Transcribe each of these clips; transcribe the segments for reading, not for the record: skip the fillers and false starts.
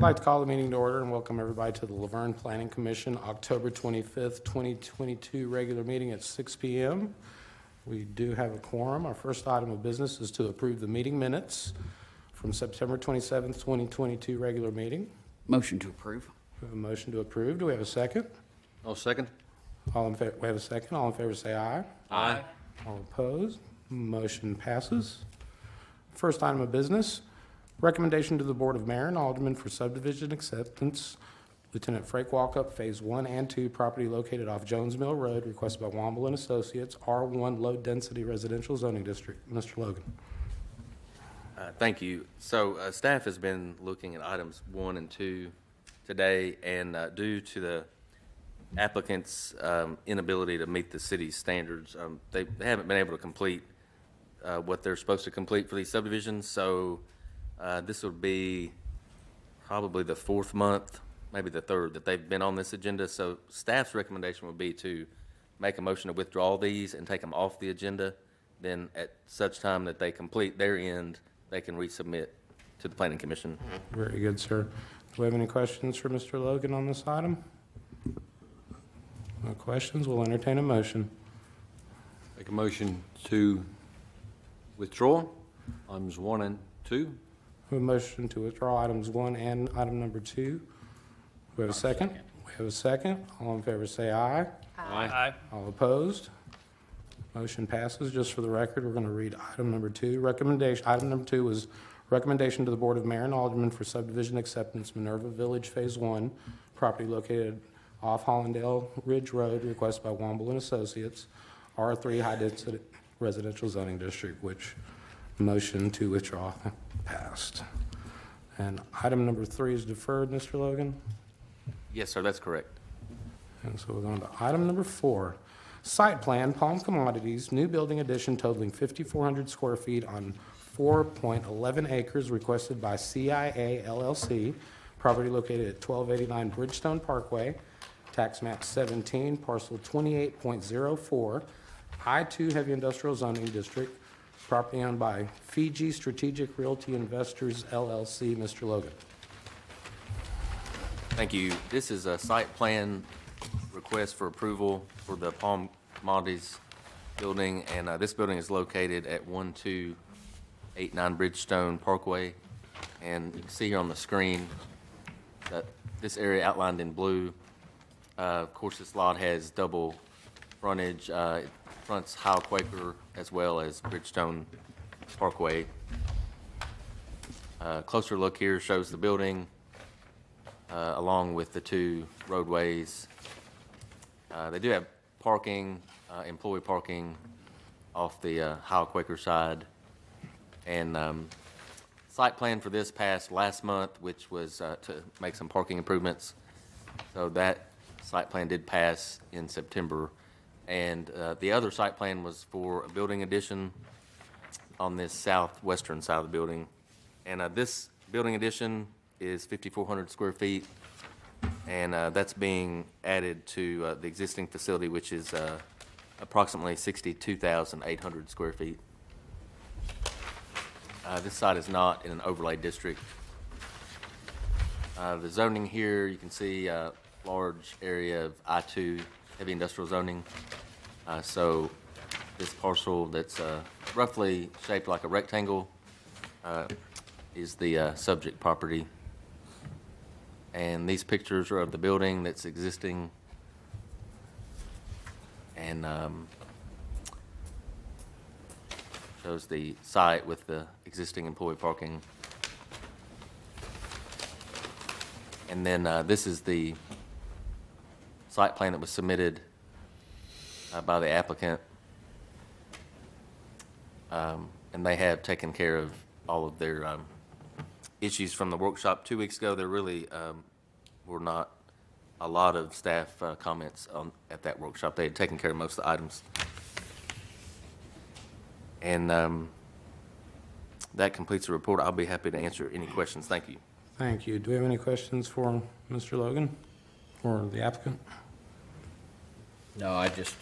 like to call the meeting to order and welcome everybody to the LaVergne Planning Commission, October 25th, 2022 regular meeting at 6 p.m. We do have a quorum. Our first item of business is to approve the meeting minutes from September 27th, 2022 regular meeting. Motion to approve. We have a motion to approve. Do we have a second? I'll second. All in favor, we have a second. All in favor say aye. Aye. All opposed? Motion passes. First item of business, recommendation to the Board of Mayor and Aldermen for subdivision acceptance. Lieutenant Frank Walkup, Phase 1 and 2, property located off Jones Mill Road, requested by Womble and Associates, R1 Low Density Residential Zoning District. Mr. Logan. Thank you. So staff has been looking at items 1 and 2 today, and due to the applicant's inability to meet the city's standards, they haven't been able to complete what they're supposed to complete for these subdivisions. So this would be probably the 4th month, maybe the 3rd, that they've been on this agenda. So staff's recommendation would be to make a motion to withdraw these and take them off the agenda. Then at such time that they complete their end, they can resubmit to the Planning Commission. Very good, sir. Do we have any questions for Mr. Logan on this item? No questions. We'll entertain a motion. Make a motion to withdraw items 1 and 2. We have a motion to withdraw items 1 and item number 2. We have a second. We have a second. All in favor say aye. Aye. All opposed? Motion passes. Just for the record, we're going to read item number 2. Recommendation. Item number 2 was recommendation to the Board of Mayor and Aldermen for subdivision acceptance, Minerva Village Phase 1, property located off Hollandale Ridge Road, requested by Womble and Associates, R3 High Density Residential Zoning District, which motion to withdraw passed. And item number 3 is deferred, Mr. Logan. Yes, sir, that's correct. And so we're going to item number 4. Site plan, Palm Commodities, new building addition totaling 5,400 square feet on 4.11 acres, requested by CIA LLC, property located at 1289 Bridgestone Parkway, tax map 17, parcel 28.04, I-2 Heavy Industrial Zoning District, property owned by Fiji Strategic Realty Investors LLC. Mr. Logan. Thank you. This is a site plan request for approval for the Palm Commodities building, and this building is located at 1289 Bridgestone Parkway. And you can see here on the screen that this area outlined in blue. Of course, this lot has double frontage. It fronts Howell Quaker as well as Bridgestone Parkway. Closer look here shows the building along with the 2 roadways. They do have parking, employee parking off the Howell Quaker side. And site plan for this passed last month, which was to make some parking improvements. So that site plan did pass in September. And the other site plan was for a building addition on this southwestern side of the building. And this building addition is 5,400 square feet. And that's being added to the existing facility, which is approximately 62,800 square feet. This site is not in an overlay district. The zoning here, you can see a large area of I-2 heavy industrial zoning. So this parcel that's roughly shaped like a rectangle is the subject property. And these pictures are of the building that's existing. And shows the site with the existing employee parking. And then this is the site plan that was submitted by the applicant. And they have taken care of all of their issues from the workshop 2 weeks ago. There really were not a lot of staff comments at that workshop. They had taken care of most of the items. And that completes the report. I'll be happy to answer any questions. Thank you. Thank you. Do we have any questions for Mr. Logan or the applicant? No, I just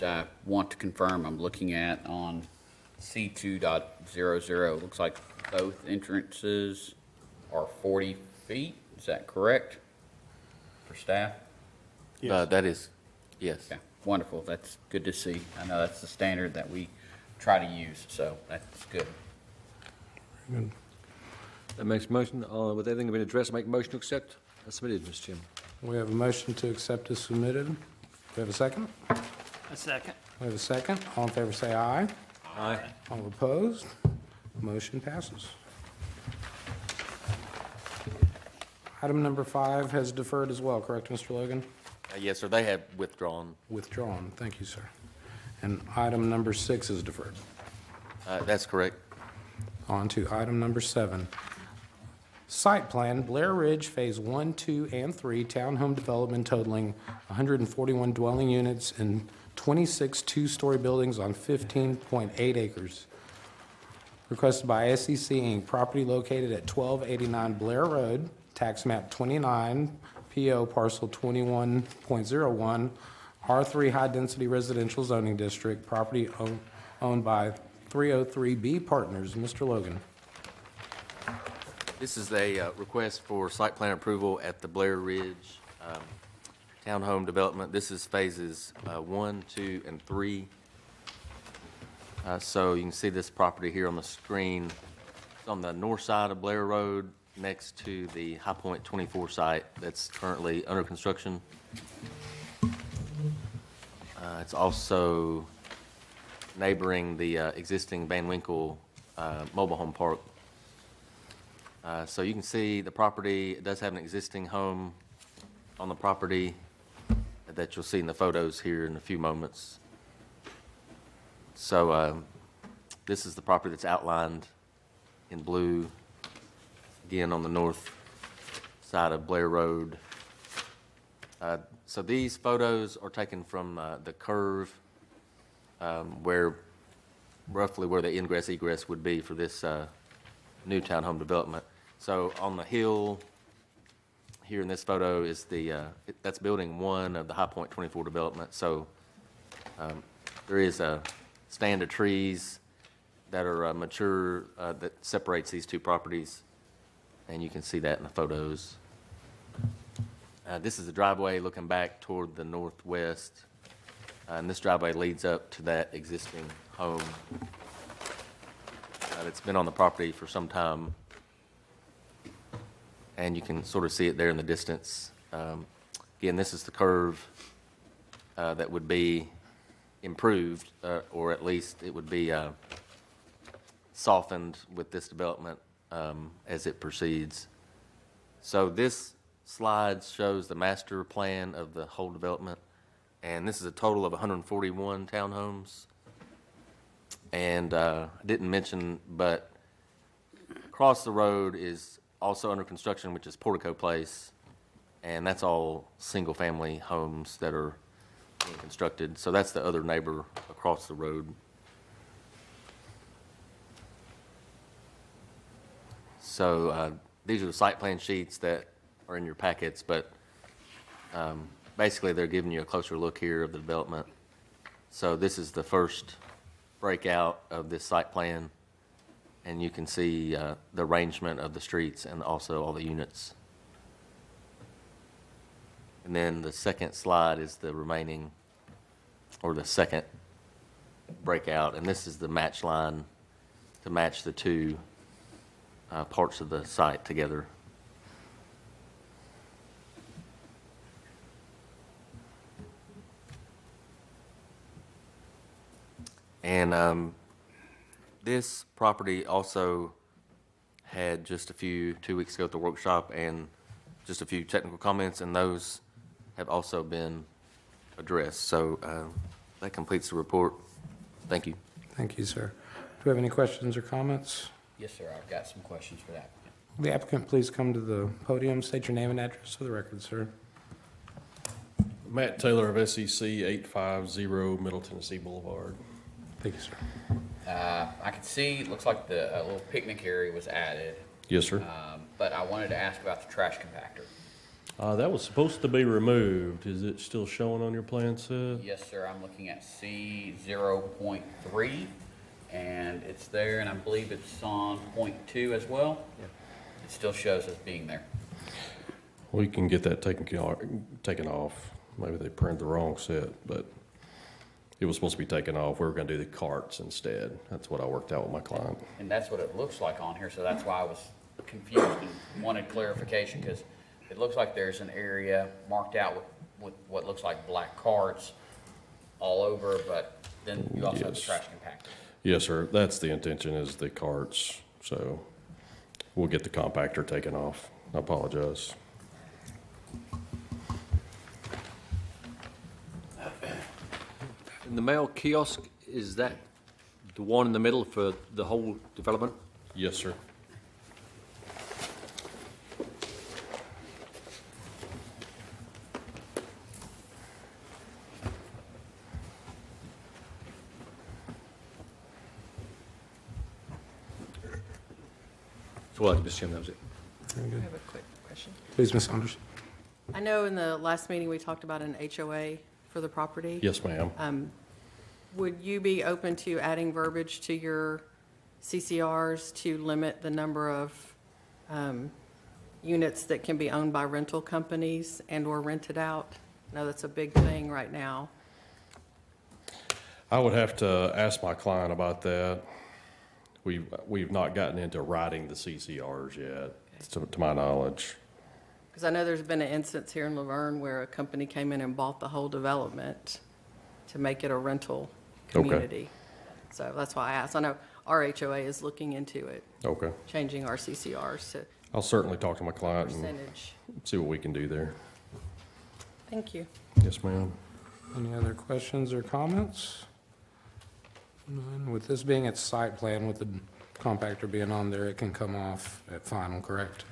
want to confirm I'm looking at on C2.00. Looks like both entrances are 40 feet. Is that correct for staff? That is, yes. Okay, wonderful. That's good to see. I know that's the standard that we try to use, so that's good. Good. That makes a motion, with everything being addressed, I make a motion to accept as submitted, Mr. Chairman. We have a motion to accept as submitted. Do we have a second? A second. We have a second. All in favor say aye. Aye. All opposed? Motion passes. Item number 5 has deferred as well, correct, Mr. Logan? Yes, sir, they have withdrawn. Withdrawn. Thank you, sir. And item number 6 is deferred. That's correct. On to item number 7. Site plan, Blair Ridge Phase 1, 2, and 3, townhome development totaling 141 dwelling units and 26 two-story buildings on 15.8 acres. Requested by SEC Inc., property located at 1289 Blair Road, tax map 29, PO parcel 21.01, R3 High Density Residential Zoning District, property owned by 303B Partners. Mr. Logan. This is a request for site plan approval at the Blair Ridge Townhome Development. This is phases 1, 2, and 3. So you can see this property here on the screen. It's on the north side of Blair Road, next to the High Point 24 site that's currently under construction. It's also neighboring the existing Van Winkle mobile home park. So you can see the property, it does have an existing home on the property that you'll see in the photos here in a few moments. So this is the property that's outlined in blue, again on the north side of Blair Road. So these photos are taken from the curve where roughly where the ingress egress would be for this new townhome development. So on the hill here in this photo is that's building 1 of the High Point 24 development. So there is a stand of trees that are mature that separates these two properties, and you can see that in the photos. This is the driveway looking back toward the northwest, and this driveway leads up to that existing home that's been on the property for some time. And you can sort of see it there in the distance. Again, this is the curve that would be improved, or at least it would be softened with this development as it proceeds. So this slide shows the master plan of the whole development, and this is a total of 141 townhomes. And I didn't mention, but across the road is also under construction, which is Portico Place, and that's all single-family homes that are being constructed. So that's the other neighbor across the road. So these are the site plan sheets that are in your packets, but basically they're giving you a closer look here of the development. So this is the first breakout of this site plan, and you can see the arrangement of the streets and also all the units. And then the second slide is the remaining, or the second breakout, and this is the match line to match the two parts of the site together. And this property also had just 2 weeks ago at the workshop, and just a few technical comments, and those have also been addressed. So that completes the report. Thank you. Thank you, sir. Do we have any questions or comments? Yes, sir, I've got some questions for that. Will the applicant please come to the podium, state your name and address for the record, sir? Matt Taylor of SEC, 850 Middle Tennessee Boulevard. Thank you, sir. I can see, it looks like the little picnic area was added, Yes, sir. but I wanted to ask about the trash compactor. That was supposed to be removed. Is it still showing on your plan set? Yes, sir, I'm looking at C 0.3, and it's there, and I believe it's on .2 as well. It still shows as being there. We can get that taken off. Maybe they printed the wrong set, but it was supposed to be taken off. We were gonna do the carts instead. That's what I worked out with my client. And that's what it looks like on here, so that's why I was confused and wanted clarification, because it looks like there's an area marked out with what looks like black carts all over, but then you also have the Yes. trash compactor. Yes, sir. That's the intention, is the carts. So we'll get the compactor taken off. I apologize. And the mail kiosk, is that the one in the middle for the whole development? Yes, sir. So, well, Mr. Chairman, that was it. Very I good. have a quick question. Please, Ms. Saunders. I know in the last meeting, we talked about an HOA for the property. Yes, ma'am. Would you be open to adding verbiage to your CCRs to limit the number of units that can be owned by rental companies and/or rented out? I know that's a big thing right now. I would have to ask my client about that. We've not gotten into writing the CCRs yet, to my knowledge. Because I know there's been an instance here in LaVergne where a company came in and bought the whole development to make it a rental Okay. community. So that's why I asked. I know our HOA is looking into it, Okay. changing our CCRs to I'll certainly talk to my client and percentage. see what we can do there. Thank you. Yes, ma'am. Any other questions or comments? None. With this being its site plan, with the compactor being on there, it can come off at final, correct?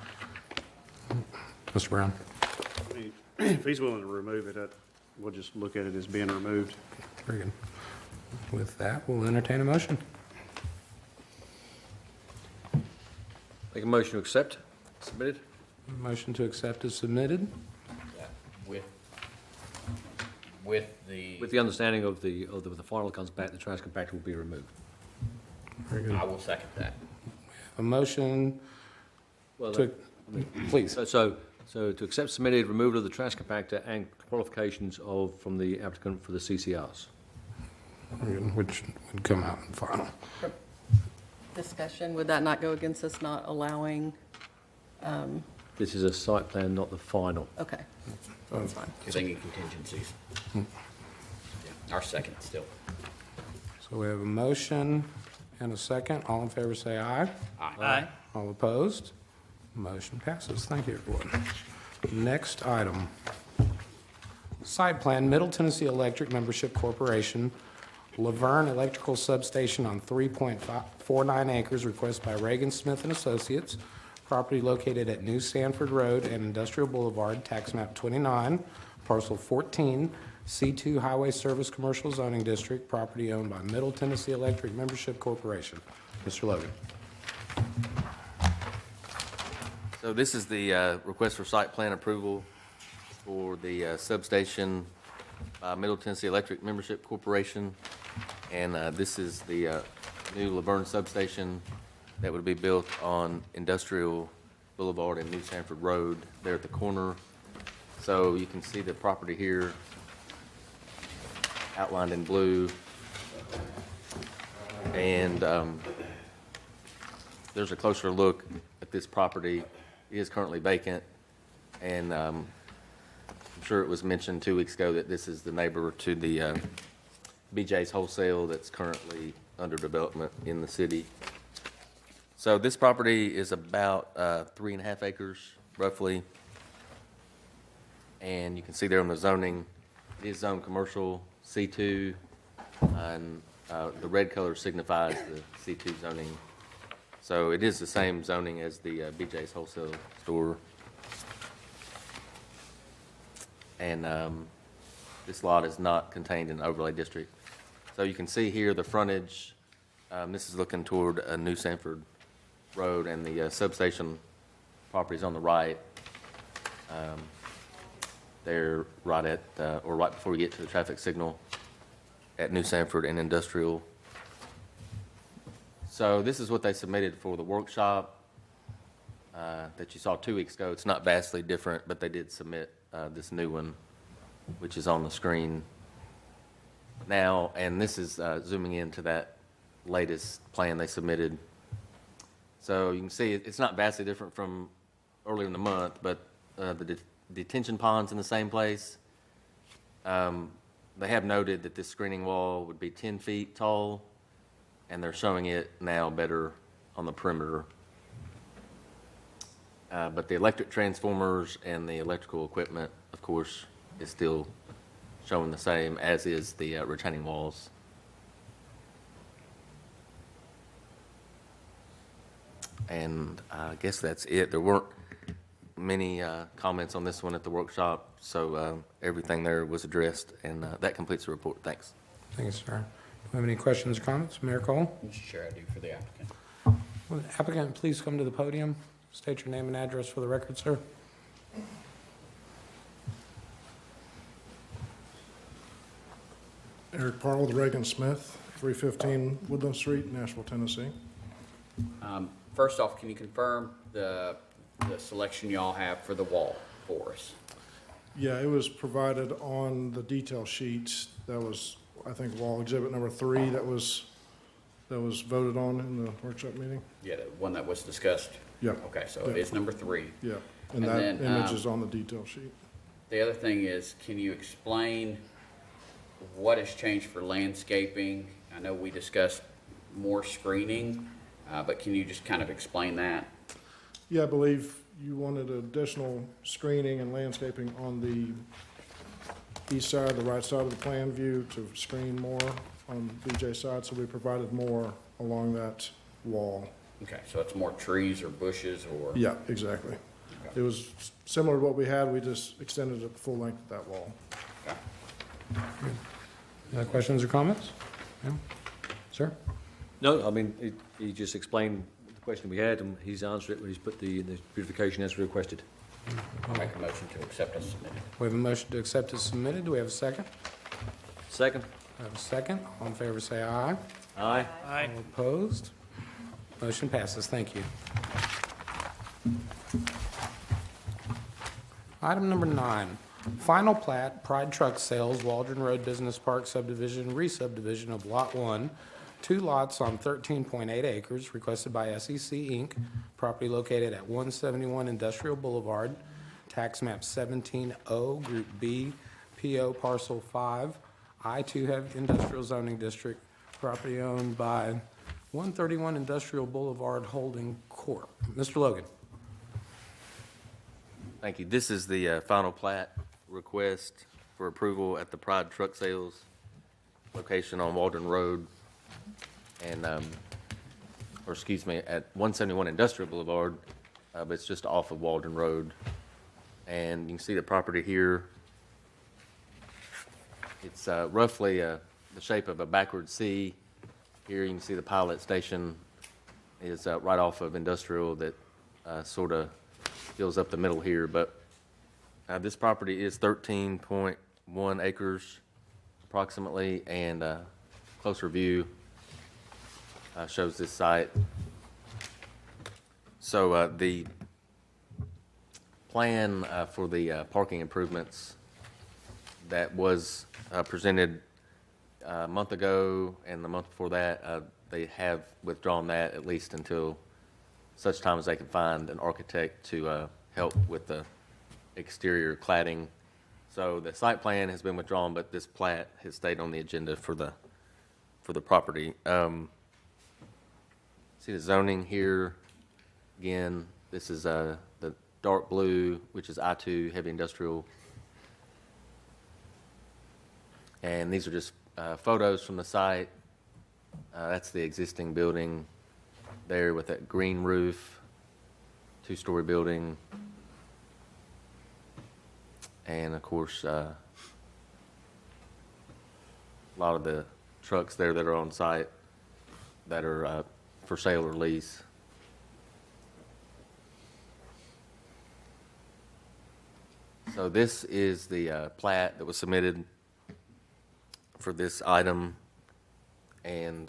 Mr. Brown? I mean, if he's willing to remove it, we'll just look at it as being removed. Very good. With that, we'll entertain a motion. Make a motion to accept, submitted? Motion to accept is submitted. Yeah, with the, With the understanding of the final comes back, the trash compactor will be removed. Very good. I will second that. A motion Well, to, please. So to accept submitted, removal of the trash compactor and qualifications from the applicant for the CCRs. Very good. Which would come out in final. Discussion, would that not go against us not allowing, This is a site plan, not the final. okay, that's fine. You're thinking contingencies. Yeah, our second still. So we have a motion and a second. All in favor, say aye. Aye. All opposed? Motion passes. Thank you, everyone. Next item. Site plan, Middle Tennessee Electric Membership Corporation, LaVergne Electrical Substation on 3.49 acres, requested by Reagan Smith and Associates. Property located at New Sanford Road and Industrial Boulevard, tax map 29, parcel 14, C2 Highway Service Commercial Zoning District, property owned by Middle Tennessee Electric Membership Corporation. Mr. Logan. So this is the request for site plan approval for the substation by Middle Tennessee Electric Membership Corporation. And this is the new LaVergne substation that would be built on Industrial Boulevard and New Sanford Road there at the corner. So you can see the property here outlined in blue. And there's a closer look at this property. It is currently vacant, and I'm sure it was mentioned 2 weeks ago that this is the neighbor to the BJ's Wholesale that's currently under development in the city. So this property is about 3.5 acres, roughly. And you can see there on the zoning, it is zoned commercial C2, and the red color signifies the C2 zoning. So it is the same zoning as the BJ's Wholesale store. And this lot is not contained in the overlay district. So you can see here the frontage. This is looking toward New Sanford Road, and the substation property is on the right. They're right at, or right before we get to the traffic signal at New Sanford and Industrial. So this is what they submitted for the workshop. that you saw 2 weeks ago. It's not vastly different, but they did submit this new one, which is on the screen now. And this is zooming into that latest plan they submitted. So you can see it's not vastly different from earlier in the month, but the detention pond's in the same place. They have noted that this screening wall would be 10 feet tall, and they're showing it now better on the perimeter. But the electric transformers and the electrical equipment, of course, is still showing the same, as is the retaining walls. And I guess that's it. There weren't many comments on this one at the workshop, so everything there was addressed, and that completes the report. Thanks. Thank you, sir. Do we have any questions or comments? Mayor Cole? Mr. Chair, I do for the applicant. Will the applicant please come to the podium? State your name and address for the record, sir. Eric Parle with Reagan Smith, 315 Woodland Street, Nashville, Tennessee. First off, can you confirm the selection y'all have for the wall for us? Yeah, it was provided on the detail sheets. That was, I think, wall exhibit number 3 that was voted on in the workshop meeting. Yeah, the one that was discussed? Yeah. Okay, so it is number 3. Yeah, and And that then, image is on the detail sheet. The other thing is, can you explain what has changed for landscaping? I know we discussed more screening, but can you just kind of explain that? Yeah, I believe you wanted additional screening and landscaping on the east side, the right side of the plan view to screen more on BJ side, so we provided more along that wall. Okay, so it's more trees or bushes or? Yeah, exactly. It was similar to what we had, we just extended it the full length of that wall. Okay. Any other questions or comments? No? Sir? No, I mean, he just explained the question we had, and he's answered it when he's put the beautification as requested. I'll make a motion to accept as submitted. We have a motion to accept as submitted. Do we have a second? Second? I have a second. All in favor, say aye. Aye. All opposed? Motion passes. Thank you. Item number 9, final plat, Pride Truck Sales, Waldron Road Business Park subdivision, re-subdivision of Lot 1, 2 lots on 13.8 acres, requested by SEC Inc., property located at 171 Industrial Boulevard, tax map 17O, Group B, PO Parcel 5, I-2 Heavy Industrial Zoning District, property owned by 131 Industrial Boulevard Holding Corp. Mr. Logan. Thank you. This is the final plat request for approval at the Pride Truck Sales location on Waldron Road and, or excuse me, at 171 Industrial Boulevard, but it's just off of Waldron Road. And you can see the property here. It's roughly the shape of a backward C. Here you can see the pilot station is right off of Industrial that sort of fills up the middle here, but this property is 13.1 acres approximately, and closer view shows this site. So the plan for the parking improvements that was presented a month ago and the month before that, they have withdrawn that at least until such time as they can find an architect to help with the exterior cladding. So the site plan has been withdrawn, but this plat has stayed on the agenda for the property. See the zoning here. Again, this is the dark blue, which is I-2 heavy industrial. And these are just photos from the site. That's the existing building there with that green roof, 2-story building. And of course, a lot of the trucks there that are on site that are for sale or lease. So this is the plat that was submitted for this item, and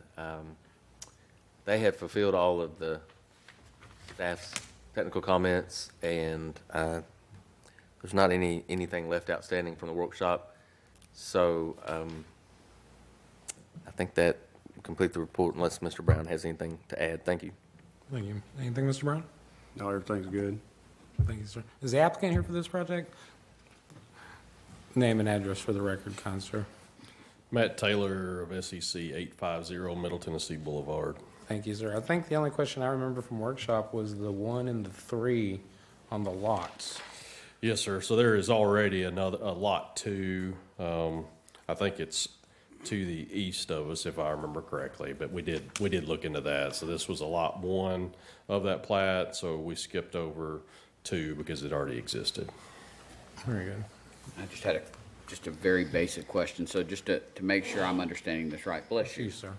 they have fulfilled all of the staff's technical comments, and there's not anything left outstanding from the workshop. So I think that will complete the report unless Mr. Brown has anything to add. Thank you. Thank you. Anything, Mr. Brown? No, everything's good. Thank you, sir. Is the applicant here for this project? Name and address for the record, kind sir. Matt Taylor of SEC 850 Middle Tennessee Boulevard. Thank you, sir. I think the only question I remember from workshop was the 1 and the 3 on the lots. Yes, sir. So there is already a lot 2. I think it's to the east of us, if I remember correctly, but we did look into that. So this was a lot 1 of that plat, so we skipped over 2 because it already existed. Very good. I just had just a very basic question, so just to make sure I'm understanding this right, bless you. Yes, sir.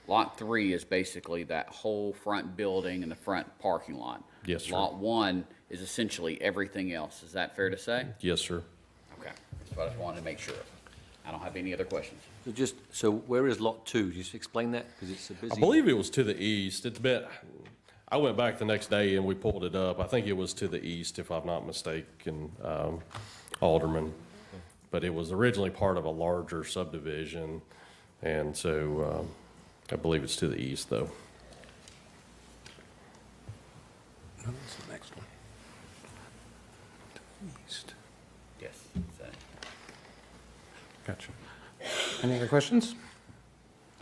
Lot 3 is basically that whole front building and the front parking lot. Yes, sir. Lot 1 is essentially everything else, is that fair to say? Yes, sir. Okay, that's what I just wanted to make sure of. I don't have any other questions. So where is lot 2? Just explain that, because it's a busy. I believe it was to the east. I went back the next day and we pulled it up. I think it was to the east, if I'm not mistaken, Alderman. But it was originally part of a larger subdivision, and so I believe it's to the east, though. No, that's the next one. To the east. Yes. Gotcha. Any other questions?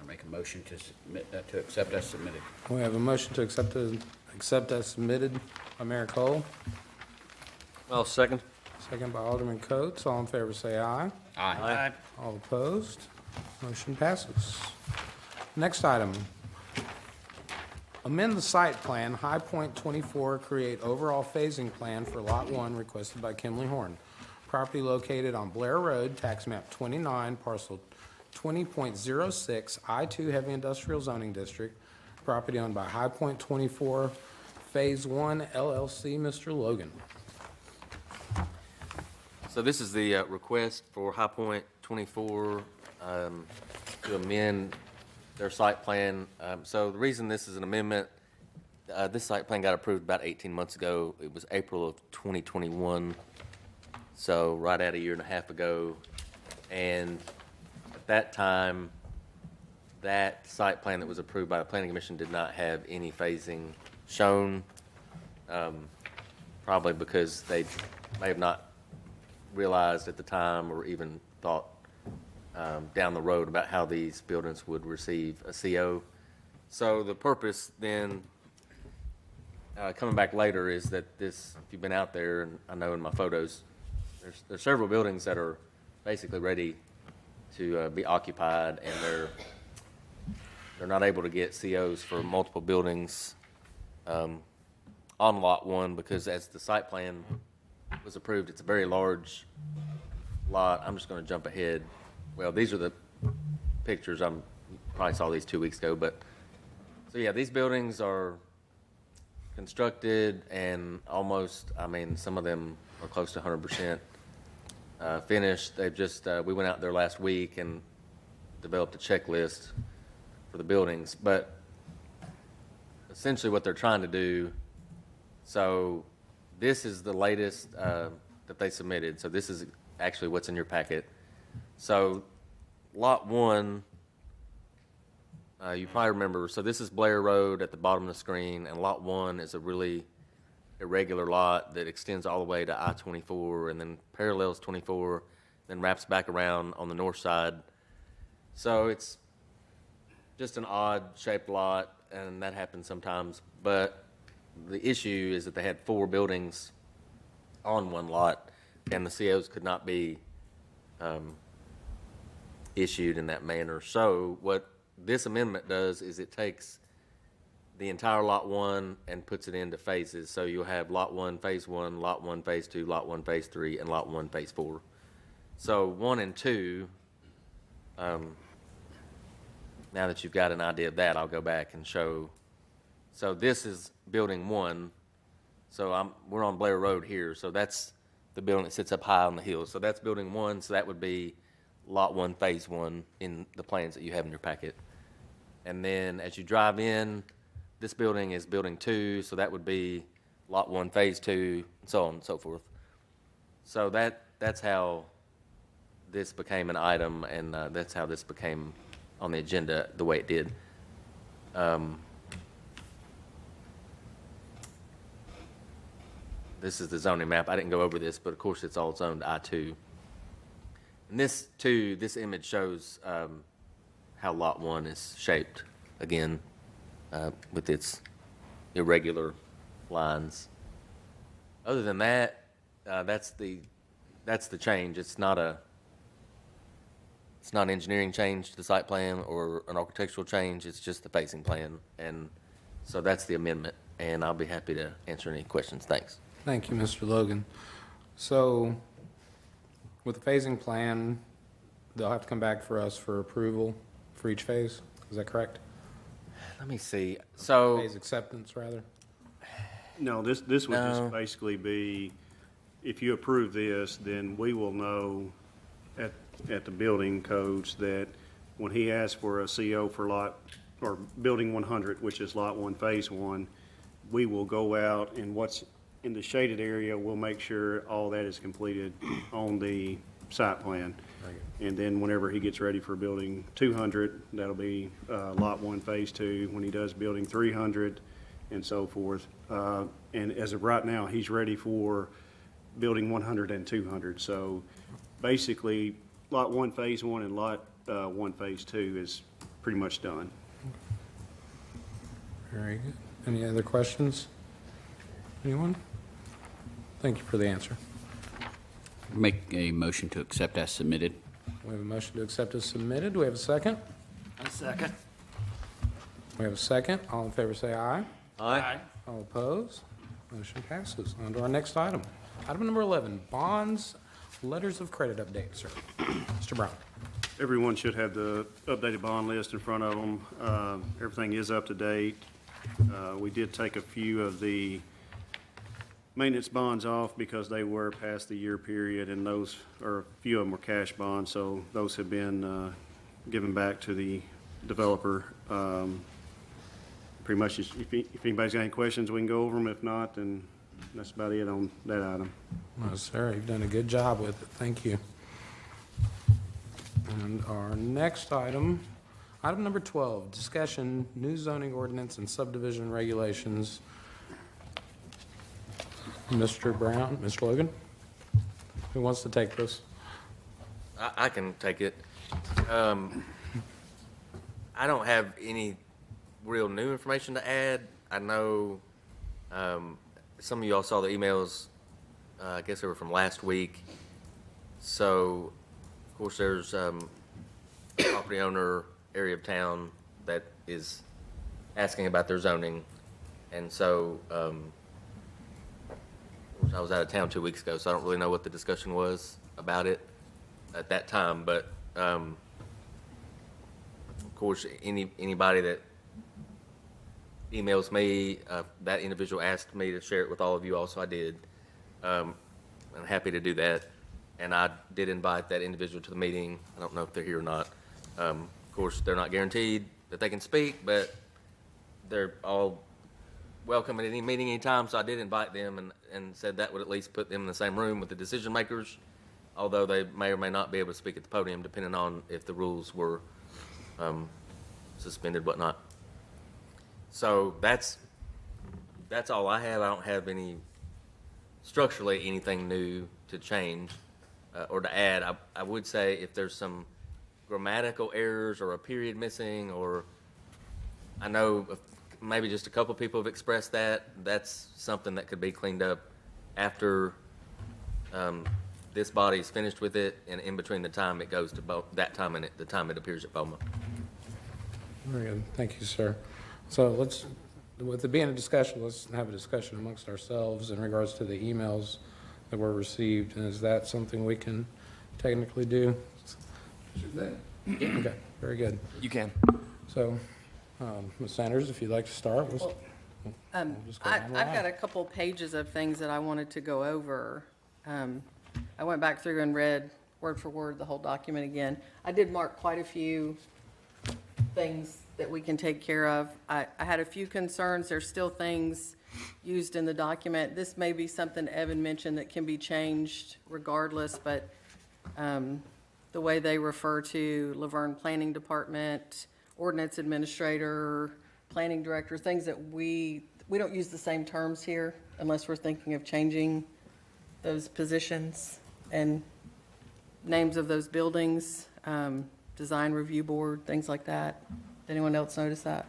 I make a motion to submit, to accept as submitted. We have a motion to accept as submitted by Mayor Cole, I'll second. second by Alderman Coates. All in favor, say aye. Aye. All opposed? Motion passes. Next item. Amend the site plan, High Point 24, create overall phasing plan for Lot 1 requested by Kimley Horn. Property located on Blair Road, tax map 29, parcel 20.06, I-2 Heavy Industrial Zoning District. Property owned by High Point 24, Phase 1 LLC. Mr. Logan. So this is the request for High Point 24 to amend their site plan. So the reason this is an amendment, this site plan got approved about 18 months ago. It was April of 2021, so right at a year and a half ago. And at that time, that site plan that was approved by the Planning Commission did not have any phasing shown, probably because they may have not realized at the time or even thought down the road about how these buildings would receive a CO. So the purpose then, coming back later, is that this, if you've been out there, and I know in my photos, there's several buildings that are basically ready to be occupied, and they're not able to get COs for multiple buildings on Lot 1 because as the site plan was approved, it's a very large lot. I'm just going to jump ahead. Well, these are the pictures. You probably saw these 2 weeks ago, but so yeah, these buildings are constructed and almost, some of them are close to 100% finished. They've just, we went out there last week and developed a checklist for the buildings, but essentially what they're trying to do, so this is the latest that they submitted. So this is actually what's in your packet. So Lot 1, you probably remember, so this is Blair Road at the bottom of the screen, and Lot 1 is a really irregular lot that extends all the way to I-24 and then parallels 24, then wraps back around on the north side. So it's just an odd-shaped lot, and that happens sometimes. But the issue is that they had 4 buildings on one lot, and the COs could not be issued in that manner. So what this amendment does is it takes the entire Lot 1 and puts it into phases. So you'll have Lot 1, Phase 1, Lot 1, Phase 2, Lot 1, Phase 3, and Lot 1, Phase 4. So 1 and 2, now that you've got an idea of that, I'll go back and show. So this is Building 1. So we're on Blair Road here. So that's the building that sits up high on the hill. So that's Building 1. So that would be Lot 1, Phase 1 in the plans that you have in your packet. And then as you drive in, this building is building 2, so that would be lot 1, phase 2, and so on and so forth. So that's how this became an item, and that's how this became on the agenda the way it did. This is the zoning map. I didn't go over this, but of course it's all zoned I-2. And this image shows how Lot 1 is shaped, again, with its irregular lines. Other than that, that's the change. It's not an engineering change to the site plan or an architectural change. It's just the phasing plan. And so that's the amendment, and I'll be happy to answer any questions. Thanks. Thank you, Mr. Logan. So with the phasing plan, they'll have to come back for us for approval for each phase. Is that correct? Let me see. So Phase acceptance, rather? No, this would just basically be, if you approve this, then we will know at the building codes that when he asks for a CO for lot, or building 100, which is lot 1, phase 1, we will go out and what's in the shaded area, we'll make sure all that is completed on the site plan. And then whenever he gets ready for building 200, that'll be lot 1, phase 2. When he does building 300 and so forth. And as of right now, he's ready for building 100 and 200. So basically, lot 1, phase 1 and lot 1, phase 2 is pretty much done. Very good. Any other questions? Anyone? Thank you for the answer. Make a motion to accept as submitted. We have a motion to accept as submitted. Do we have a second? A second. We have a second. All in favor say aye. Aye. All opposed? Motion passes. On to our next item. Item number 11, bonds, letters of credit update, sir. Mr. Brown. Everyone should have the updated bond list in front of them. Everything is up to date. We did take a few of the maintenance bonds off because they were past the year period, and those, or a few of them were cash bonds, so those have been given back to the developer. Pretty much, if anybody's got any questions, we can go over them. If not, then that's about it on that item. Well, sir, you've done a good job with it. Thank you. And our next item, item number 12, discussion, new zoning ordinance and subdivision regulations. Mr. Brown, Mr. Logan, who wants to take this? I can take it. I don't have any real new information to add. I know some of you all saw the emails, I guess they were from last week. So, of course, there's property owner, area of town that is asking about their zoning. And so, I was out of town 2 weeks ago, so I don't really know what the discussion was about it at that time. But, of course, anybody that emails me, that individual asked me to share it with all of you all, so I did. I'm happy to do that. And I did invite that individual to the meeting. I don't know if they're here or not. Of course, they're not guaranteed that they can speak, but they're all welcome at any meeting, anytime, so I did invite them and said that would at least put them in the same room with the decision makers, although they may or may not be able to speak at the podium, depending on if the rules were suspended, whatnot. So that's all I have. I don't have structurally anything new to change or to add. I would say if there's some grammatical errors or a period missing, or I know maybe just a couple people have expressed that, that's something that could be cleaned up after this body's finished with it, and in between the time it goes to that time and the time it appears at BOMA. Very good. Thank you, sir. So with it being a discussion, let's have a discussion amongst ourselves in regards to the emails that were received. And is that something we can technically do? Okay, very good. You can. Um, So, Ms. Sanders, if you'd like to start, we'll just go down the I've line. got a couple pages of things that I wanted to go over. I went back through and read word for word the whole document again. I did mark quite a few things that we can take care of. I had a few concerns. There's still things used in the document. This may be something Evan mentioned that can be changed regardless, but the way they refer to LaVergne Planning Department, Ordinance Administrator, Planning Director, things that we don't use the same terms here unless we're thinking of changing those positions and names of those buildings, design review board, things like that. Did anyone else notice that?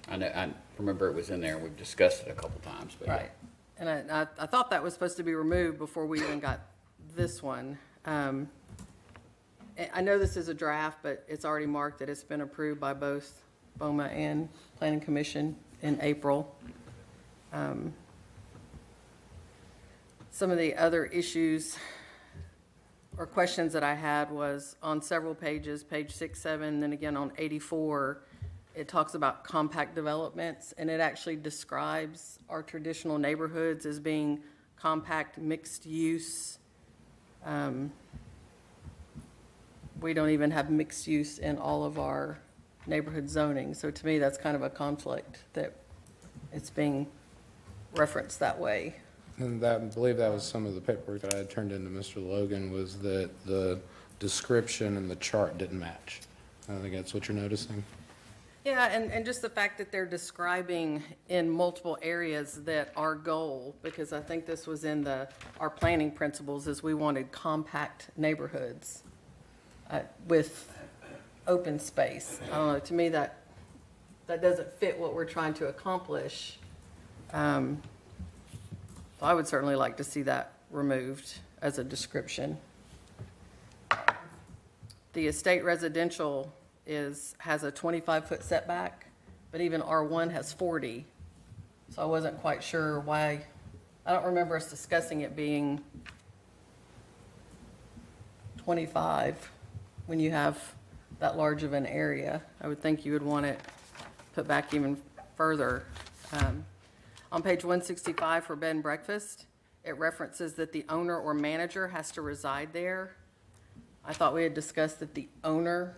I know, I remember it was in there, and we've discussed it a couple times, but. yeah. Right. And I thought that was supposed to be removed before we even got this one. I know this is a draft, but it's already marked that it's been approved by both BOMA and Planning Commission in April. Some of the other issues or questions that I had was on several pages, page 6, 7, then again on 84, it talks about compact developments, and it actually describes our traditional neighborhoods as being compact mixed use. We don't even have mixed use in all of our neighborhood zoning, so to me, that's kind of a conflict that it's being referenced that way. And that, I believe that was some of the paperwork that I had turned into Mr. Logan, was that the description and the chart didn't match. I think that's what you're noticing. Yeah, and just the fact that they're describing in multiple areas that our goal, because I think this was in our planning principles, is we wanted compact neighborhoods with open space. I don't know, to me, that doesn't fit what we're trying to accomplish. So I would certainly like to see that removed as a description. The estate residential has a 25-foot setback, but even R1 has 40. So I wasn't quite sure why, I don't remember us discussing it being 25 when you have that large of an area. I would think you would want it put back even further. On page 165 for bed and breakfast, it references that the owner or manager has to reside there. I thought we had discussed that the owner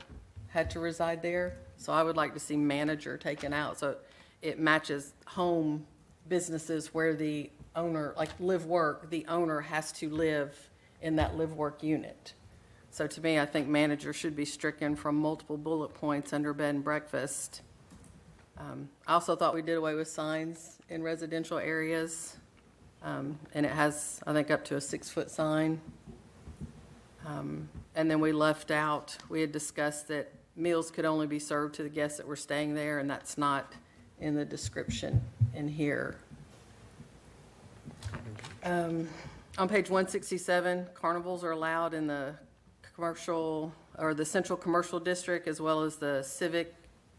had to reside there, so I would like to see manager taken out, so it matches home businesses where the owner, like live-work, the owner has to live in that live-work unit. So to me, I think manager should be stricken from multiple bullet points under bed and breakfast. I also thought we did away with signs in residential areas, and it has, I think, up to a 6-foot sign. And then we left out, we had discussed that meals could only be served to the guests that were staying there, and that's not in the description in here. On page 167, carnivals are allowed in the commercial, or the central commercial district, as well as the civic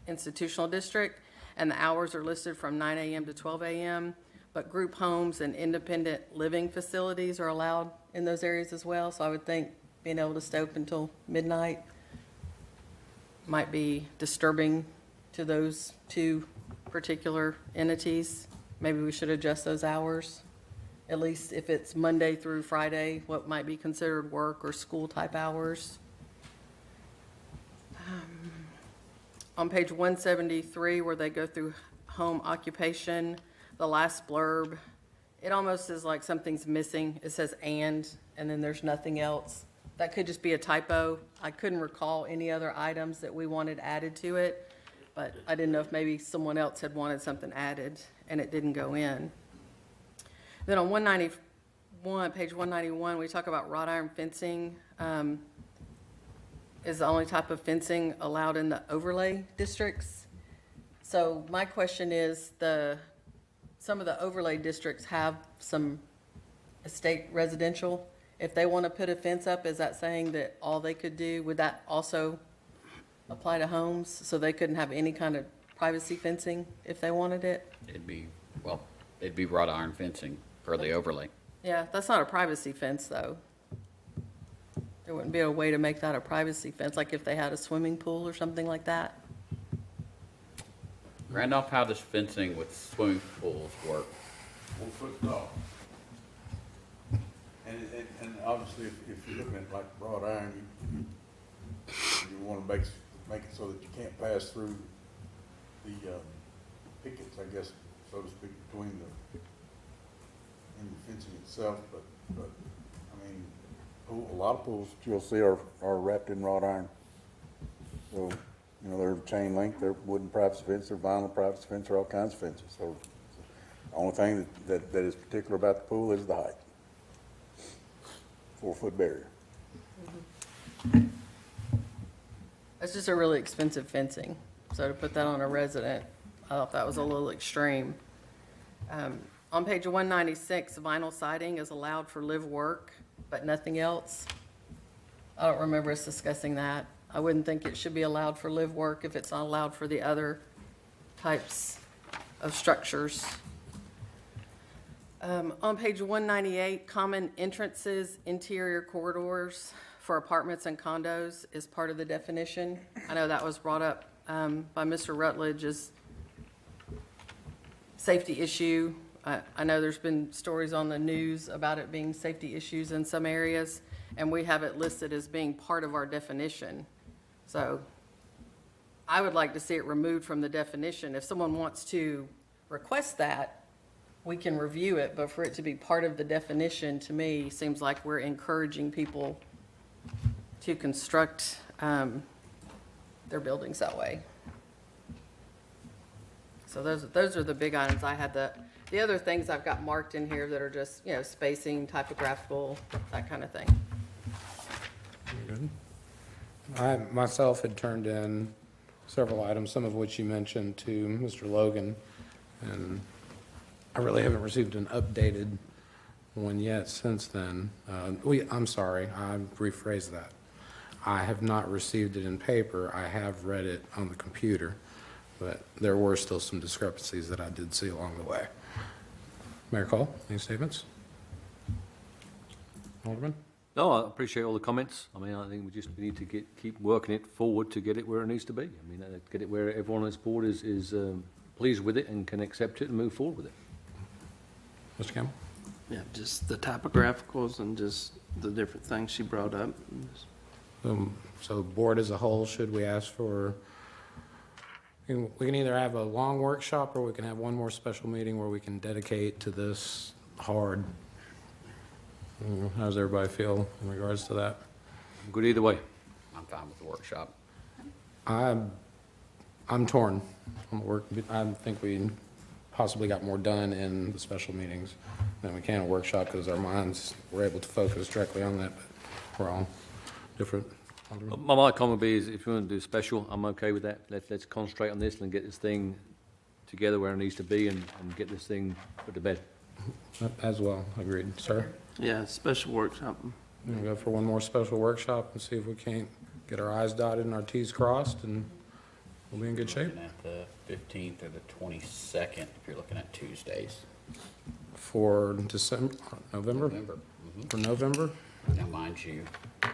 institutional district, and the hours are listed from 9 a.m. to 12 a.m., but group homes and independent living facilities are allowed in those areas as well, so I would think being able to stay open until midnight might be disturbing to those two particular entities. Maybe we should adjust those hours, at least if it's Monday through Friday, what might be considered work or school type hours. On page 173, where they go through home occupation, the last blurb, it almost is like something's missing. It says and then there's nothing else. That could just be a typo. I couldn't recall any other items that we wanted added to it, but I didn't know if maybe someone else had wanted something added and it didn't go in. Then on 191, page 191, we talk about wrought iron fencing. Is the only type of fencing allowed in the overlay districts. So my question is, some of the overlay districts have some estate residential. If they want to put a fence up, is that saying that all they could do, would that also apply to homes? So they couldn't have any kind of privacy fencing if they wanted it? It'd be wrought iron fencing for the overlay. Yeah, that's not a privacy fence, though. There wouldn't be a way to make that a privacy fence, like if they had a swimming pool or something like that? Randolph, how does fencing with swimming pools work? 1 foot tall. And obviously, if you're looking at like wrought iron, you want to make it so that you can't pass through pickets, I guess, so to speak, between in the fencing itself, but, I mean, a lot of pools that you'll see are wrapped in wrought iron. So, you know, they're chain link, they're wooden privacy fence, they're vinyl privacy fence, they're all kinds of fences. So the only thing that is particular about the pool is the height. 4-foot barrier. That's just a really expensive fencing, so to put that on a resident, I thought that was a little extreme. On page 196, vinyl siding is allowed for live work, but nothing else. I don't remember us discussing that. I wouldn't think it should be allowed for live work if it's not allowed for the other types of structures. On page 198, common entrances, interior corridors for apartments and condos is part of the definition. I know that was brought up by Mr. Rutledge as safety issue. I know there's been stories on the news about it being safety issues in some areas, and we have it listed as being part of our definition. So I would like to see it removed from the definition. If someone wants to request that, we can review it, but for it to be part of the definition, to me, seems like we're encouraging people to construct their buildings that way. So those are the big items I had. The other things I've got marked in here that are just, you know, spacing, typographical, that kind of thing. Good. I myself had turned in several items, some of which you mentioned to Mr. Logan, and I really haven't received an updated one yet since then. I'm sorry, I rephrased that. I have not received it in paper. I have read it on the computer, but there were still some discrepancies that I did see along the way. Mayor Cole, any statements? Alderman? No, I appreciate all the comments. I mean, I think we need to keep working it forward to get it where it needs to be. I mean, get it where everyone on this board is pleased with it and can accept it and move forward with it. Mr. Campbell? Yeah, just the typographicals and just the different things she brought up. So board as a whole, should we ask for, we can either have a long workshop or we can have one more special meeting where we can dedicate to this hard. How does everybody feel in regards to that? Good either way. I'm fine with the workshop. I'm torn on the work. I think we possibly got more done in the special meetings than we can a workshop because our minds were able to focus directly on that, but we're all different. My comment would be is if you want to do a special, I'm okay with that. Let's concentrate on this and get this thing together where it needs to be and get this thing put to bed. As well, agreed. Sir? Yeah, special workshop. We'll go for one more special workshop and see if we can't get our I's dotted and our T's crossed, and we'll be in good shape. Looking at the 15th or the 22nd, if you're looking at Tuesdays. For December, November? For November? Now, mind you,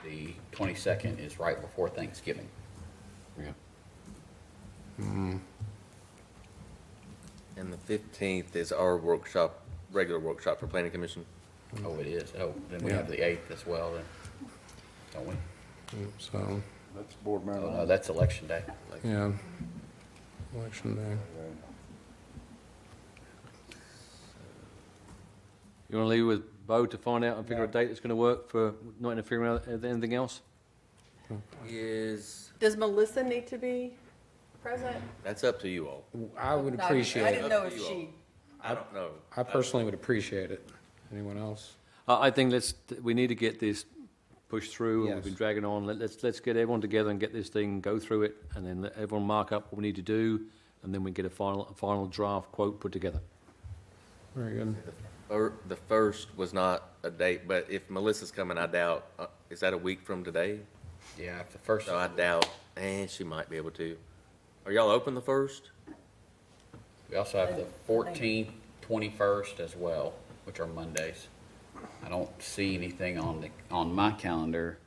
the 22nd is right before Thanksgiving. And the 15th is our workshop, regular workshop for planning commission. Oh, it is. Oh, then we have the 8th as well, then, don't we? So, That's board member. Oh, no, that's election day. yeah. Election day. You want to leave with Bo to find out and figure a date that's going to work for not interfering with anything else? Does Melissa need to be present? That's up to you all. I would I appreciate didn't it. know if she, I don't know. I personally would appreciate it. Anyone else? I think we need to get this pushed through, and Yes. we've been dragging on. Let's get everyone together and get this thing, go through it, and then let everyone mark up what we need to do, and then we get a final draft quote put together. Very good. The first was not a date, but if Melissa's coming, I doubt, is that a week from today? Yeah, if the first. So I doubt, she might be able to. Are y'all open the first? We also have the 14th, 21st as well, which are Mondays. I don't see anything on my calendar.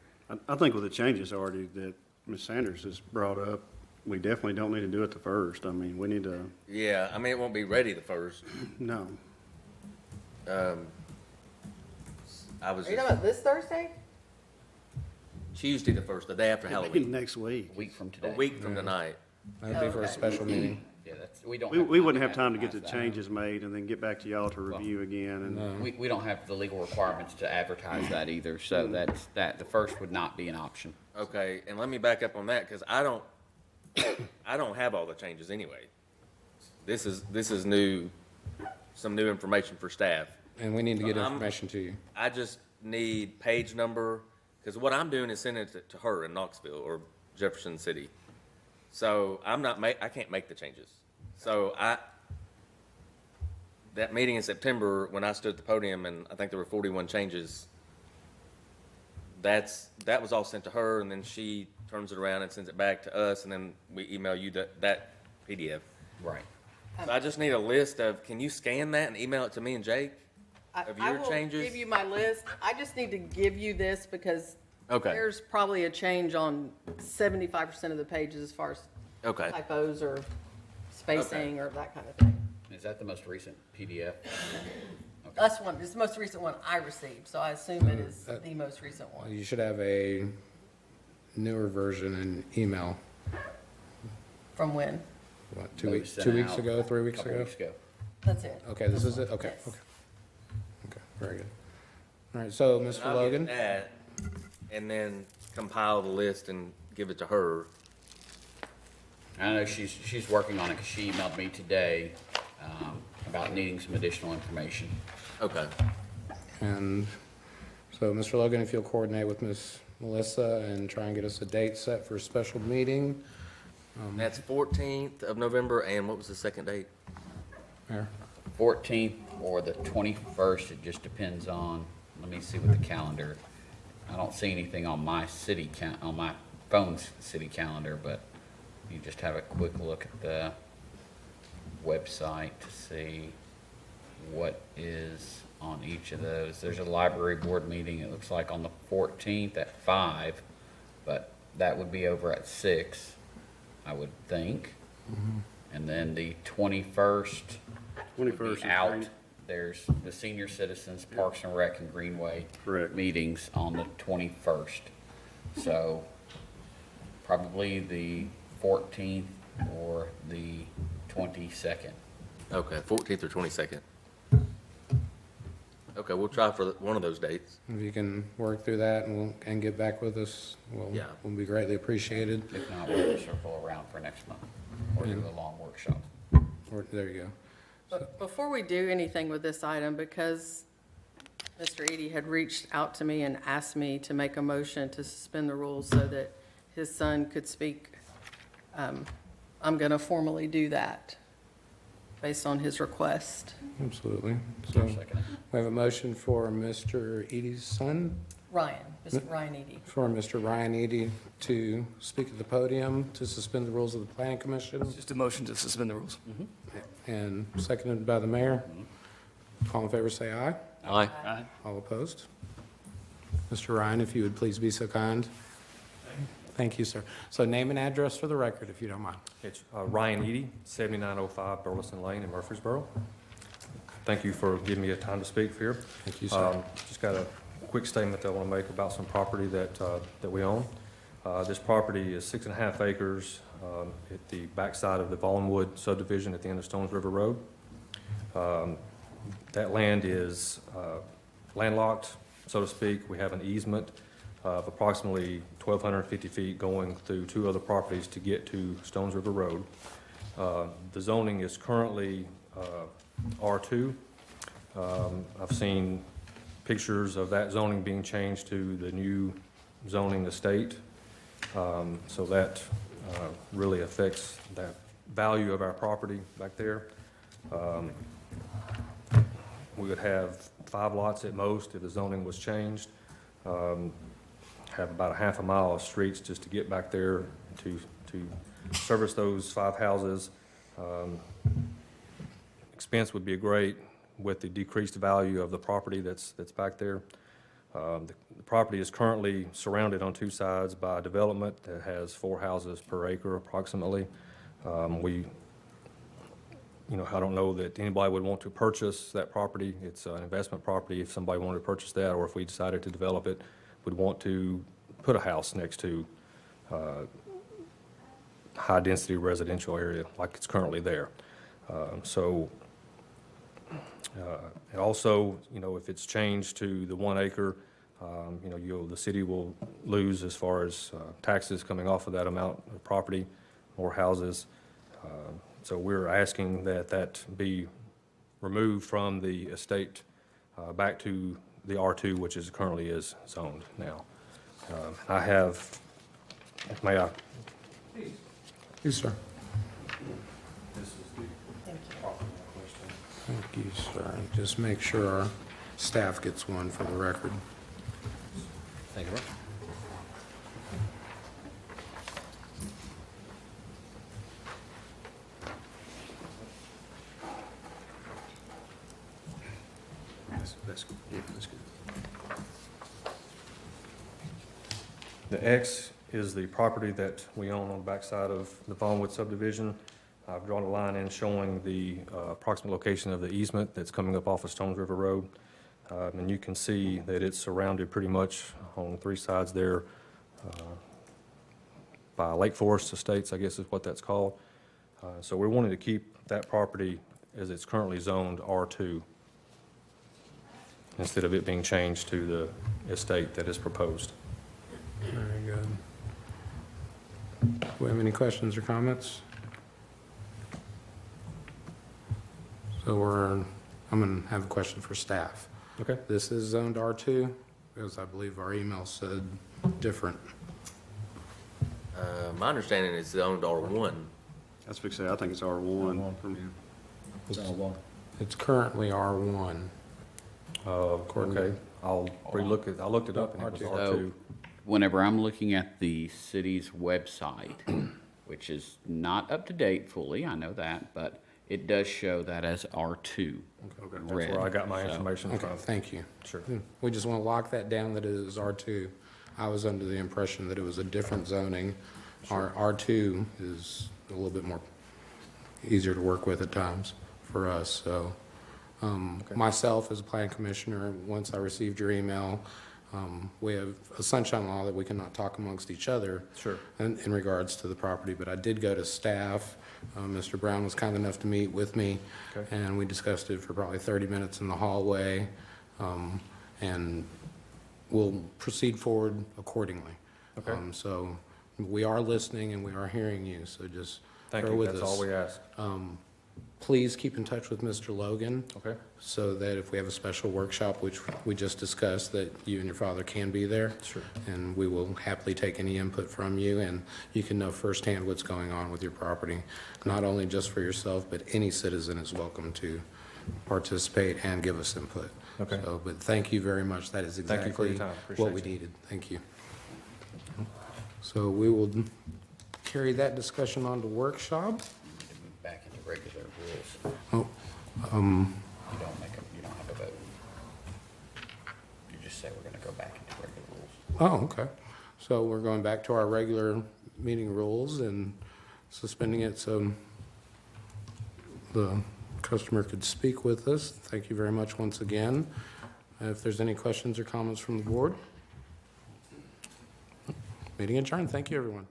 I think with the changes already that Ms. Sanders has brought up, we definitely don't need to do it the first. I mean, we need to, Yeah, I mean, it won't be ready the first. no. I was are you talking about this Thursday? Tuesday the first, the day after Halloween, Next week. A week from a today. week from tonight. That'd be for a special meeting. Yeah, that's, we don't. We wouldn't have time to get the advertise that. changes made and then get back to y'all to review again, and We don't have the legal requirements to advertise that either, so the first would not be an option. Okay, and let me back up on that, because I don't have all the changes anyway. This is new, some new information for staff. And we need to get I'm- information to you. I just need page number, because what I'm doing is sending it to her in Knoxville or Jefferson City. So I can't make the changes. So that meeting in September, when I stood at the podium, and I think there were 41 changes, that was all sent to her, and then she turns it around and sends it back to us, and then we email you that PDF. Right. So I just need a list of, can you scan that and email it to me and Jake? Of I your will changes? give you my list. I just need to give you this because Okay. there's probably a change on 75% of the pages as far as Okay. typos or spacing or that kind of thing. Is that the most recent PDF? That's one, it's the most recent one I received, so I assume it is the most recent one. You should have a newer version in email, From when? what, That was 2 sent weeks out ago, 3 a weeks couple ago? weeks ago. That's it. Okay, this is it? Okay, Yes. okay. Okay, very good. All right, so, Mr. I'll Logan? get that, and then compile the list and give it to her. I know she's working on it because she emailed me today about needing some additional information. Okay. And so, Mr. Logan, if you'll coordinate with Ms. Melissa and try and get us a date set for a special meeting. That's 14th of November, and what was the second date? Mayor? 14th or the 21st, it just depends on, let me see what the calendar, I don't see anything on my on my phone's city calendar, but you just have a quick look at the website to see what is on each of those. There's a library board meeting, it looks like on the 14th at 5, but that would be over at 6, I would think. And then the 21st would 21st be is out. great. There's the senior citizens, Parks and Rec and Greenway Correct. meetings on the 21st. So probably the 14th or the 22nd. Okay, 14th or 22nd. Okay, we'll try for one of those dates. If you can work through that and get back with us, Yeah. will be greatly appreciated. If not, we'll circle around for next month or do a long workshop. Or, there you go. But before we do anything with this item, because Mr. Eady had reached out to me and asked me to make a motion to suspend the rules so that his son could speak, I'm going to formally do that based on his request. Absolutely. So, Second. we have a motion for Mr. Eady's son, Ryan, Mr. Ryan Eady. for Mr. Ryan Eady to speak at the podium to suspend the rules of the Planning Commission, Just a motion to suspend the rules. and seconded by the mayor. All in favor, say aye. Aye. Aye. All opposed? Mr. Ryan, if you would please be so kind. Thank you, sir. So name and address for the record, if you don't mind. It's Ryan Eady, 7905 Burleson Lane in Murfreesboro. Thank you for giving me a time to speak here. Thank you, sir. Just got a quick statement that I want to make about some property that we own. This property is 6.5 acres at the backside of the Vaughnwood subdivision at the end of Stones River Road. That land is landlocked, so to speak. We have an easement of approximately 1,250 feet going through 2 other properties to get to Stones River Road. The zoning is currently R2. I've seen pictures of that zoning being changed to the new zoning estate. So that really affects that value of our property back there. We would have 5 lots at most if the zoning was changed. Have about a half a mile of streets just to get back there to service those 5 houses. Expense would be great with the decreased value of the property that's back there. The property is currently surrounded on 2 sides by development that has 4 houses per acre approximately. I don't know that anybody would want to purchase that property. It's an investment property. If somebody wanted to purchase that, or if we decided to develop it, would want to put a house next to high-density residential area like it's currently there. And also, if it's changed to the 1 acre, the city will lose as far as taxes coming off of that amount of property, more houses. So we're asking that that be removed from the estate back to the R2, which is currently is zoned now. I have, may I? Yes, sir. This is the property question. Thank you, sir. Just make sure our staff gets one for the record. Thank you, Rob. That's good. Yeah, that's good. The X is the property that we own on the backside of the Vaughnwood subdivision. I've drawn a line in showing the approximate location of the easement that's coming up off of Stones River Road. And you can see that it's surrounded pretty much on 3 sides there by Lake Forest Estates, I guess is what that's called. So we're wanting to keep that property as it's currently zoned R2 instead of it being changed to the estate that is proposed. Very good. Do we have any questions or comments? So I'm going to have a question for staff. Okay. This is zoned R2, because I believe our email said different. My understanding is zoned R1. That's what I say, I think it's R1. It's currently R1. Okay, I'll relook it, I looked it up and it was R2. R2. Whenever I'm looking at the city's website, which is not up to date fully, I know that, but it does show that as R2. That's where I got my information Okay, from. thank you. Sure. We just want to lock that down that it is R2. I was under the impression that it was a different zoning. Our R2 is a little bit more easier to work with at times for us, so. Myself, as a plan commissioner, once I received your email, we have a sunshine law that we cannot talk amongst each other. Sure. In regards to the property, but I did go to staff. Mr. Brown was kind enough to meet with me. Okay. And we discussed it for probably 30 minutes in the hallway. And we'll proceed forward accordingly. Okay. So we are listening and we are hearing you, so just Thank bear you, with that's us. all we ask. Please keep in touch with Mr. Logan. Okay. So that if we have a special workshop, which we just discussed, that you and your father can be there. Sure. And we will happily take any input from you, and you can know firsthand what's going on with your property, not only just for yourself, but any citizen is welcome to participate and give us input. Okay. So, but thank you very much. That is Thank you for your exactly time. Appreciate what we you. needed. Thank you. So we will carry that discussion on to workshop. Need to move back into regular rules. Oh, You don't have a vote. You just say we're gonna go back into regular rules. Oh, okay. So we're going back to our regular meeting rules and suspending it so the customer could speak with us. Thank you very much once again. If there's any questions or comments from the board? Meeting adjourned. Thank you, everyone.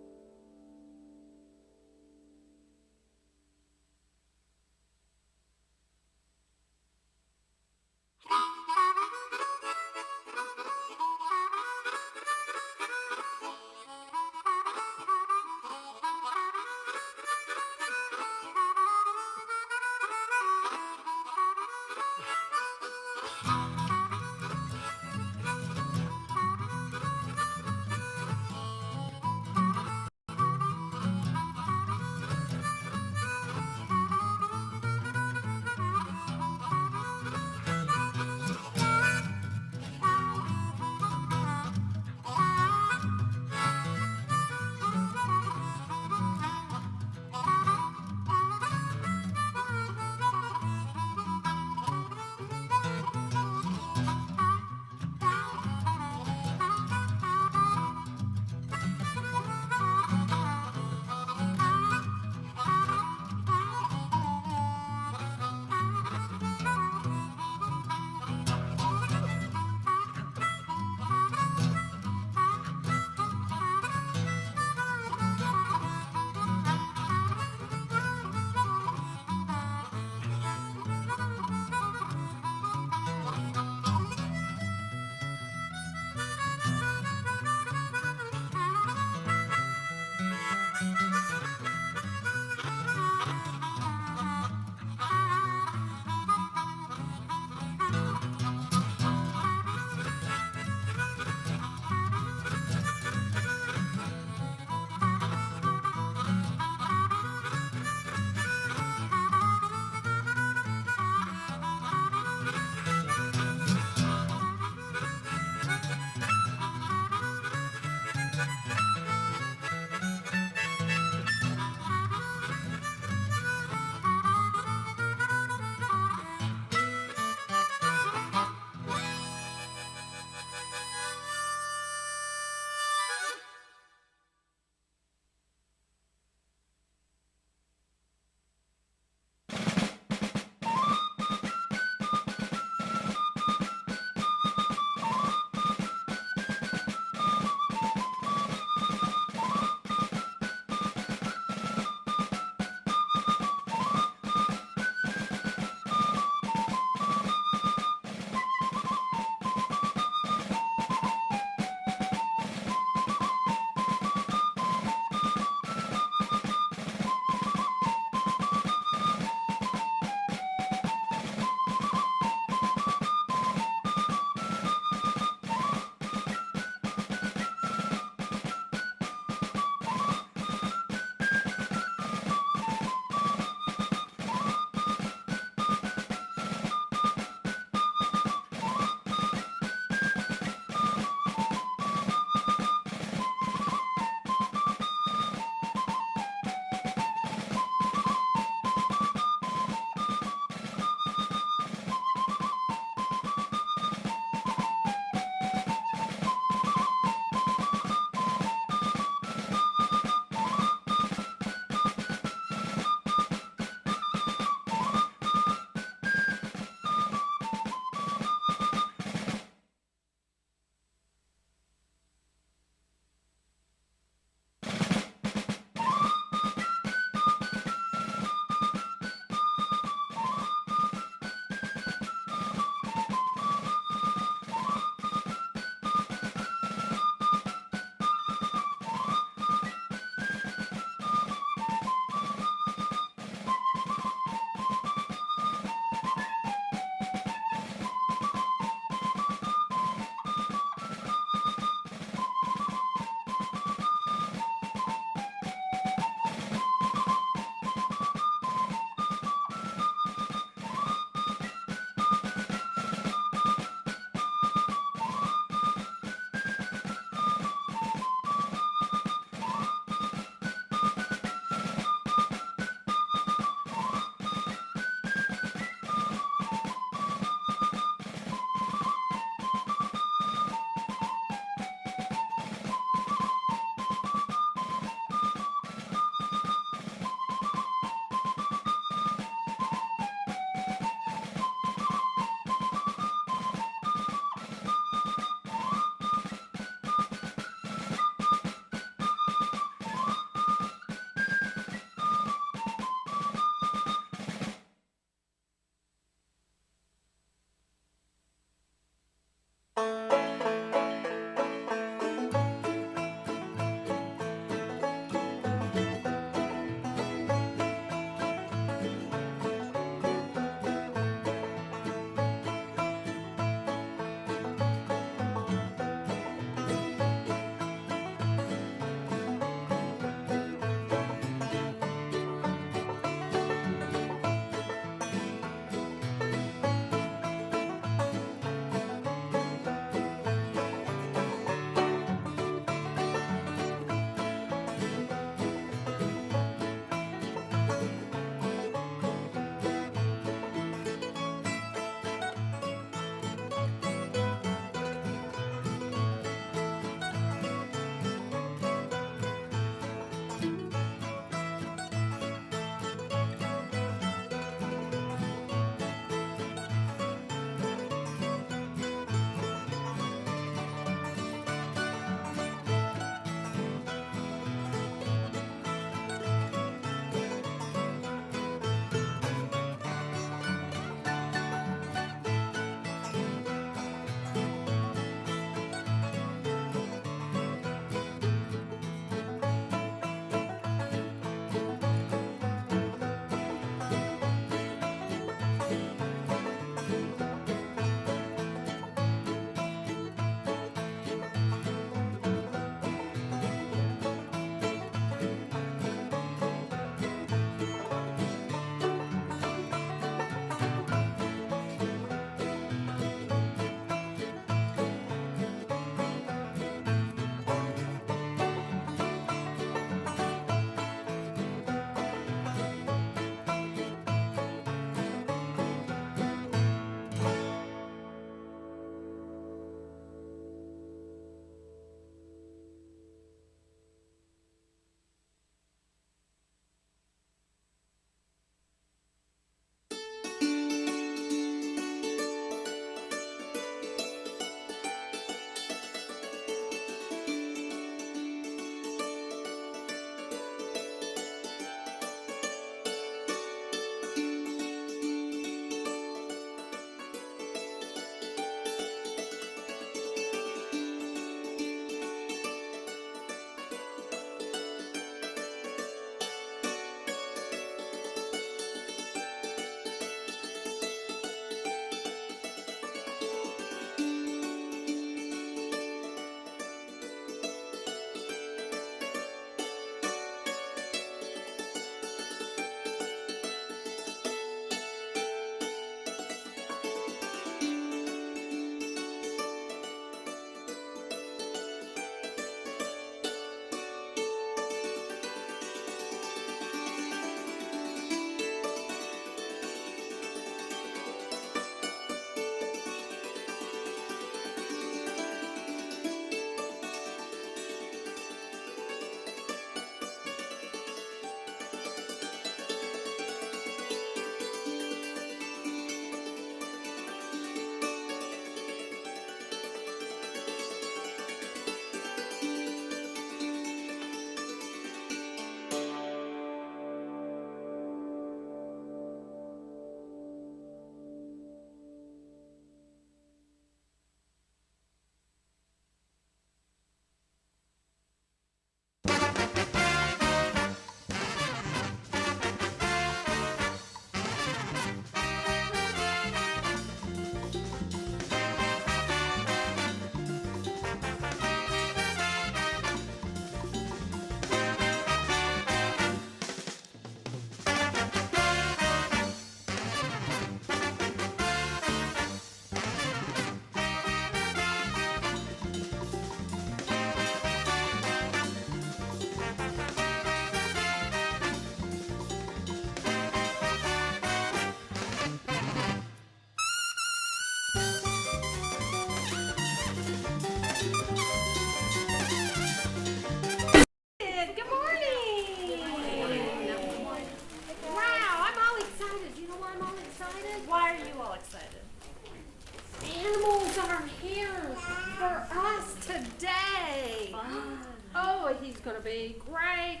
gonna be great.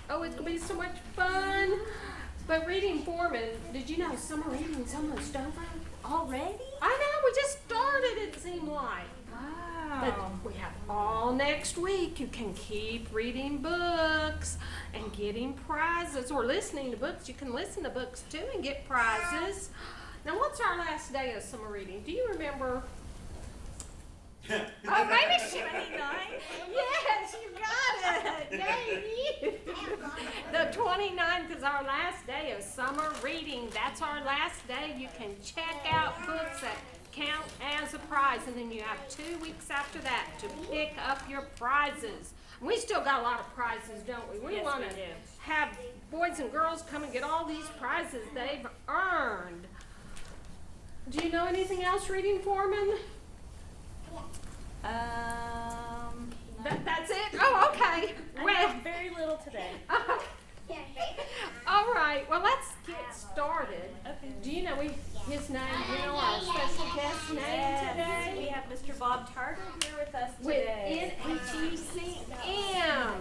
Oh, it's gonna be so much fun. But reading Foreman, did you know summer reading's almost over? Already? I know, we just started, it seemed like. Wow. But we have all next week. You can keep reading books and getting prizes, or listening to books. You can listen to books too and get prizes. Now, what's our last day of summer reading? Do you remember? Oh, maybe she would know. Yes, you got it. Yay, you. The 29th is our last day of summer reading. That's our last day. You can check out books that count as a prize, and then you have 2 weeks after that to pick up your prizes. We still got a lot of prizes, don't we? We Yes, want we to do. have boys and girls come and get all these prizes they've earned. Do you know anything else, Reading Foreman? That's it? Oh, okay. I Well, know very little today. all right. Well, let's get started. Okay. Do you know his name? Do you know our special guest name Yes, we today? have Mr. Bob Tarter here with us With today. NHECM.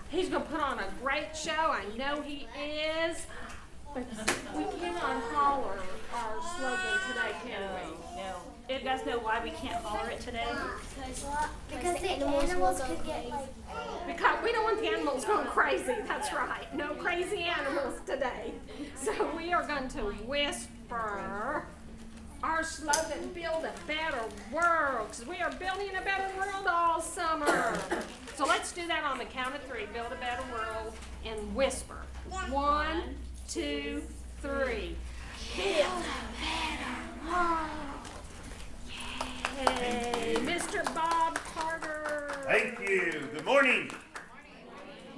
He's going to put on a great show. I know he is. But we cannot holler our slogan today, can we? No. You guys know why we can't holler it today? Because the animals could get like. Because we don't want the animals going crazy. That's right. No crazy animals today. So we are going to whisper our slogan, build a better world. Because we are building a better world all summer. So let's do that on the count of 3. Build a better world and whisper. 1, 2, 3. Build a better world. Yay. Mr. Bob Carter. Thank you. Good morning.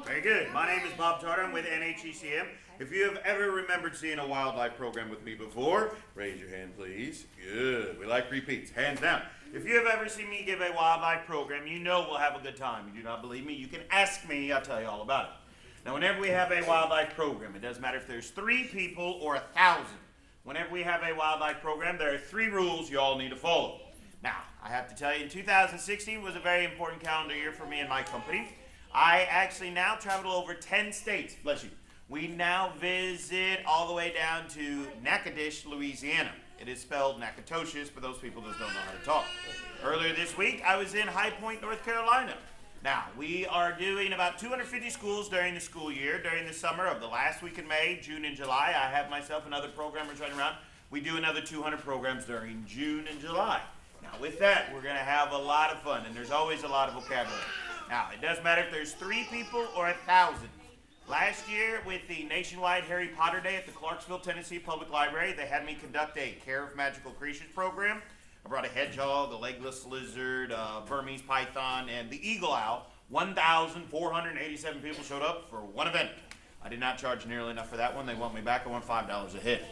Very good. My name is Bob Tarter. I'm with NHECM. If you have ever remembered seeing a wildlife program with me before, raise your hand, please. Good. We like repeats. Hands down. If you have ever seen me give a wildlife program, you know we'll have a good time. You do not believe me? You can ask me. I'll tell you all about it. Now, whenever we have a wildlife program, it doesn't matter if there's 3 people or 1,000. Whenever we have a wildlife program, there are 3 rules you all need to follow. Now, I have to tell you, in 2016 was a very important calendar year for me and my company. I actually now travel to over 10 states. Bless you. We now visit all the way down to Natchitoches, Louisiana. It is spelled Natchitoches for those people that don't know how to talk. Earlier this week, I was in High Point, North Carolina. Now, we are doing about 250 schools during the school year. During the summer of the last week in May, June, and July, I have myself and other programmers running around. We do another 200 programs during June and July. Now, with that, we're going to have a lot of fun, and there's always a lot of vocabulary. Now, it doesn't matter if there's 3 people or 1,000. Last year, with the nationwide Harry Potter Day at the Clarksville, Tennessee Public Library, they had me conduct a Care of Magical Creatures program. I brought a hedgehog, a legless lizard, a Burmese python, and the eagle owl. 1,487 people showed up for one event. I did not charge nearly enough for that one. They want me back. I want $5 a head.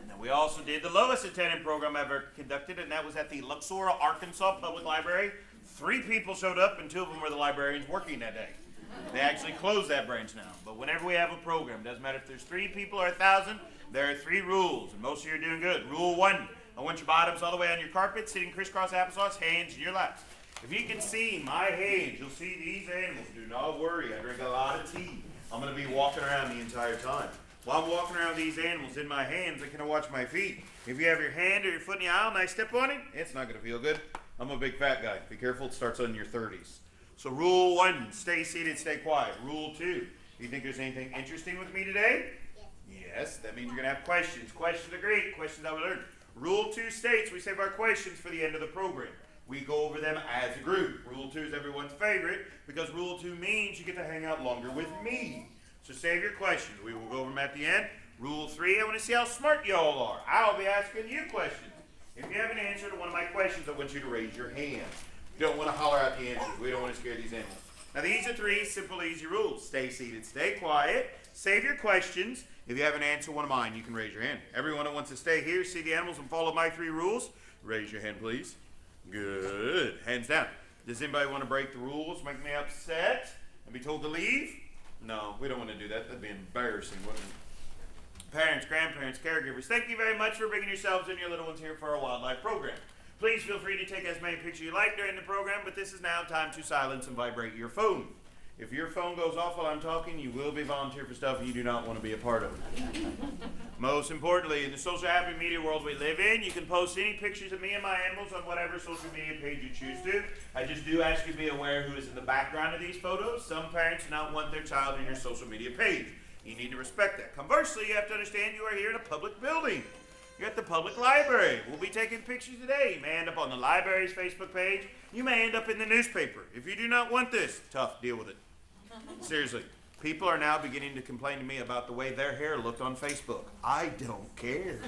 Now, we also did the lowest attended program ever conducted, and that was at the Luxor, Arkansas Public Library. 3 people showed up, and 2 of them were the librarians working that day. They actually closed that branch now. But whenever we have a program, doesn't matter if there's 3 people or 1,000, there are 3 rules, and most of you are doing good. Rule 1, I want your bottoms all the way on your carpet, sitting crisscross applesauce, hands in your laps. If you can see my hands, you'll see these animals. Do not worry, I drink a lot of tea. I'm going to be walking around the entire time. While I'm walking around with these animals in my hands, I can watch my feet. If you have your hand or your foot in the aisle and I step on it, it's not going to feel good. I'm a big fat guy. Be careful, it starts in your 30s. So rule 1, stay seated, stay quiet. Rule 2, do you think there's anything interesting with me today? Yes, that means you're going to have questions. Questions are great. Questions I will learn. Rule 2 states we save our questions for the end of the program. We go over them as a group. Rule 2 is everyone's favorite because Rule 2 means you get to hang out longer with me. So save your questions. We will go over them at the end. Rule 3, I want to see how smart you all are. I'll be asking you questions. If you have an answer to one of my questions, I want you to raise your hand. You don't want to holler out the answers. We don't want to scare these animals. Now, these are 3 simple, easy rules. Stay seated, stay quiet, save your questions. If you have an answer to one of mine, you can raise your hand. Everyone that wants to stay here, see the animals, and follow my 3 rules, raise your hand, please. Good. Hands down. Does anybody want to break the rules, make me upset, and be told to leave? No, we don't want to do that. That'd be embarrassing, wouldn't it? Parents, grandparents, caregivers, thank you very much for bringing yourselves and your little ones here for our wildlife program. Please feel free to take as many pictures you like during the program, but this is now time to silence and vibrate your phone. If your phone goes off while I'm talking, you will be volunteer for stuff you do not want to be a part of. Most importantly, in the social happy media world we live in, you can post any pictures of me and my animals on whatever social media page you choose to. I just do ask you to be aware who is in the background of these photos. Some parents do not want their child in your social media page. You need to respect that. Conversely, you have to understand you are here in a public building. You're at the public library. We'll be taking pictures today. You may end up on the library's Facebook page. You may end up in the newspaper. If you do not want this, tough, deal with it. Seriously, people are now beginning to complain to me about the way their hair looked on Facebook. I don't care.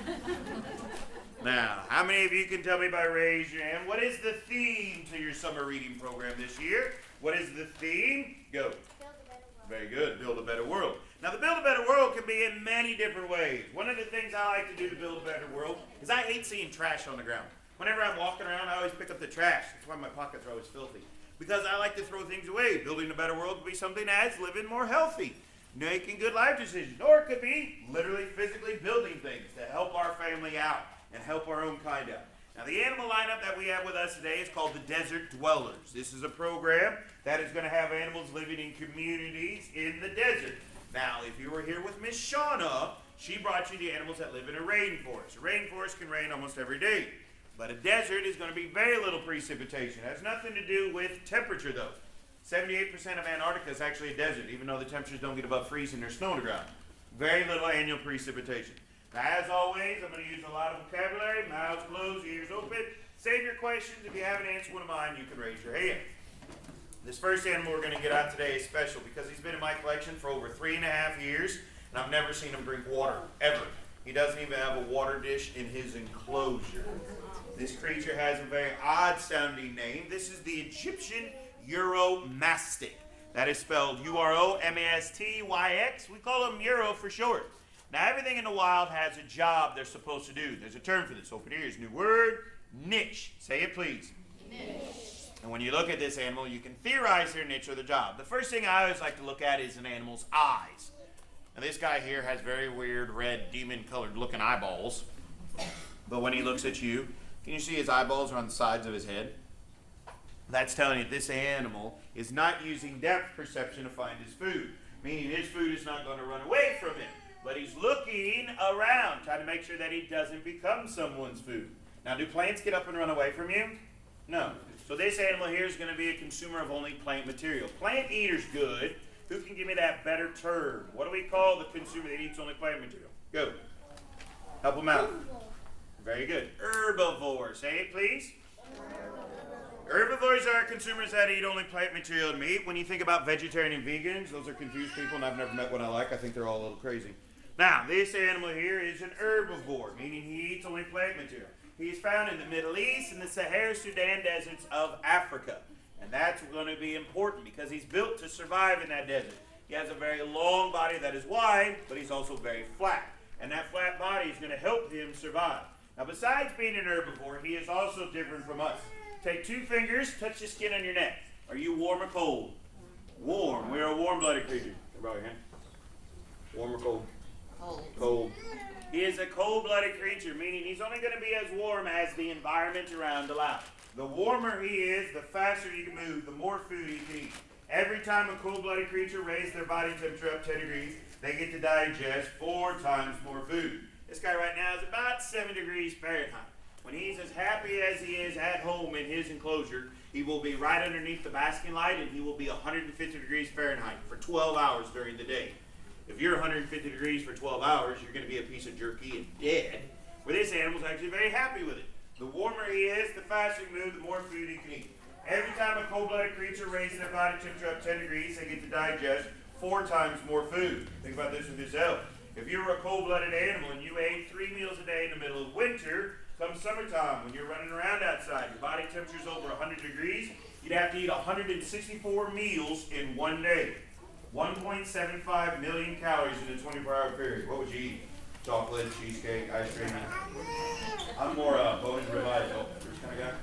Now, how many of you can tell me by raise your hand, what is the theme to your summer reading program this year? What is the theme? Go. Build a better world. Very good. Build a better world. Now, the Build a Better World can be in many different ways. One of the things I like to do to build a better world is I hate seeing trash on the ground. Whenever I'm walking around, I always pick up the trash. That's why my pockets are always filthy. Because I like to throw things away. Building a better world could be something as living more healthy, making good life decisions, or it could be literally physically building things to help our family out and help our own kind out. Now, the animal lineup that we have with us today is called the Desert Dwellers. This is a program that is going to have animals living in communities in the desert. Now, if you were here with Miss Shauna, she brought you the animals that live in a rainforest. A rainforest can rain almost every day. But a desert is going to be very little precipitation. It has nothing to do with temperature, though. 78% of Antarctica is actually a desert, even though the temperatures don't get above freezing, there's snow on the ground. Very little annual precipitation. Now, as always, I'm going to use a lot of vocabulary, mouths closed, ears open. Save your questions. If you haven't answered one of mine, you can raise your hand. This first animal we're going to get out today is special because he's been in my collection for over 3.5 years, and I've never seen him drink water, ever. He doesn't even have a water dish in his enclosure. This creature has a very odd-sounding name. This is the Egyptian Uromastyx. That is spelled U-R-O-M-A-S-T-Y-X. We call him Euro for short. Now, everything in the wild has a job they're supposed to do. There's a term for this. Open ears. New word, niche. Say it, please. Niche. And when you look at this animal, you can theorize their niche or the job. The first thing I always like to look at is an animal's eyes. Now, this guy here has very weird, red, demon-colored looking eyeballs. But when he looks at you, can you see his eyeballs are on the sides of his head? That's telling you this animal is not using depth perception to find his food, meaning his food is not going to run away from him, but he's looking around, trying to make sure that he doesn't become someone's food. Now, do plants get up and run away from you? No. So this animal here is going to be a consumer of only plant material. Plant eater's good. Who can give me that better term? What do we call the consumer that eats only plant material? Go. Help him out. Very good. Herbivore. Say it, please. Herbivores are consumers that eat only plant material and meat. When you think about vegetarian and vegans, those are confused people, and I've never met one I like. I think they're all a little crazy. Now, this animal here is an herbivore, meaning he eats only plant material. He is found in the Middle East and the Sahara Sudan deserts of Africa. And that's going to be important because he's built to survive in that desert. He has a very long body that is wide, but he's also very flat. And that flat body is going to help him survive. Now, besides being an herbivore, he is also different from us. Take 2 fingers, touch the skin on your neck. Are you warm or cold? Warm. We are a warm-blooded creature. Everybody, your hand. Warm or cold? Cold. Cold. He is a cold-blooded creature, meaning he's only going to be as warm as the environment around allows. The warmer he is, the faster he can move, the more food he can eat. Every time a cold-blooded creature raises their body temperature up 10 degrees, they get to digest 4 times more food. This guy right now is about 7 degrees Fahrenheit. When he's as happy as he is at home in his enclosure, he will be right underneath the basking light and he will be 150 degrees Fahrenheit for 12 hours during the day. If you're 150 degrees for 12 hours, you're going to be a piece of jerky and dead. Where this animal's actually very happy with it. The warmer he is, the faster he moves, the more food he can eat. Every time a cold-blooded creature raises their body temperature up 10 degrees, they get to digest 4 times more food. Think about this with yourself. If you were a cold-blooded animal and you ate 3 meals a day in the middle of winter, come summertime, when you're running around outside, your body temperature's over 100 degrees, you'd have to eat 164 meals in one day. 1.75 million calories in a 24-hour period. What would you eat? Chocolate, cheesecake, ice cream? I'm more bone and ribeye kind of guy.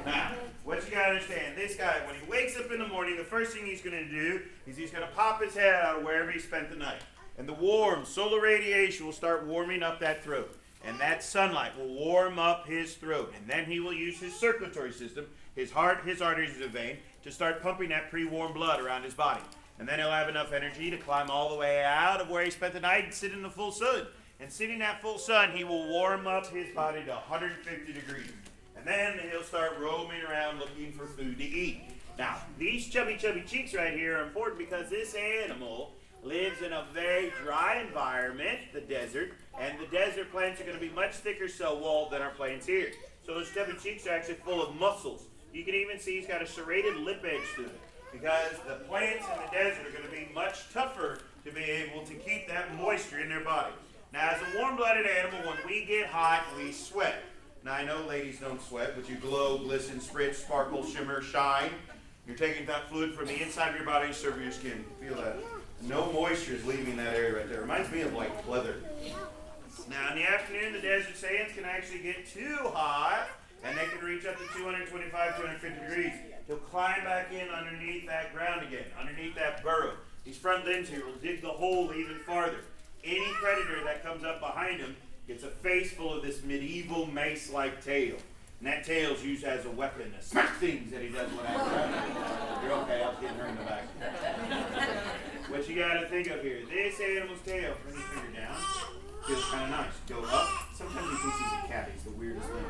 Now, what you gotta understand, this guy, when he wakes up in the morning, the first thing he's gonna do is he's gonna pop his head out of wherever he spent the night. And the warm solar radiation will start warming up that throat. And that sunlight will warm up his throat. And then he will use his circulatory system, his heart, his arteries, his vein, to start pumping that pre-warm blood around his body. And then he'll have enough energy to climb all the way out of where he spent the night and sit in the full sun. And sitting in that full sun, he will warm up his body to 150 degrees. And then he'll start roaming around looking for food to eat. Now, these chubby cheeks right here are important because this animal lives in a very dry environment, the desert, and the desert plants are going to be much thicker cell walled than our plants here. So those chubby cheeks are actually full of muscles. You can even see he's got a serrated lip edge to it because the plants in the desert are going to be much tougher to be able to keep that moisture in their body. Now, as a warm-blooded animal, when we get hot, we sweat. Now, I know ladies don't sweat, but you glow, glisten, spritz, sparkle, shimmer, shine. You're taking that fluid from the inside of your body to over your skin. Feel that? No moisture is leaving that area right there. Reminds me of like pleather. Now, in the afternoon, the desert sands can actually get too hot, and they can reach up to 225, 250 degrees. He'll climb back in underneath that ground again, underneath that burrow. These front limbs here will dig the hole even farther. Any predator that comes up behind him gets a face full of this medieval mace-like tail. And that tail's used as a weapon to smack things that he doesn't want to have. You're okay, I was getting her in the back. What you gotta think of here, this animal's tail, bring your finger down, feels kind of nice. Go up, sometimes he thinks he's a cat, he's the weirdest thing.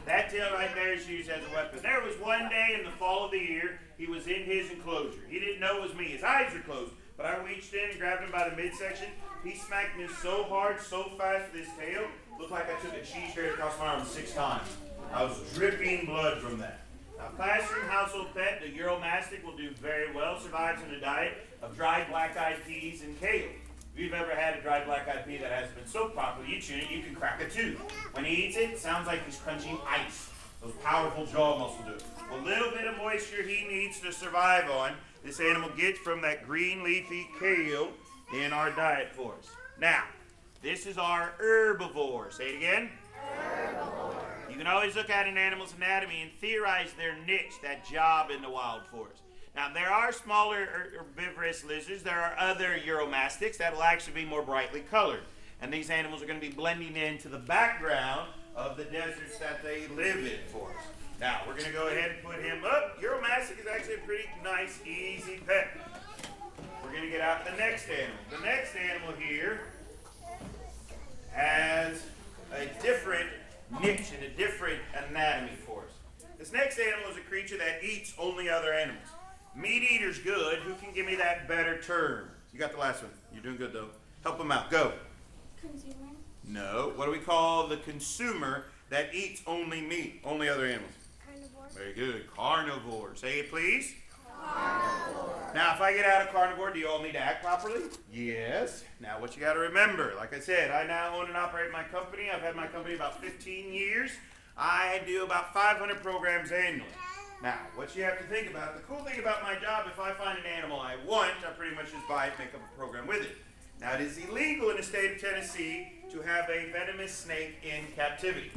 That tail right there is used as a weapon. There was one day in the fall of the year, he was in his enclosure. He didn't know it was me, his eyes were closed, but I reached in and grabbed him by the midsection. He smacked me so hard, so fast with his tail, looked like I took a cheese grater across my arm 6 times. I was dripping blood from that. Now, classroom household pet, the Euromastic will do very well, survives on a diet of dried black-eyed peas and kale. If you've ever had a dried black-eyed pea that hasn't been soaked properly, you chew it, you can crack a tooth. When he eats it, it sounds like he's crunching ice. Those powerful jaw muscles do it. A little bit of moisture he needs to survive on, this animal gets from that green leafy kale in our diet for us. Now, this is our herbivore. Say it again. Herbivore. You can always look at an animal's anatomy and theorize their niche, that job in the wild forest. Now, there are smaller herbivorous lizards. There are other Euromastics that will actually be more brightly colored. And these animals are going to be blending into the background of the deserts that they live in for us. Now, we're going to go ahead and put him up. Euromastic is actually a pretty nice, easy pet. We're going to get out the next animal. The next animal here has a different niche and a different anatomy for us. This next animal is a creature that eats only other animals. Meat eater's good. Who can give me that better term? You got the last one. You're doing good, though. Help him out. Go. Consumer. No. What do we call the consumer that eats only meat, only other animals? Carnivore. Very good. Carnivore. Say it, please. Carnivore. Now, if I get out of carnivore, do you all need to act properly? Yes. Now, what you got to remember, like I said, I now own and operate my company. I've had my company about 15 years. I do about 500 programs annually. Now, what you have to think about, the cool thing about my job, if I find an animal I want, I pretty much just buy it, make up a program with it. Now, it is illegal in the state of Tennessee to have a venomous snake in captivity.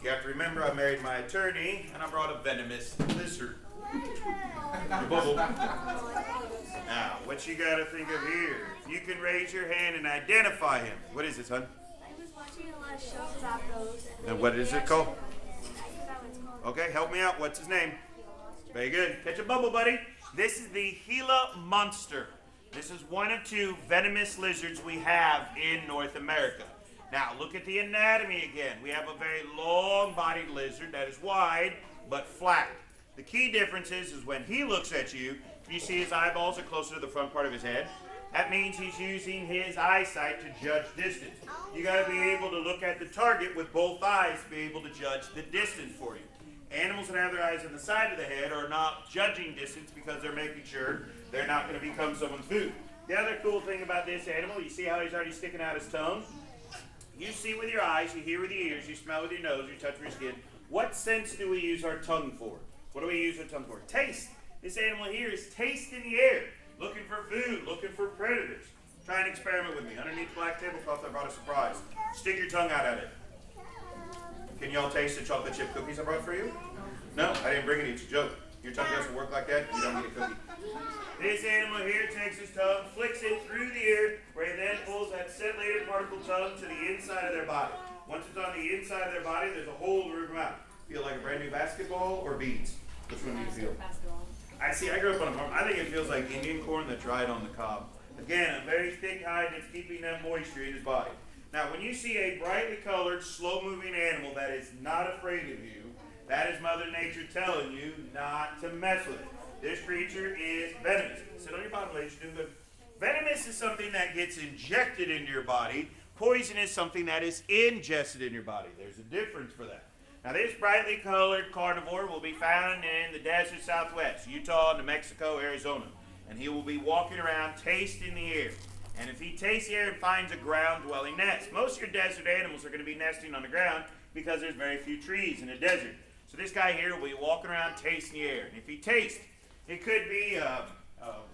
You have to remember I married my attorney, and I brought a venomous lizard. Your bubble. Now, what you got to think of here, if you can raise your hand and identify him. What is this, hon? I was watching a lot of shows about those. And what is it called? I forgot what it's called. Okay, help me out. What's his name? Very good. Catch a bubble, buddy. This is the Gila monster. This is one of 2 venomous lizards we have in North America. Now, look at the anatomy again. We have a very long-bodied lizard that is wide but flat. The key difference is when he looks at you, you see his eyeballs are closer to the front part of his head. That means he's using his eyesight to judge distance. You got to be able to look at the target with both eyes to be able to judge the distance for you. Animals that have their eyes on the side of the head are not judging distance because they're making sure they're not going to become someone's food. The other cool thing about this animal, you see how he's already sticking out his tongue? You see with your eyes, you hear with your ears, you smell with your nose, you touch with your skin. What sense do we use our tongue for? What do we use our tongue for? Taste. This animal here is tasting the air, looking for food, looking for predators. Try an experiment with me. Underneath the black tablecloth, I brought a surprise. Stick your tongue out at it. Can y'all taste the chocolate chip cookies I brought for you? No, I didn't bring it. It's a joke. Your tongue doesn't work like that. You don't get a cookie. This animal here takes his tongue, flicks it through the ear, where he then pulls that scintillated particle tongue to the inside of their body. Once it's on the inside of their body, there's a hole to rip them out. Feel like a brand new basketball or beads? Which one do you feel? Basketball. I grew up on a farm. I think it feels like Indian corn that's dried on the cob. Again, a very thick hide that's keeping that moisture in his body. Now, when you see a brightly colored, slow-moving animal that is not afraid of you, that is Mother Nature telling you not to mess with it. This creature is venomous. Sit on your bottom legs, you're doing good. Venomous is something that gets injected into your body. Poison is something that is ingested in your body. There's a difference for that. Now, this brightly colored carnivore will be found in the desert Southwest, Utah, New Mexico, Arizona. And he will be walking around tasting the air. And if he tastes the air and finds a ground-dwelling nest, most of your desert animals are going to be nesting on the ground because there's very few trees in the desert. So this guy here will be walking around tasting the air. And if he tastes, it could be a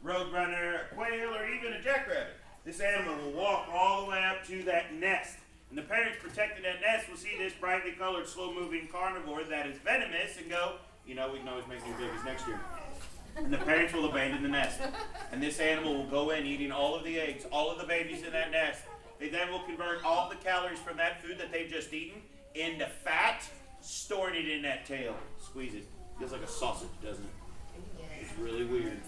roadrunner, a quail, or even a jackrabbit. This animal will walk all the way up to that nest. And the parents protecting that nest will see this brightly colored, slow-moving carnivore that is venomous and go, you know, we can always make you big as next year. And the parents will abandon the nest. And this animal will go in eating all of the eggs, all of the babies in that nest. They then will convert all the calories from that food that they've just eaten into fat, storing it in that tail. Squeeze it. Feels like a sausage, doesn't it? It's really weird.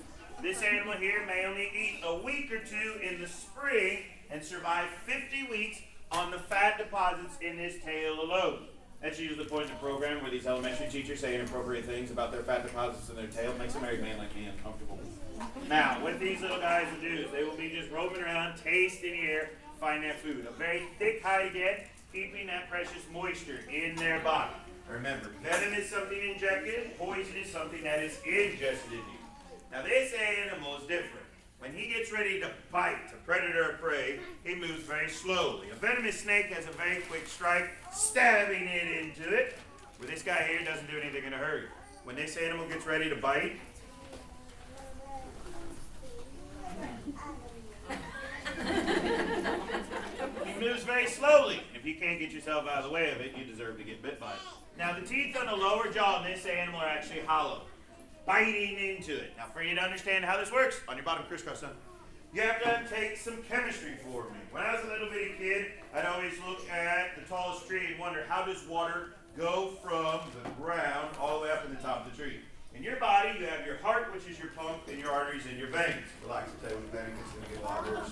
This animal here may only eat a week or two in the spring and survive 50 weeks on the fat deposits in his tail alone. That's usually the point of the program where these elementary teachers say inappropriate things about their fat deposits in their tail. It makes a married man like me uncomfortable. Now, what these little guys will do is they will be just roaming around, tasting the air, find that food. A very thick hide again, keeping that precious moisture in their body. Remember, venom is something injected, poison is something that is ingested in you. Now, this animal is different. When he gets ready to bite a predator or prey, he moves very slowly. A venomous snake has a very quick strike, stabbing it into it, where this guy here doesn't do anything in a hurry. When this animal gets ready to bite, he moves very slowly. If you can't get yourself out of the way of it, you deserve to get bit by it. Now, the teeth on the lower jaw in this animal are actually hollow, biting into it. Now, for you to understand how this works, on your bottom crisscross, son, you have to take some chemistry for me. When I was a little bitty kid, I'd always look at the tallest tree and wonder, how does water go from the ground all the way up to the top of the tree? In your body, you have your heart, which is your pump, and your arteries and your veins. Relax, I'll tell you when panic is going to get a lot worse.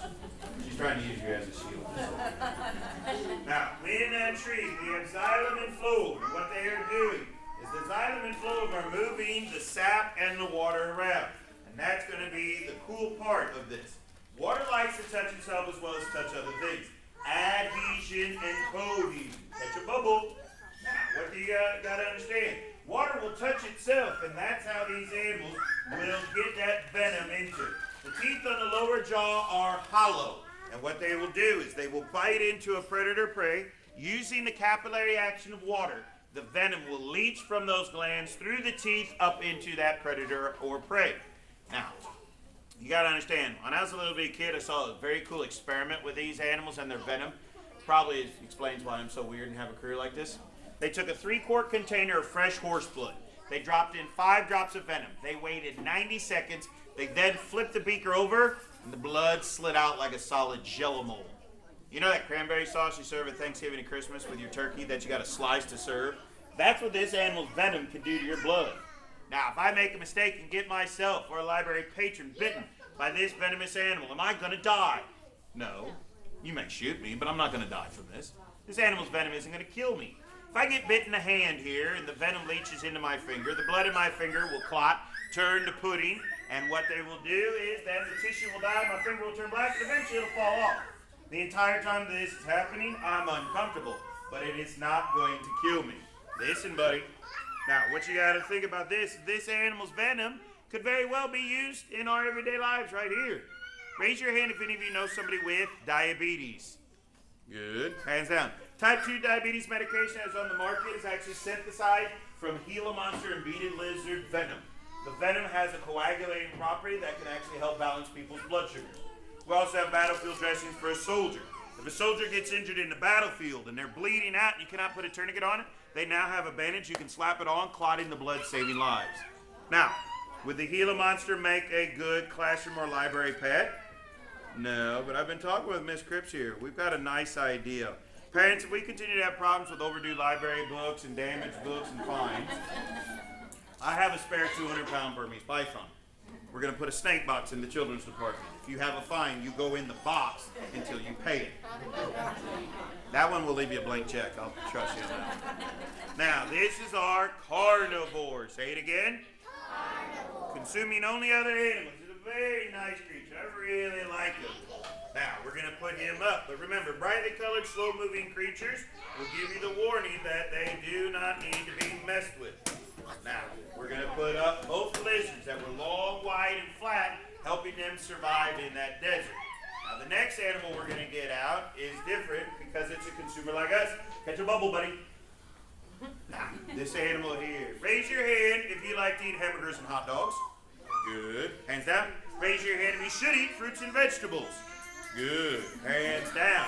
She's trying to use you as a shield. Now, in that tree, we have xylem and phloem. And what they are doing is the xylem and phloem are moving the sap and the water around. And that's going to be the cool part of this. Water likes to touch itself as well as touch other things. Adhesion and cohesion. Catch a bubble. Now, what do you got to understand? Water will touch itself, and that's how these animals will get that venom into it. The teeth on the lower jaw are hollow, and what they will do is they will bite into a predator prey. Using the capillary action of water, the venom will leach from those glands through the teeth up into that predator or prey. Now, you got to understand, when I was a little bitty kid, I saw a very cool experiment with these animals and their venom. Probably explains why I'm so weird and have a career like this. They took a 3-quart container of fresh horse blood. They dropped in 5 drops of venom. They waited 90 seconds. They then flipped the beaker over, and the blood slid out like a solid Jell-O mold. You know that cranberry sauce you serve at Thanksgiving and Christmas with your turkey that you got to slice to serve? That's what this animal's venom can do to your blood. Now, if I make a mistake and get myself or a library patron bitten by this venomous animal, am I going to die? No. You may shoot me, but I'm not going to die from this. This animal's venom isn't going to kill me. If I get bit in the hand here and the venom leaches into my finger, the blood in my finger will clot, turn to pudding, and what they will do is then the tissue will die, my finger will turn black, and eventually it'll fall off. The entire time this is happening, I'm uncomfortable, but it is not going to kill me. Listen, buddy. Now, what you got to think about this animal's venom could very well be used in our everyday lives right here. Raise your hand if any of you know somebody with diabetes. Good. Hands down. Type 2 diabetes medication that's on the market is actually synthesized from Gila monster and beaded lizard venom. The venom has a coagulating property that can actually help balance people's blood sugars. We also have battlefield dressings for a soldier. If a soldier gets injured in the battlefield and they're bleeding out and you cannot put a tourniquet on it, they now have a bandage. You can slap it on, clotting the blood, saving lives. Now, would the Gila monster make a good classroom or library pet? No, but I've been talking with Miss Cripps here. We've got a nice idea. Parents, if we continue to have problems with overdue library books and damaged books and fines, I have a spare 200-pound Burmese python. We're going to put a snake box in the children's department. If you have a fine, you go in the box until you pay it. That one will leave you a blank check. I'll trust you on that. Now, this is our carnivore. Say it again. Carnivore. Consuming only other animals. He's a very nice creature. I really like him. Now, we're going to put him up. But remember, brightly colored, slow-moving creatures will give you the warning that they do not need to be messed with. Now, we're going to put up both lizards that were long, wide, and flat, helping them survive in that desert. Now, the next animal we're going to get out is different because it's a consumer like us. Catch a bubble, buddy. Now, this animal here. Raise your hand if you like to eat hamburgers and hot dogs. Good. Hands down. Raise your hand if you should eat fruits and vegetables. Good. Hands down.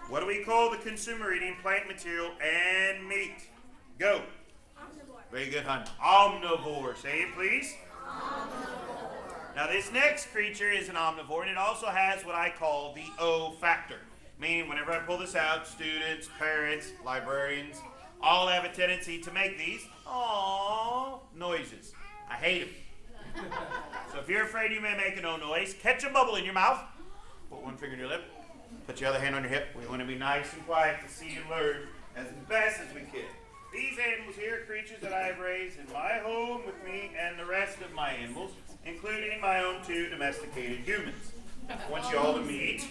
What do we call the consumer eating plant material and meat? Go. Very good, hon. Omnivore. Say it, please. Omnivore. Now, this next creature is an omnivore, and it also has what I call the O factor. Meaning, whenever I pull this out, students, parents, librarians, all have a tendency to make these aww noises. I hate them. So if you're afraid you may make an O noise, catch a bubble in your mouth. Put one finger in your lip. Put your other hand on your hip. We want to be nice and quiet to see and learn as best as we can. These animals here are creatures that I have raised in my home with me and the rest of my animals, including my own 2 domesticated humans. I want you all to meet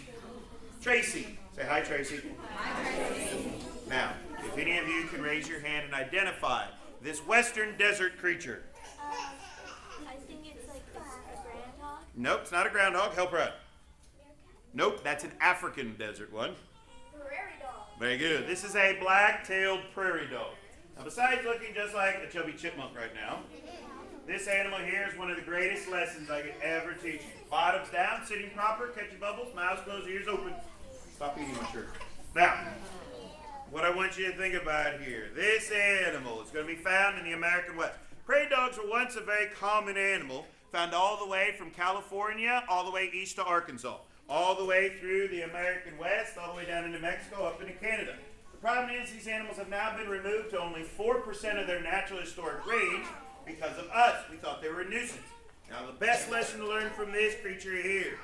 Tracy. Say hi, Tracy. Hi, Tracy. Now, if any of you can raise your hand and identify this western desert creature. I think it's like a groundhog. Nope, it's not a groundhog. Help her out. Nope, that's an African desert one. Prairie dog. Very good. This is a black-tailed prairie dog. Now, besides looking just like a chubby chipmunk right now, this animal here is one of the greatest lessons I could ever teach you. Bottoms down, sitting proper, catching bubbles, mouth closed, ears open. Stop eating my shirt. Now, what I want you to think about here, this animal is going to be found in the American West. Prairie dogs were once a very common animal, found all the way from California, all the way east to Arkansas, all the way through the American West, all the way down into Mexico, up into Canada. The problem is these animals have now been removed to only 4% of their natural historic range because of us. We thought they were a nuisance. Now, the best lesson to learn from this creature here,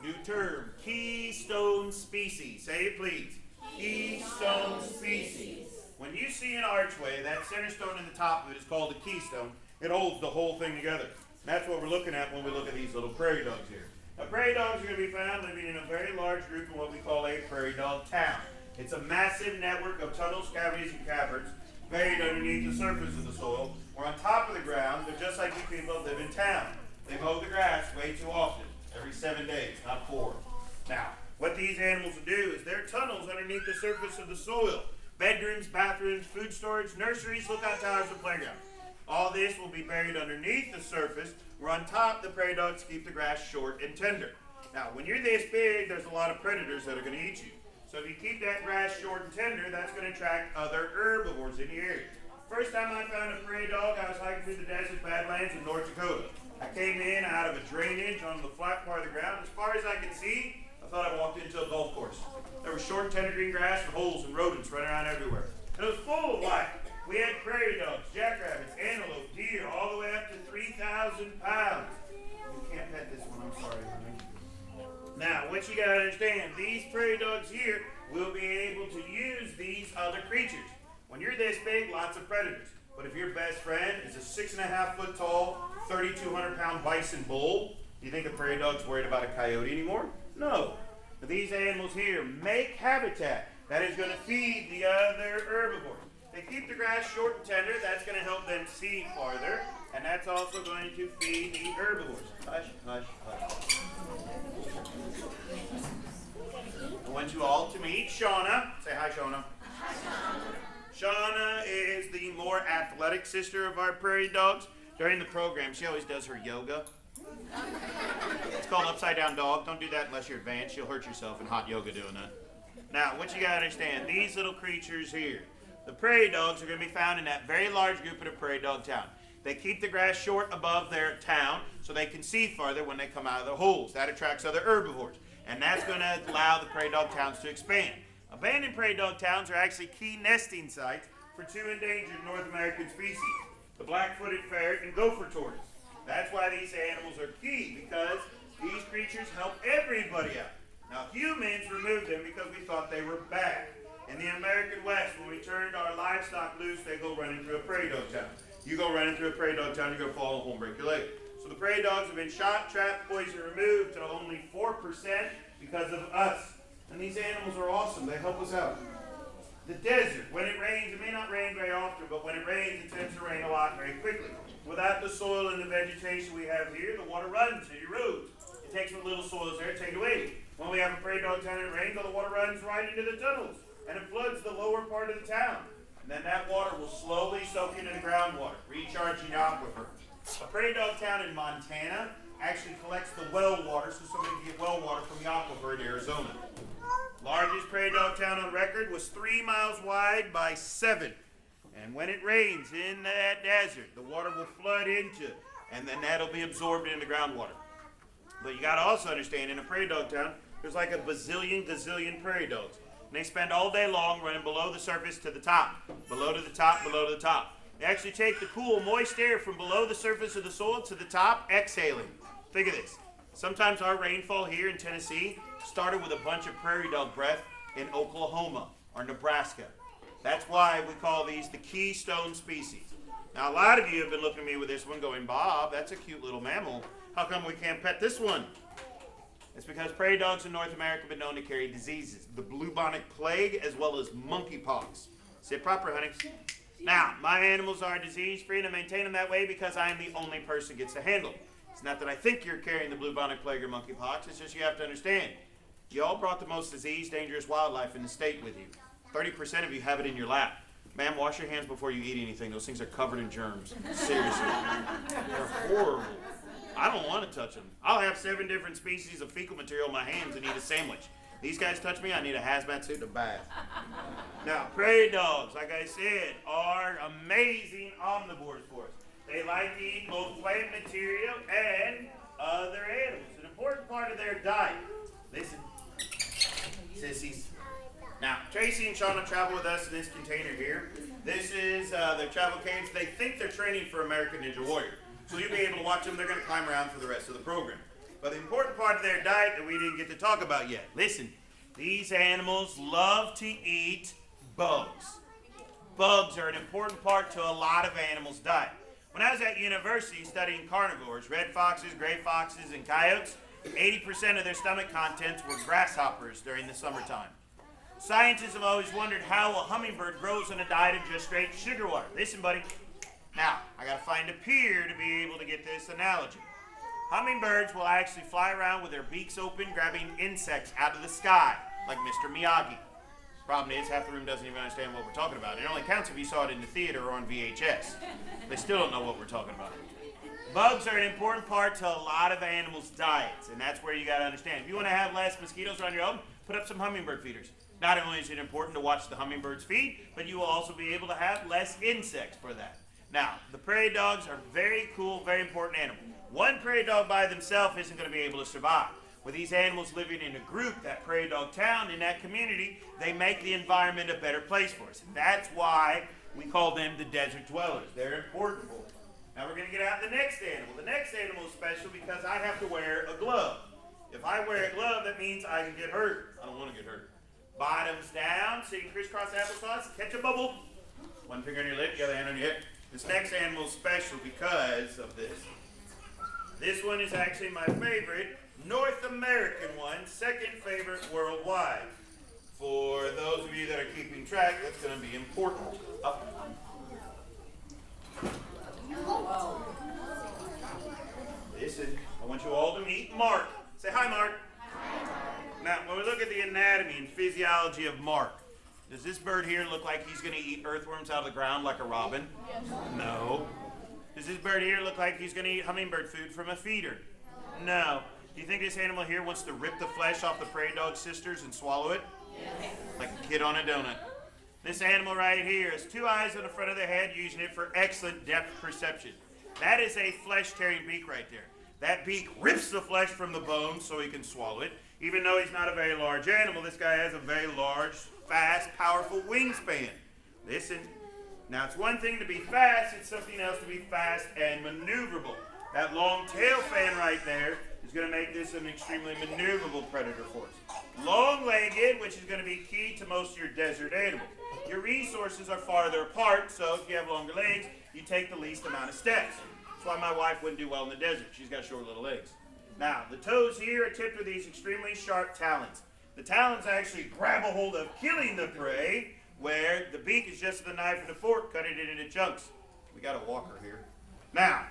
new term, keystone species. Say it, please. Keystone species. When you see an archway, that center stone in the top of it is called a keystone. It holds the whole thing together. And that's what we're looking at when we look at these little prairie dogs here. Now, prairie dogs are going to be found living in a very large group in what we call a prairie dog town. It's a massive network of tunnels, cavities, and caverns buried underneath the surface of the soil, or on top of the ground. They're just like you people live in town. They mow the grass way too often, every 7 days, not 4. Now, what these animals will do is there are tunnels underneath the surface of the soil. Bedrooms, bathrooms, food storage, nurseries, lookout towers, and playgrounds. All this will be buried underneath the surface, where on top the prairie dogs keep the grass short and tender. Now, when you're this big, there's a lot of predators that are going to eat you. So if you keep that grass short and tender, that's going to attract other herbivores in the area. First time I found a prairie dog, I was hiking through the desert badlands in North Dakota. I came in out of a drainage on the flat part of the ground. As far as I could see, I thought I walked into a golf course. There was short, tender green grass and holes and rodents running around everywhere. And it was full of life. We had prairie dogs, jackrabbits, antelope, deer, all the way up to 3,000 pounds. You can't pet this one, I'm sorry, honey. Now, what you gotta understand, these prairie dogs here will be able to use these other creatures. When you're this big, lots of predators. But if your best friend is a 6.5 foot tall, 3,200 pound bison bull, do you think the prairie dog's worried about a coyote anymore? No. But these animals here make habitat that is going to feed the other herbivores. They keep the grass short and tender. That's going to help them see farther. And that's also going to feed the herbivores. Hush, hush, hush. I want you all to meet Shauna. Say hi, Shauna. Hi, Shauna. Shauna is the more athletic sister of our prairie dogs. During the program, she always does her yoga. It's called upside down dog. Don't do that unless you're advanced. You'll hurt yourself in hot yoga doing that. Now, what you got to understand, these little creatures here, the prairie dogs are going to be found in that very large group in a prairie dog town. They keep the grass short above their town so they can see farther when they come out of the holes. That attracts other herbivores. And that's going to allow the prairie dog towns to expand. Abandoned prairie dog towns are actually key nesting sites for 2 endangered North American species. the black-footed ferret, and gopher tortoise. That's why these animals are key, because these creatures help everybody out. Now, humans removed them because we thought they were bad. In the American West, when we turned our livestock loose, they go running through a prairie dog town. You go running through a prairie dog town, you're going to fall in a hole and break your leg. So the prairie dogs have been shot, trapped, poisoned, removed to only 4% because of us. And these animals are awesome. They help us out. The desert, when it rains, it may not rain very often, but when it rains, it tends to rain a lot very quickly. Without the soil and the vegetation we have here, the water runs and erodes. It takes what little soil is there, take it away. When we have a prairie dog town and it rains, all the water runs right into the tunnels, and it floods the lower part of the town. And then that water will slowly soak into the groundwater, recharging the aquifer. A prairie dog town in Montana actually collects the well water so somebody can get well water from the aquifer in Arizona. Largest prairie dog town on record was 3 miles wide by 7. And when it rains in that desert, the water will flood into, and then that'll be absorbed into groundwater. But you gotta also understand, in a prairie dog town, there's like a gazillion prairie dogs. And they spend all day long running below the surface to the top, below to the top, below to the top. They actually take the cool, moist air from below the surface of the soil to the top, exhaling. Think of this. Sometimes our rainfall here in Tennessee started with a bunch of prairie dog breath in Oklahoma or Nebraska. That's why we call these the keystone species. Now, a lot of you have been looking at me with this one going, Bob, that's a cute little mammal. How come we can't pet this one? It's because prairie dogs in North America have been known to carry diseases, the bubonic plague as well as monkeypox. Sit proper, honey. Now, my animals are disease-free and I maintain them that way because I am the only person who gets to handle them. It's not that I think you're carrying the bubonic plague or monkeypox, it's just you have to understand. You all brought the most diseased, dangerous wildlife in the state with you. 30% of you have it in your lap. Ma'am, wash your hands before you eat anything. Those things are covered in germs. Seriously. They're horrible. I don't want to touch them. I'll have 7 different species of fecal material in my hands and eat a sandwich. These guys touch me, I need a hazmat suit and a bath. Now, prairie dogs, like I said, are amazing omnivores for us. They like to eat both plant material and other animals. An important part of their diet. Listen, sissies. Now, Tracy and Shauna travel with us in this container here. This is their travel cage. They think they're training for American Ninja Warrior. So you'll be able to watch them. They're going to climb around for the rest of the program. But the important part of their diet that we didn't get to talk about yet. Listen, these animals love to eat bugs. Bugs are an important part to a lot of animals' diet. When I was at university studying carnivores, red foxes, gray foxes, and coyotes, 80% of their stomach contents were grasshoppers during the summertime. Scientists have always wondered how a hummingbird grows on a diet of just straight sugar water. Listen, buddy. Now, I gotta find a pier to be able to get this analogy. Hummingbirds will actually fly around with their beaks open, grabbing insects out of the sky, like Mr. Miyagi. Problem is, half the room doesn't even understand what we're talking about. It only counts if you saw it in the theater or on VHS. They still don't know what we're talking about. Bugs are an important part to a lot of animals' diets, and that's where you gotta understand. If you wanna have less mosquitoes on your own, put up some hummingbird feeders. Not only is it important to watch the hummingbirds feed, but you will also be able to have less insects for that. Now, the prairie dogs are very cool, very important animal. One prairie dog by themselves isn't going to be able to survive. With these animals living in a group, that prairie dog town, in that community, they make the environment a better place for us. And that's why we call them the desert dwellers. They're important for us. Now we're going to get out the next animal. The next animal is special because I have to wear a glove. If I wear a glove, that means I can get hurt. I don't want to get hurt. Bottoms down, so you can crisscross applesauce, catch a bubble. One finger on your lip, the other hand on your hip. This next animal is special because of this. This one is actually my favorite North American one, second favorite worldwide. For those of you that are keeping track, that's going to be important. Up. Listen, I want you all to meet Mark. Say hi, Mark. Now, when we look at the anatomy and physiology of Mark, does this bird here look like he's going to eat earthworms out of the ground like a robin? Yes. No. Does this bird here look like he's going to eat hummingbird food from a feeder? No. Do you think this animal here wants to rip the flesh off the prairie dog sisters and swallow it? Yes. Like a kid on a donut. This animal right here has 2 eyes on the front of the head, using it for excellent depth perception. That is a flesh-tearing beak right there. That beak rips the flesh from the bone so he can swallow it. Even though he's not a very large animal, this guy has a very large, fast, powerful wingspan. Listen. Now, it's one thing to be fast, it's something else to be fast and maneuverable. That long tail fan right there is going to make this an extremely maneuverable predator for us. Long-legged, which is going to be key to most of your desert animals. Your resources are farther apart, so if you have longer legs, you take the least amount of steps. That's why my wife wouldn't do well in the desert. She's got short little legs. Now, the toes here are tipped with these extremely sharp talons. The talons actually grab a hold of killing the prey, where the beak is just the knife and the fork, cutting it into chunks. We got a walker here. Now,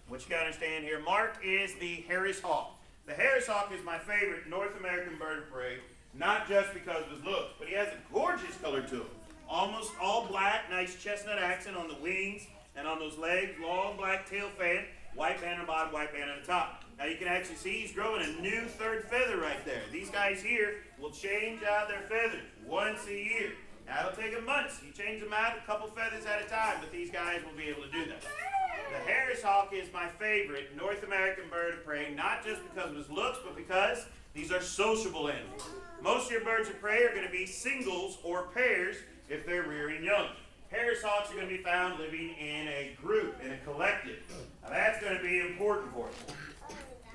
what you got to understand here, Mark is the Harris hawk. The Harris hawk is my favorite North American bird of prey, not just because of his looks, but he has a gorgeous color to him. Almost all black, nice chestnut accent on the wings and on those legs, long black tail fan, white band on the bottom, white band on the top. Now you can actually see he's growing a new third feather right there. These guys here will change out their feathers once a year. Now it'll take them months. You change them out a couple feathers at a time, but these guys will be able to do that. The Harris hawk is my favorite North American bird of prey, not just because of his looks, but because these are sociable animals. Most of your birds of prey are going to be singles or pairs if they're rearing young. Harris hawks are going to be found living in a group, in a collective. Now that's going to be important for us.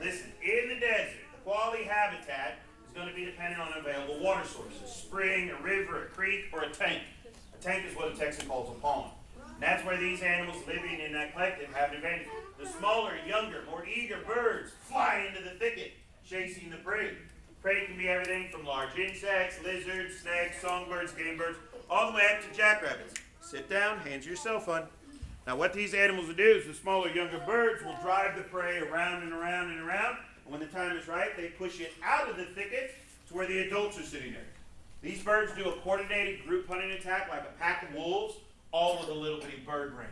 Listen, in the desert, the quality habitat is going to be dependent on available water sources. Spring, a river, a creek, or a tank. A tank is what a Texan calls a pond. And that's where these animals living in that collective have an advantage. The smaller, younger, more eager birds fly into the thicket, chasing the prey. Prey can be everything from large insects, lizards, snakes, songbirds, game birds, all the way up to jackrabbits. Sit down, hands you your cell phone. Now what these animals will do is the smaller, younger birds will drive the prey around and around and around, and when the time is right, they push it out of the thicket to where the adults are sitting there. These birds do a coordinated group hunting attack like a pack of wolves, all with a little bitty bird brain.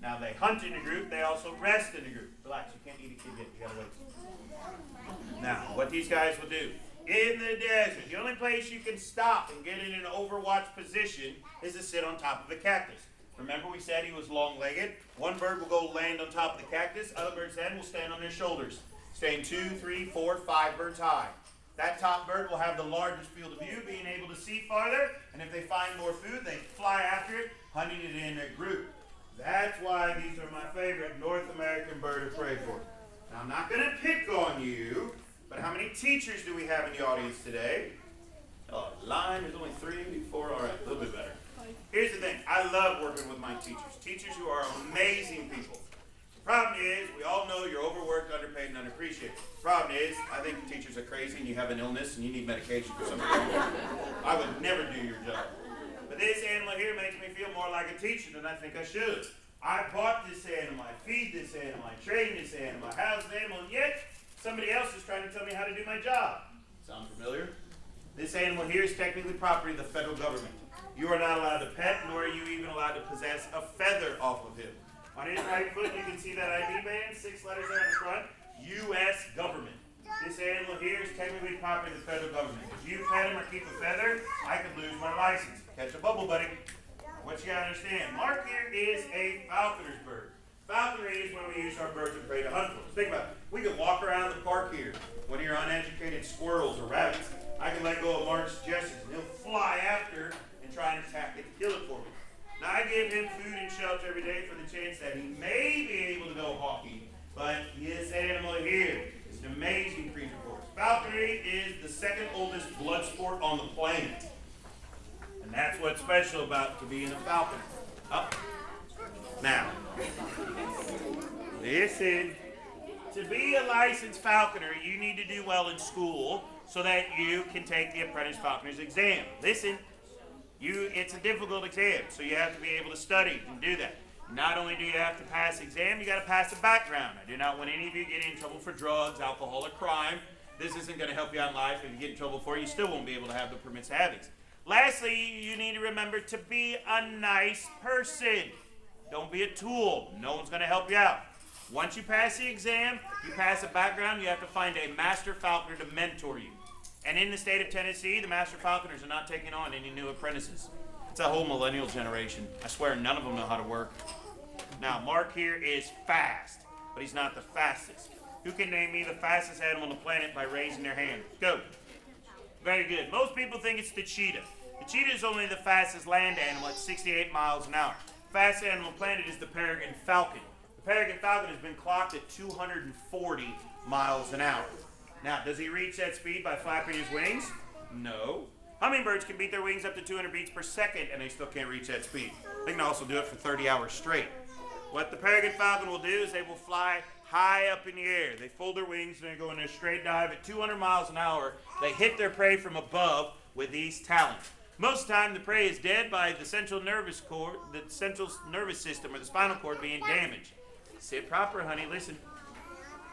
Now they hunt in a group, they also rest in a group. Relax, you can't eat a kid yet, you gotta wait. Now, what these guys will do, in the desert, the only place you can stop and get in an overwatch position is to sit on top of a cactus. Remember we said he was long-legged? One bird will go land on top of the cactus, other birds then will stand on their shoulders, staying 2, 3, 4, 5 birds high. That top bird will have the largest field of view, being able to see farther, and if they find more food, they fly after it, hunting it in a group. That's why these are my favorite North American bird of prey for. Now, I'm not going to pick on you, but how many teachers do we have in the audience today? Oh, line, there's only 3, 4, all right, a little bit better. Here's the thing, I love working with my teachers who are amazing people. The problem is, we all know you're overworked, underpaid, and underappreciated. The problem is, I think teachers are crazy and you have an illness and you need medication for something. I would never do your job. But this animal here makes me feel more like a teacher than I think I should. I bought this animal, I feed this animal, I train this animal, I house the animal, and yet somebody else is trying to tell me how to do my job. Sound familiar? This animal here is technically property of the federal government. You are not allowed to pet, nor are you even allowed to possess a feather off of him. On his right foot, you can see that ID band, 6 letters there on the front, U.S. government. This animal here is technically property of the federal government. If you pet him or keep a feather, I could lose my license. Catch a bubble, buddy. What you gotta understand, Mark here is a falconer's bird. Falconry is when we use our birds of prey to hunt for us. Think about it. We could walk around the park here. One of your uneducated squirrels or rabbits, I can let go of Mark's suggestions and he'll fly after and try and attack it and kill it for me. Now I give him food and shelter every day for the chance that he may be able to go hawking, but this animal here is an amazing creature for us. Falconry is the second oldest blood sport on the planet. And that's what's special about to being a falconer. Up. Now, listen. To be a licensed falconer, you need to do well in school so that you can take the apprentice falconer's exam. Listen, it's a difficult exam, so you have to be able to study and do that. Not only do you have to pass the exam, you got to pass the background. I do not want any of you getting in trouble for drugs, alcohol, or crime. This isn't going to help you out in life. If you get in trouble for it, you still won't be able to have the permits to have these. Lastly, you need to remember to be a nice person. Don't be a tool. No one's going to help you out. Once you pass the exam, you pass the background, you have to find a master falconer to mentor you. And in the state of Tennessee, the master falconers are not taking on any new apprentices. It's a whole millennial generation. I swear none of them know how to work. Now, Mark here is fast, but he's not the fastest. Who can name me the fastest animal on the planet by raising their hand? Go. Very good. Most people think it's the cheetah. The cheetah is only the fastest land animal at 68 miles an hour. fast animal planet is the peregrine falcon. The peregrine falcon has been clocked at 240 miles an hour. Now, does he reach that speed by flapping his wings? No. Hummingbirds can beat their wings up to 200 beats per second, and they still can't reach that speed. They can also do it for 30 hours straight. What the peregrine falcon will do is they will fly high up in the air. They fold their wings and they go in a straight dive at 200 miles an hour. They hit their prey from above with these talons. Most of the time, the prey is dead by the central nervous system or the spinal cord being damaged. Sit proper, honey. Listen.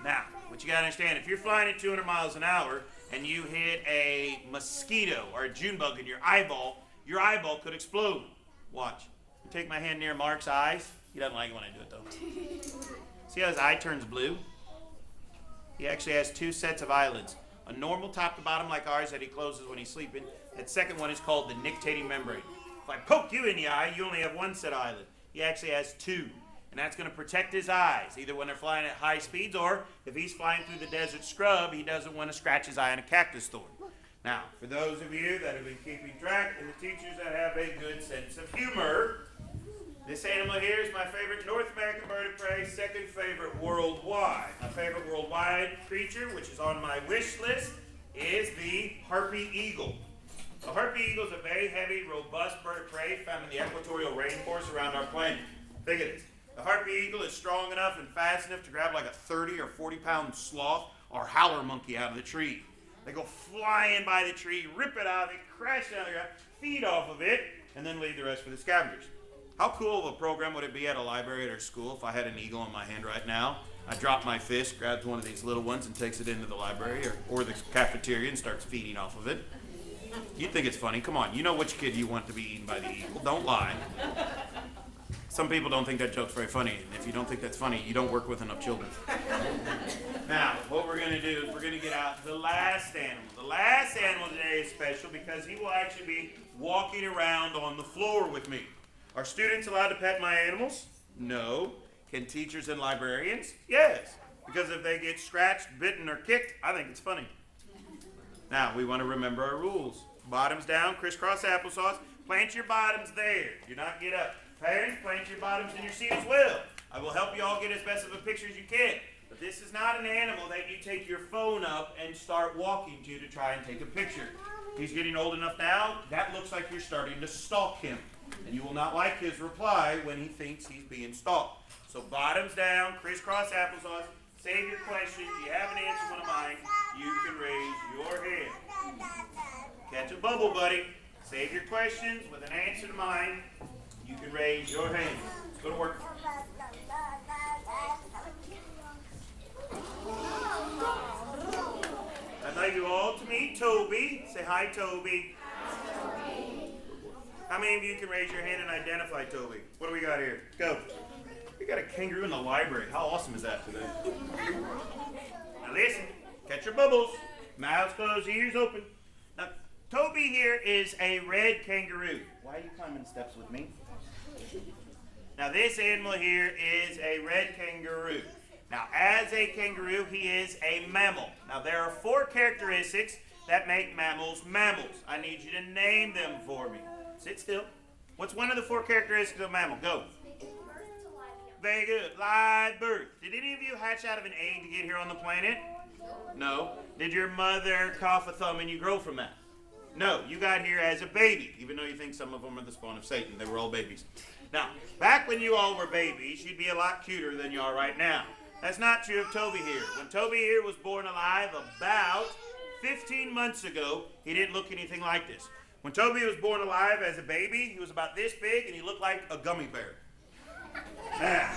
Now, what you got to understand, if you're flying at 200 miles an hour and you hit a mosquito or a June bug in your eyeball could explode. Watch. Take my hand near Mark's eyes. He doesn't like it when I do it, though. See how his eye turns blue? He actually has two sets of eyelids. A normal top to bottom like ours that he closes when he's sleeping. That second one is called the nictitating membrane. If I poke you in the eye, you only have one set of eyelid. He actually has two. And that's going to protect his eyes, either when they're flying at high speeds or if he's flying through the desert scrub, he doesn't want to scratch his eye on a cactus thorn. Now, for those of you that have been keeping track and the teachers that have a good sense of humor, this animal here is my favorite North American bird of prey, second favorite worldwide. My favorite worldwide creature, which is on my wish list, is the harpy eagle. The harpy eagle is a very heavy, robust bird of prey found in the equatorial rainforest around our planet. Think of this. The harpy eagle is strong enough and fast enough to grab like a 30 or 40-pound sloth or howler monkey out of the tree. They go flying by the tree, rip it out, they crash down the ground, feed off of it, and then leave the rest for the scavengers. How cool of a program would it be at a library at our school if I had an eagle in my hand right now? I drop my fist, grabs one of these little ones, and takes it into the library or the cafeteria and starts feeding off of it. You'd think it's funny. Come on, you know which kid you want to be eaten by the eagle. Don't lie. Some people don't think that joke's very funny, and if you don't think that's funny, you don't work with enough children. Now, what we're going to do is we're going to get out the last animal. The last animal today is special because he will actually be walking around on the floor with me. Are students allowed to pet my animals? No. Can teachers and librarians? Yes. Because if they get scratched, bitten, or kicked, I think it's funny. Now, we want to remember our rules. Bottoms down, crisscross applesauce. Plant your bottoms there. Do not get up. Parents, plant your bottoms in your seat as well. I will help you all get as best of a picture as you can. But this is not an animal that you take your phone up and start walking to try and take a picture. He's getting old enough now, that looks like you're starting to stalk him. And you will not like his reply when he thinks he's being stalked. So bottoms down, crisscross applesauce. Save your questions. You have an answer one of mine. You can raise your hand. Catch a bubble, buddy. Save your questions with an answer to mine. You can raise your hand. Let's go to work. I'd like you all to meet Toby. Say hi, Toby. How many of you can raise your hand and identify Toby? What do we got here? Go. We got a kangaroo in the library. How awesome is that today? Now listen. Catch your bubbles. Mouths closed, ears open. Now, Toby here is a red kangaroo. Why are you climbing the steps with me? Now, this animal here is a red kangaroo. Now, as a kangaroo, he is a mammal. Now, there are 4 characteristics that make mammals mammals. I need you to name them for me. Sit still. What's one of the 4 characteristics of a mammal? Go. Very good. Live birth. Did any of you hatch out of an egg to get here on the planet? No. Did your mother cough a thumb and you grow from that? No. You got here as a baby, even though you think some of them are the spawn of Satan. They were all babies. Now, back when you all were babies, you'd be a lot cuter than you are right now. That's not true of Toby here. When Toby here was born alive about 15 months ago, he didn't look anything like this. When Toby was born alive as a baby, he was about this big and he looked like a gummy bear. Now,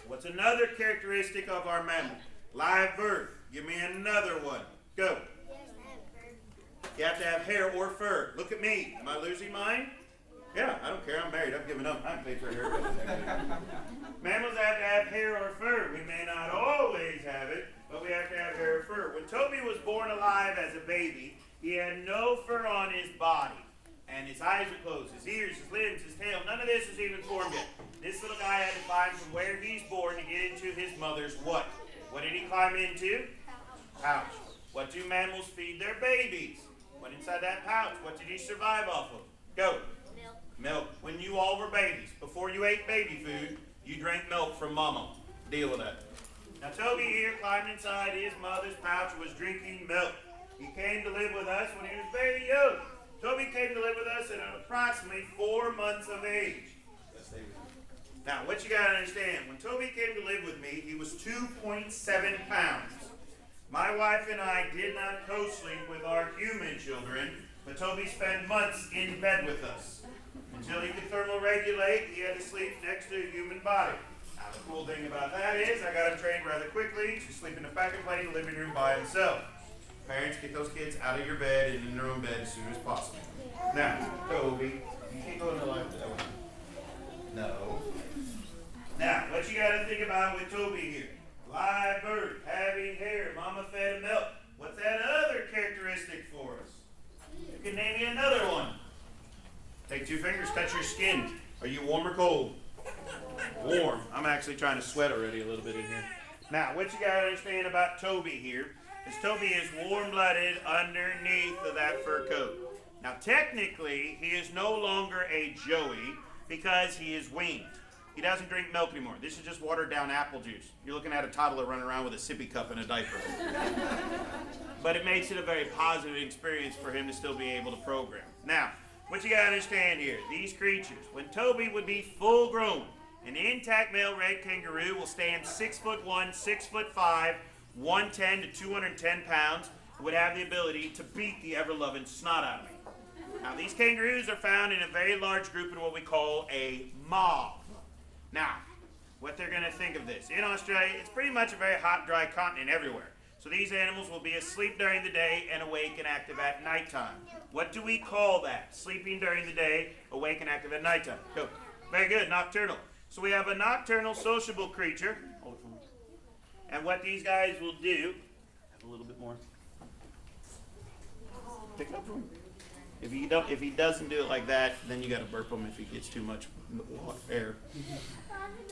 what's another characteristic of our mammal? Live birth. Give me another one. Go. You have to have hair or fur. Look at me. Am I losing mine? Yeah, I don't care. I'm married. I've given up. I haven't paid for hair. Mammals have to have hair or fur. We may not always have it, but we have to have hair or fur. When Toby was born alive as a baby, he had no fur on his body. And his eyes were closed, his ears, his limbs, his tail. None of this was even formed yet. This little guy had to climb from where he's born to get into his mother's what? What did he climb into? Pouch. What do mammals feed their babies? What inside that pouch? What did he survive off of? Go. Milk. Milk. When you all were babies, before you ate baby food, you drank milk from mama. Deal with that. Now Toby here climbed inside his mother's pouch and was drinking milk. He came to live with us when he was very young. Toby came to live with us at approximately 4 months of age. Now, what you gotta understand, when Toby came to live with me, he was 2.7 pounds. My wife and I did not co-sleep with our human children, but Toby spent months in bed with us. Until he could thermoregulate, he had to sleep next to a human body. Now, the cool thing about that is I got him trained rather quickly to sleep in a packet plane living room by himself. Parents, get those kids out of your bed and in their own bed as soon as possible. Now, Toby, you can't go in the life that way. No. Now, what you gotta think about with Toby here. Live birth, having hair, mama fed him milk. What's that other characteristic for us? You can name me another one. Take 2 fingers, touch your skin. Are you warm or cold? Warm. I'm actually trying to sweat already a little bit in here. Now, what you gotta understand about Toby here is Toby is warm-blooded underneath of that fur coat. Now, technically, he is no longer a Joey because he is weaned. He doesn't drink milk anymore. This is just watered down apple juice. You're looking at a toddler running around with a sippy cup and a diaper. But it makes it a very positive experience for him to still be able to program. Now, what you gotta understand here, these creatures, when Toby would be full grown, an intact male red kangaroo will stand 6'1", 6'5", 110 to 210 pounds, and would have the ability to beat the ever-loving snot out of me. Now, these kangaroos are found in a very large group in what we call a mob. Now, what they're going to think of this. In Australia, it's pretty much a very hot, dry continent everywhere. So these animals will be asleep during the day and awake and active at nighttime. What do we call that? Sleeping during the day, awake and active at nighttime. Go. Very good, nocturnal. So we have a nocturnal sociable creature. And what these guys will do, have a little bit more. Pick it up from him. If he doesn't do it like that, then you got to burp him if he gets too much air.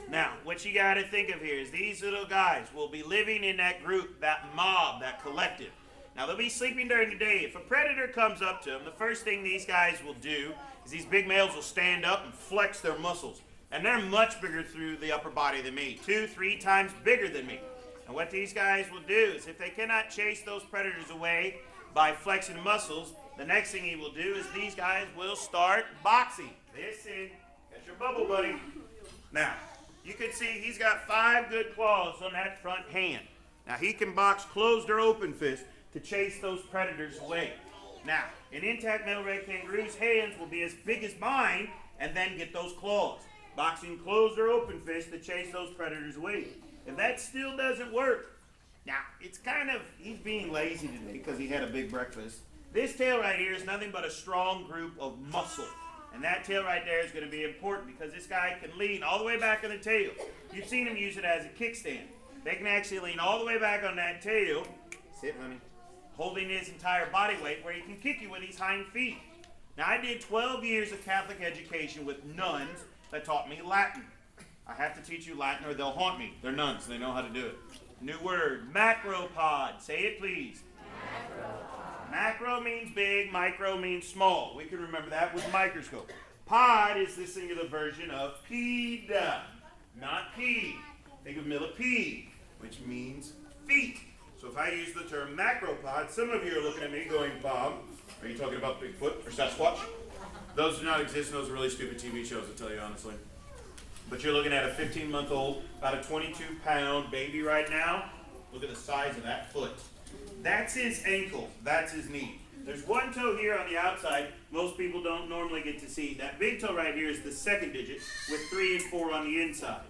Now, what you got to think of here is these little guys will be living in that group, that mob, that collective. Now, they'll be sleeping during the day. If a predator comes up to them, the first thing these guys will do is these big males will stand up and flex their muscles. And they're much bigger through the upper body than me, 2-3 times bigger than me. And what these guys will do is if they cannot chase those predators away by flexing muscles, the next thing he will do is these guys will start boxing. Listen, that's your bubble buddy. Now, you can see he's got 5 good claws on that front hand. Now, he can box closed or open fist to chase those predators away. Now, an intact male red kangaroo's hands will be as big as mine and then get those claws. Boxing closed or open fist to chase those predators away. If that still doesn't work, now, it's kind of, he's being lazy today because he had a big breakfast. This tail right here is nothing but a strong group of muscle. And that tail right there is going to be important because this guy can lean all the way back on the tail. You've seen him use it as a kickstand. They can actually lean all the way back on that tail, sit, honey, holding his entire body weight where he can kick you with his hind feet. Now, I did 12 years of Catholic education with nuns that taught me Latin. I have to teach you Latin or they'll haunt me. They're nuns. They know how to do it. New word, macropod. Say it, please. Macropod. Macro means big, micro means small. We can remember that with a microscope. Pod is the singular version of peda, not pea. Think of millipede, which means feet. So if I use the term macropod, some of you are looking at me going, Bob, are you talking about Bigfoot or Sasquatch? Those do not exist, and those are really stupid TV shows, to tell you honestly. But you're looking at a 15-month-old, about a 22-pound baby right now. Look at the size of that foot. That's his ankle. That's his knee. There's one toe here on the outside most people don't normally get to see. That big toe right here is the second digit with 3 and 4 on the inside.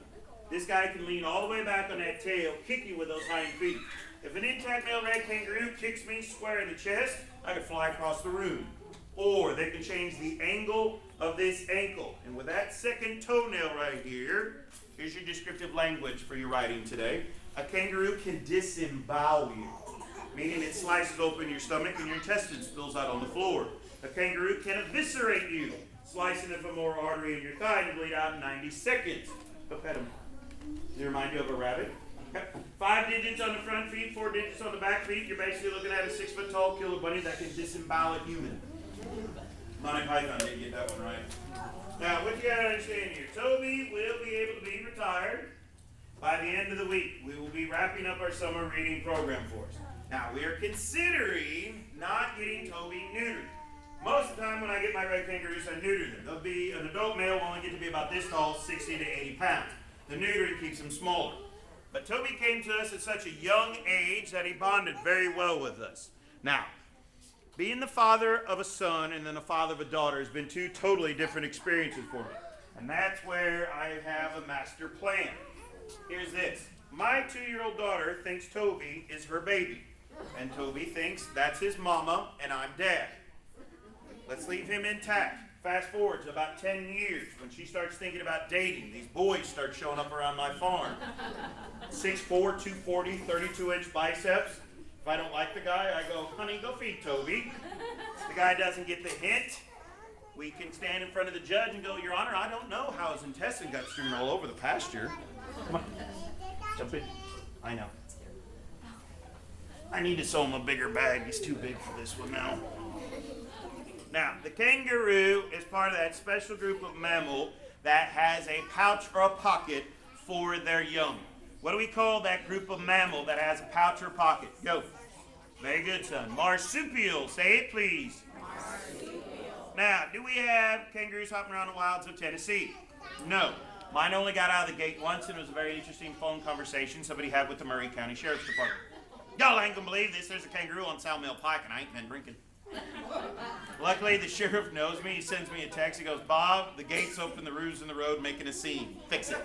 This guy can lean all the way back on that tail, kick you with those hind feet. If an intact male red kangaroo kicks me square in the chest, I can fly across the room. Or they can change the angle of this ankle. And with that second toenail right here, here's your descriptive language for your writing today. A kangaroo can disembowel you, meaning it slices open your stomach and your intestines spills out on the floor. A kangaroo can eviscerate you, slicing a femoral artery in your thigh to bleed out in 90 seconds. Go pet him. Does it remind you of a rabbit? 5 digits on the front feet, 4 digits on the back feet. You're basically looking at a 6-foot-tall killer bunny that can disembowel a human. Monty Python didn't get that one right. Now, what you gotta understand here, Toby will be able to be retired by the end of the week. We will be wrapping up our summer reading program for us. Now, we are considering not getting Toby neutered. Most of the time when I get my red kangaroos, I neuter them. They'll be, an adult male will only get to be about this tall, 60 to 80 pounds. The neutering keeps them smaller. But Toby came to us at such a young age that he bonded very well with us. Now, being the father of a son and then the father of a daughter has been two totally different experiences for me. And that's where I have a master plan. Here's this. My 2-year-old daughter thinks Toby is her baby. And Toby thinks that's his mama and I'm dad. Let's leave him intact. Fast forward to about 10 years when she starts thinking about dating. These boys start showing up around my farm. 6'4", 240, 32-inch biceps. If I don't like the guy, I go, honey, go feed Toby. If the guy doesn't get the hint, we can stand in front of the judge and go, Your Honor, I don't know how his intestine got streaming all over the pasture. Come on, jump in. I know. I need to sew him a bigger bag. He's too big for this one now. Now, the kangaroo is part of that special group of mammal that has a pouch or a pocket for their young. What do we call that group of mammal that has a pouch or pocket? Go. Very good, son. Marsupial. Say it, please. Marsupial. Now, do we have kangaroos hopping around the wilds of Tennessee? No. Mine only got out of the gate once, and it was a very interesting phone conversation somebody had with the Murray County Sheriff's Department. Y'all ain't gonna believe this. There's a kangaroo on Sawmill Pike, and I ain't been drinking. Luckily, the sheriff knows me. He sends me a text. He goes, Bob, the gate's open, the roo's in the road, making a scene. Fix it.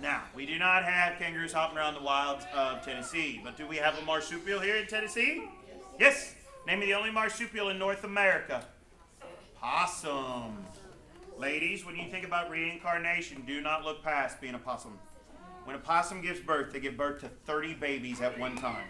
Now, we do not have kangaroos hopping around the wilds of Tennessee, but do we have a marsupial here in Tennessee? Yes. Name me the only marsupial in North America. Possum. Ladies, when you think about reincarnation, do not look past being a possum. When a possum gives birth, they give birth to 30 babies at one time.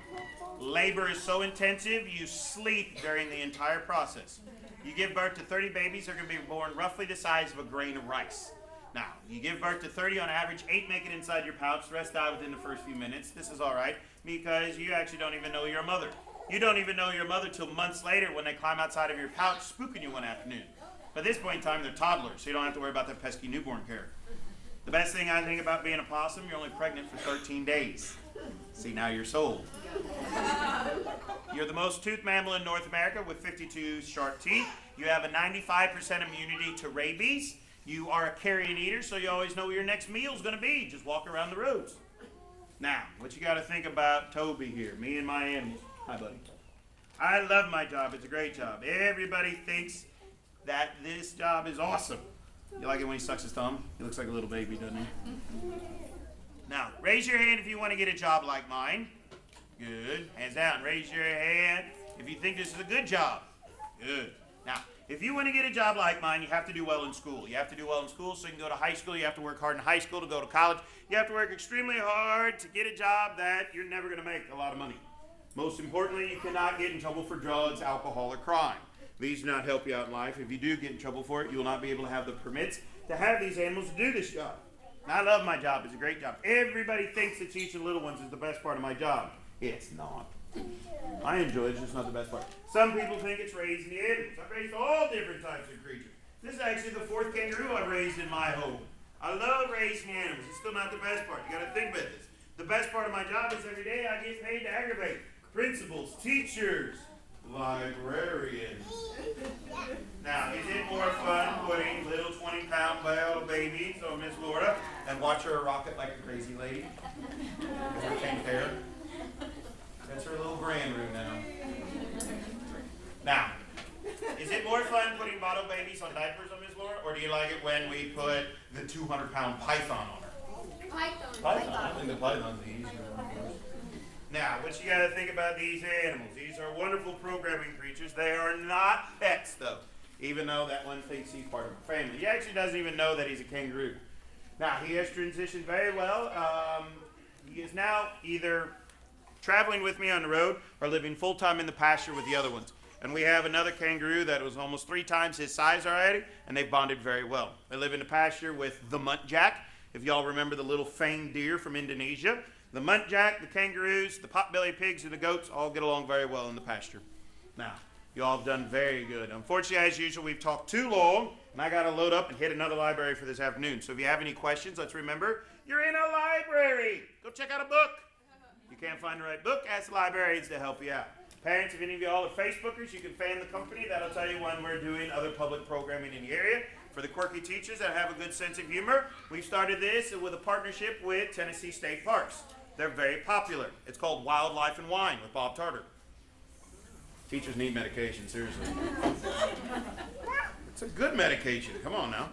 Labor is so intensive, you sleep during the entire process. You give birth to 30 babies, they're going to be born roughly the size of a grain of rice. Now, you give birth to 30 on average, 8 make it inside your pouch, the rest die within the first few minutes. This is all right, because you actually don't even know your mother. You don't even know your mother till months later when they climb outside of your pouch, spooking you one afternoon. By this point in time, they're toddlers, so you don't have to worry about that pesky newborn care. The best thing I think about being a possum, you're only pregnant for 13 days. See, now you're sold. You're the most toothed mammal in North America with 52 sharp teeth. You have a 95% immunity to rabies. You are a carrion eater, so you always know where your next meal's gonna be. Just walk around the roads. Now, what you gotta think about Toby here, me and my animals. Hi, buddy. I love my job, it's a great job. Everybody thinks that this job is awesome. You like it when he sucks his thumb? He looks like a little baby, doesn't he? Now, raise your hand if you want to get a job like mine. Good. Hands down. Raise your hand if you think this is a good job. Good. Now, if you want to get a job like mine, you have to do well in school. You have to do well in school so you can go to high school. You have to work hard in high school to go to college. You have to work extremely hard to get a job that you're never going to make a lot of money. Most importantly, you cannot get in trouble for drugs, alcohol, or crime. These do not help you out in life. If you do get in trouble for it, you will not be able to have the permits to have these animals do this job. Now, I love my job. It's a great job. Everybody thinks that teaching little ones is the best part of my job. It's not. I enjoy it. It's just not the best part. Some people think it's raising the animals. I've raised all different types of creatures. This is actually the 4th kangaroo I've raised in my home. I love raising animals. It's still not the best part. You got to think about this. The best part of my job is every day I get paid to aggravate principals, teachers, librarians. Now, is it more fun putting little 20-pound bale babies on Miss Laura and watch her rocket like a crazy lady? With her pink hair. That's her little grand room now. Now, is it more fun putting bottle babies on diapers on Miss Laura, or do you like it when we put the 200-pound python on her? Python. I think the python's the easier one. Now, what you got to think about these animals. These are wonderful programming creatures. They are not pets, though, even though that one thinks he's part of a family. He actually doesn't even know that he's a kangaroo. Now, he has transitioned very well. He is now either traveling with me on the road or living full-time in the pasture with the other ones. And we have another kangaroo that was almost 3 times his size already, and they've bonded very well. They live in the pasture with the muntjac. If y'all remember the little fanged deer from Indonesia, the muntjac, the kangaroos, the potbelly pigs, and the goats all get along very well in the pasture. Now, You all have done very good. Unfortunately, as usual, we've talked too long, and I got to load up and hit another library for this afternoon. So if you have any questions, let's remember, you're in a library. Go check out a book. You can't find the right book, ask the librarians to help you out. Parents, if any of you all are Facebookers, you can fan the company. That'll tell you when we're doing other public programming in the area. For the quirky teachers that have a good sense of humor, we've started this with a partnership with Tennessee State Parks. They're very popular. It's called Wildlife and Wine with Bob Tarter. Teachers need medication, seriously. It's a good medication. Come on now.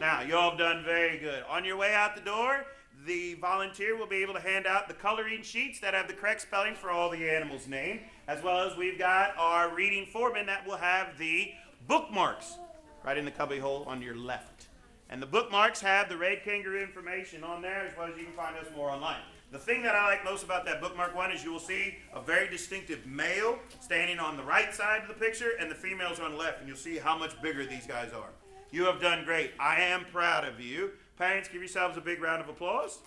Now, you all have done very good. On your way out the door, the volunteer will be able to hand out the coloring sheets that have the correct spelling for all the animals' names, as well as we've got our reading foreman that will have the bookmarks right in the cubby hole on your left. And the bookmarks have the red kangaroo information on there, as well as you can find us more online. The thing that I like most about that bookmark one is you will see a very distinctive male standing on the right side of the picture and the females on the left, and you'll see how much bigger these guys are. You have done great. I am proud of you. Parents, give yourselves a big round of applause.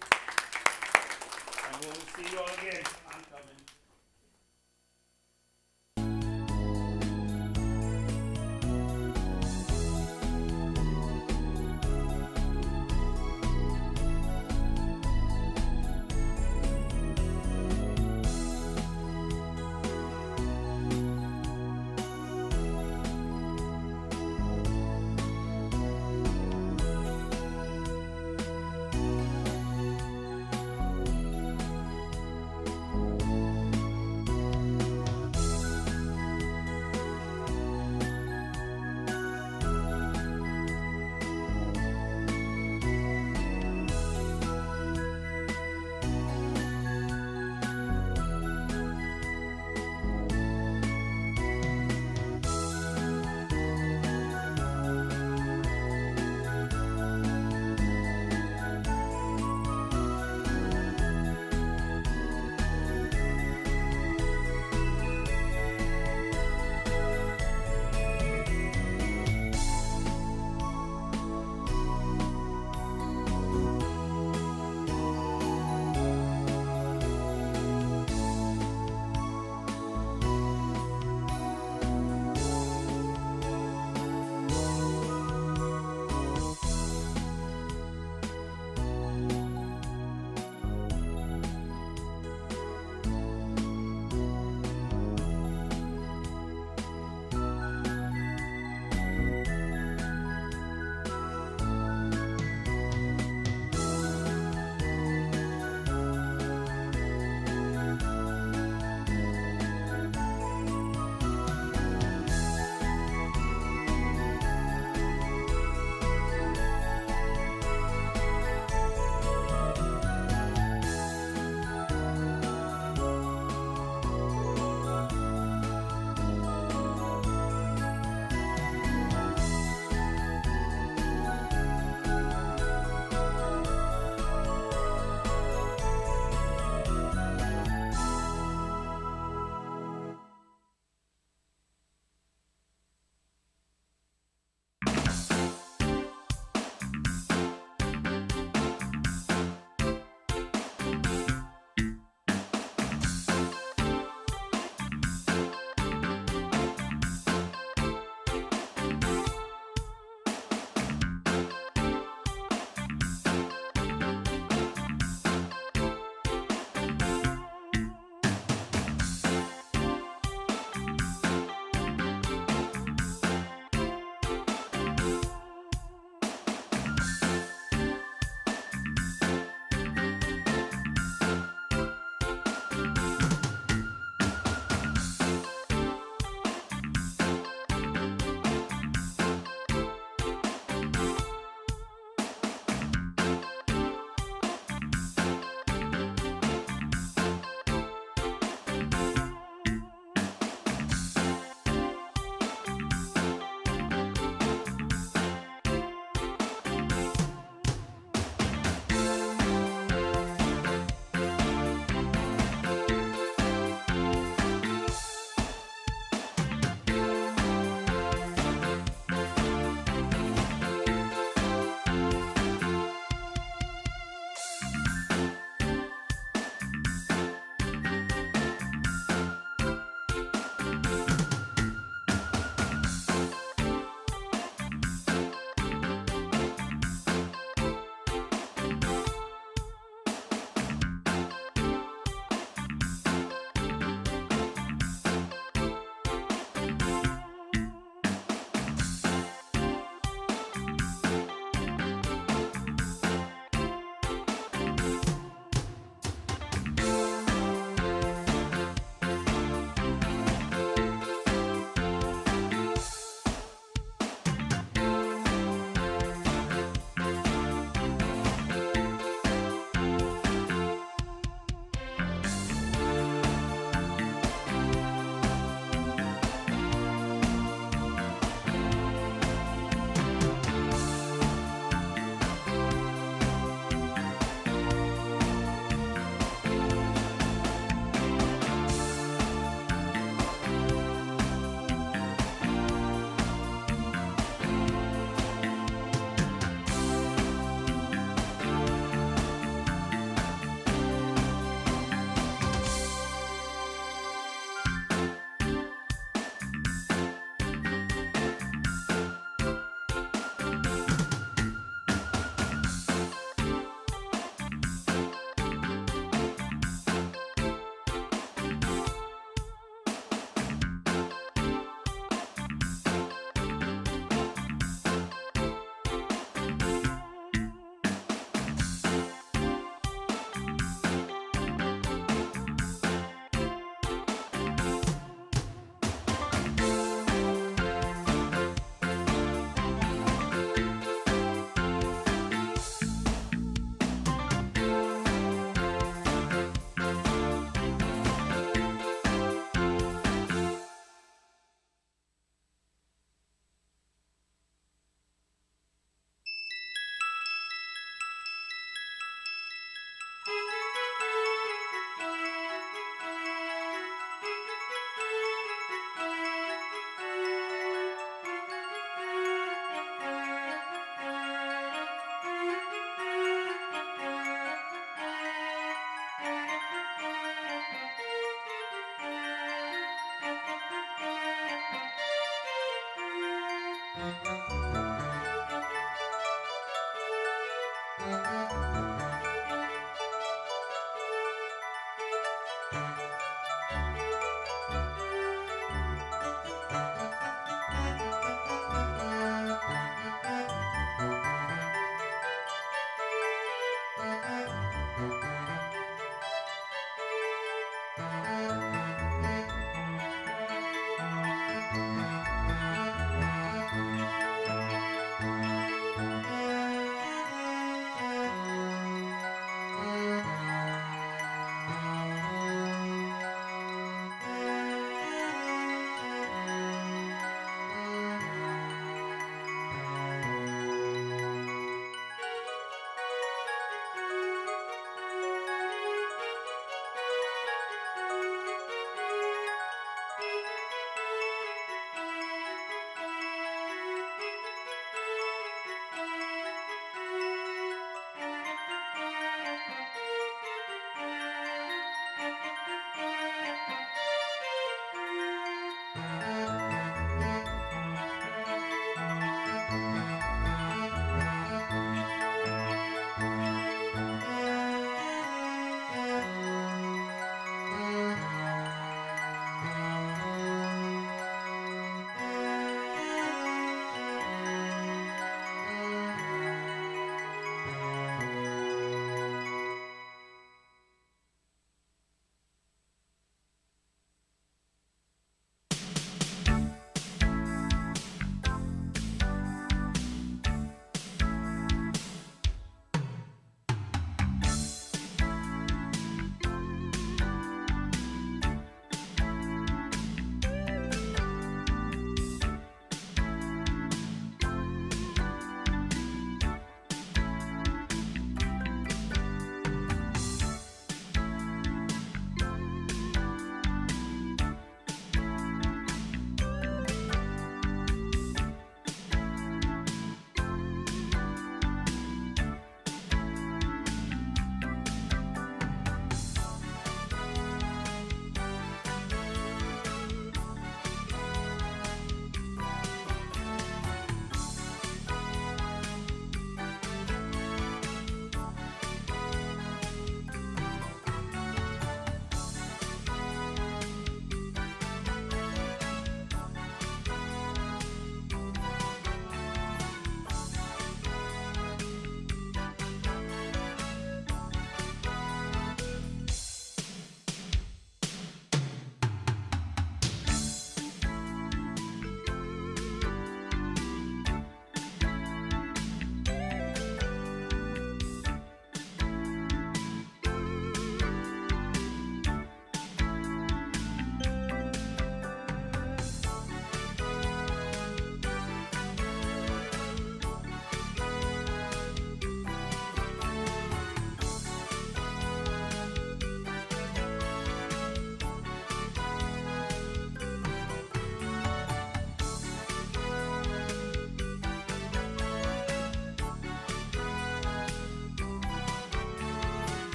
And we'll see you all again. I'm coming.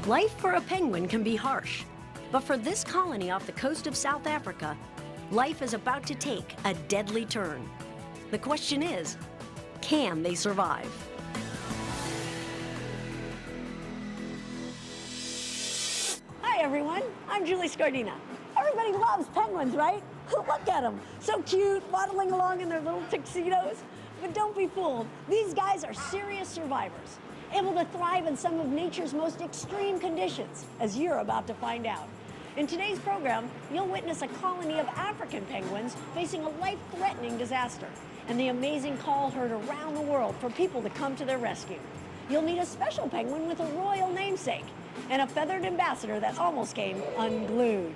Life for a penguin can be harsh, but for this colony off the coast of South Africa, life is about to take a deadly turn. The question is, can they survive? Hi everyone, I'm Julie Scardina. Everybody loves penguins, right? Look at them, so cute, waddling along in their little tuxedos. But don't be fooled, these guys are serious survivors, able to thrive in some of nature's most extreme conditions, as you're about to find out. In today's program, you'll witness a colony of African penguins facing a life-threatening disaster, and the amazing call heard around the world for people to come to their rescue. You'll meet a special penguin with a royal namesake, and a feathered ambassador that almost came unglued.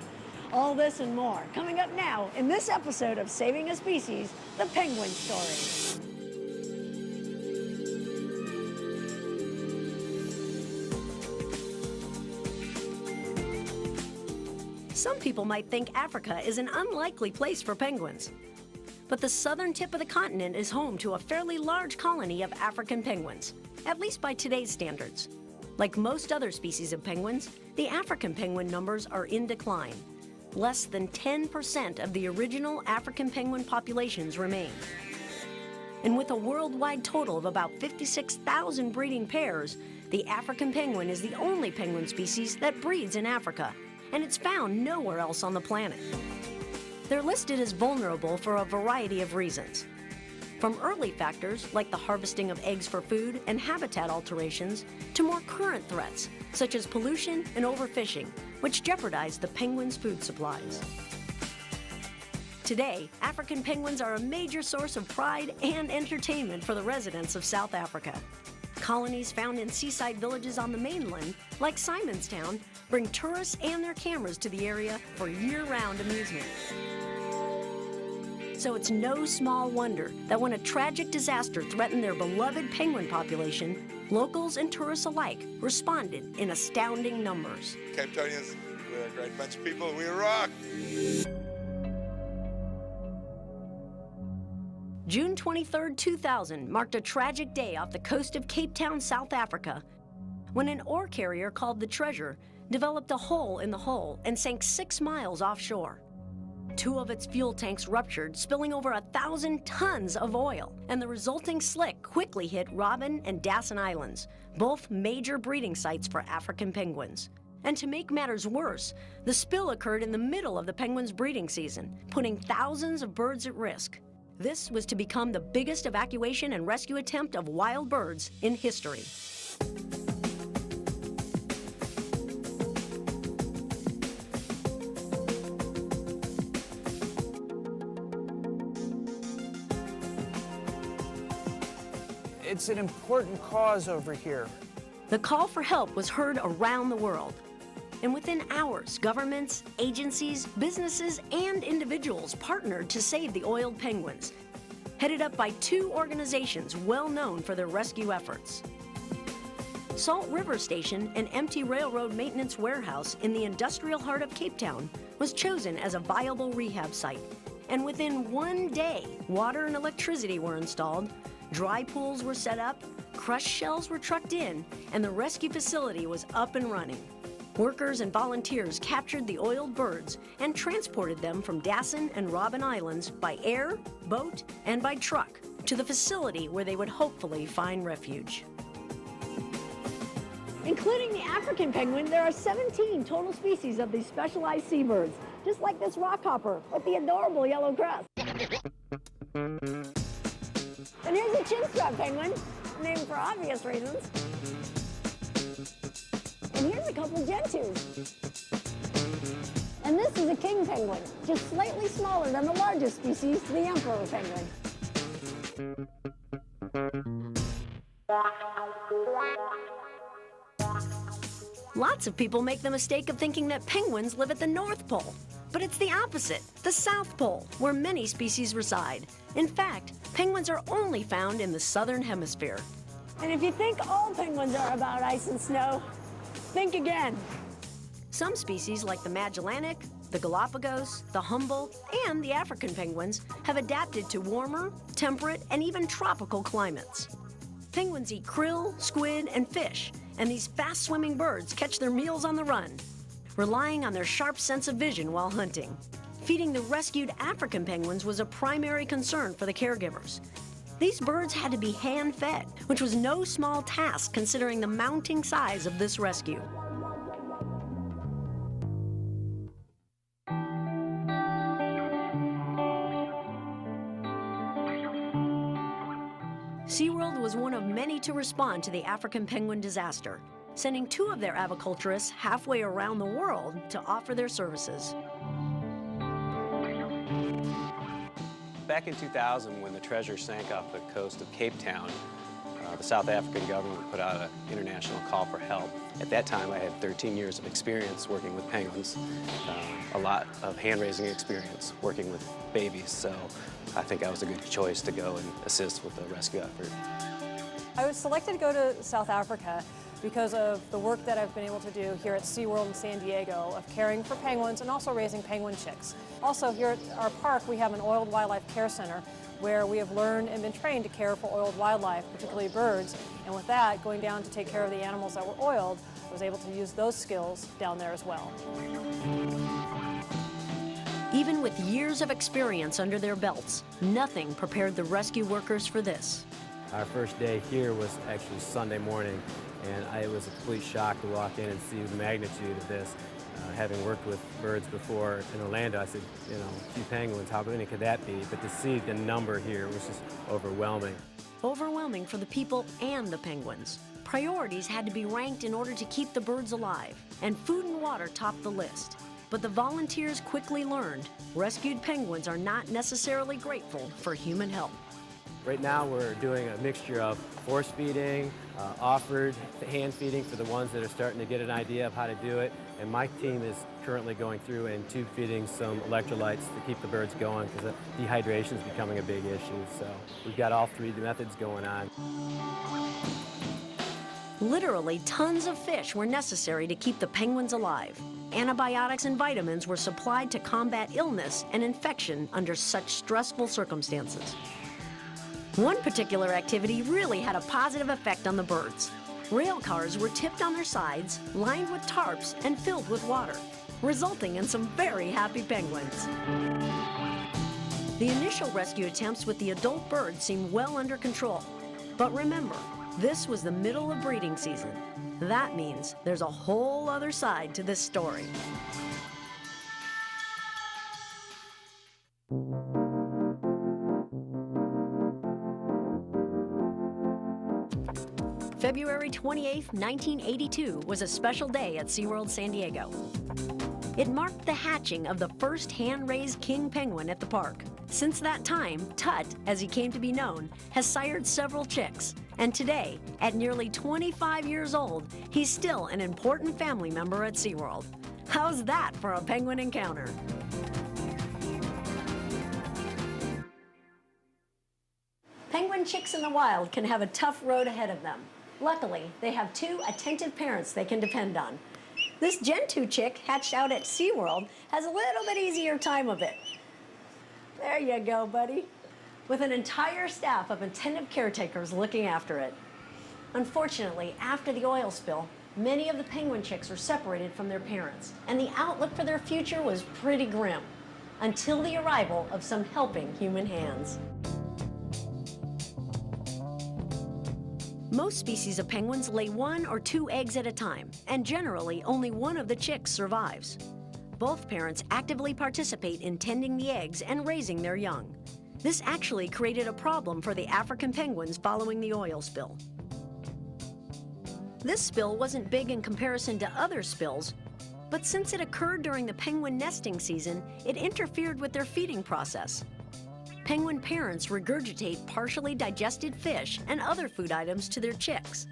All this and more coming up now in this episode of Saving a Species, The Penguin Story. Some people might think Africa is an unlikely place for penguins. But the southern tip of the continent is home to a fairly large colony of African penguins, at least by today's standards. Like most other species of penguins, the African penguin numbers are in decline. Less than 10% of the original African penguin populations remain. And with a worldwide total of about 56,000 breeding pairs, the African penguin is the only penguin species that breeds in Africa, and it's found nowhere else on the planet. They're listed as vulnerable for a variety of reasons. From early factors like the harvesting of eggs for food and habitat alterations, to more current threats such as pollution and overfishing, which jeopardize the penguins' food supplies. Today, African penguins are a major source of pride and entertainment for the residents of South Africa. Colonies found in seaside villages on the mainland, like Simonstown, bring tourists and their cameras to the area for year-round amusement. So it's no small wonder that when a tragic disaster threatened their beloved penguin population, locals and tourists alike responded in astounding numbers. Cape Townians, we're a great bunch of people, we rock! June 23, 2000 marked a tragic day off the coast of Cape Town, South Africa, when an ore carrier called the Treasure developed a hole in the hull and sank 6 miles offshore. 2 of its fuel tanks ruptured, spilling over 1,000 tons of oil, and the resulting slick quickly hit Robben and Dasson Islands, both major breeding sites for African penguins. And to make matters worse, the spill occurred in the middle of the penguins' breeding season, putting thousands of birds at risk. This was to become the biggest evacuation and rescue attempt of wild birds in history. It's an important cause over here. The call for help was heard around the world. And within hours, governments, agencies, businesses, and individuals partnered to save the oiled penguins, headed up by 2 organizations well known for their rescue efforts. Salt River Station, an empty railroad maintenance warehouse in the industrial heart of Cape Town, was chosen as a viable rehab site. And within 1 day, water and electricity were installed, dry pools were set up, crushed shells were trucked in, and the rescue facility was up and running. Workers and volunteers captured the oiled birds and transported them from Dasson and Robben Islands by air, boat, and by truck to the facility where they would hopefully find refuge. Including the African penguin, there are 17 total species of these specialized seabirds, just like this rockhopper with the adorable yellow crest. And here's a chinstrap penguin, named for obvious reasons. And here's a couple gentoos. And this is a king penguin, just slightly smaller than the largest species, the emperor penguin. Lots of people make the mistake of thinking that penguins live at the North Pole. But it's the opposite, the South Pole, where many species reside. In fact, penguins are only found in the southern hemisphere. And if you think all penguins are about ice and snow, think again. Some species like the Magellanic, the Galapagos, the Humboldt, and the African penguins have adapted to warmer, temperate, and even tropical climates. Penguins eat krill, squid, and fish, and these fast-swimming birds catch their meals on the run, relying on their sharp sense of vision while hunting. Feeding the rescued African penguins was a primary concern for the caregivers. These birds had to be hand-fed, which was no small task considering the mounting size of this rescue. SeaWorld was one of many to respond to the African penguin disaster, sending 2 of their aviculturists halfway around the world to offer their services. Back in 2000, when the Treasure sank off the coast of Cape Town, the South African government put out an international call for help. At that time, I had 13 years of experience working with penguins, a lot of hand-raising experience working with babies, so I think I was a good choice to go and assist with the rescue effort. I was selected to go to South Africa because of the work that I've been able to do here at SeaWorld in San Diego of caring for penguins and also raising penguin chicks. Also, here at our park, we have an oiled wildlife care center where we have learned and been trained to care for oiled wildlife, particularly birds. And with that, going down to take care of the animals that were oiled, I was able to use those skills down there as well. Even with years of experience under their belts, nothing prepared the rescue workers for this. Our first day here was actually Sunday morning, and it was a complete shock to walk in and see the magnitude of this. Having worked with birds before in Orlando, I said, you know, a few penguins, how many could that be? But to see the number here was just overwhelming. Overwhelming for the people and the penguins. Priorities had to be ranked in order to keep the birds alive, and food and water topped the list. But the volunteers quickly learned rescued penguins are not necessarily grateful for human help. Right now we're doing a mixture of force feeding, offered hand feeding for the ones that are starting to get an idea of how to do it, and my team is currently going through and tube feeding some electrolytes to keep the birds going because dehydration is becoming a big issue. So we've got all 3 methods going on. Literally tons of fish were necessary to keep the penguins alive. Antibiotics and vitamins were supplied to combat illness and infection under such stressful circumstances. One particular activity really had a positive effect on the birds. Rail cars were tipped on their sides, lined with tarps, and filled with water, resulting in some very happy penguins. The initial rescue attempts with the adult birds seemed well under control. But remember, this was the middle of breeding season. That means there's a whole other side to this story. February 28, 1982 was a special day at SeaWorld San Diego. It marked the hatching of the first hand-raised king penguin at the park. Since that time, Tut, as he came to be known, has sired several chicks. And today, at nearly 25 years old, he's still an important family member at SeaWorld. How's that for a penguin encounter? Penguin chicks in the wild can have a tough road ahead of them. Luckily, they have 2 attentive parents they can depend on. This Gen 2 chick hatched out at SeaWorld has a little bit easier time of it. There you go, buddy. With an entire staff of attentive caretakers looking after it. Unfortunately, after the oil spill, many of the penguin chicks were separated from their parents, and the outlook for their future was pretty grim, until the arrival of some helping human hands. Most species of penguins lay 1 or 2 eggs at a time, and generally only one of the chicks survives. Both parents actively participate in tending the eggs and raising their young. This actually created a problem for the African penguins following the oil spill. This spill wasn't big in comparison to other spills, but since it occurred during the penguin nesting season, it interfered with their feeding process. Penguin parents regurgitate partially digested fish and other food items to their chicks.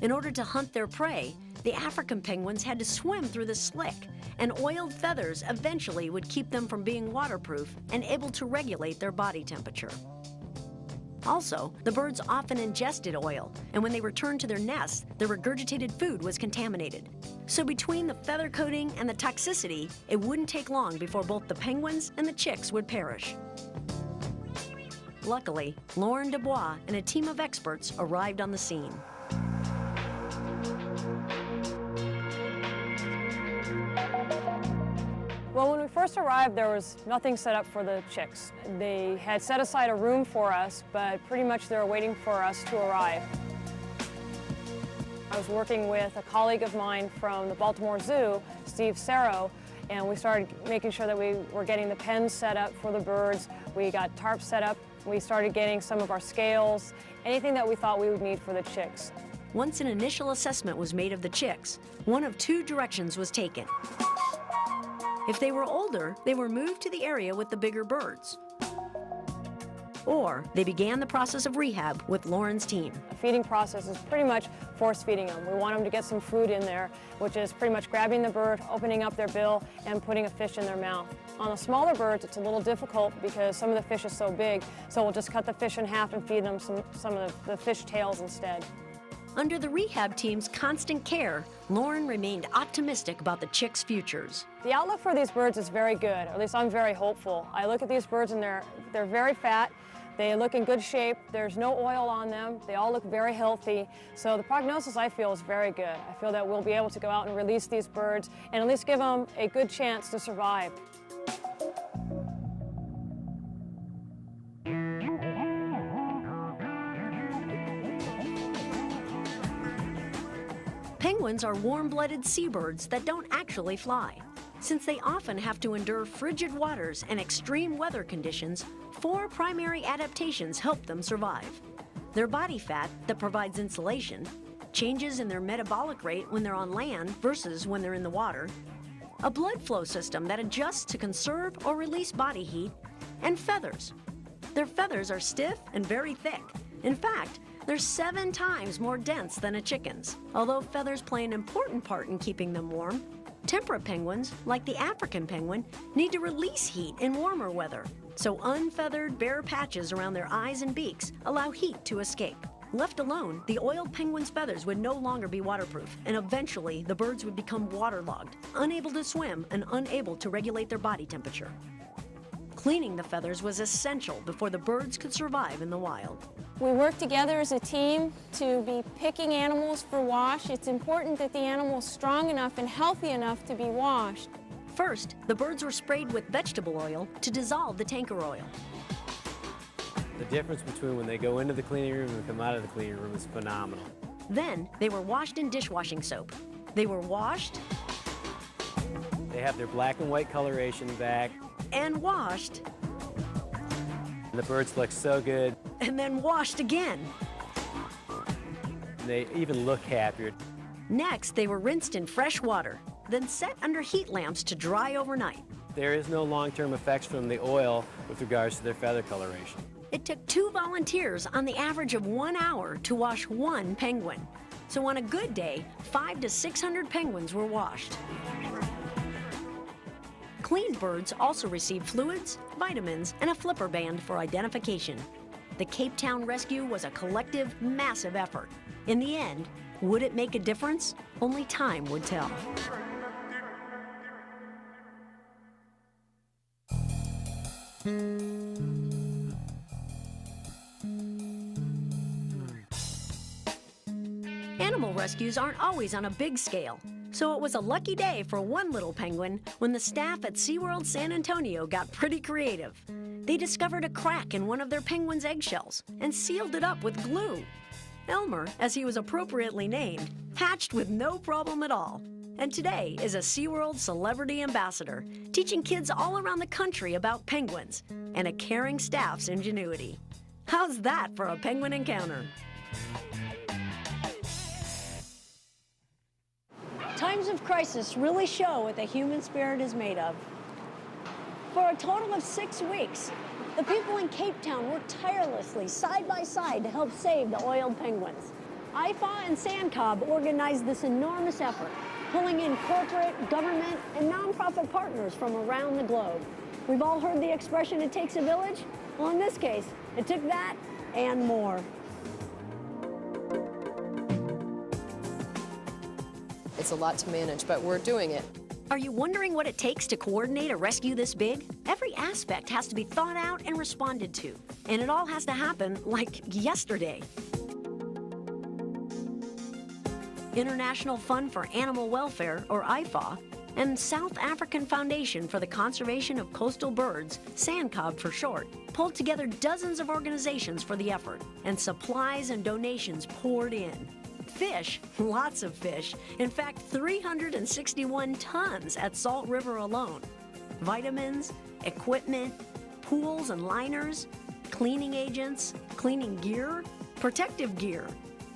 In order to hunt their prey, the African penguins had to swim through the slick, and oiled feathers eventually would keep them from being waterproof and able to regulate their body temperature. Also, the birds often ingested oil, and when they returned to their nests, the regurgitated food was contaminated. So between the feather coating and the toxicity, it wouldn't take long before both the penguins and the chicks would perish. Luckily, Lauren Dubois and a team of experts arrived on the scene. Well, when we first arrived, there was nothing set up for the chicks. They had set aside a room for us, but pretty much they were waiting for us to arrive. I was working with a colleague of mine from the Baltimore Zoo, Steve Serro, and we started making sure that we were getting the pens set up for the birds. We got tarps set up. We started getting some of our scales, anything that we thought we would need for the chicks. Once an initial assessment was made of the chicks, one of two directions was taken. If they were older, they were moved to the area with the bigger birds. Or they began the process of rehab with Lauren's team. The feeding process is pretty much force feeding them. We want them to get some food in there, which is pretty much grabbing the bird, opening up their bill, and putting a fish in their mouth. On the smaller birds, it's a little difficult because some of the fish is so big, so we'll just cut the fish in half and feed them some of the fish tails instead. Under the rehab team's constant care, Lauren remained optimistic about the chicks' futures. The outlook for these birds is very good, or at least I'm very hopeful. I look at these birds and they're very fat. They look in good shape. There's no oil on them. They all look very healthy. So the prognosis, I feel, is very good. I feel that we'll be able to go out and release these birds and at least give them a good chance to survive. Penguins are warm-blooded seabirds that don't actually fly. Since they often have to endure frigid waters and extreme weather conditions, 4 primary adaptations help them survive. Their body fat that provides insulation, changes in their metabolic rate when they're on land versus when they're in the water, a blood flow system that adjusts to conserve or release body heat, and feathers. Their feathers are stiff and very thick. In fact, they're 7 times more dense than a chicken's. Although feathers play an important part in keeping them warm, temperate penguins, like the African penguin, need to release heat in warmer weather. So unfeathered, bare patches around their eyes and beaks allow heat to escape. Left alone, the oiled penguin's feathers would no longer be waterproof, and eventually the birds would become waterlogged, unable to swim and unable to regulate their body temperature. Cleaning the feathers was essential before the birds could survive in the wild. We work together as a team to be picking animals for wash. It's important that the animal's strong enough and healthy enough to be washed. First, the birds were sprayed with vegetable oil to dissolve the tanker oil. The difference between when they go into the cleaning room and come out of the cleaning room is phenomenal. Then, they were washed in dishwashing soap. They were washed. They have their black and white coloration back. And washed. The birds look so good. And then washed again. They even look happier. Next, they were rinsed in fresh water, then set under heat lamps to dry overnight. There is no long-term effects from the oil with regards to their feather coloration. It took 2 volunteers on the average of 1 hour to wash 1 penguin. So on a good day, 500 to 600 penguins were washed. Cleaned birds also received fluids, vitamins, and a flipper band for identification. The Cape Town rescue was a collective, massive effort. In the end, would it make a difference? Only time would tell. Animal rescues aren't always on a big scale, so it was a lucky day for one little penguin when the staff at SeaWorld San Antonio got pretty creative. They discovered a crack in one of their penguin's eggshells and sealed it up with glue. Elmer, as he was appropriately named, hatched with no problem at all, and today is a SeaWorld celebrity ambassador, teaching kids all around the country about penguins and a caring staff's ingenuity. How's that for a penguin encounter? Times of crisis really show what the human spirit is made of. For a total of 6 weeks, the people in Cape Town worked tirelessly, side by side, to help save the oiled penguins. IFA and Sandcob organized this enormous effort, pulling in corporate, government, and nonprofit partners from around the globe. We've all heard the expression, it takes a village. Well, in this case, it took that and more. It's a lot to manage, but we're doing it. Are you wondering what it takes to coordinate a rescue this big? Every aspect has to be thought out and responded to. And it all has to happen like yesterday. International Fund for Animal Welfare, or IFAW, and South African Foundation for the Conservation of Coastal Birds, SANCOB for short, pulled together dozens of organizations for the effort, and supplies and donations poured in. Fish, lots of fish, in fact 361 tons at Salt River alone. Vitamins, equipment, pools and liners, cleaning agents, cleaning gear, protective gear,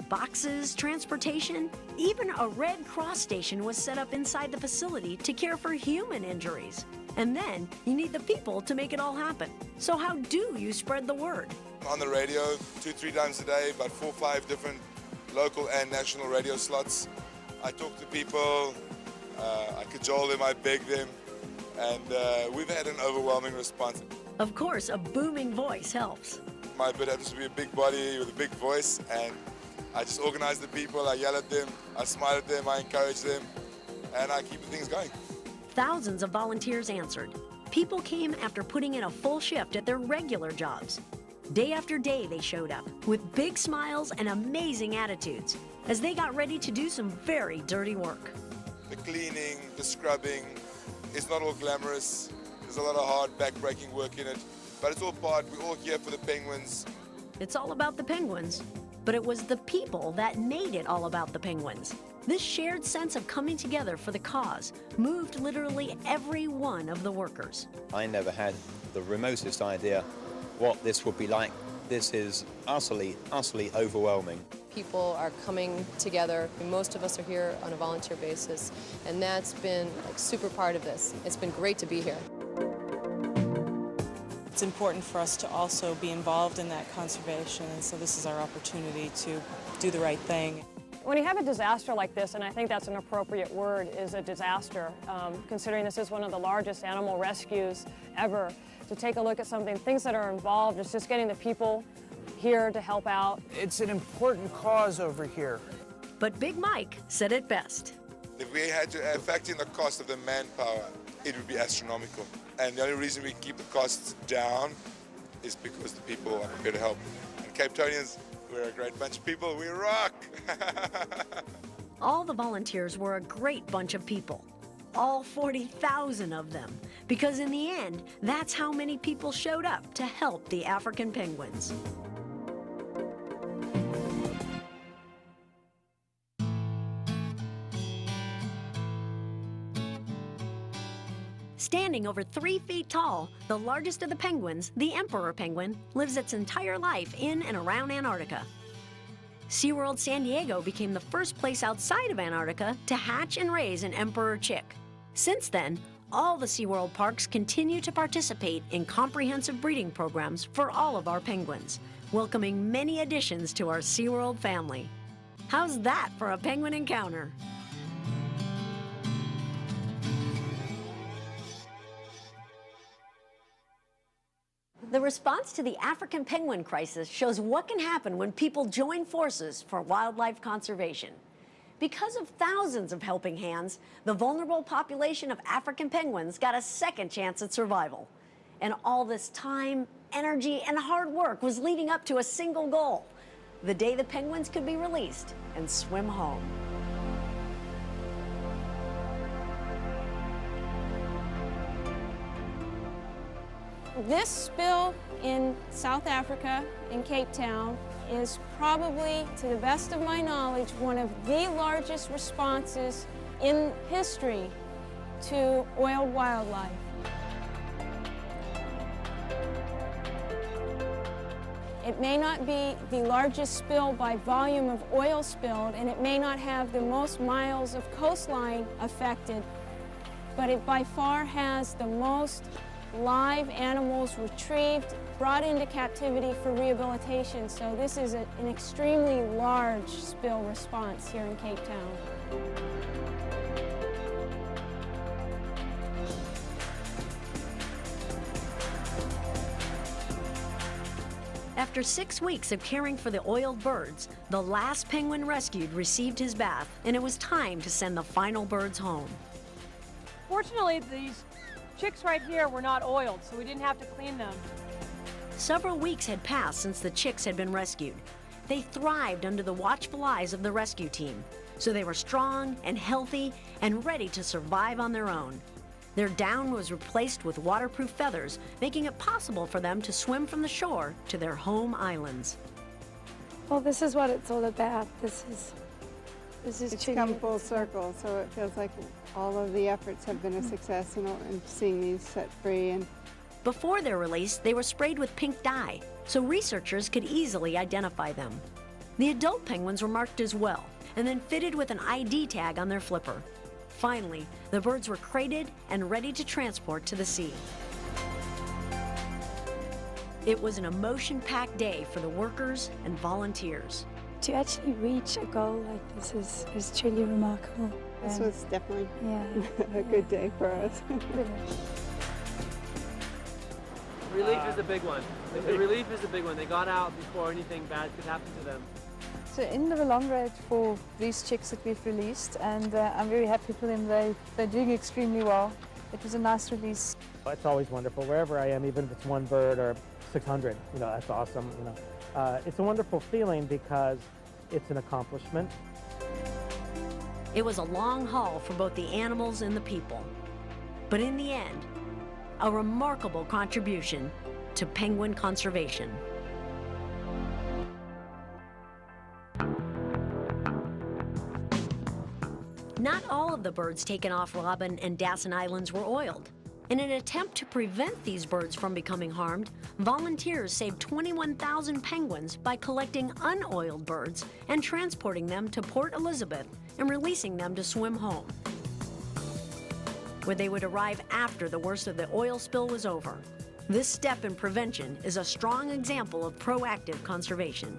boxes, transportation, even a Red Cross station was set up inside the facility to care for human injuries. And then you need the people to make it all happen. So how do you spread the word? On the radio 2-3 times a day, about 4 or 5 different local and national radio slots. I talk to people, I cajole them, I beg them, and we've had an overwhelming response. Of course, a booming voice helps. My bit happens to be a big body with a big voice, and I just organize the people, I yell at them, I smile at them, I encourage them, and I keep the things going. Thousands of volunteers answered. People came after putting in a full shift at their regular jobs. Day after day they showed up with big smiles and amazing attitudes as they got ready to do some very dirty work. The cleaning, the scrubbing, it's not all glamorous. There's a lot of hard back-breaking work in it, but it's all part, we're all here for the penguins. It's all about the penguins, but it was the people that made it all about the penguins. This shared sense of coming together for the cause moved literally every one of the workers. I never had the remotest idea what this would be like. This is utterly overwhelming. People are coming together. Most of us are here on a volunteer basis, and that's been like super part of this. It's been great to be here. It's important for us to also be involved in that conservation, and so this is our opportunity to do the right thing. When you have a disaster like this, and I think that's an appropriate word, is a disaster, considering this is one of the largest animal rescues ever, to take a look at something, things that are involved, it's just getting the people here to help out. It's an important cause over here. But Big Mike said it best. If we had to factor in the cost of the manpower, it would be astronomical. And the only reason we keep the costs down is because the people are prepared to help. And Cape Townians, we're a great bunch of people, we rock! All the volunteers were a great bunch of people. All 40,000 of them. Because in the end, that's how many people showed up to help the African penguins. Standing over 3 feet tall, the largest of the penguins, the emperor penguin, lives its entire life in and around Antarctica. SeaWorld San Diego became the first place outside of Antarctica to hatch and raise an emperor chick. Since then, all the SeaWorld parks continue to participate in comprehensive breeding programs for all of our penguins, welcoming many additions to our SeaWorld family. How's that for a penguin encounter? The response to the African penguin crisis shows what can happen when people join forces for wildlife conservation. Because of thousands of helping hands, the vulnerable population of African penguins got a second chance at survival. And all this time, energy, and hard work was leading up to a single goal: the day the penguins could be released and swim home. This spill in South Africa, in Cape Town, is probably, to the best of my knowledge, one of the largest responses in history to oiled wildlife. It may not be the largest spill by volume of oil spilled, and it may not have the most miles of coastline affected, but it by far has the most live animals retrieved, brought into captivity for rehabilitation. So this is an extremely large spill response here in Cape Town. After 6 weeks of caring for the oiled birds, the last penguin rescued received his bath, and it was time to send the final birds home. Fortunately, these chicks right here were not oiled, so we didn't have to clean them. Several weeks had passed since the chicks had been rescued. They thrived under the watchful eyes of the rescue team, so they were strong and healthy and ready to survive on their own. Their down was replaced with waterproof feathers, making it possible for them to swim from the shore to their home islands. Well, this is what it's all about. This is It's come full circle, so it feels like all of the efforts have been a success in seeing these set free. And Before their release, they were sprayed with pink dye, so researchers could easily identify them. The adult penguins were marked as well, and then fitted with an ID tag on their flipper. Finally, the birds were crated and ready to transport to the sea. It was an emotion-packed day for the workers and volunteers. to actually reach a goal like this is truly remarkable. this was definitely Yeah. a good day for us. Relief is the big one. The relief is the big one. They got out before anything bad could happen to them. So in the long ride for these chicks that we've released, and I'm very happy for them. They're doing extremely well. It was a nice release. It's always wonderful wherever I am, even if it's one bird or 600. That's awesome. It's a wonderful feeling because it's an accomplishment. It was a long haul for both the animals and the people. But in the end, a remarkable contribution to penguin conservation. Not all of the birds taken off Robben and Dasson Islands were oiled. In an attempt to prevent these birds from becoming harmed, volunteers saved 21,000 penguins by collecting unoiled birds and transporting them to Port Elizabeth and releasing them to swim home, where they would arrive after the worst of the oil spill was over. This step in prevention is a strong example of proactive conservation.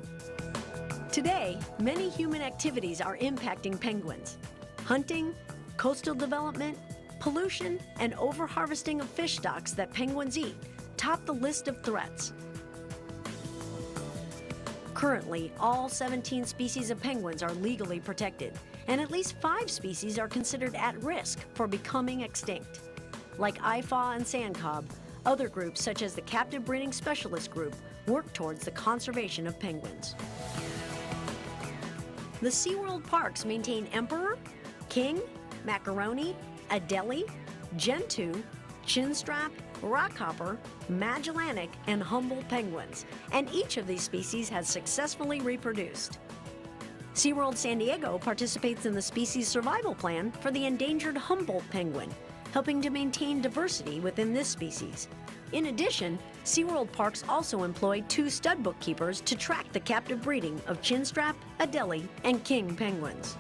Today, many human activities are impacting penguins. Hunting, coastal development, pollution, and overharvesting of fish stocks that penguins eat top the list of threats. Currently, all 17 species of penguins are legally protected, and at least 5 species are considered at risk for becoming extinct. Like IFAW and Sandcob, other groups such as the Captive Breeding Specialist Group work towards the conservation of penguins. The SeaWorld parks maintain Emperor, King, Macaroni, Adelie, Gentoo, Chinstrap, Rockhopper, Magellanic, and Humboldt penguins, and each of these species has successfully reproduced. SeaWorld San Diego participates in the species survival plan for the endangered Humboldt penguin, helping to maintain diversity within this species. In addition, SeaWorld Parks also employed 2 stud bookkeepers to track the captive breeding of Chinstrap, Adelie, and King penguins.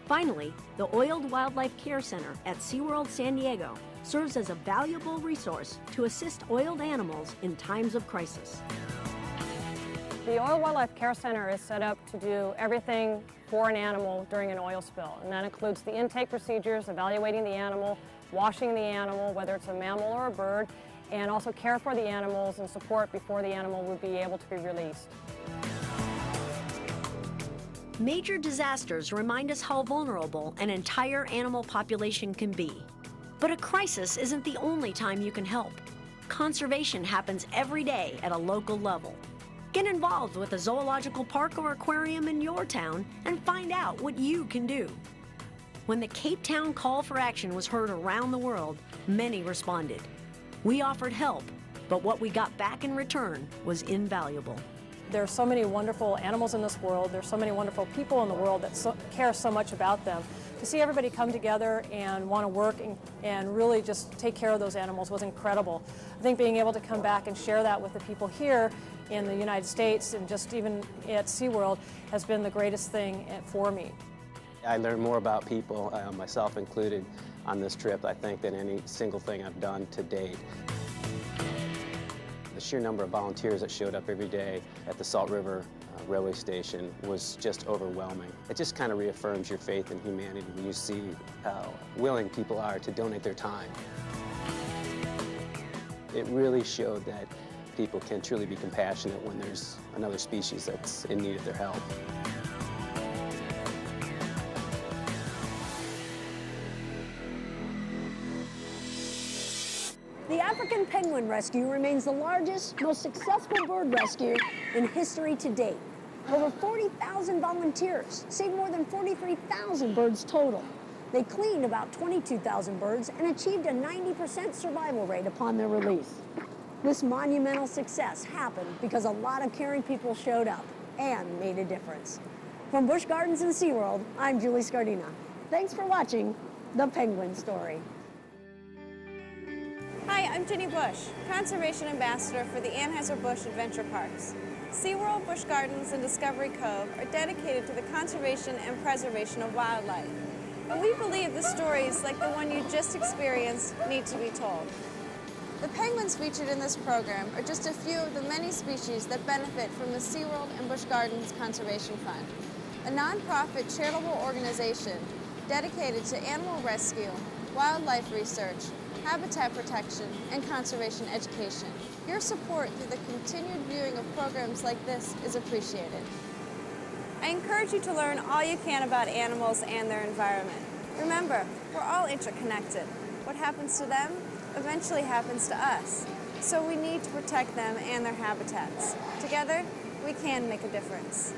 Finally, the Oiled Wildlife Care Center at SeaWorld San Diego serves as a valuable resource to assist oiled animals in times of crisis. The Oil Wildlife Care Center is set up to do everything for an animal during an oil spill, and that includes the intake procedures, evaluating the animal, washing the animal, whether it's a mammal or a bird, and also care for the animals and support before the animal would be able to be released. Major disasters remind us how vulnerable an entire animal population can be. But a crisis isn't the only time you can help. Conservation happens every day at a local level. Get involved with a zoological park or aquarium in your town and find out what you can do. When the Cape Town call for action was heard around the world, many responded. We offered help, but what we got back in return was invaluable. There are so many wonderful animals in this world. There's so many wonderful people in the world that care so much about them. To see everybody come together and want to work and really just take care of those animals was incredible. I think being able to come back and share that with the people here in the United States and just even at SeaWorld has been the greatest thing for me. I learned more about people, myself included, on this trip, I think, than any single thing I've done to date. The sheer number of volunteers that showed up every day at the Salt River railway station was just overwhelming. It just kind of reaffirms your faith in humanity when you see how willing people are to donate their time. It really showed that people can truly be compassionate when there's another species that's in need of their help. The African penguin rescue remains the largest, most successful bird rescue in history to date. Over 40,000 volunteers saved more than 43,000 birds total. They cleaned about 22,000 birds and achieved a 90% survival rate upon their release. This monumental success happened because a lot of caring people showed up and made a difference. From Busch Gardens and SeaWorld, I'm Julie Scardina. Thanks for watching The Penguin Story. Hi, I'm Jenny Bush, Conservation Ambassador for the Anheuser-Busch Adventure Parks. SeaWorld, Busch Gardens, and Discovery Cove are dedicated to the conservation and preservation of wildlife. And we believe the stories like the one you just experienced need to be told. The penguins featured in this program are just a few of the many species that benefit from the SeaWorld and Busch Gardens Conservation Fund, a nonprofit charitable organization dedicated to animal rescue, wildlife research, habitat protection, and conservation education. Your support through the continued viewing of programs like this is appreciated. I encourage you to learn all you can about animals and their environment. Remember, we're all interconnected. What happens to them eventually happens to us. So we need to protect them and their habitats. Together, we can make a difference.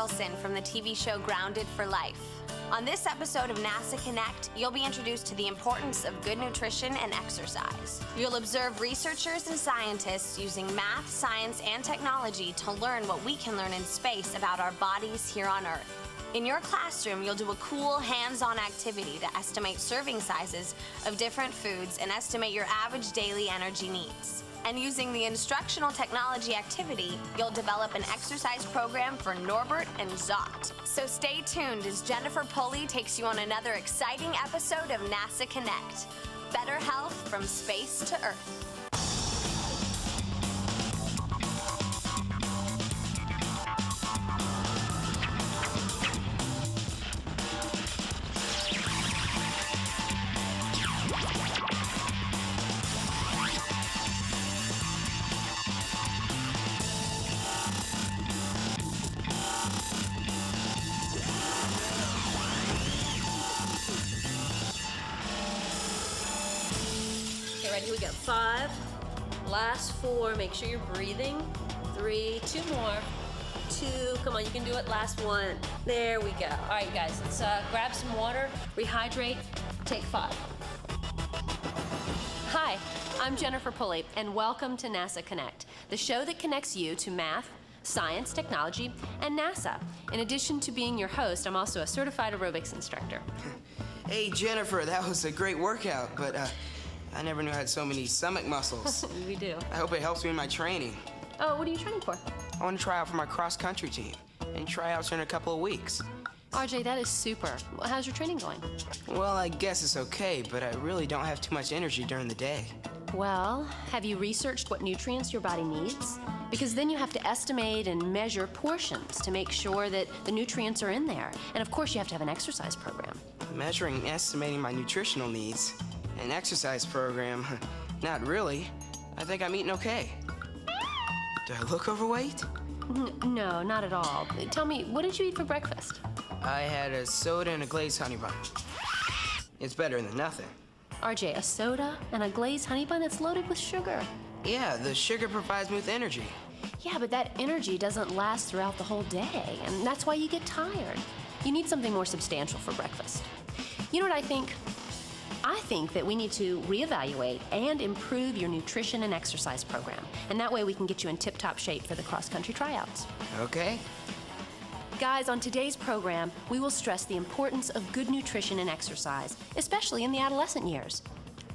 Bertelsen from the TV show Grounded for Life. On this episode of NASA Connect, you'll be introduced to the importance of good nutrition and exercise. You'll observe researchers and scientists using math, science, and technology to learn what we can learn in space about our bodies here on Earth. In your classroom, you'll do a cool hands-on activity to estimate serving sizes of different foods and estimate your average daily energy needs. And using the instructional technology activity, you'll develop an exercise program for Norbert and Zot. So stay tuned as Jennifer Pulley takes you on another exciting episode of NASA Connect. Better health from space to Earth. Ready? We got 5. Last 4. Make sure you're breathing. 3. 2 more. 2. Come on, you can do it. Last 1. There we go. All right, guys, let's grab some water, rehydrate, take 5. Hi, I'm Jennifer Pulley, and welcome to NASA Connect, the show that connects you to math, science, technology, and NASA. In addition to being your host, I'm also a certified aerobics instructor. Hey, Jennifer, that was a great workout, but I never knew I had so many stomach muscles. We do. I hope it helps me in my training. Oh, what are you training for? I want to try out for my cross-country team, and tryouts are in a couple of weeks. RJ, that is super. How's your training going? Well, I guess it's okay, but I really don't have too much energy during the day. Well, have you researched what nutrients your body needs? Because then you have to estimate and measure portions to make sure that the nutrients are in there. And of course, you have to have an exercise program. Measuring and estimating my nutritional needs. An exercise program? Not really. I think I'm eating okay. Do I look overweight? No, not at all. Tell me, what did you eat for breakfast? I had a soda and a glazed honey bun. It's better than nothing. RJ, a soda and a glazed honey bun that's loaded with sugar. Yeah, the sugar provides me with energy. Yeah, but that energy doesn't last throughout the whole day, and that's why you get tired. You need something more substantial for breakfast. You know what I think? I think that we need to reevaluate and improve your nutrition and exercise program. And that way we can get you in tip-top shape for the cross-country tryouts. Okay. Guys, on today's program, we will stress the importance of good nutrition and exercise, especially in the adolescent years.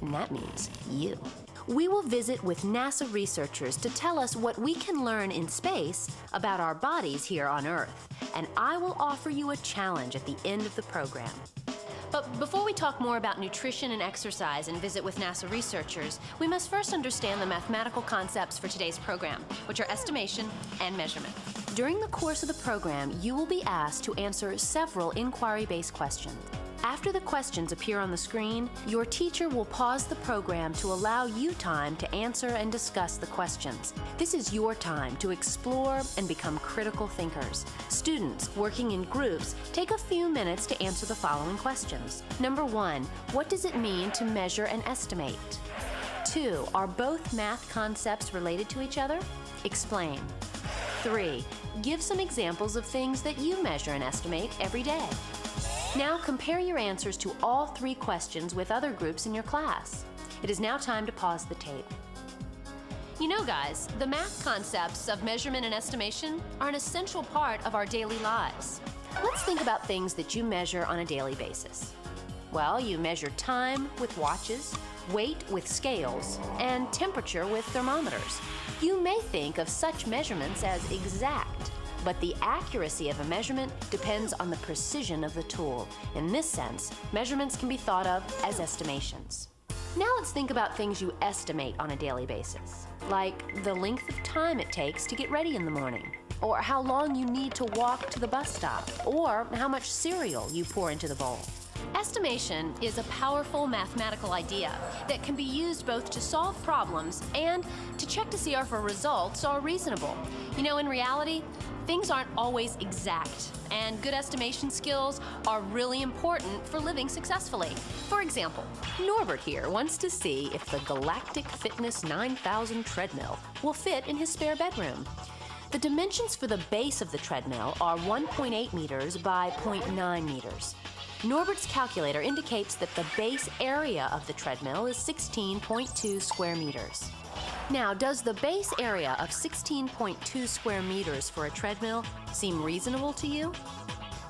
And that means you. We will visit with NASA researchers to tell us what we can learn in space about our bodies here on Earth. And I will offer you a challenge at the end of the program. But before we talk more about nutrition and exercise and visit with NASA researchers, we must first understand the mathematical concepts for today's program, which are estimation and measurement. During the course of the program, you will be asked to answer several inquiry-based questions. After the questions appear on the screen, your teacher will pause the program to allow you time to answer and discuss the questions. This is your time to explore and become critical thinkers. Students working in groups, take a few minutes to answer the following questions. Number 1, what does it mean to measure and estimate? 2, are both math concepts related to each other? Explain. 3, give some examples of things that you measure and estimate every day. Now compare your answers to all 3 questions with other groups in your class. It is now time to pause the tape. You know, guys, the math concepts of measurement and estimation are an essential part of our daily lives. Let's think about things that you measure on a daily basis. Well, you measure time with watches, weight with scales, and temperature with thermometers. You may think of such measurements as exact, but the accuracy of a measurement depends on the precision of the tool. In this sense, measurements can be thought of as estimations. Now let's think about things you estimate on a daily basis, like the length of time it takes to get ready in the morning, or how long you need to walk to the bus stop, or how much cereal you pour into the bowl. Estimation is a powerful mathematical idea that can be used both to solve problems and to check to see if our results are reasonable. You know, in reality, things aren't always exact, and good estimation skills are really important for living successfully. For example, Norbert here wants to see if the Galactic Fitness 9000 treadmill will fit in his spare bedroom. The dimensions for the base of the treadmill are 1.8 meters by 0.9 meters. Norbert's calculator indicates that the base area of the treadmill is 16.2 square meters. Now, does the base area of 16.2 square meters for a treadmill seem reasonable to you?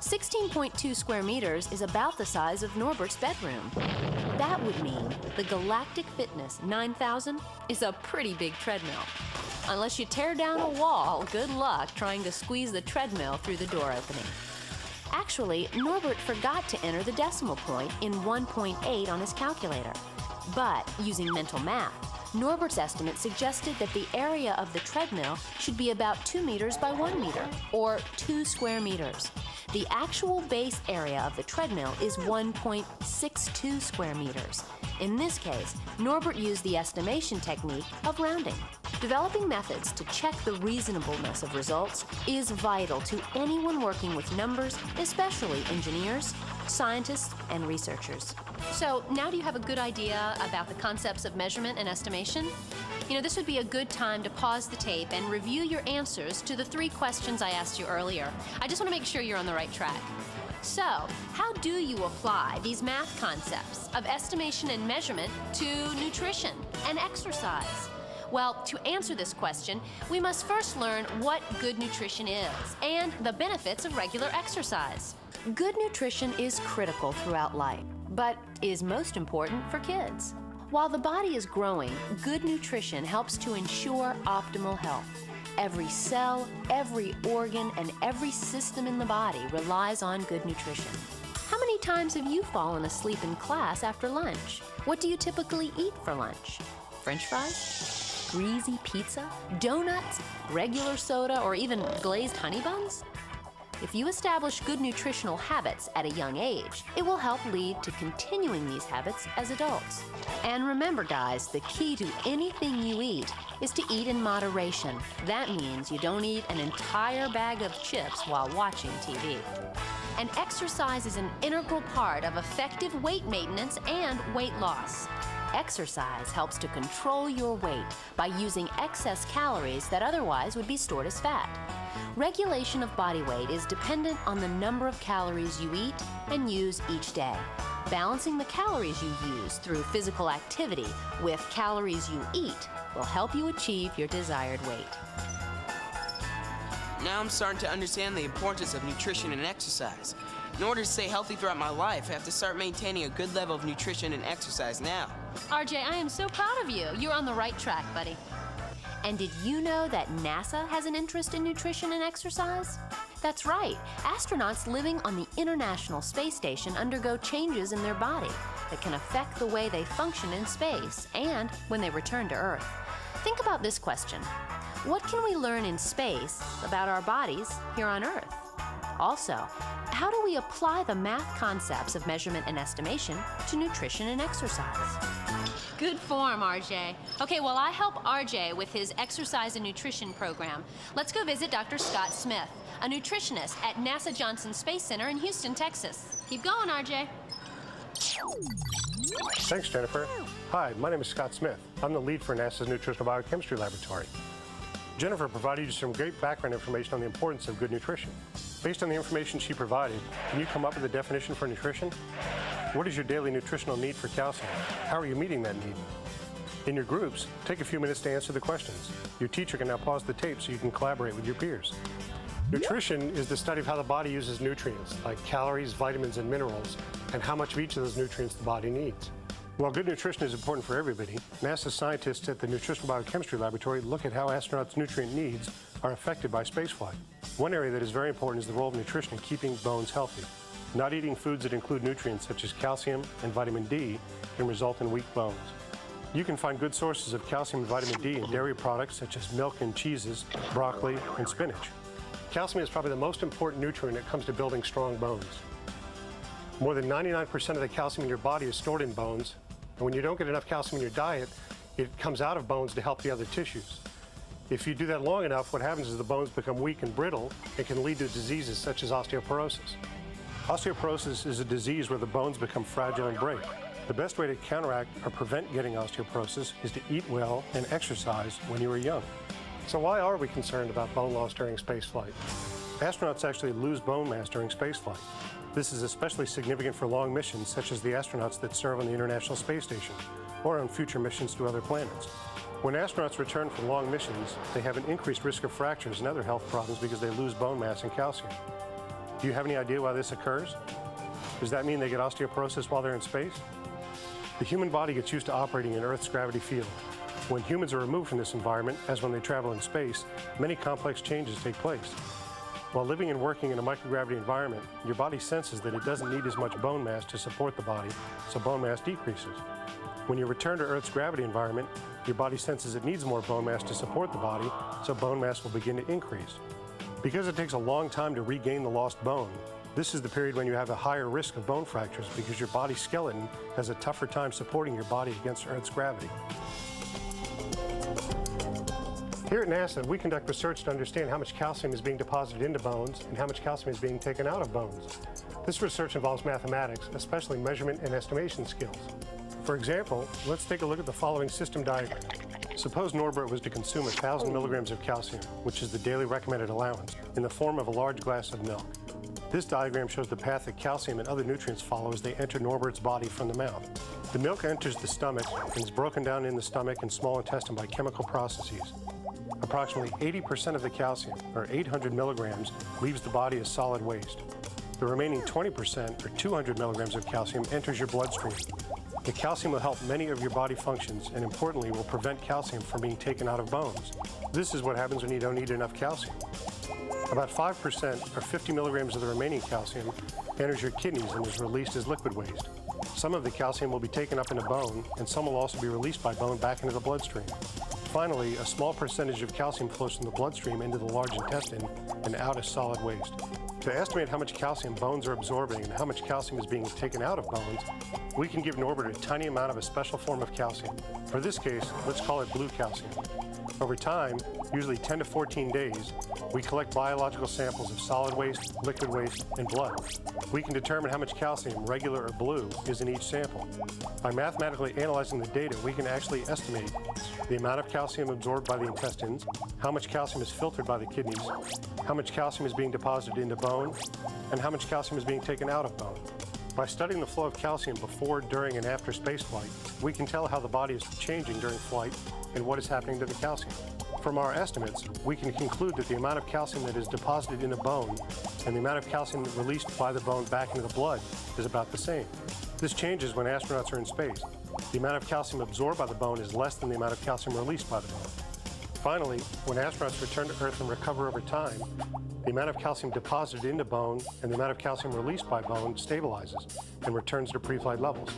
16.2 square meters is about the size of Norbert's bedroom. That would mean the Galactic Fitness 9000 is a pretty big treadmill. Unless you tear down a wall, good luck trying to squeeze the treadmill through the door opening. Actually, Norbert forgot to enter the decimal point in 1.8 on his calculator. But using mental math, Norbert's estimate suggested that the area of the treadmill should be about 2 meters by 1 meter, or 2 square meters. The actual base area of the treadmill is 1.62 square meters. In this case, Norbert used the estimation technique of rounding. Developing methods to check the reasonableness of results is vital to anyone working with numbers, especially engineers, scientists, and researchers. So now do you have a good idea about the concepts of measurement and estimation? You know, this would be a good time to pause the tape and review your answers to the 3 questions I asked you earlier. I just want to make sure you're on the right track. So, how do you apply these math concepts of estimation and measurement to nutrition and exercise? Well, to answer this question, we must first learn what good nutrition is and the benefits of regular exercise. Good nutrition is critical throughout life, but is most important for kids. While the body is growing, good nutrition helps to ensure optimal health. Every cell, every organ, and every system in the body relies on good nutrition. How many times have you fallen asleep in class after lunch? What do you typically eat for lunch? French fries? Greasy pizza? Donuts? Regular soda? Or even glazed honey buns? If you establish good nutritional habits at a young age, it will help lead to continuing these habits as adults. And remember, guys, the key to anything you eat is to eat in moderation. That means you don't eat an entire bag of chips while watching TV. And exercise is an integral part of effective weight maintenance and weight loss. Exercise helps to control your weight by using excess calories that otherwise would be stored as fat. Regulation of body weight is dependent on the number of calories you eat and use each day. Balancing the calories you use through physical activity with calories you eat will help you achieve your desired weight. Now I'm starting to understand the importance of nutrition and exercise. In order to stay healthy throughout my life, I have to start maintaining a good level of nutrition and exercise now. RJ, I am so proud of you. You're on the right track, buddy. And did you know that NASA has an interest in nutrition and exercise? That's right. Astronauts living on the International Space Station undergo changes in their body that can affect the way they function in space and when they return to Earth. Think about this question. What can we learn in space about our bodies here on Earth? Also, how do we apply the math concepts of measurement and estimation to nutrition and exercise? Good form, RJ. Okay, well, I help RJ with his exercise and nutrition program. Let's go visit Dr. Scott Smith, a nutritionist at NASA Johnson Space Center in Houston, Texas. Keep going, RJ. Thanks, Jennifer. Hi, my name is Scott Smith. I'm the lead for NASA's Nutritional Biochemistry Laboratory. Jennifer provided you some great background information on the importance of good nutrition. Based on the information she provided, can you come up with a definition for nutrition? What is your daily nutritional need for calcium? How are you meeting that need? In your groups, take a few minutes to answer the questions. Your teacher can now pause the tape so you can collaborate with your peers. Nutrition is the study of how the body uses nutrients, like calories, vitamins, and minerals, and how much of each of those nutrients the body needs. While good nutrition is important for everybody, NASA scientists at the Nutritional Biochemistry Laboratory look at how astronauts' nutrient needs are affected by spaceflight. One area that is very important is the role of nutrition in keeping bones healthy. Not eating foods that include nutrients such as calcium and vitamin D can result in weak bones. You can find good sources of calcium and vitamin D in dairy products such as milk and cheeses, broccoli, and spinach. Calcium is probably the most important nutrient when it comes to building strong bones. More than 99% of the calcium in your body is stored in bones, and when you don't get enough calcium in your diet, it comes out of bones to help the other tissues. If you do that long enough, what happens is the bones become weak and brittle and can lead to diseases such as osteoporosis. Osteoporosis is a disease where the bones become fragile and break. The best way to counteract or prevent getting osteoporosis is to eat well and exercise when you are young. So why are we concerned about bone loss during spaceflight? Astronauts actually lose bone mass during spaceflight. This is especially significant for long missions, such as the astronauts that serve on the International Space Station or on future missions to other planets. When astronauts return from long missions, they have an increased risk of fractures and other health problems because they lose bone mass and calcium. Do you have any idea why this occurs? Does that mean they get osteoporosis while they're in space? The human body gets used to operating in Earth's gravity field. When humans are removed from this environment, as when they travel in space, many complex changes take place. While living and working in a microgravity environment, your body senses that it doesn't need as much bone mass to support the body, so bone mass decreases. When you return to Earth's gravity environment, your body senses it needs more bone mass to support the body, so bone mass will begin to increase. Because it takes a long time to regain the lost bone, this is the period when you have a higher risk of bone fractures because your body skeleton has a tougher time supporting your body against Earth's gravity. Here at NASA, we conduct research to understand how much calcium is being deposited into bones and how much calcium is being taken out of bones. This research involves mathematics, especially measurement and estimation skills. For example, let's take a look at the following system diagram. Suppose Norbert was to consume 1,000 milligrams of calcium, which is the daily recommended allowance, in the form of a large glass of milk. This diagram shows the path that calcium and other nutrients follow as they enter Norbert's body from the mouth. The milk enters the stomach and is broken down in the stomach and small intestine by chemical processes. Approximately 80% of the calcium, or 800 milligrams, leaves the body as solid waste. The remaining 20%, or 200 milligrams of calcium, enters your bloodstream. The calcium will help many of your body functions and, importantly, will prevent calcium from being taken out of bones. This is what happens when you don't eat enough calcium. About 5%, or 50 milligrams of the remaining calcium, enters your kidneys and is released as liquid waste. Some of the calcium will be taken up into bone, and some will also be released by bone back into the bloodstream. Finally, a small percentage of calcium flows from the bloodstream into the large intestine and out as solid waste. To estimate how much calcium bones are absorbing and how much calcium is being taken out of bones, we can give Norbert a tiny amount of a special form of calcium. For this case, let's call it blue calcium. Over time, usually 10 to 14 days, we collect biological samples of solid waste, liquid waste, and blood. We can determine how much calcium, regular or blue, is in each sample. By mathematically analyzing the data, we can actually estimate the amount of calcium absorbed by the intestines, how much calcium is filtered by the kidneys, how much calcium is being deposited into bone, and how much calcium is being taken out of bone. By studying the flow of calcium before, during, and after spaceflight, we can tell how the body is changing during flight and what is happening to the calcium. From our estimates, we can conclude that the amount of calcium that is deposited in the bone and the amount of calcium released by the bone back into the blood is about the same. This changes when astronauts are in space. The amount of calcium absorbed by the bone is less than the amount of calcium released by the bone. Finally, when astronauts return to Earth and recover over time, the amount of calcium deposited into bone and the amount of calcium released by bone stabilizes and returns to pre-flight levels.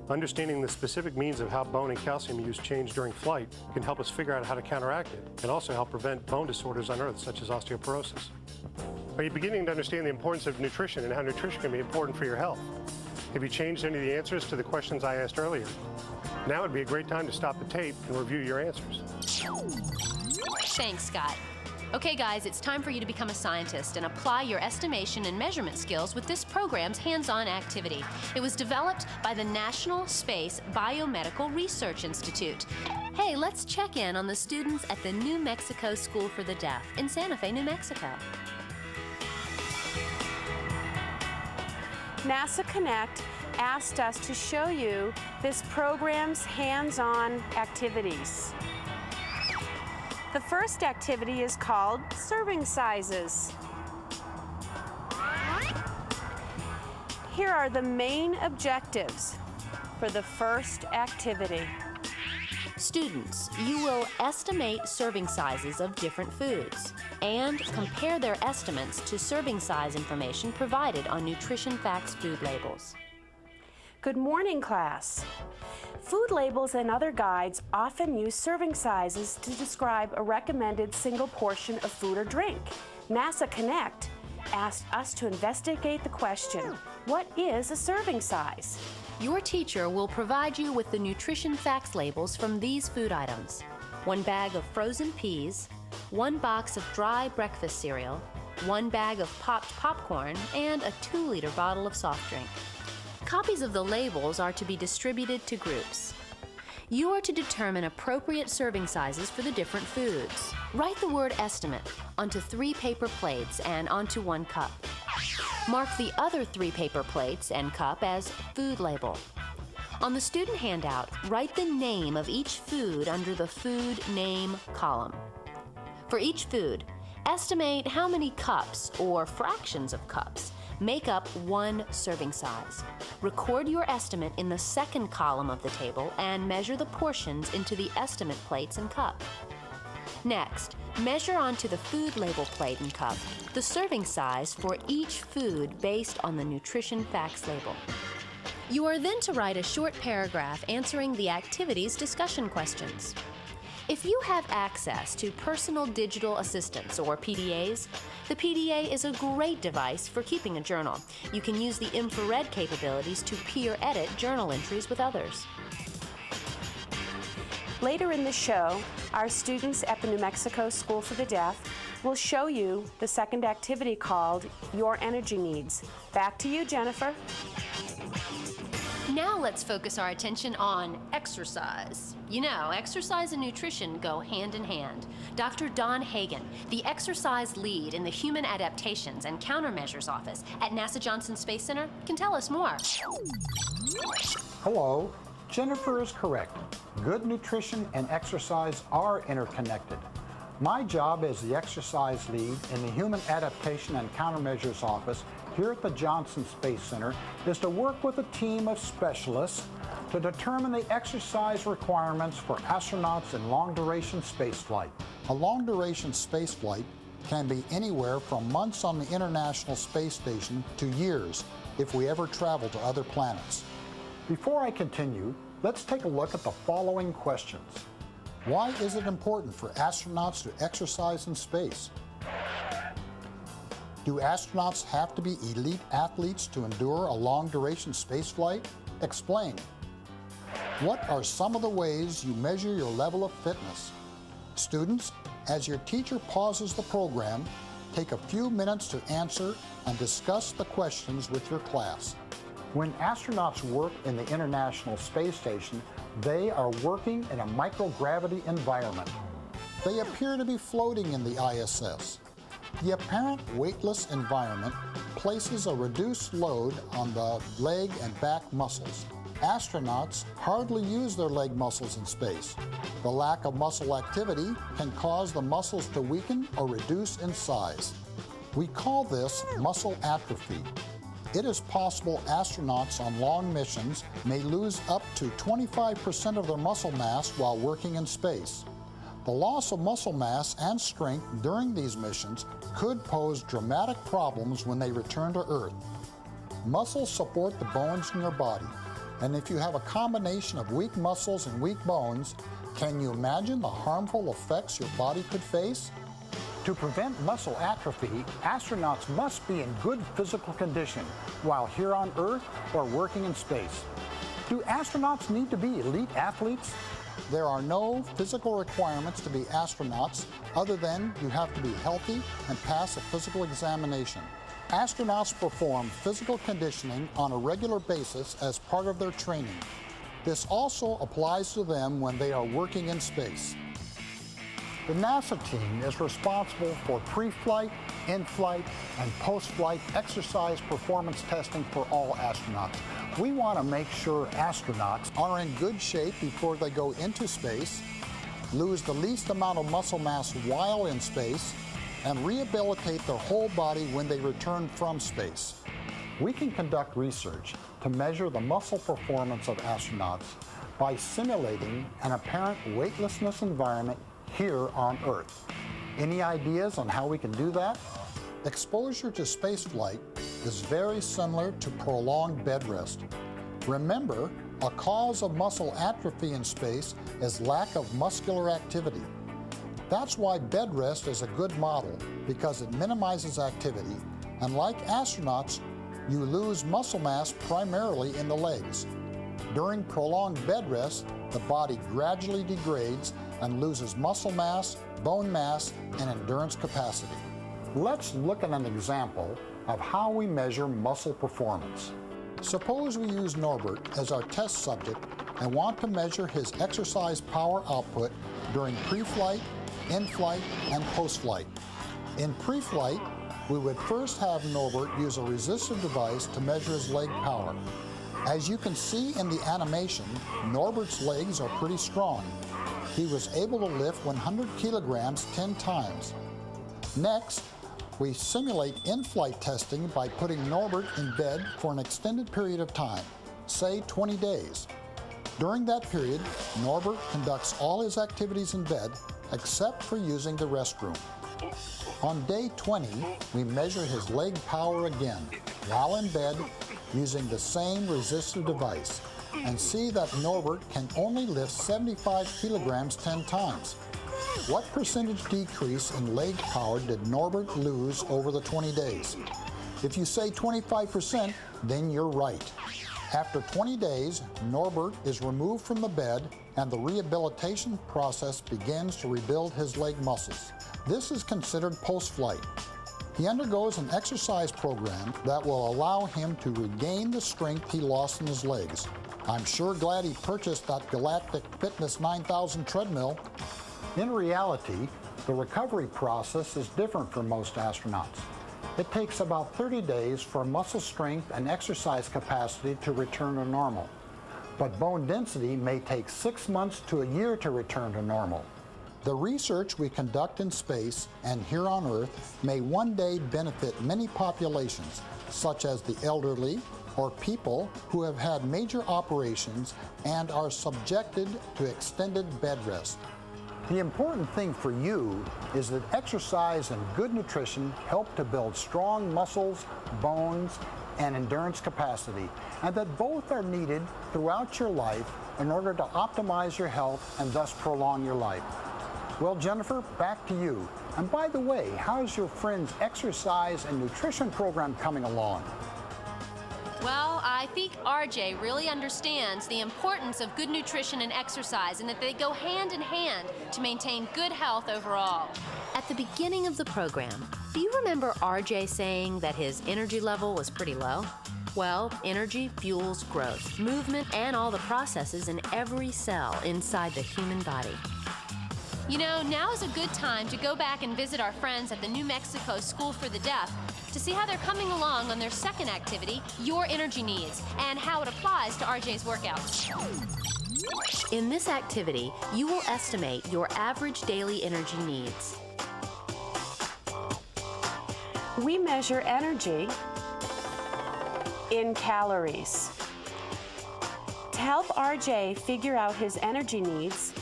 Understanding the specific means of how bone and calcium use change during flight can help us figure out how to counteract it and also help prevent bone disorders on Earth, such as osteoporosis. Are you beginning to understand the importance of nutrition and how nutrition can be important for your health? Have you changed any of the answers to the questions I asked earlier? Now would be a great time to stop the tape and review your answers. Thanks, Scott. Okay, guys, it's time for you to become a scientist and apply your estimation and measurement skills with this program's hands-on activity. It was developed by the National Space Biomedical Research Institute. Hey, let's check in on the students at the New Mexico School for the Deaf in Santa Fe, New Mexico. NASA Connect asked us to show you this program's hands-on activities. The first activity is called serving sizes. Here are the main objectives for the first activity. Students, you will estimate serving sizes of different foods and compare their estimates to serving size information provided on Nutrition Facts food labels. Good morning, class. Food labels and other guides often use serving sizes to describe a recommended single portion of food or drink. NASA Connect asked us to investigate the question, what is a serving size? Your teacher will provide you with the Nutrition Facts labels from these food items: 1 bag of frozen peas, 1 box of dry breakfast cereal, 1 bag of popped popcorn, and a 2-liter bottle of soft drink. Copies of the labels are to be distributed to groups. You are to determine appropriate serving sizes for the different foods. Write the word estimate onto 3 paper plates and onto 1 cup. Mark the other 3 paper plates and cup as food label. On the student handout, write the name of each food under the food name column. For each food, estimate how many cups or fractions of cups make up 1 serving size. Record your estimate in the second column of the table and measure the portions into the estimate plates and cup. Next, measure onto the food label plate and cup the serving size for each food based on the nutrition facts label. You are then to write a short paragraph answering the activity's discussion questions. If you have access to personal digital assistants or PDAs, the PDA is a great device for keeping a journal. You can use the infrared capabilities to peer edit journal entries with others. Later in the show, our students at the New Mexico School for the Deaf will show you the second activity called Your Energy Needs. Back to you, Jennifer. Now let's focus our attention on exercise. You know, exercise and nutrition go hand in hand. Dr. Don Hagen, the exercise lead in the Human Adaptations and Countermeasures Office at NASA Johnson Space Center, can tell us more. Hello. Jennifer is correct. Good nutrition and exercise are interconnected. My job as the exercise lead in the Human Adaptation and Countermeasures Office here at the Johnson Space Center is to work with a team of specialists to determine the exercise requirements for astronauts in long-duration spaceflight. A long-duration spaceflight can be anywhere from months on the International Space Station to years if we ever travel to other planets. Before I continue, let's take a look at the following questions. Why is it important for astronauts to exercise in space? Do astronauts have to be elite athletes to endure a long-duration spaceflight? Explain. What are some of the ways you measure your level of fitness? Students, as your teacher pauses the program, take a few minutes to answer and discuss the questions with your class. When astronauts work in the International Space Station, they are working in a microgravity environment. They appear to be floating in the ISS. The apparent weightless environment places a reduced load on the leg and back muscles. Astronauts hardly use their leg muscles in space. The lack of muscle activity can cause the muscles to weaken or reduce in size. We call this muscle atrophy. It is possible astronauts on long missions may lose up to 25% of their muscle mass while working in space. The loss of muscle mass and strength during these missions could pose dramatic problems when they return to Earth. Muscles support the bones in your body, and if you have a combination of weak muscles and weak bones, can you imagine the harmful effects your body could face? To prevent muscle atrophy, astronauts must be in good physical condition while here on Earth or working in space. Do astronauts need to be elite athletes? There are no physical requirements to be astronauts other than you have to be healthy and pass a physical examination. Astronauts perform physical conditioning on a regular basis as part of their training. This also applies to them when they are working in space. The NASA team is responsible for pre-flight, in-flight, and post-flight exercise performance testing for all astronauts. We want to make sure astronauts are in good shape before they go into space, lose the least amount of muscle mass while in space, and rehabilitate their whole body when they return from space. We can conduct research to measure the muscle performance of astronauts by simulating an apparent weightlessness environment here on Earth. Any ideas on how we can do that? Exposure to spaceflight is very similar to prolonged bed rest. Remember, a cause of muscle atrophy in space is lack of muscular activity. That's why bed rest is a good model, because it minimizes activity, and like astronauts, you lose muscle mass primarily in the legs. During prolonged bed rest, the body gradually degrades and loses muscle mass, bone mass, and endurance capacity. Let's look at an example of how we measure muscle performance. Suppose we use Norbert as our test subject and want to measure his exercise power output during pre-flight, in-flight, and post-flight. In pre-flight, we would first have Norbert use a resistive device to measure his leg power. As you can see in the animation, Norbert's legs are pretty strong. He was able to lift 100 kilograms 10 times. Next, we simulate in-flight testing by putting Norbert in bed for an extended period of time, say 20 days. During that period, Norbert conducts all his activities in bed except for using the restroom. On day 20, we measure his leg power again, while in bed, using the same resistive device, and see that Norbert can only lift 75 kilograms 10 times. What percentage decrease in leg power did Norbert lose over the 20 days? If you say 25%, then you're right. After 20 days, Norbert is removed from the bed and the rehabilitation process begins to rebuild his leg muscles. This is considered post-flight. He undergoes an exercise program that will allow him to regain the strength he lost in his legs. I'm sure glad he purchased that Galactic Fitness 9000 treadmill. In reality, the recovery process is different for most astronauts. It takes about 30 days for muscle strength and exercise capacity to return to normal. But bone density may take 6 months to a year to return to normal. The research we conduct in space and here on Earth may one day benefit many populations, such as the elderly or people who have had major operations and are subjected to extended bed rest. The important thing for you is that exercise and good nutrition help to build strong muscles, bones, and endurance capacity, and that both are needed throughout your life in order to optimize your health and thus prolong your life. Well, Jennifer, back to you. And by the way, how's your friend's exercise and nutrition program coming along? Well, I think RJ really understands the importance of good nutrition and exercise and that they go hand in hand to maintain good health overall. At the beginning of the program, do you remember RJ saying that his energy level was pretty low? Well, energy fuels growth, movement, and all the processes in every cell inside the human body. You know, now is a good time to go back and visit our friends at the New Mexico School for the Deaf to see how they're coming along on their second activity, Your Energy Needs, and how it applies to RJ's workouts. In this activity, you will estimate your average daily energy needs. We measure energy in calories. To help RJ figure out his energy needs,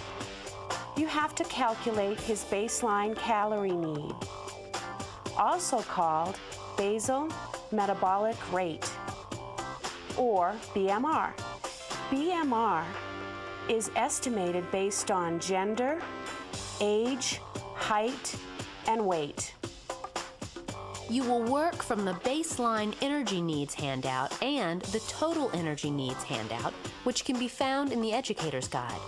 you have to calculate his baseline calorie need, also called basal metabolic rate, or BMR. BMR is estimated based on gender, age, height, and weight. You will work from the baseline energy needs handout and the total energy needs handout, which can be found in the Educator's Guide.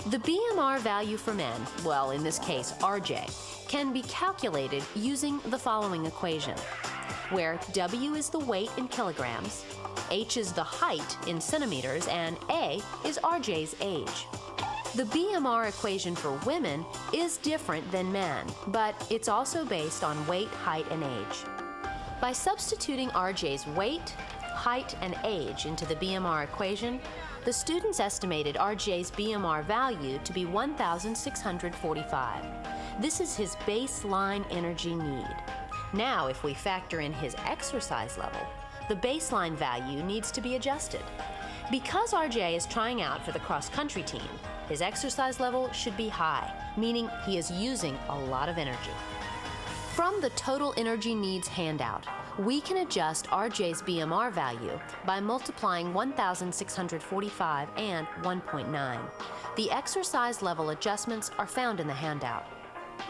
The BMR value for men, well, in this case, RJ, can be calculated using the following equation, where W is the weight in kilograms, H is the height in centimeters, and A is RJ's age. The BMR equation for women is different than men, but it's also based on weight, height, and age. By substituting RJ's weight, height, and age into the BMR equation, the students estimated RJ's BMR value to be 1,645. This is his baseline energy need. Now, if we factor in his exercise level, the baseline value needs to be adjusted. Because RJ is trying out for the cross-country team, his exercise level should be high, meaning he is using a lot of energy. From the total energy needs handout, we can adjust RJ's BMR value by multiplying 1,645 and 1.9. The exercise level adjustments are found in the handout.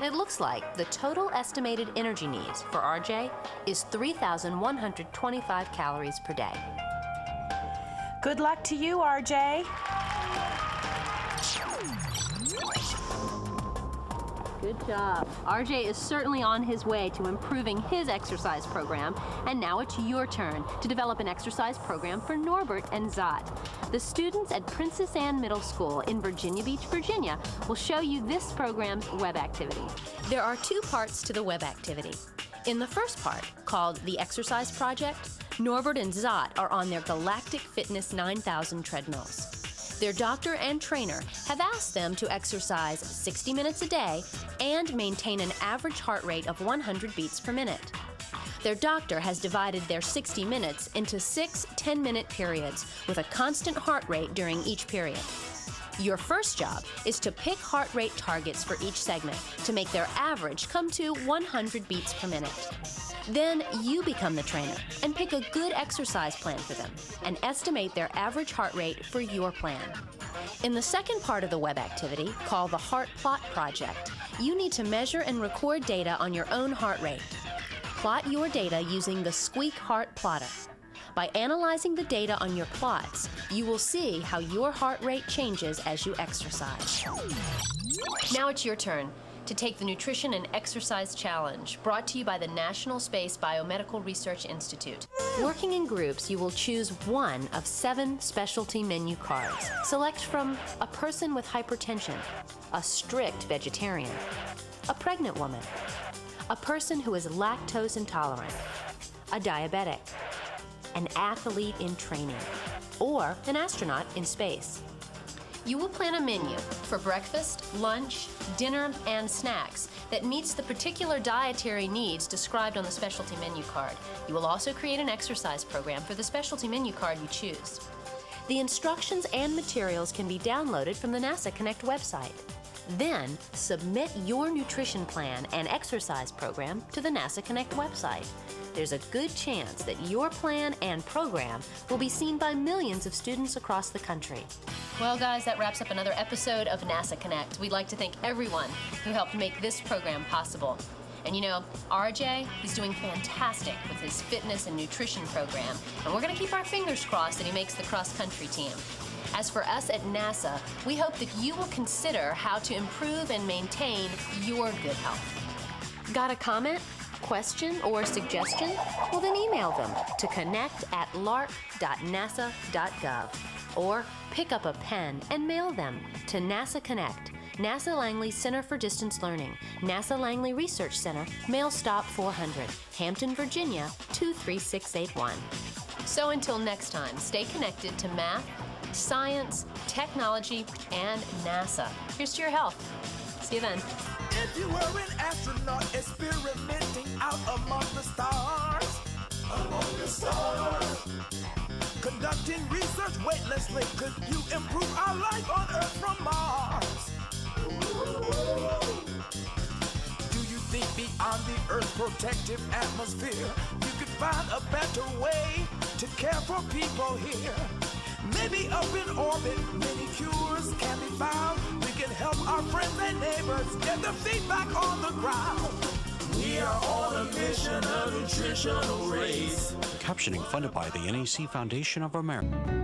It looks like the total estimated energy needs for RJ is 3,125 calories per day. Good luck to you, RJ. Good job. RJ is certainly on his way to improving his exercise program, and now it's your turn to develop an exercise program for Norbert and Zot. The students at Princess Anne Middle School in Virginia Beach, Virginia, will show you this program's web activity. There are 2 parts to the web activity. In the first part, called the Exercise Project, Norbert and Zot are on their Galactic Fitness 9000 treadmills. Their doctor and trainer have asked them to exercise 60 minutes a day and maintain an average heart rate of 100 beats per minute. Their doctor has divided their 60 minutes into 6 10-minute periods with a constant heart rate during each period. Your first job is to pick heart rate targets for each segment to make their average come to 100 beats per minute. Then you become the trainer and pick a good exercise plan for them and estimate their average heart rate for your plan. In the second part of the web activity, called the Heart Plot Project, you need to measure and record data on your own heart rate. Plot your data using the Squeak Heart Plotter. By analyzing the data on your plots, you will see how your heart rate changes as you exercise. Now it's your turn to take the Nutrition and Exercise Challenge, brought to you by the National Space Biomedical Research Institute. Working in groups, you will choose one of 7 specialty menu cards. Select from a person with hypertension, a strict vegetarian, a pregnant woman, a person who is lactose intolerant, a diabetic, an athlete in training, or an astronaut in space. You will plan a menu for breakfast, lunch, dinner, and snacks that meets the particular dietary needs described on the specialty menu card. You will also create an exercise program for the specialty menu card you choose. The instructions and materials can be downloaded from the NASA Connect website. Then, submit your nutrition plan and exercise program to the NASA Connect website. There's a good chance that your plan and program will be seen by millions of students across the country. Well, guys, that wraps up another episode of NASA Connect. We'd like to thank everyone who helped make this program possible. And you know, RJ, he's doing fantastic with his fitness and nutrition program, and we're going to keep our fingers crossed that he makes the cross-country team. As for us at NASA, we hope that you will consider how to improve and maintain your good health. Got a comment, question, or suggestion? Well, then email them to connect@lark.nasa.gov. Or pick up a pen and mail them to NASA Connect, NASA Langley Center for Distance Learning, NASA Langley Research Center, Mail Stop 400, Hampton, Virginia 23681. So until next time, stay connected to math, science, technology, and NASA. Here's to your health. See you then. If you were an astronaut experimenting out among the stars, conducting research weightlessly, could you improve our life on Earth from Mars? Do you think beyond the Earth's protective atmosphere, you could find a better way to care for people here? Maybe up in orbit, many cures can be found. We can help our friends and neighbors get the feedback on the ground. We are on a mission, a nutritional race. Captioning funded by the NAC Foundation of America.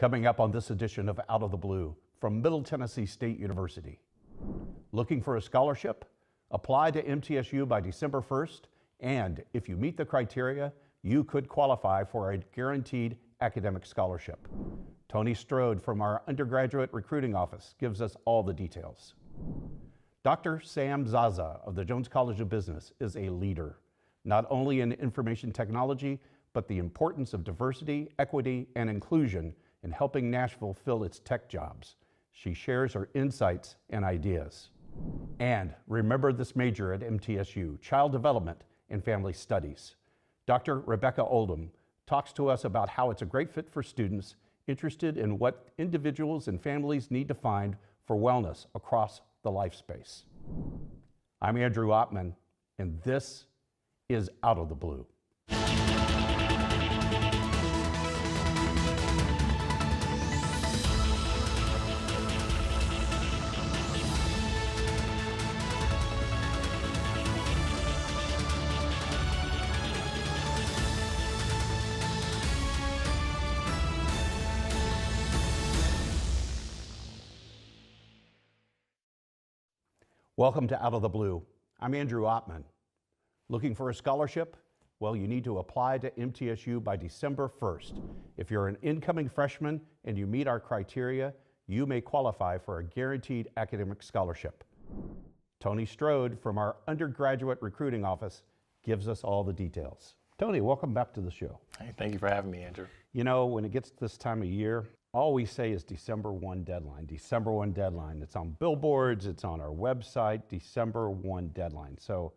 Coming up on this edition of Out of the Blue from Middle Tennessee State University. Looking for a scholarship? Apply to MTSU by December 1st, and if you meet the criteria, you could qualify for a guaranteed academic scholarship. Tony Strode from our undergraduate recruiting office gives us all the details. Dr. Sam Zaza of the Jones College of Business is a leader, not only in information technology, but the importance of diversity, equity, and inclusion in helping Nashville fill its tech jobs. She shares her insights and ideas. And remember this major at MTSU, Child Development and Family Studies. Dr. Rebecca Oldham talks to us about how it's a great fit for students interested in what individuals and families need to find for wellness across the life space. I'm Andrew Ottman, and this is Out of the Blue. Welcome to Out of the Blue. I'm Andrew Ottman. Looking for a scholarship? Well, you need to apply to MTSU by December 1st. If you're an incoming freshman and you meet our criteria, you may qualify for a guaranteed academic scholarship. Tony Strode from our undergraduate recruiting office gives us all the details. Tony, welcome back to the show. Hey, thank you for having me, Andrew. You know, when it gets this time of year, all we say is December 1 deadline, December 1 deadline. It's on billboards, it's on our website, December 1 deadline. So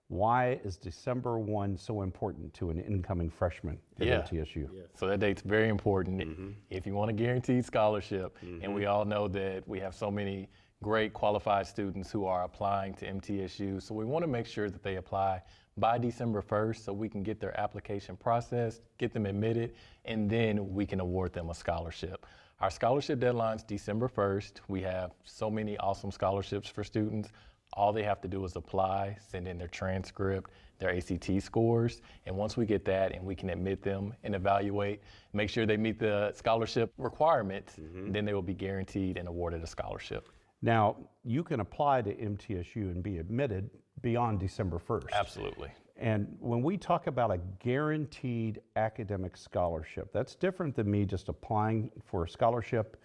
why is December 1 so important to an incoming freshman at MTSU? Yeah. So that date's very important if you want a guaranteed scholarship. And we all know that we have so many great qualified students who are applying to MTSU. So we want to make sure that they apply by December 1st so we can get their application processed, get them admitted, and then we can award them a scholarship. Our scholarship deadline's December 1st. We have so many awesome scholarships for students. All they have to do is apply, send in their transcript, their ACT scores, and once we get that and we can admit them and evaluate, make sure they meet the scholarship requirements, then they will be guaranteed and awarded a scholarship. Now, you can apply to MTSU and be admitted beyond December 1st. Absolutely. And when we talk about a guaranteed academic scholarship, that's different than me just applying for a scholarship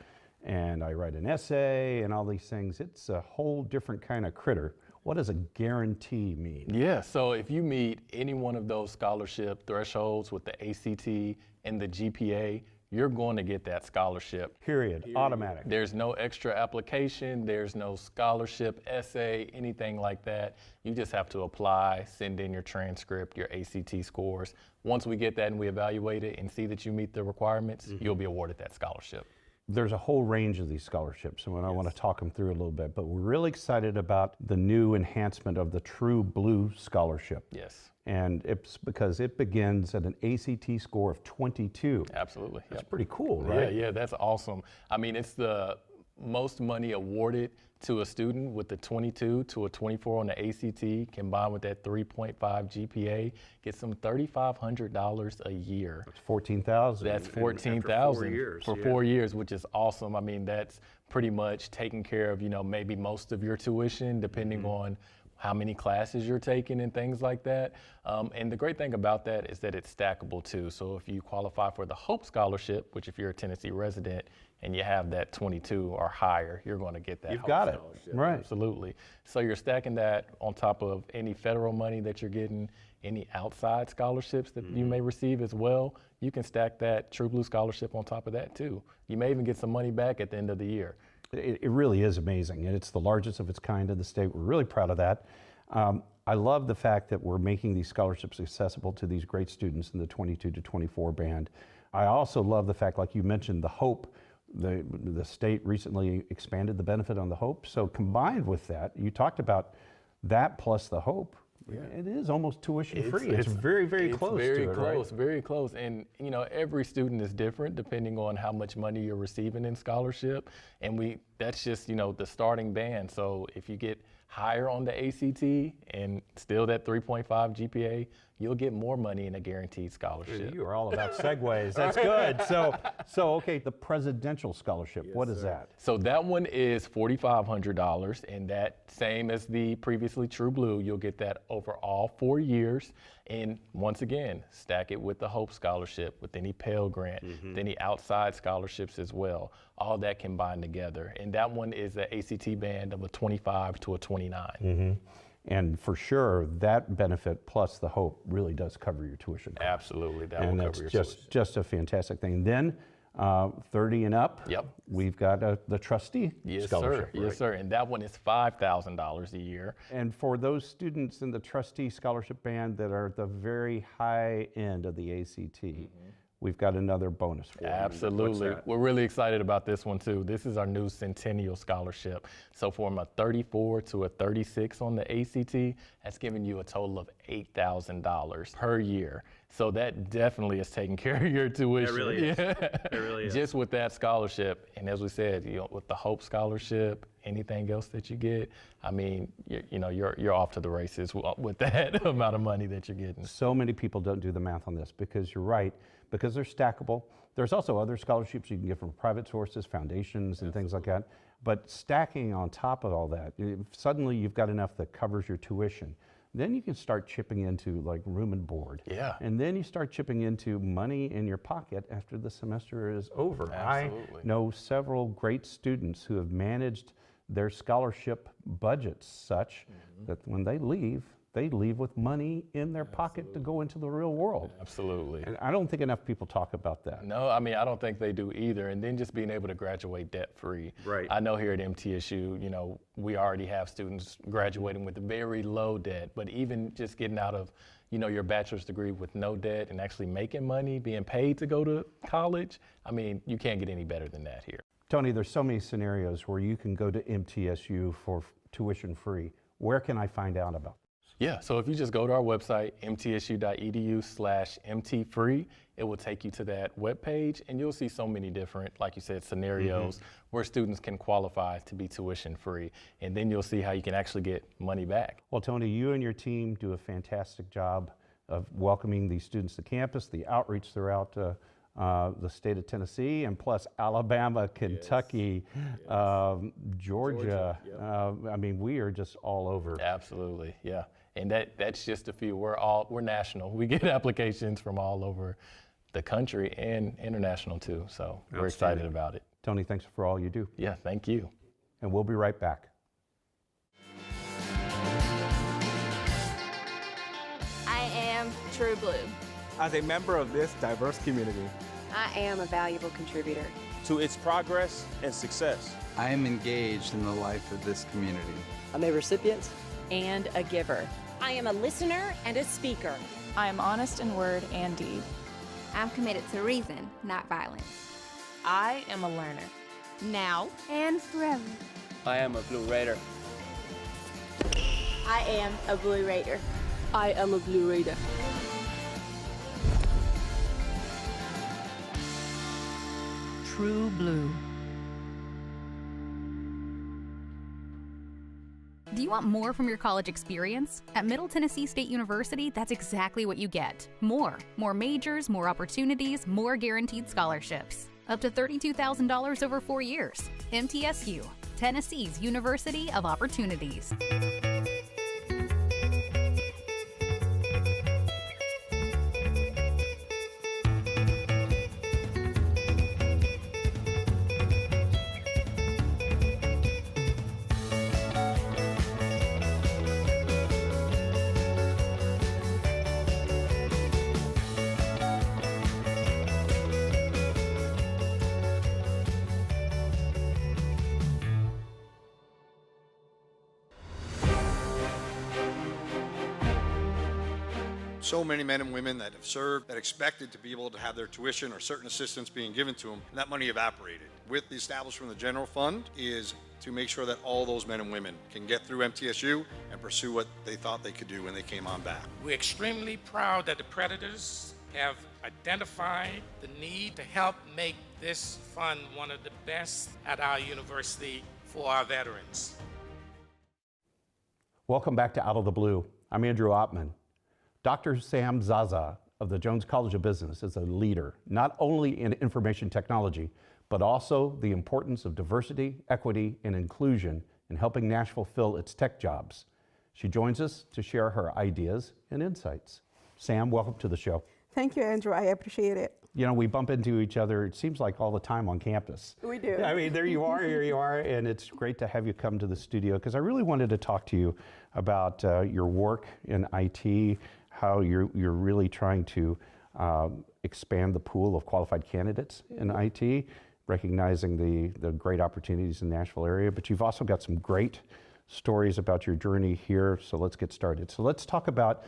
and I write an essay and all these things. It's a whole different kind of critter. What does a guarantee mean? Yeah, so if you meet any one of those scholarship thresholds with the ACT and the GPA, you're going to get that scholarship. Period. Automatic. There's no extra application, there's no scholarship essay, anything like that. You just have to apply, send in your transcript, your ACT scores. Once we get that and we evaluate it and see that you meet the requirements, you'll be awarded that scholarship. There's a whole range of these scholarships, and I want to talk them through a little bit, but we're really excited about the new enhancement of the True Blue Scholarship. Yes. And it's because it begins at an ACT score of 22. Absolutely. That's pretty cool, right? Yeah, that's awesome. I mean, it's the most money awarded to a student with the 22 to a 24 on the ACT, combined with that 3.5 GPA, gets them $3,500 a year. That's $14,000. That's $14,000 for 4 years, which is awesome. I mean, that's pretty much taking care of, you know, maybe most of your tuition, depending on how many classes you're taking and things like that. And the great thing about that is that it's stackable too. So if you qualify for the Hope Scholarship, which if you're a Tennessee resident and you have that 22 or higher, you're going to get that You've Hope got it, Scholarship. right. Absolutely. So you're stacking that on top of any federal money that you're getting, any outside scholarships that you may receive as well. You can stack that True Blue Scholarship on top of that too. You may even get some money back at the end of the year. It really is amazing, and it's the largest of its kind in the state. We're really proud of that. I love the fact that we're making these scholarships accessible to these great students in the 22 to 24 band. I also love the fact, like you mentioned, the Hope. The state recently expanded the benefit on the Hope. So combined with that, you talked about that plus the Hope. Yeah. It is almost tuition free. It's very, very close to it, very close, right? very close. And you know, every student is different depending on how much money you're receiving in scholarship. And that's just, you know, the starting band. So if you get higher on the ACT and still that 3.5 GPA, you'll get more money in a guaranteed scholarship. You are all about segues. That's good. So okay, the presidential scholarship, what is that? So that one is $4,500, and that same as the previously True Blue, you'll get that over all 4 years. And once again, stack it with the Hope Scholarship, with any Pell Grant, with any outside scholarships as well. All that combined together. And that one is an ACT band of a 25 to a 29. And for sure, that benefit plus the Hope really does cover your tuition costs. Absolutely, that and will that's cover your tuition. just a fantastic thing. Then 30 and up, we've got the trustee scholarship. Yes, sir. And that one is $5,000 a year. And for those students in the trustee scholarship band that are at the very high end of the ACT, we've got another bonus for you. Absolutely. We're really excited about this one too. This is our new Centennial Scholarship. So from a 34 to a 36 on the ACT, that's giving you a total of $8,000 per year. So that definitely is taking care of your tuition. It really is. It really is. Just with that scholarship. And as we said, with the Hope Scholarship, anything else that you get, I mean, you're off to the races with that amount of money that you're getting. So many people don't do the math on this because you're right, because they're stackable. There's also other scholarships you can get from private sources, foundations, and things like that. But stacking on top of all that, suddenly you've got enough that covers your tuition. Then you can start chipping into like room and board. Yeah. And then you start chipping into money in your pocket after the semester is over. Absolutely. I know several great students who have managed their scholarship budgets such that when they leave with money in their pocket to go into the real world. Absolutely. And I don't think enough people talk about that. No, I mean, I don't think they do either. And then just being able to graduate debt-free. Right. I know here at MTSU, we already have students graduating with very low debt, but even just getting out of, your bachelor's degree with no debt and actually making money, being paid to go to college, I mean, you can't get any better than that here. Tony, there's so many scenarios where you can go to MTSU for tuition free. Where can I find out about this? Yeah, so if you just go to our website, mtsu.edu/mtfree, it will take you to that webpage, and you'll see so many different, like you said, scenarios where students can qualify to be tuition free. And then you'll see how you can actually get money back. Well, Tony, you and your team do a fantastic job of welcoming these students to campus, the outreach throughout the state of Tennessee, and plus Alabama, Kentucky, Georgia. I mean, we are just all over. Absolutely, yeah. And that's just a few. We're national. We get applications from all over the country and international too. So we're excited about it. Tony, thanks for all you do. Yeah, thank you. And we'll be right back. I am True Blue. As a member of this diverse community, I am a valuable contributor to its progress and success. I am engaged in the life of this community. I'm a recipient and a giver. I am a listener and a speaker. I am honest in word and deed. I'm committed to reason, not violence. I am a learner. Now and forever. I am a Blue Raider. I am a Blue Raider. I am a Blue Raider. True Blue. Do you want more from your college experience? At Middle Tennessee State University, that's exactly what you get. More majors, more opportunities, more guaranteed scholarships. Up to $32,000 over 4 years. MTSU, Tennessee's University of Opportunities. So many men and women that have served that expected to be able to have their tuition or certain assistance being given to them, and that money evaporated. With the establishment of the general fund is to make sure that all those men and women can get through MTSU and pursue what they thought they could do when they came on back. We're extremely proud that the Predators have identified the need to help make this fund one of the best at our university for our veterans. Welcome back to Out of the Blue. I'm Andrew Ottman. Dr. Sam Zaza of the Jones College of Business is a leader, not only in information technology, but also the importance of diversity, equity, and inclusion in helping Nashville fill its tech jobs. She joins us to share her ideas and insights. Sam, welcome to the show. Thank you, Andrew. I appreciate it. You know, we bump into each other, it seems like all the time on campus. We do. I mean, there you are, here you are, and it's great to have you come to the studio because I really wanted to talk to you about your work in IT, how you're really trying to expand the pool of qualified candidates in IT, recognizing the great opportunities in the Nashville area, but you've also got some great stories about your journey here, so let's get started. So let's talk about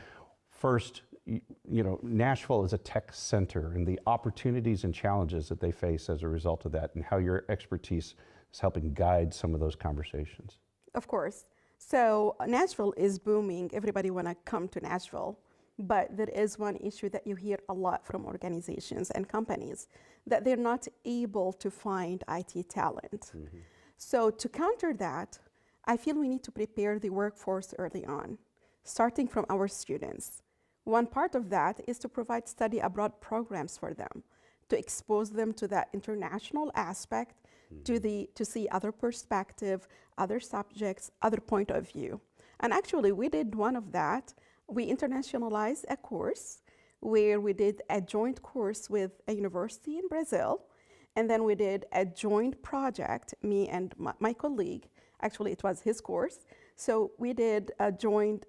first, you know, Nashville is a tech center and the opportunities and challenges that they face as a result of that and how your expertise is helping guide some of those conversations. Of course. So Nashville is booming. Everybody want to come to Nashville. But there is one issue that you hear a lot from organizations and companies, that they're not able to find IT talent. Mm-hmm. So to counter that, I feel we need to prepare the workforce early on, starting from our students. One part of that is to provide study abroad programs for them, to expose them to that international aspect, to see other perspective, other subjects, other point of view. And actually, we did one of that. We internationalized a course where we did a joint course with a university in Brazil, and then we did a joint project, me and my colleague. Actually, it was his course. So we did a joint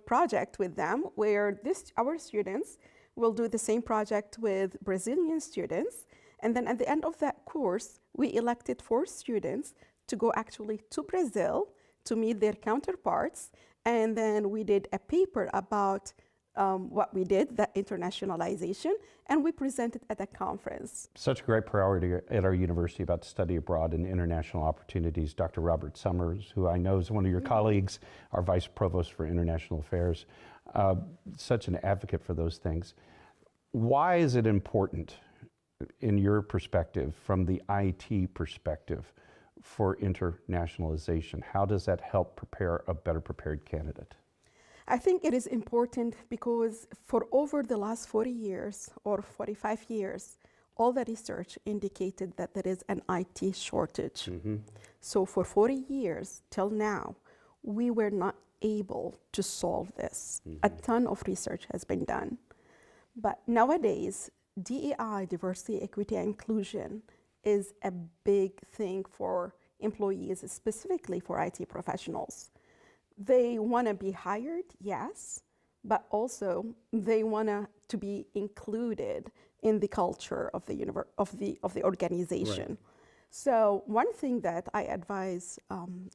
project with them where our students will do the same project with Brazilian students. And then at the end of that course, we elected 4 students to go actually to Brazil to meet their counterparts. And then we did a paper about what we did, that internationalization, and we presented at a conference. Such a great priority at our university about study abroad and international opportunities. Dr. Robert Summers, who I know is one of your colleagues, our Vice Provost for International Affairs, such an advocate for those things. Why is it important, in your perspective, from the IT perspective, for internationalization? How does that help prepare a better prepared candidate? I think it is important because for over the last 40 years or 45 years, all the research indicated that there is an IT shortage. Mm-hmm. So for 40 years till now, we were not able to solve this. Mm-hmm. A ton of research has been done. But nowadays, DEI, diversity, equity, and inclusion, is a big thing for employees, specifically for IT professionals. They want to be hired, yes, but also they want to be included in the culture of the organization. Right. So one thing that I advise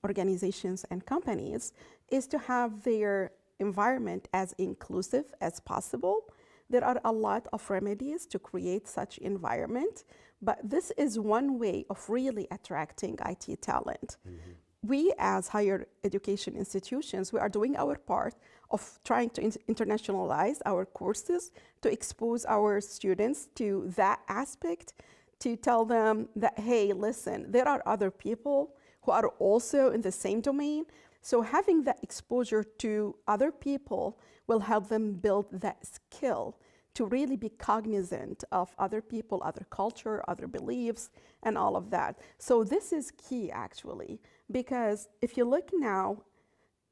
organizations and companies is to have their environment as inclusive as possible. There are a lot of remedies to create such environment, but this is one way of really attracting IT talent. Mm-hmm. We, as higher education institutions, we are doing our part of trying to internationalize our courses, to expose our students to that aspect, to tell them that, hey, listen, there are other people who are also in the same domain. So having that exposure to other people will help them build that skill to really be cognizant of other people, other culture, other beliefs, and all of that. So this is key, actually, because if you look now,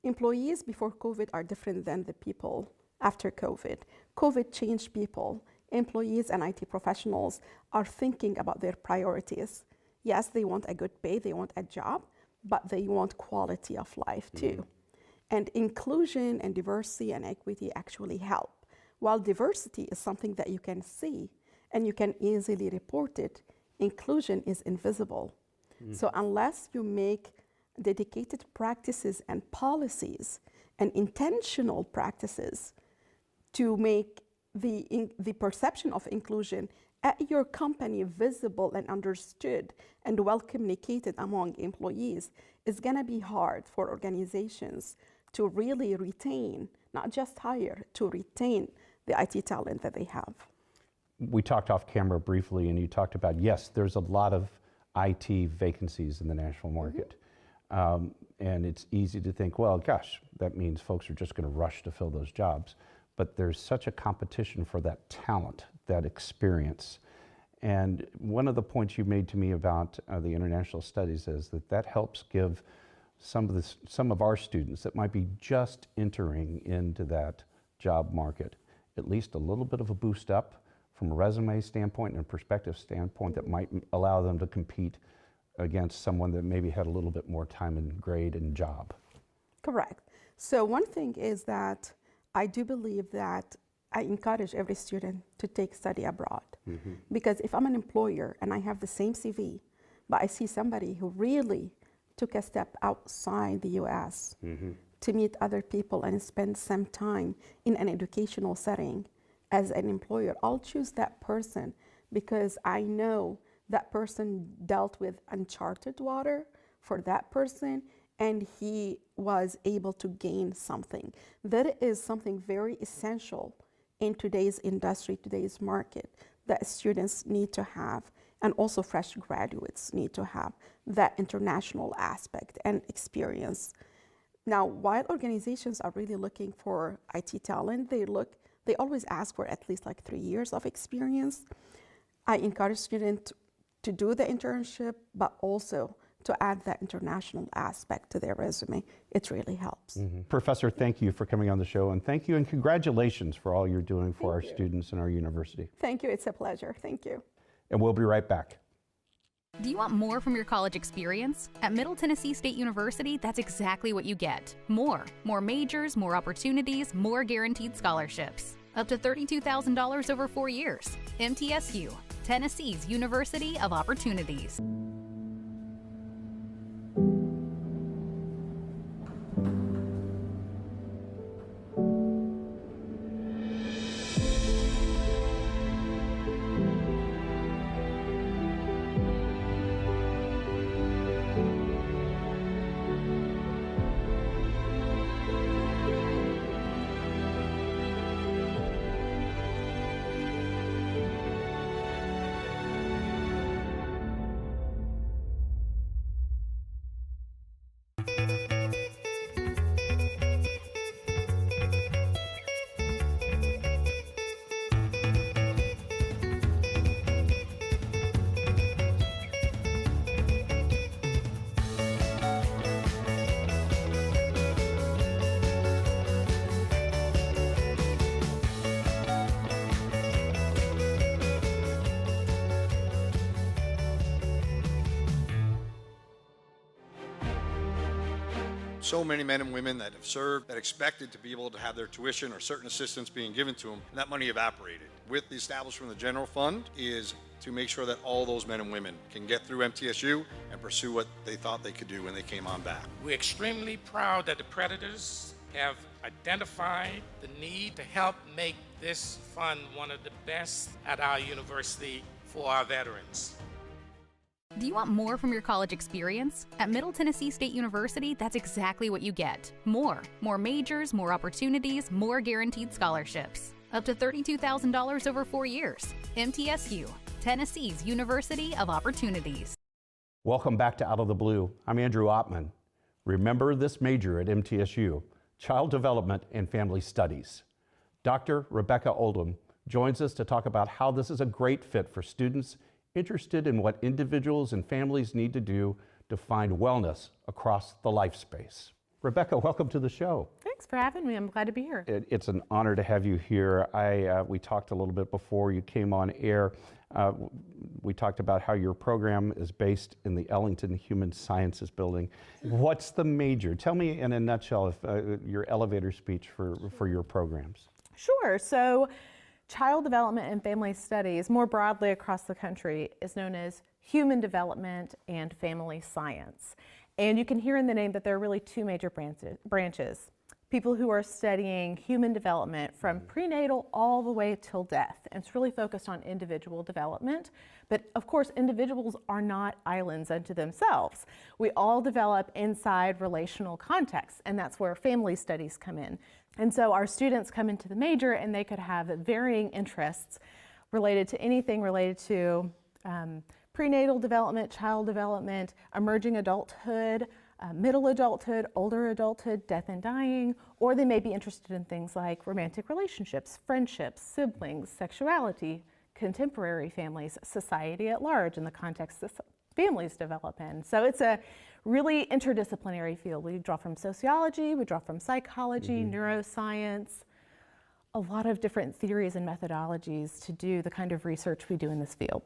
employees before COVID are different than the people after COVID. COVID changed people. Employees and IT professionals are thinking about their priorities. Yes, they want a good pay, they want a job, but they want quality of life too. Mm-hmm. And inclusion and diversity and equity actually help. While diversity is something that you can see and you can easily report it, inclusion is invisible. Mm. So unless you make dedicated practices and policies and intentional practices to make the perception of inclusion at your company visible and understood and well communicated among employees, it's gonna be hard for organizations to really retain, not just hire, to retain the IT talent that they have. We talked off camera briefly, and you talked about, yes, there's a lot of IT vacancies in the Nashville market. And it's easy to think, well, gosh, that means folks are just going to rush to fill those jobs. But there's such a competition for that talent, that experience. And one of the points you made to me about the international studies is that that helps give some of our students that might be just entering into that job market at least a little bit of a boost up from a resume standpoint and a perspective standpoint that might allow them to compete against someone that maybe had a little bit more time and grade and job. Correct. So one thing is that I do believe that I encourage every student to take study abroad. Because if I'm an employer and I have the same CV, but I see somebody who really took a step outside the US to meet other people and spend some time in an educational setting as an employer, I'll choose that person because I know that person dealt with uncharted water for that person and he was able to gain something. That is something very essential in today's industry, today's market, that students need to have, and also fresh graduates need to have that international aspect and experience. Now, while organizations are really looking for IT talent, they always ask for at least like 3 years of experience. I encourage students to do the internship, but also to add that international aspect to their resume. It really helps. Professor, thank you for coming on the show, and thank you and congratulations for all you're doing for our students and our university. Thank you, it's a pleasure, thank you. And we'll be right back. Do you want more from your college experience? At Middle Tennessee State University, that's exactly what you get. More majors, more opportunities, more guaranteed scholarships. Up to $32,000 over 4 years. MTSU, Tennessee's University of Opportunities. So many men and women that have served that expected to be able to have their tuition or certain assistance being given to them, and that money evaporated. With the establishment of the general fund is to make sure that all those men and women can get through MTSU and pursue what they thought they could do when they came on back. We're extremely proud that the Predators have identified the need to help make this fund one of the best at our university for our veterans. Do you want more from your college experience? At Middle Tennessee State University, that's exactly what you get. More majors, more opportunities, more guaranteed scholarships. Up to $32,000 over 4 years. MTSU, Tennessee's University of Opportunities. Welcome back to Out of the Blue. I'm Andrew Ottman. Remember this major at MTSU, Child Development and Family Studies. Dr. Rebecca Oldham joins us to talk about how this is a great fit for students interested in what individuals and families need to do to find wellness across the life space. Rebecca, welcome to the show. Thanks for having me. I'm glad to be here. It's an honor to have you here. We talked a little bit before you came on air. We talked about how your program is based in the Ellington Human Sciences Building. What's the major? Tell me in a nutshell your elevator speech for your programs. Sure. So Child Development and Family Studies, more broadly across the country, is known as Human Development and Family Science. And you can hear in the name that there are really two major branches. People who are studying human development from prenatal all the way till death. And it's really focused on individual development. But of course, individuals are not islands unto themselves. We all develop inside relational contexts, and that's where family studies come in. And so our students come into the major and they could have varying interests related to anything related to prenatal development, child development, emerging adulthood, middle adulthood, older adulthood, death and dying, or they may be interested in things like romantic relationships, friendships, siblings, sexuality, contemporary families, society at large in the context that families develop in. So it's a really interdisciplinary field. We draw from sociology, we draw from psychology, neuroscience, a lot of different theories and methodologies to do the kind of research we do in this field.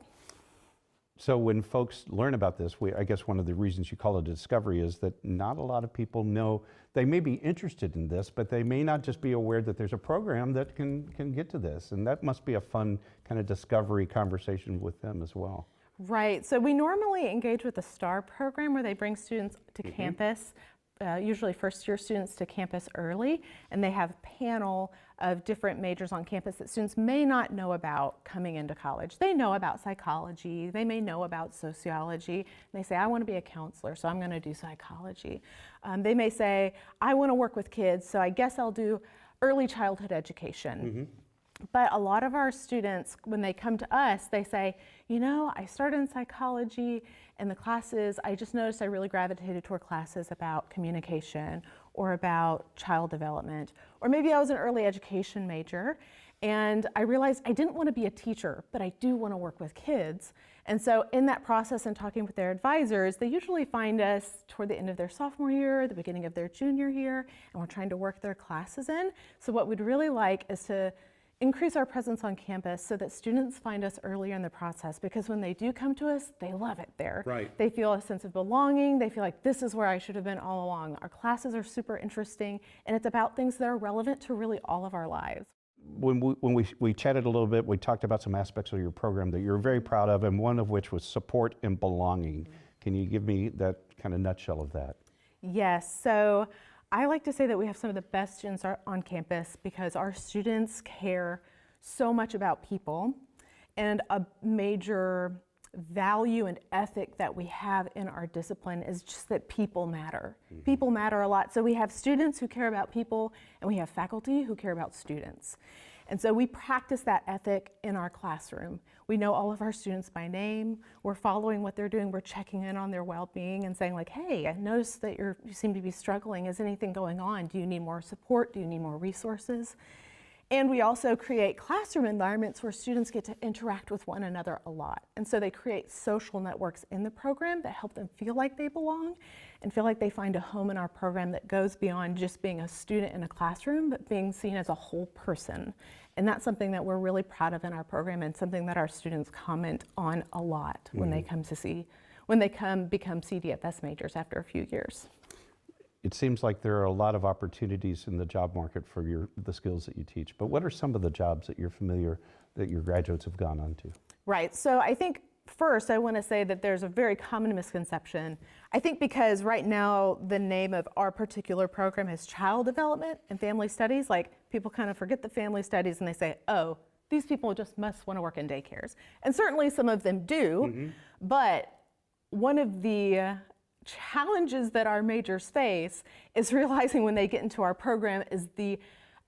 So when folks learn about this, I guess one of the reasons you call it a discovery is that not a lot of people know. They may be interested in this, but they may not just be aware that there's a program that can get to this. And that must be a fun kind of discovery conversation with them as well. Right, so we normally engage with the STAR program where they bring students to campus, usually first-year students to campus early, and they have a panel of different majors on campus that students may not know about coming into college. They know about psychology, they may know about sociology, and they say, I want to be a counselor, so I'm going to do psychology. They may say, I want to work with kids, so I guess I'll do early childhood education. But a lot of our students, when they come to us, they say, you know, I started in psychology and the classes, I just noticed I really gravitated toward classes about communication or about child development. Or maybe I was an early education major and I realized I didn't want to be a teacher, but I do want to work with kids. And so in that process and talking with their advisors, they usually find us toward the end of their sophomore year, the beginning of their junior year, and we're trying to work their classes in. So what we'd really like is to increase our presence on campus so that students find us earlier in the process, because when they do come to us, they love it there. Right. They feel a sense of belonging. They feel like this is where I should have been all along. Our classes are super interesting, and it's about things that are relevant to really all of our lives. When we chatted a little bit, we talked about some aspects of your program that you're very proud of, and one of which was support and belonging. Can you give me that kind of nutshell of that? Yes, so I like to say that we have some of the best students on campus because our students care so much about people, and a major value and ethic that we have in our discipline is just that people matter. People matter a lot. So we have students who care about people and we have faculty who care about students. And so we practice that ethic in our classroom. We know all of our students by name. We're following what they're doing. We're checking in on their well-being and saying like, hey, I noticed that you seem to be struggling. Is anything going on? Do you need more support? Do you need more resources? And we also create classroom environments where students get to interact with one another a lot. And so they create social networks in the program that help them feel like they belong and feel like they find a home in our program that goes beyond just being a student in a classroom, but being seen as a whole person. And that's something that we're really proud of in our program and something that our students comment on a lot when they come become CDFS majors after a few years. It seems like there are a lot of opportunities in the job market for the skills that you teach, but what are some of the jobs that you're familiar, that your graduates have gone on to? Right, so I think first I want to say that there's a very common misconception. I think because right now the name of our particular program is Child Development and Family Studies, like people kind of forget the family studies and they say, oh, these people just must want to work in daycares. And certainly some of them do, but one of the challenges that our majors face is realizing when they get into our program is the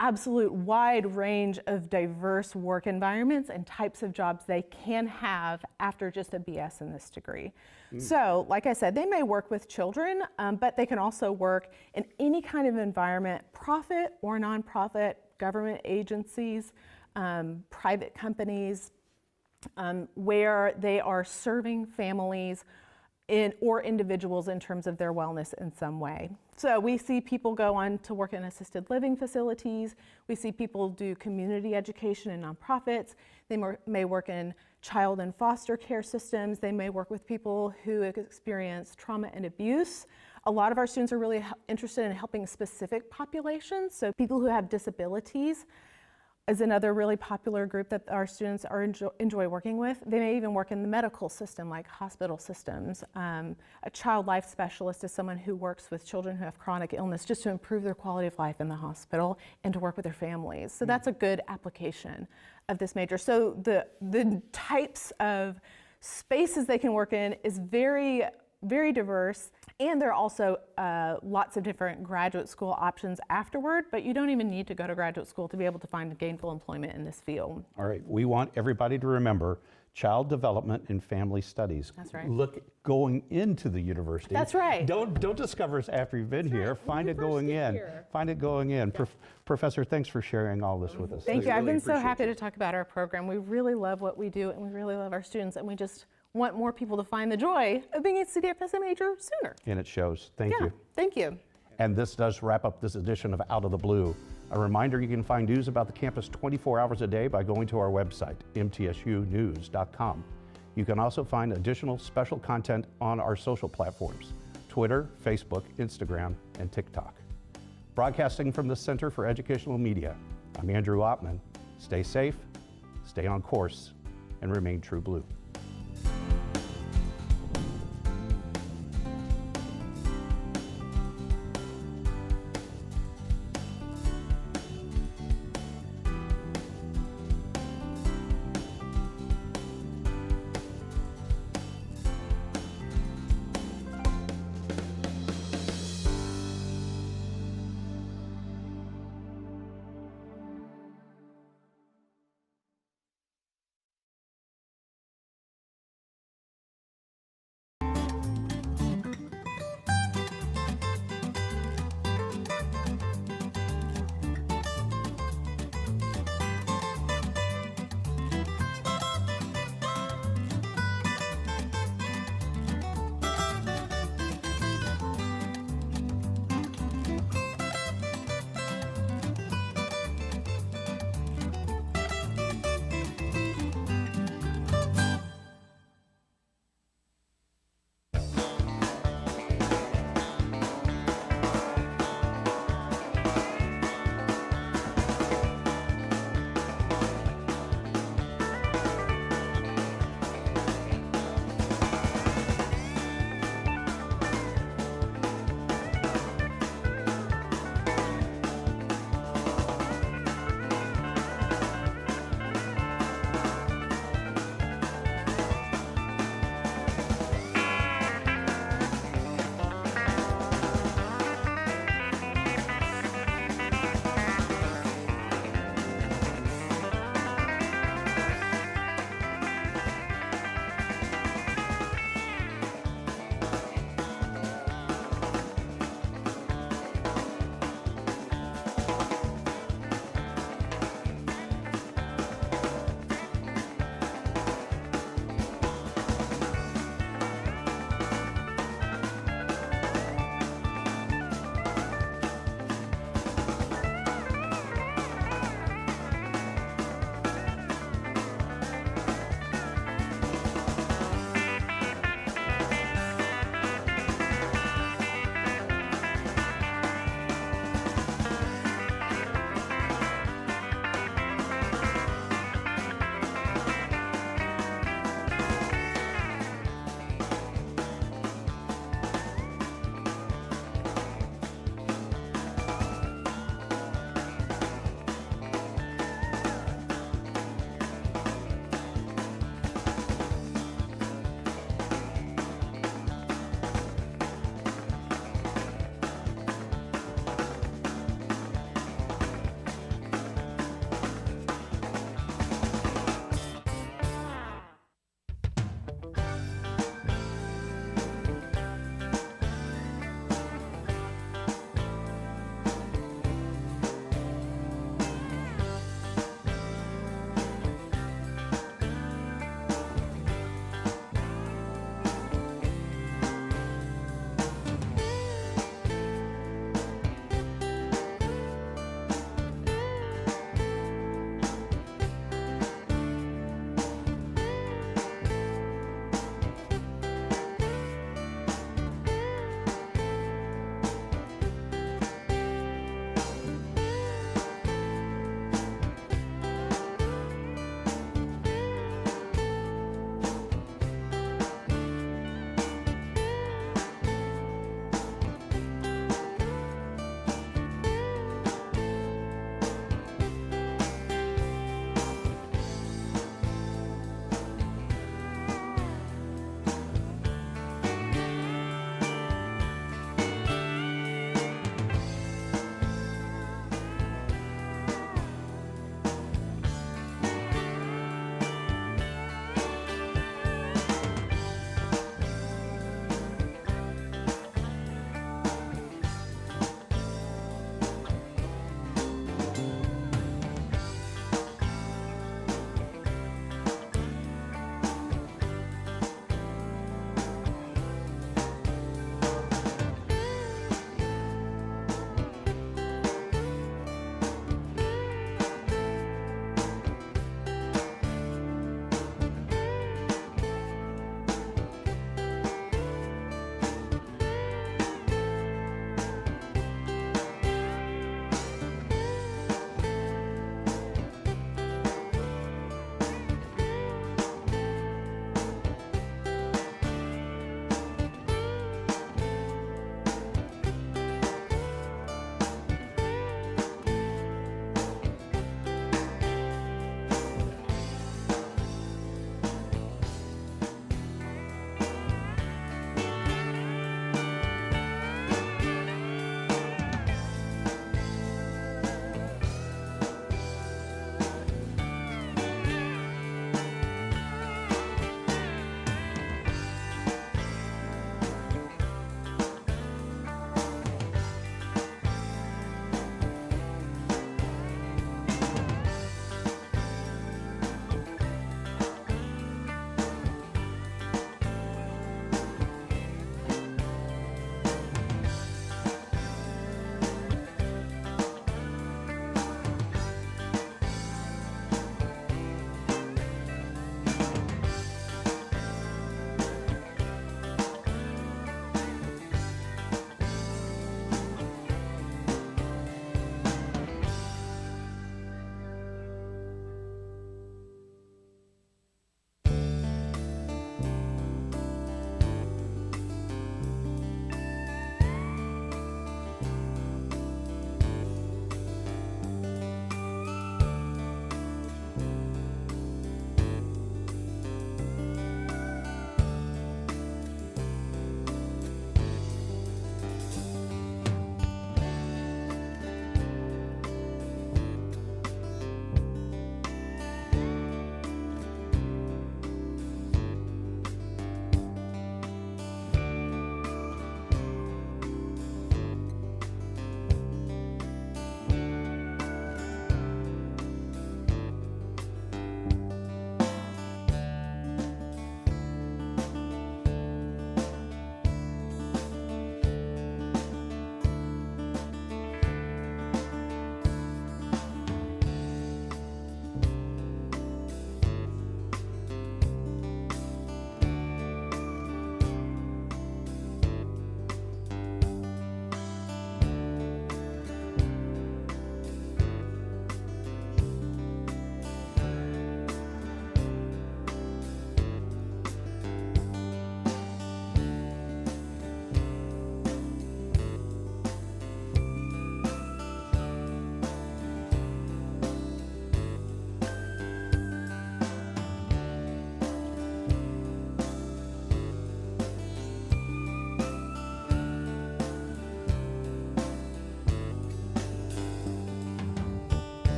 absolute wide range of diverse work environments and types of jobs they can have after just a BS in this degree. So, like I said, they may work with children, but they can also work in any kind of environment, profit or nonprofit, government agencies, private companies, where they are serving families or individuals in terms of their wellness in some way. So we see people go on to work in assisted living facilities. We see people do community education in nonprofits. They may work in child and foster care systems. They may work with people who experience trauma and abuse. A lot of our students are really interested in helping specific populations. So people who have disabilities is another really popular group that our students enjoy working with. They may even work in the medical system, like hospital systems. A child life specialist is someone who works with children who have chronic illness just to improve their quality of life in the hospital and to work with their families. So that's a good application of this major. So the types of spaces they can work in is very, very diverse. And there are also lots of different graduate school options afterward, but you don't even need to go to graduate school to be able to find gainful employment in this field. All right, we want everybody to remember Child Development and Family Studies. That's right. Look going into the university. That's right. Don't discover us after you've been here. Find it going in. Find it going in. Professor, thanks for sharing all this with us. Thank you. Really I've been so appreciate happy you. to talk about our program. We really love what we do, and we really love our students, and we just want more people to find the joy of being a CDFSA major sooner. And it shows. Thank you. Thank you. And this does wrap up this edition of Out of the Blue. A reminder, you can find news about the campus 24 hours a day by going to our website, mtsunews.com. You can also find additional special content on our social platforms, Twitter, Facebook, Instagram, and TikTok. Broadcasting from the Center for Educational Media, I'm Andrew Ottman. Stay safe, stay on course, and remain true blue.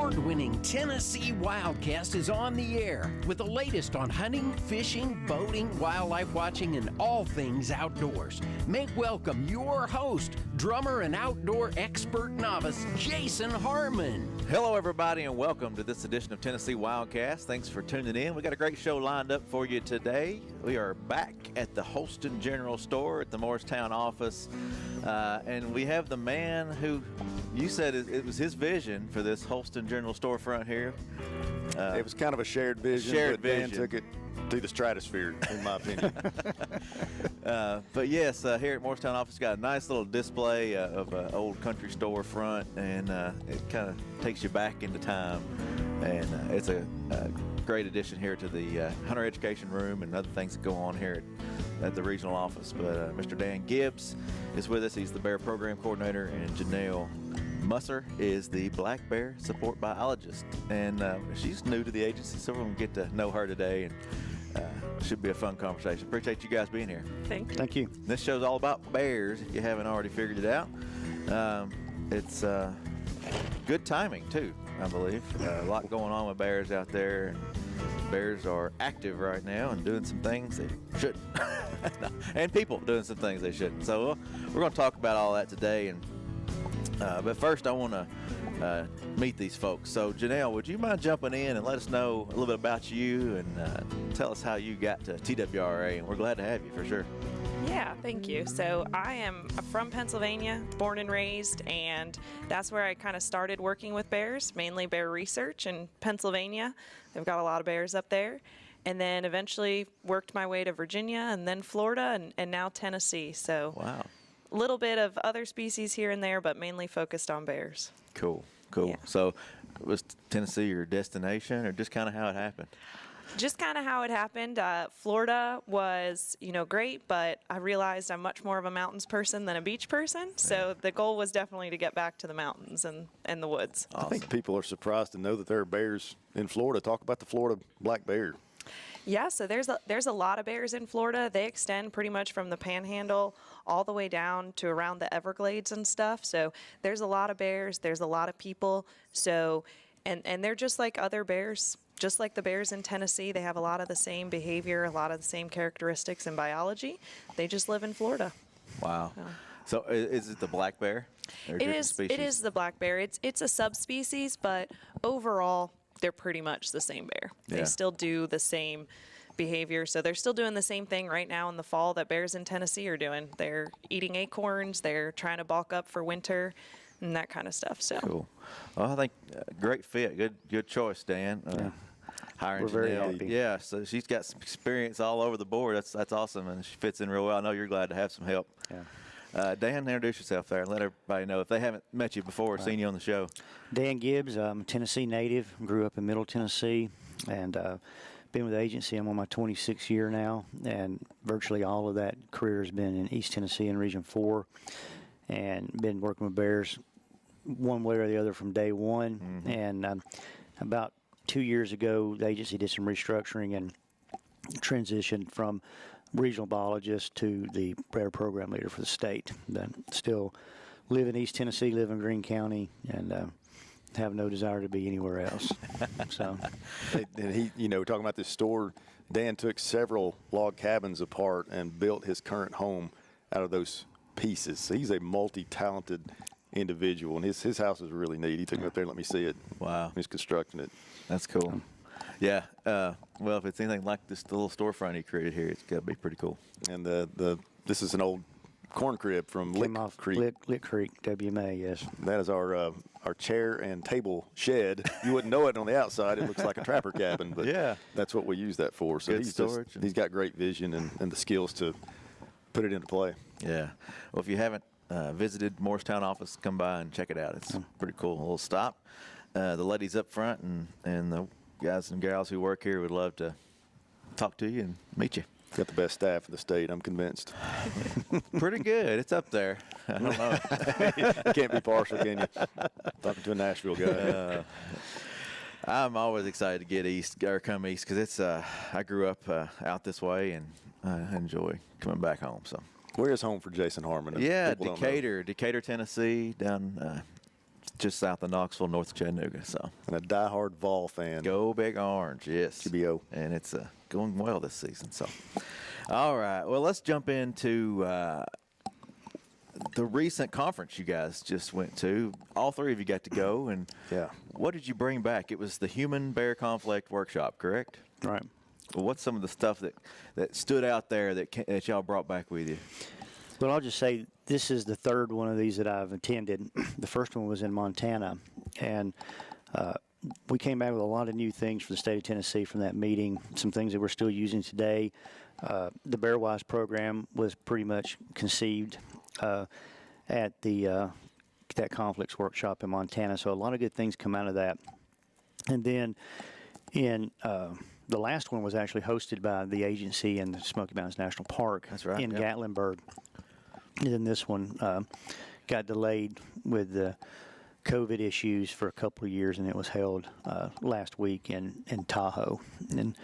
award-winning Tennessee Wildcast is on the air with the latest on hunting, fishing, boating, wildlife watching, and all things outdoors. Make welcome your host, drummer and outdoor expert novice, Jason Harmon. Hello, everybody, and welcome to this edition of Tennessee Wildcast. Thanks for tuning in. We got a great show lined up for you today. We are back at the Holston General Store at the Morristown office, and we have the man who you said it was his vision for this Holston General Storefront here. It was kind of a shared vision, but Dan took it to the stratosphere, in my opinion. But yes, here at Morristown office, got a nice little display of an old country storefront, and it kind of takes you back into time. And it's a great addition here to the hunter education room and other things that go on here at the regional office. But Mr. Dan Gibbs is with us. He's the bear program coordinator, and Janelle Musser is the black bear support biologist. And she's new to the agency, so we're going to get to know her today, and should be a fun conversation. Appreciate you guys being here. Thank you. This show's all about bears, if you haven't already figured it out. It's good timing, too, I believe. A lot going on with bears out there. Bears are active right now and doing some things they shouldn't. And people doing some things they shouldn't. So we're going to talk about all that today. And but first, I want to meet these folks. So, Janelle, would you mind jumping in and let us know a little bit about you and tell us how you got to TWRA? And we're glad to have you, for sure. Yeah, thank you. So I am from Pennsylvania, born and raised, and that's where I kind of started working with bears, mainly bear research in Pennsylvania. They've got a lot of bears up there. And then eventually worked my way to Virginia and then Florida and now Tennessee. So wow. A little bit of other species here and there, but mainly focused on bears. Cool. Yeah. So was Tennessee your destination, or just kind of how it happened? Just kind of how it happened. Florida was, great, but I realized I'm much more of a mountains person than a beach person. So the goal was definitely to get back to the mountains and the woods. Awesome. I think people are surprised to know that there are bears in Florida. Talk about the Florida black bear. Yeah, so there's a lot of bears in Florida. They extend pretty much from the Panhandle all the way down to around the Everglades and stuff. So there's a lot of bears. There's a lot of people. So and they're just like other bears. Just like the bears in Tennessee, they have a lot of the same behavior, a lot of the same characteristics in biology. They just live in Florida. Wow. So is it the black bear? It is the black bear. It's a subspecies, but overall, they're pretty much the same bear. Yeah. They still do the same behavior. So they're still doing the same thing right now in the fall that bears in Tennessee are doing. They're eating acorns. They're trying to bulk up for winter and that kind of stuff. So cool. Well, I think great fit. Good choice, Dan. Hiring We're very Janelle. happy. Yeah, so she's got some experience all over the board. That's awesome, and she fits in real well. I know you're glad to have some help. Yeah. Dan, introduce yourself there and let everybody know if they haven't met you before or seen you on the show. Dan Gibbs, I'm a Tennessee native, grew up in Middle Tennessee, and been with the agency. I'm on my 26th year now, and virtually all of that career has been in East Tennessee and Region 4, and been working with bears one way or the other from day one. Mm-hmm. And about 2 years ago, the agency did some restructuring and transitioned from regional biologist to the bear program leader for the state. Then still live in East Tennessee, live in Greene County, and have no desire to be anywhere else. So, and he, talking about this store, Dan took several log cabins apart and built his current home out of those pieces. So he's a multi-talented individual, and his house is really neat. He took me up there and let me see it. Wow. He's constructing it. That's cool. Yeah. Well, if it's anything like this little storefront he created here, it's got to be pretty cool. And this is an old corn crib from Lick Creek. Lick Creek, WMA, yes. That is our chair and table shed. You wouldn't know it on the outside. It looks like a trapper cabin, but yeah, that's what we use that for. So good storage. He's got great vision and the skills to put it into play. Yeah. Well, if you haven't visited Morristown office, come by and check it out. It's pretty cool. A little stop. The ladies up front and the guys and gals who work here would love to talk to you and meet you. Got the best staff in the state, I'm convinced. Pretty good. It's up there. I don't know. You can't be partial, can you? Talking to a Nashville guy. I'm always excited to get east or come east because it's. I grew up out this way and I enjoy coming back home. So. Where is home for Jason Harmon? Yeah, Decatur, Tennessee, down just south of Knoxville, north of Chattanooga. So, and a diehard Vol fan. Go Big Orange, yes. GBO. And it's going well this season. So, all right. Well, let's jump into the recent conference you guys just went to. All three of you got to go. And what did you bring back? It was the Human Bear Conflict Workshop, correct? Right. Well, what's some of the stuff that stood out there that y'all brought back with you? Well, I'll just say this is the third one of these that I've attended. The first one was in Montana, and we came back with a lot of new things for the state of Tennessee from that meeting, some things that we're still using today. The Bearwise program was pretty much conceived at that conflicts workshop in Montana, so a lot of good things come out of that. And then in the last one was actually hosted by the agency in the Smoky Mountains National Park. That's right, in Gatlinburg. And then this one got delayed with the COVID issues for a couple of years, and it was held last week in Tahoe, in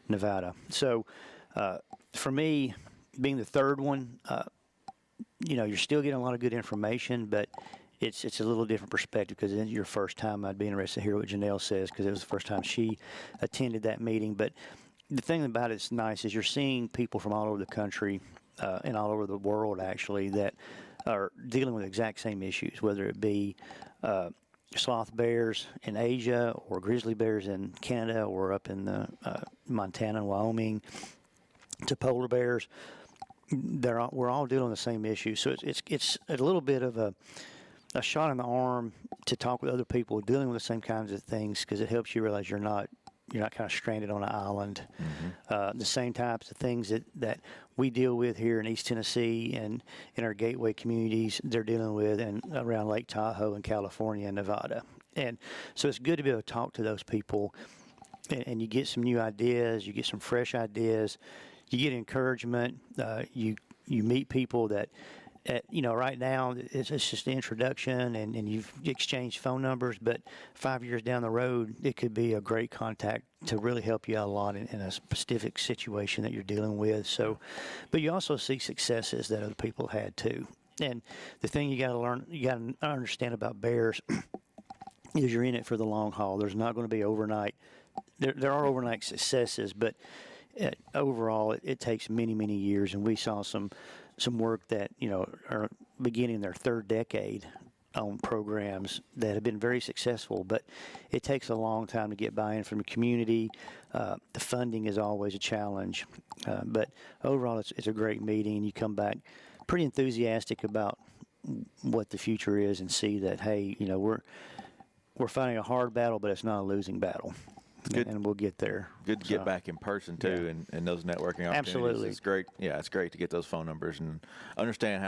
Nevada. So for me, being the third one, you're still getting a lot of good information, but it's a little different perspective because it's your first time. I'd be interested to hear what Janelle says because it was the first time she attended that meeting. But the thing about it's nice is you're seeing people from all over the country and all over the world, actually, that are dealing with the exact same issues, whether it be sloth bears in Asia or grizzly bears in Canada or up in the Montana and Wyoming to polar bears. We're all dealing with the same issue. So it's a little bit of a shot in the arm to talk with other people dealing with the same kinds of things because it helps you realize you're not kind of stranded on an island. The same types of things that we deal with here in East Tennessee and in our gateway communities, they're dealing with and around Lake Tahoe in California and Nevada. And so it's good to be able to talk to those people and you get some new ideas, you get some fresh ideas, you get encouragement, you meet people that right now it's just an introduction and you've exchanged phone numbers, but 5 years down the road, it could be a great contact to really help you out a lot in a specific situation that you're dealing with. So, but you also see successes that other people had too. And the thing you got to learn, you got to understand about bears is you're in it for the long haul. There's not going to be overnight. There are overnight successes, but overall it takes many, many years. And we saw some work that are beginning their third decade on programs that have been very successful, but it takes a long time to get buy-in from the community. The funding is always a challenge, but overall it's a great meeting. You come back pretty enthusiastic about what the future is and see that, hey, we're fighting a hard battle, but it's not a losing battle. Good. And we'll get there. Good to get back in person too, and those networking opportunities. Absolutely, it's great. Yeah, it's great to get those phone numbers and understand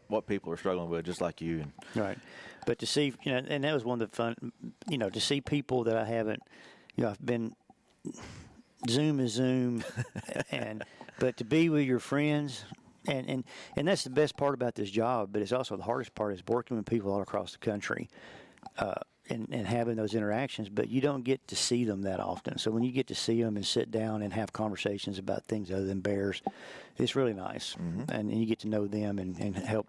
what people are struggling with, just like you. Right, but to see, and that was one of the fun, to see people that I haven't, I've been. Zoom is Zoom, but to be with your friends, and that's the best part about this job. But it's also the hardest part is working with people all across the country. And having those interactions, but you don't get to see them that often. So when you get to see them and sit down and have conversations about things other than bears, it's really nice. Mm-hmm. And you get to know them and help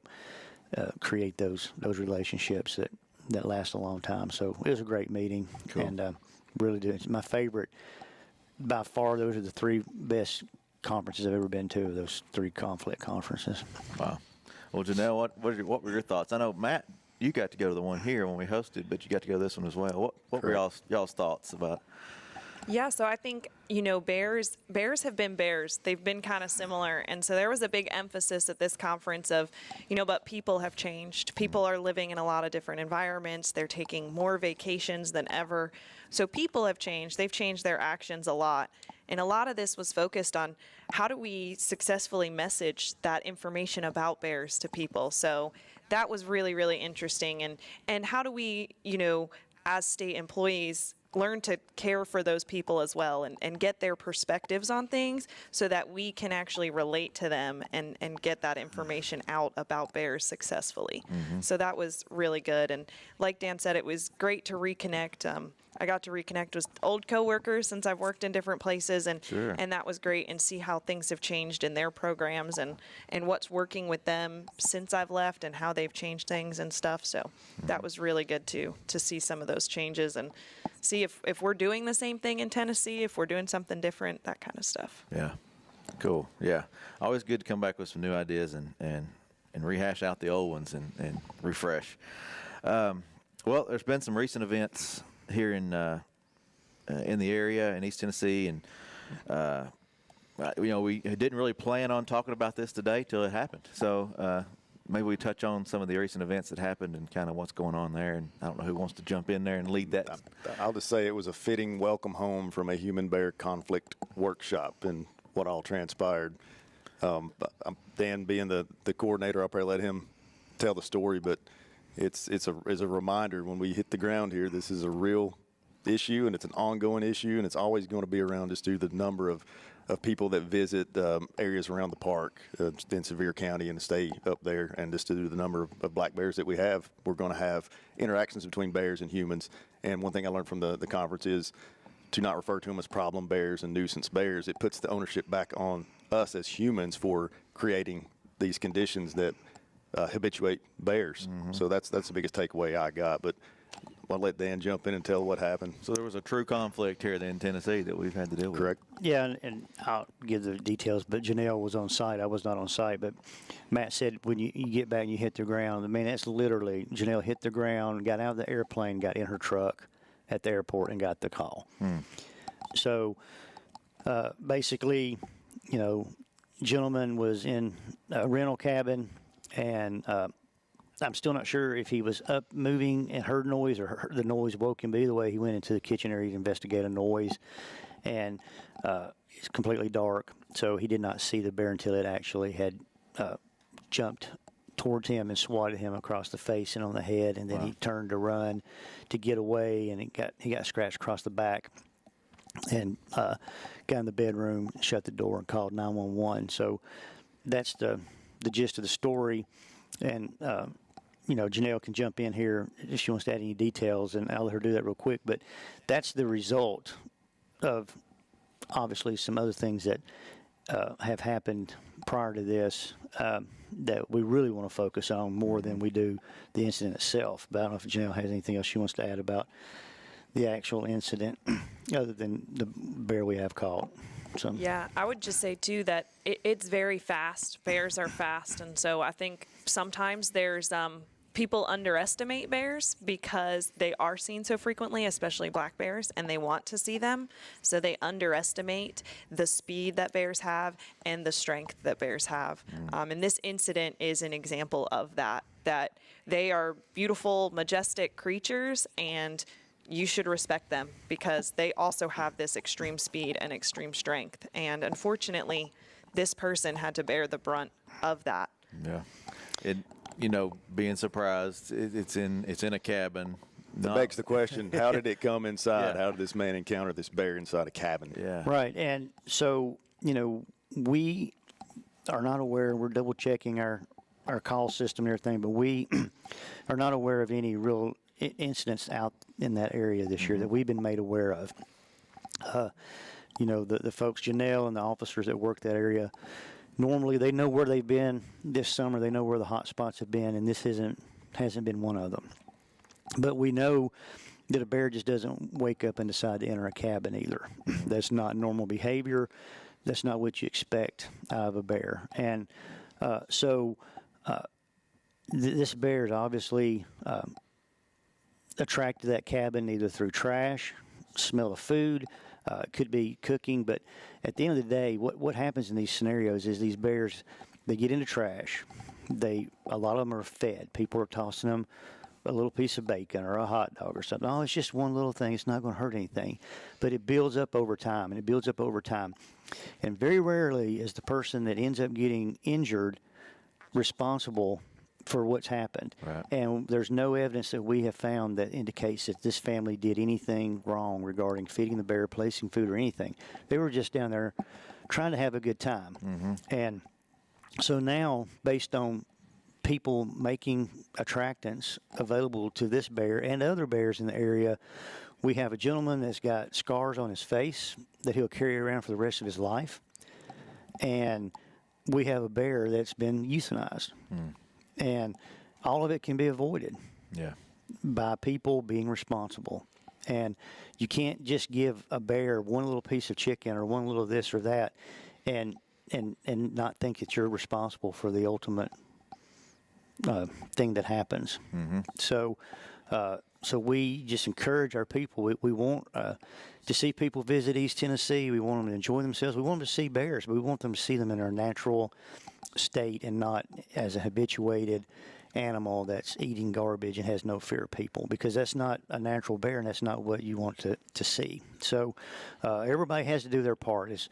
create those relationships that last a long time. So it was a great meeting. Cool. And really do. It's my favorite. By far, those are the three best conferences I've ever been to, those three conflict conferences. Wow. Well, Janelle, what were your thoughts? I know, Matt, you got to go to the one here when we hosted, but you got to go to this one as well. What were y'all's thoughts about? Yeah, so I think, bears have been bears. They've been kind of similar. And so there was a big emphasis at this conference of, but people have changed. People are living in a lot of different environments. They're taking more vacations than ever. So people have changed. They've changed their actions a lot. And a lot of this was focused on how do we successfully message that information about bears to people. So that was really, really interesting. And how do we, as state employees, learn to care for those people as well and get their perspectives on things so that we can actually relate to them and get that information out about bears successfully. Mm-hmm. So that was really good. And like Dan said, it was great to reconnect I got to reconnect with old coworkers since I've worked in different places, and Sure. and that was great, and see how things have changed in their programs and what's working with them since I've left and how they've changed things and stuff. So that was really good to see some of those changes and see if we're doing the same thing in Tennessee, if we're doing something different, that kind of stuff. Yeah. Cool. Yeah. Always good to come back with some new ideas and rehash out the old ones and refresh. Well, there's been some recent events here in the area in East Tennessee, and we didn't really plan on talking about this today till it happened. So maybe we touch on some of the recent events that happened and kind of what's going on there. And I don't know who wants to jump in there and lead that. I'll just say it was a fitting welcome home from a human-bear conflict workshop and what all transpired. Dan, being the coordinator, I'll probably let him tell the story, but it's a reminder when we hit the ground here, this is a real issue, and it's an ongoing issue, and it's always going to be around just due to the number of people that visit areas around the park in Sevier County and the state up there, and just due to the number of black bears that we have, we're going to have interactions between bears and humans. And one thing I learned from the conference is to not refer to them as problem bears and nuisance bears. It puts the ownership back on us as humans for creating these conditions that habituate bears. So that's the biggest takeaway I got. But I'll let Dan jump in and tell what happened. So there was a true conflict here in Tennessee that we've had to deal with. Correct. Yeah, and I'll give the details, but Janelle was on site. I was not on site, but Matt said when you get back and you hit the ground, I mean, that's literally Janelle hit the ground, got out of the airplane, got in her truck at the airport, and got the call. So basically, gentleman was in a rental cabin, and I'm still not sure if he was up moving and heard noise or heard the noise woke him. But either way, he went into the kitchen area to investigate a noise, and it's completely dark, so he did not see the bear until it actually had jumped towards him and swatted him across the face and on the head, and then he turned to run to get away, and he got scratched across the back, and got in the bedroom, shut the door, and called 911. So that's the gist of the story. And Janelle can jump in here if she wants to add any details, and I'll let her do that real quick. But that's the result of obviously some other things that have happened prior to this that we really want to focus on more than we do the incident itself. But I don't know if Janelle has anything else she wants to add about the actual incident other than the bear we have caught. So. Yeah, I would just say, too, that it's very fast. Bears are fast. And so I think sometimes there's people underestimate bears because they are seen so frequently, especially black bears, and they want to see them. So they underestimate the speed that bears have and the strength that bears have. And this incident is an example of that they are beautiful, majestic creatures, and you should respect them because they also have this extreme speed and extreme strength. And unfortunately, this person had to bear the brunt of that. Yeah. Being surprised, it's in a cabin. That begs the question, how did it come inside? How did this man encounter this bear inside a cabin? Yeah. Right. And so, we are not aware, we're double checking our call system and everything, but we are not aware of any real incidents out in that area this year that we've been made aware of. The folks, Janelle and the officers that work that area, normally they know where they've been this summer. They know where the hot spots have been, and this hasn't been one of them. But we know that a bear just doesn't wake up and decide to enter a cabin either. That's not normal behavior. That's not what you expect out of a bear. And this bear is obviously attracted to that cabin either through trash, smell of food, could be cooking. But at the end of the day, what happens in these scenarios is these bears, they get into trash. A lot of them are fed. People are tossing them a little piece of bacon or a hot dog or something. Oh, it's just one little thing. It's not going to hurt anything. But it builds up over time, and it builds up over time. And very rarely is the person that ends up getting injured responsible for what's happened. Right. And there's no evidence that we have found that indicates that this family did anything wrong regarding feeding the bear, placing food, or anything. They were just down there trying to have a good time. And so now, based on people making attractants available to this bear and other bears in the area. We have a gentleman that's got scars on his face that he'll carry around for the rest of his life. And we have a bear that's been euthanized. And all of it can be avoided by people being responsible. And you can't just give a bear one little piece of chicken or one little this or that and not think that you're responsible for the ultimate thing that happens. So we just encourage our people. We want to see people visit East Tennessee. We want them to enjoy themselves. We want them to see bears, but we want them to see them in their natural state and not as a habituated animal that's eating garbage and has no fear of people, because that's not a natural bear and that's not what you want to see. So everybody has to do their part. As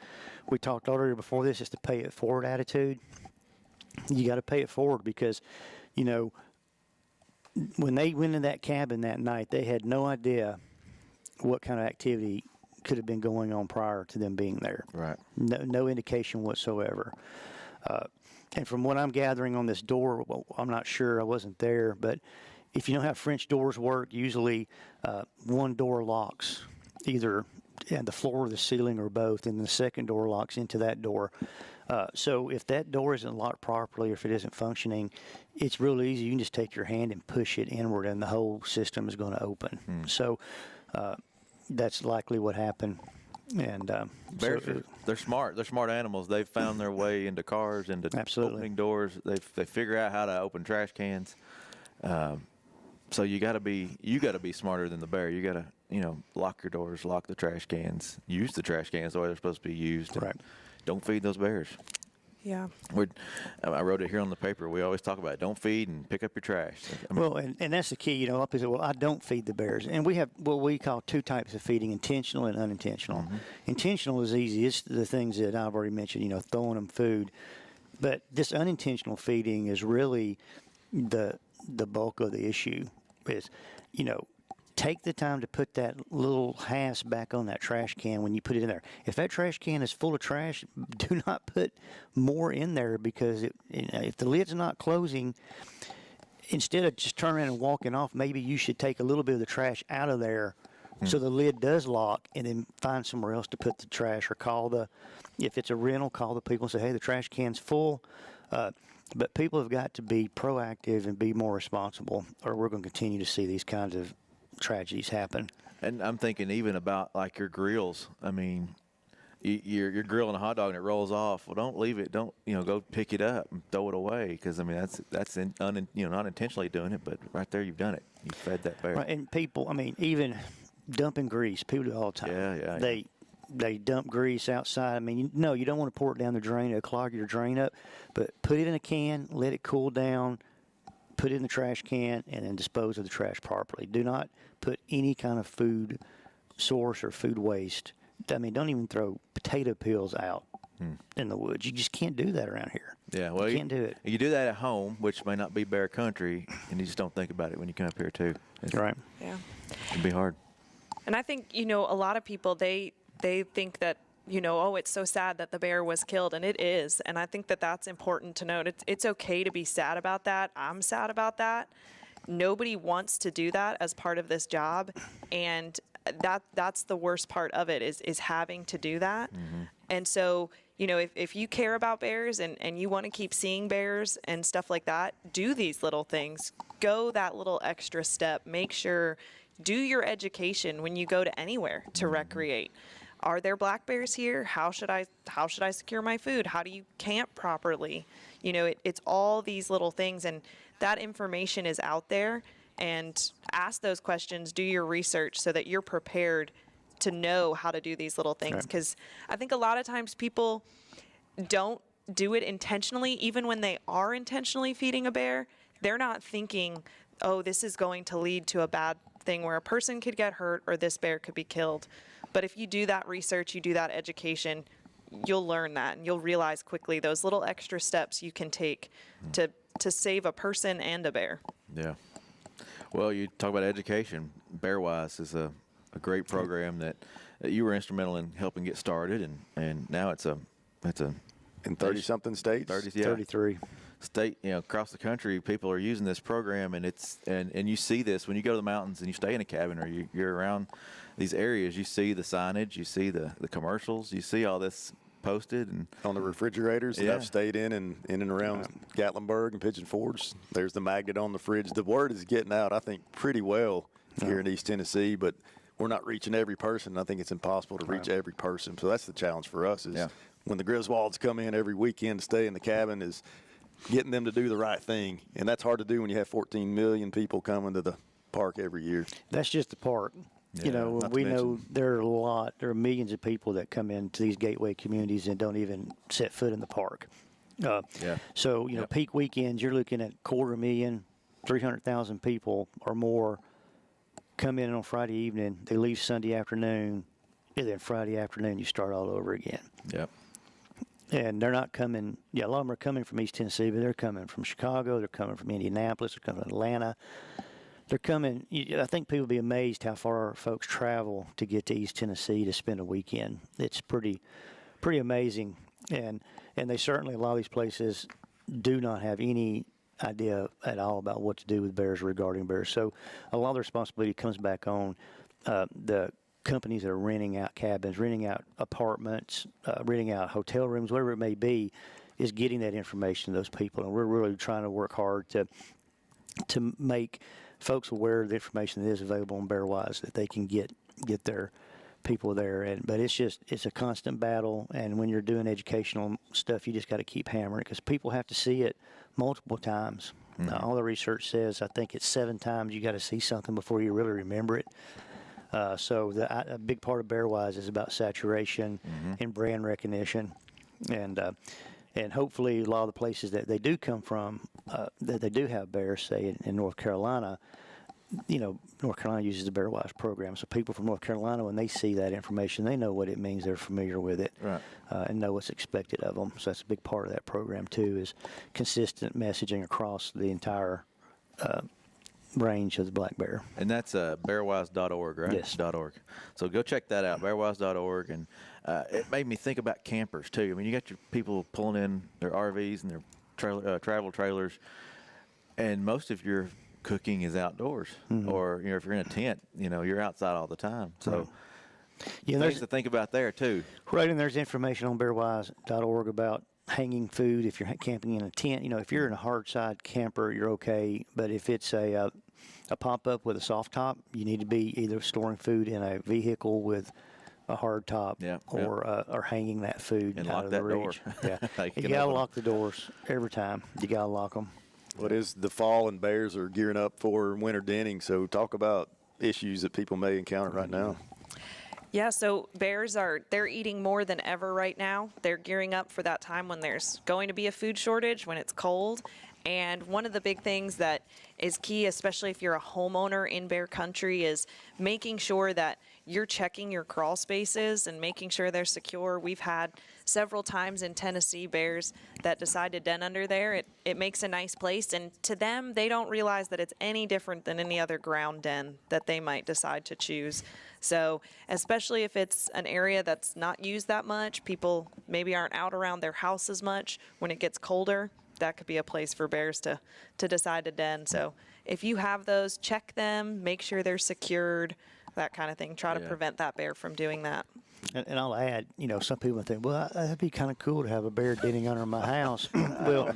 we talked earlier before this, it's the pay it forward attitude. You got to pay it forward because, you know, when they went in that cabin that night, they had no idea what kind of activity could have been going on prior to them being there. Right. No indication whatsoever. And from what I'm gathering on this door, well, I'm not sure, I wasn't there, but if you know how French doors work, usually one door locks either at the floor or the ceiling or both, and the second door locks into that door. So if that door isn't locked properly or if it isn't functioning, it's real easy. You can just take your hand and push it inward and the whole system is going to open. So that's likely what happened. And bears, they're smart. They're smart animals. They've found their way into cars, into opening doors. They figure out how to open trash cans. So you got to be smarter than the bear. You got to lock your doors, lock the trash cans, use the trash cans the way they're supposed to be used. Right. Don't feed those bears. Yeah. I wrote it here on the paper. We always talk about it. Don't feed and pick up your trash. I mean, well, and that's the key. You know, a lot of people say, well, I don't feed the bears. And we have what we call two types of feeding, intentional and unintentional. Intentional is easy. It's the things that I've already mentioned, you know, throwing them food. But this unintentional feeding is really the bulk of the issue is, you know, take the time to put that little hass back on that trash can when you put it in there. If that trash can is full of trash, do not put more in there because if the lid's not closing, instead of just turning around and walking off, maybe you should take a little bit of the trash out of there so the lid does lock and then find somewhere else to put the trash or if it's a rental, call the people and say, hey, the trash can's full. But people have got to be proactive and be more responsible or we're going to continue to see these kinds of tragedies happen. And I'm thinking even about like your grills. I mean, you're grilling a hot dog and it rolls off. Well, don't leave it. Don't go pick it up and throw it away because I mean that's not intentionally doing it, but right there you've done it. You fed that bear. Right, and people, I mean, even dumping grease, people do it all the time. Yeah. They dump grease outside. I mean, you don't want to pour it down the drain. It'll clog your drain up, but put it in a can, let it cool down. Put it in the trash can and then dispose of the trash properly. Do not put any kind of food source or food waste. I mean, don't even throw potato peels out in the woods. You just can't do that around here. Yeah, well, you can't do it. You do that at home, which may not be bear country, and you just don't think about it when you come up here too. Right. Yeah. It can be hard. And I think, a lot of people, they think that, oh, it's so sad that the bear was killed, and it is. And I think that that's important to note. It's okay to be sad about that. I'm sad about that. Nobody wants to do that as part of this job, and that's the worst part of it is having to do that. And so, if you care about bears and you want to keep seeing bears and stuff like that, do these little things. Go that little extra step. Make sure, do your education when you go to anywhere to recreate. Are there black bears here? How should I secure my food? How do you camp properly? It's all these little things, and that information is out there. And ask those questions, do your research so that you're prepared to know how to do these little things. Because I think a lot of times people don't do it intentionally. Even when they are intentionally feeding a bear, they're not thinking, oh, this is going to lead to a bad thing where a person could get hurt or this bear could be killed. But if you do that research, you do that education, you'll learn that and you'll realize quickly those little extra steps you can take to save a person and a bear. Yeah. Well, you talk about education. Bearwise is a great program that you were instrumental in helping get started, and now it's in 30-something states? 33. state, across the country, people are using this program, and and you see this when you go to the mountains and you stay in a cabin or you're around these areas. You see the signage, you see the commercials, you see all this posted and on the refrigerators that I've stayed in and around Gatlinburg and Pigeon Forge. There's the magnet on the fridge. The word is getting out, I think, pretty well here in East Tennessee, but we're not reaching every person. I think it's impossible to reach every person. So that's the challenge for us is when the Griswolds come in every weekend to stay in the cabin is getting them to do the right thing. And that's hard to do when you have 14 million people coming to the park every year. That's just the park. We know there are millions of people that come into these gateway communities and don't even set foot in the park. So, peak weekends, you're looking at 250,000, 300,000 people or more come in on Friday evening. They leave Sunday afternoon, and then Friday afternoon you start all over again. Yep. And they're not coming, a lot of them are coming from East Tennessee, but they're coming from Chicago, they're coming from Indianapolis, they're coming from Atlanta. They're coming. I think people will be amazed how far folks travel to get to East Tennessee to spend a weekend. It's pretty amazing, and they certainly, a lot of these places do not have any idea at all about what to do with bears, regarding bears. So a lot of the responsibility comes back on the companies that are renting out cabins, renting out apartments, renting out hotel rooms, whatever it may be, is getting that information to those people, and we're really trying to work hard to make folks aware of the information that is available on BearWise, that they can get their people there. But it's a constant battle, and when you're doing educational stuff, you just got to keep hammering it because people have to see it multiple times. All the research says, I think it's 7 times you got to see something before you really remember it. So a big part of BearWise is about saturation and brand recognition, and hopefully a lot of the places that they do come from, that they do have bears, say in North Carolina, North Carolina uses the BearWise program. So people from North Carolina, when they see that information, they know what it means, they're familiar with it, and know what's expected of them. So that's a big part of that program too, is consistent messaging across the entire range of the black bear. And that's bearwise.org, right? Yes. .org. So go check that out, bearwise.org. And it made me think about campers, too. I mean, you got your people pulling in their RVs and their travel trailers, and most of your cooking is outdoors. Or, if you're in a tent, you're outside all the time. So things to think about there, too. Right, and there's information on bearwise.org about hanging food if you're camping in a tent. If you're in a hard side camper, you're okay, but if it's a pop-up with a soft top, you need to be either storing food in a vehicle with a hard top or hanging that food and out lock of that the reach. Door. You gotta lock the doors every time. You gotta lock them. Well, it is the fall, and bears are gearing up for winter denning, so talk about issues that people may encounter right now. Yeah, so bears they're eating more than ever right now. They're gearing up for that time when there's going to be a food shortage, when it's cold. And one of the big things that is key, especially if you're a homeowner in bear country, is making sure that you're checking your crawl spaces and making sure they're secure. We've had several times in Tennessee bears that decide to den under there. It makes a nice place, and to them, they don't realize that it's any different than any other ground den that they might decide to choose. So especially if it's an area that's not used that much, people maybe aren't out around their house as much when it gets colder, that could be a place for bears to decide to den. So if you have those, check them, make sure they're secured, that kind of thing. Try to prevent that bear from doing that. And I'll add, some people think, well, that'd be kind of cool to have a bear denning under my house. Well,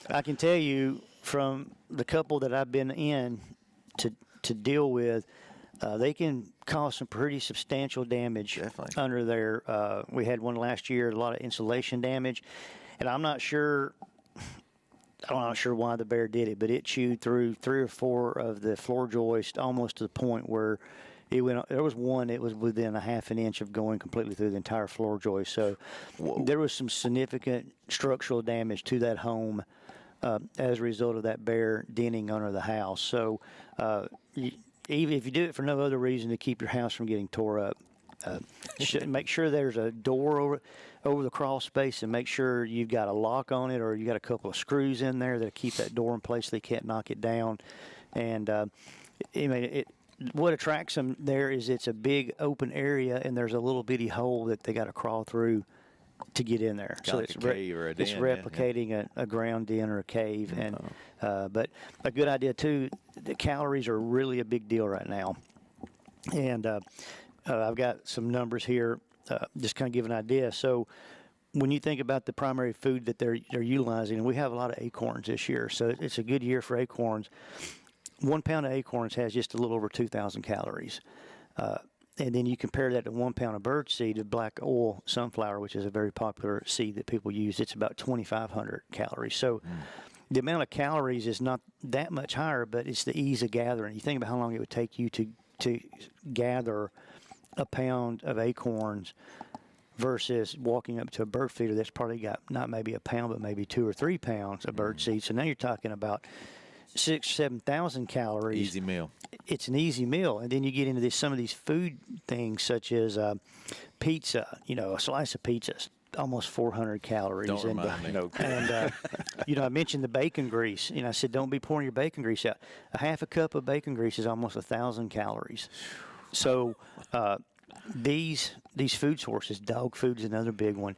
I can tell you from the couple that I've been in to deal with, they can cause some pretty substantial damage under there. We had one last year, a lot of insulation damage, and I'm not sure why the bear did it, but it chewed through 3 or 4 of the floor joists almost to the point where it went. There was one that was within a half an inch of going completely through the entire floor joist. So there was some significant structural damage to that home as a result of that bear denning under the house. So even if you do it for no other reason to keep your house from getting tore up, make sure there's a door over the crawl space, and make sure you've got a lock on it, or you got a couple of screws in there that keep that door in place so they can't knock it down. And what attracts them there is it's a big open area, and there's a little bitty hole that they got to crawl through to get in there. Kinda like a cave or a den, it's yeah, replicating a ground den or a cave. And but a good idea too. The calories are really a big deal right now, and I've got some numbers here, just kind of give an idea. So when you think about the primary food that they're utilizing, and we have a lot of acorns this year, so it's a good year for acorns. 1 pound of acorns has just a little over 2,000 calories. And then you compare that to 1 pound of bird seed of black oil sunflower, which is a very popular seed that people use. It's about 2,500 calories. So the amount of calories is not that much higher, but it's the ease of gathering. You think about how long it would take you to gather a pound of acorns versus walking up to a bird feeder that's probably got not maybe a pound, but maybe 2 or 3 pounds of bird seed. So now you're talking about 6,000 or 7,000 calories. Easy meal. It's an easy meal, and then you get into some of these food things such as pizza. A slice of pizza is almost 400 calories. Don't remind me. And I mentioned the bacon grease. I said don't be pouring your bacon grease out. A half a cup of bacon grease is almost 1,000 calories. So these food sources, dog food is another big one.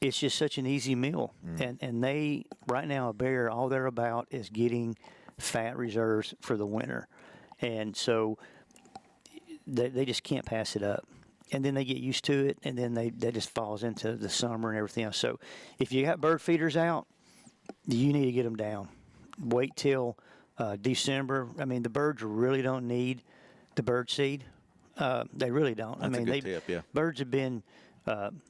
It's just such an easy meal, and they right now a bear, all they're about is getting fat reserves for the winter, and so they just can't pass it up. And then they get used to it, and then that just falls into the summer and everything else. So if you got bird feeders out, you need to get them down. Wait till December. I mean, the birds really don't need the bird seed. They really don't. That's a good tip, yeah. Birds have been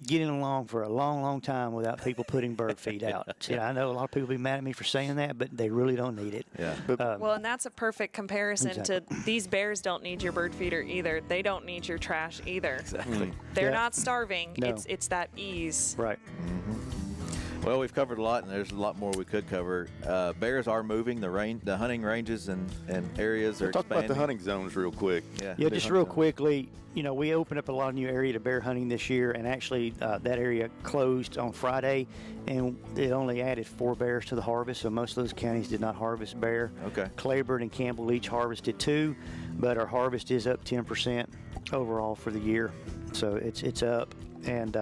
getting along for a long, long time without people putting bird feed out. I know a lot of people be mad at me for saying that, but they really don't need it. Yeah. Well, and that's a perfect comparison Exactly. to these bears don't need your bird feeder either. They don't need your trash either. Exactly. They're Yeah. not starving. No. It's that ease. Right. Well, we've covered a lot, and there's a lot more we could cover. Bears are moving. The hunting ranges and areas are Talk expanding. about the hunting zones real quick. Yeah, big just hunting real zones. quickly, we opened up a lot of new area to bear hunting this year, and actually that area closed on Friday, and it only added 4 bears to the harvest, so most of those counties did not harvest bear. Okay. Claiborne and Campbell each harvested 2, but our harvest is up 10% overall for the year, so it's up, and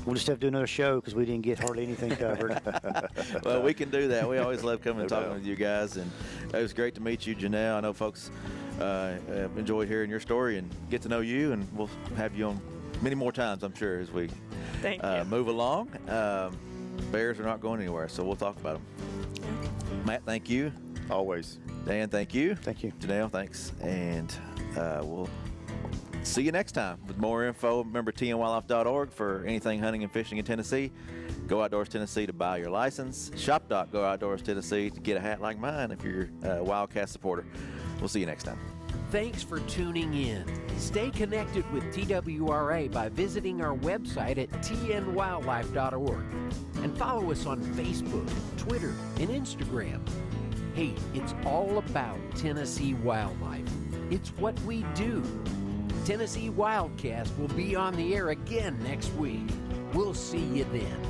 we'll just have to do another show because we didn't get hardly anything covered. Well, we can do that. We always love coming and No talking doubt. with you guys, and it was great to meet you, Janelle. I know folks enjoyed hearing your story and get to know you, and we'll have you on many more times, I'm sure, as we Thank you. move along. Bears are not going anywhere, so we'll talk about them. Matt, thank you. Always. Dan, thank you. Thank you. Janelle, thanks. And we'll see you next time with more info. Remember tnwildlife.org for anything hunting and fishing in Tennessee. Go Outdoors Tennessee to buy your license. Shop.Go Outdoors Tennessee to get a hat like mine if you're a Wildcat supporter. We'll see you next time. Thanks for tuning in. Stay connected with TWRA by visiting our website at tnwildlife.org and follow us on Facebook, Twitter, and Instagram. Hey, it's all about Tennessee wildlife. It's what we do. Tennessee Wildcast will be on the air again next week. We'll see you then.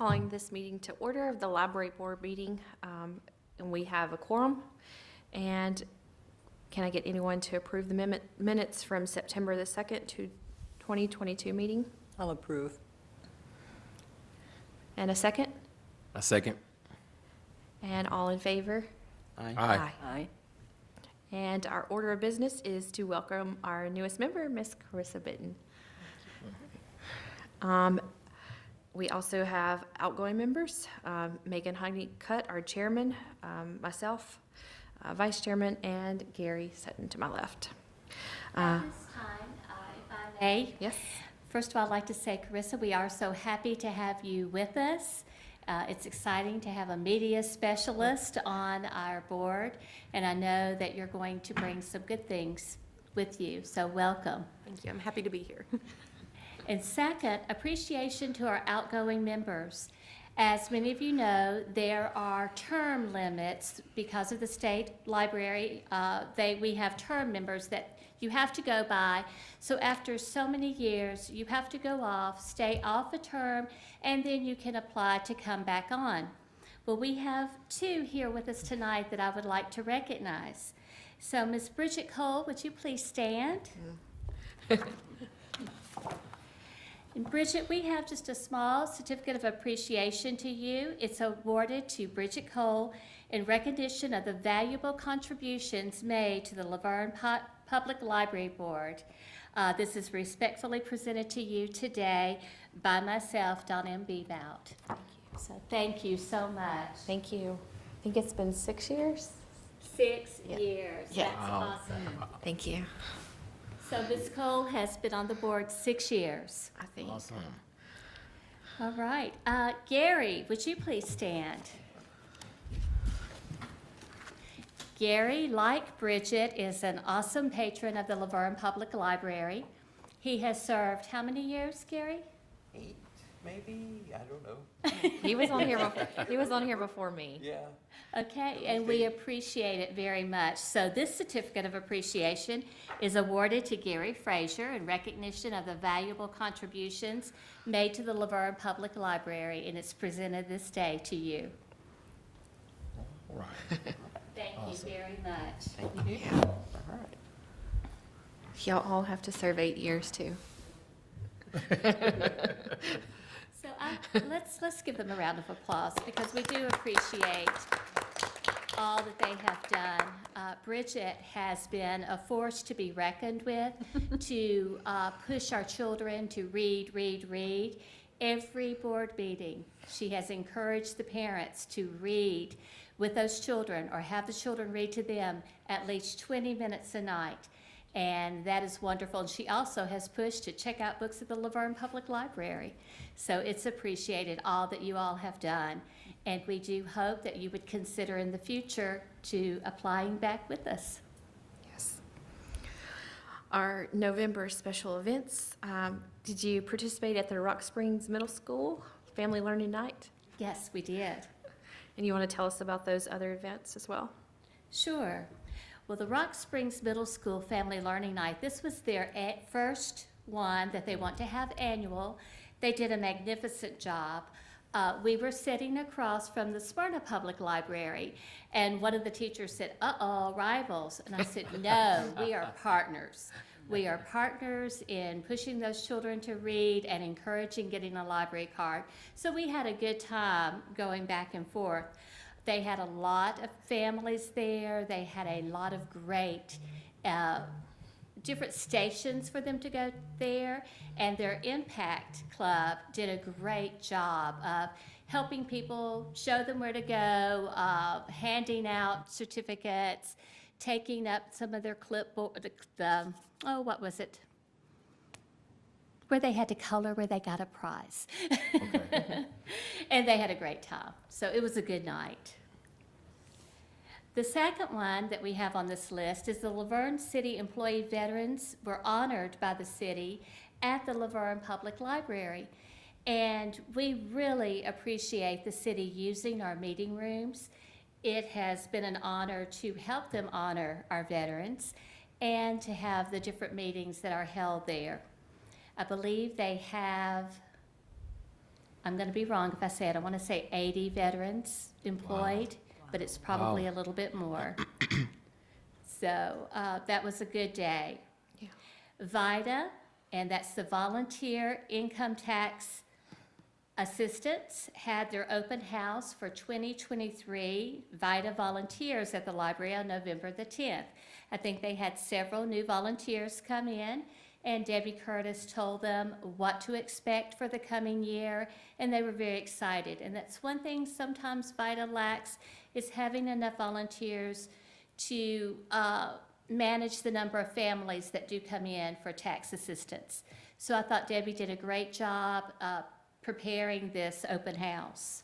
calling this meeting to order of the library board meeting, and we have a quorum. And can I get anyone to approve the minutes from September the 2nd to 2022 meeting? I'll approve. And a second? A second. And all in favor? Aye. Aye. And our order of business is to welcome our newest member, Miss Carissa Bitton. We also have outgoing members, Megan Honeycutt, our chairman, myself, vice chairman, and Gary Sutton to my left. At this time, if I may, yes. First of all, I'd like to say, Carissa, we are so happy to have you with us. It's exciting to have a media specialist on our board, and I know that you're going to bring some good things with you, so welcome. Thank you. I'm happy to be here. And second, appreciation to our outgoing members. As many of you know, there are term limits because of the state library. We have term members that you have to go by. So after so many years, you have to go off, stay off a term, and then you can apply to come back on. Well, we have two here with us tonight that I would like to recognize. So Ms. Bridget Cole, would you please stand? And Bridget, we have just a small certificate of appreciation to you. It's awarded to Bridget Cole in recognition of the valuable contributions made to the LaVergne Public Library Board. This is respectfully presented to you today by myself, Dawn M. Beebout. Thank you. So thank you so much. Thank you. I think it's been 6 years? 6 years. Yeah. That's awesome. Thank you. So Ms. Cole has been on the board 6 years. I think. Awesome. All right. Gary, would you please stand? Gary, like Bridget, is an awesome patron of the LaVergne Public Library. He has served how many years, Gary? 8, maybe? I don't know. He was on here before me. Yeah. Okay, and we appreciate it very much. So this certificate of appreciation is awarded to Gary Frazier in recognition of the valuable contributions made to the LaVergne Public Library, and it's presented this day to you. All right. Thank you very much. Thank you. All right. Y'all all have to serve 8 years too. So let's give them a round of applause because we do appreciate all that they have done. Bridget has been a force to be reckoned with to push our children to read. Every board meeting, she has encouraged the parents to read with those children or have the children read to them at least 20 minutes a night. And that is wonderful. And she also has pushed to check out books at the LaVergne Public Library. So it's appreciated all that you all have done. And we do hope that you would consider in the future to applying back with us. Yes. Our November special events, did you participate at the Rock Springs Middle School Family Learning Night? Yes, we did. And you want to tell us about those other events as well? Sure. Well, the Rock Springs Middle School Family Learning Night, this was their first one that they want to have annual. They did a magnificent job. We were sitting across from the Smyrna Public Library, and one of the teachers said, "Uh-oh, rivals." And I said, "No, we are partners. We are partners in pushing those children to read and encouraging getting a library card." So we had a good time going back and forth. They had a lot of families there. They had a lot of great different stations for them to go there. And their Impact Club did a great job of helping people, show them where to go, handing out certificates, taking up some of their clipboard, what was it? Where they had to color where they got a prize. Okay. And they had a great time. So it was a good night. The second one that we have on this list is the LaVergne City Employee Veterans were honored by the city at the LaVergne Public Library. And we really appreciate the city using our meeting rooms. It has been an honor to help them honor our veterans and to have the different meetings that are held there. I believe they have I'm going to be wrong if I say it, I want to say 80 veterans employed, but it's probably a little bit more. So that was a good day. Yeah. VITA, and that's the Volunteer Income Tax Assistants, had their open house for 2023 VITA volunteers at the library on November the 10th. I think they had several new volunteers come in, and Debbie Curtis told them what to expect for the coming year, and they were very excited. And that's one thing sometimes VITA lacks, is having enough volunteers to manage the number of families that do come in for tax assistance. So I thought Debbie did a great job preparing this open house.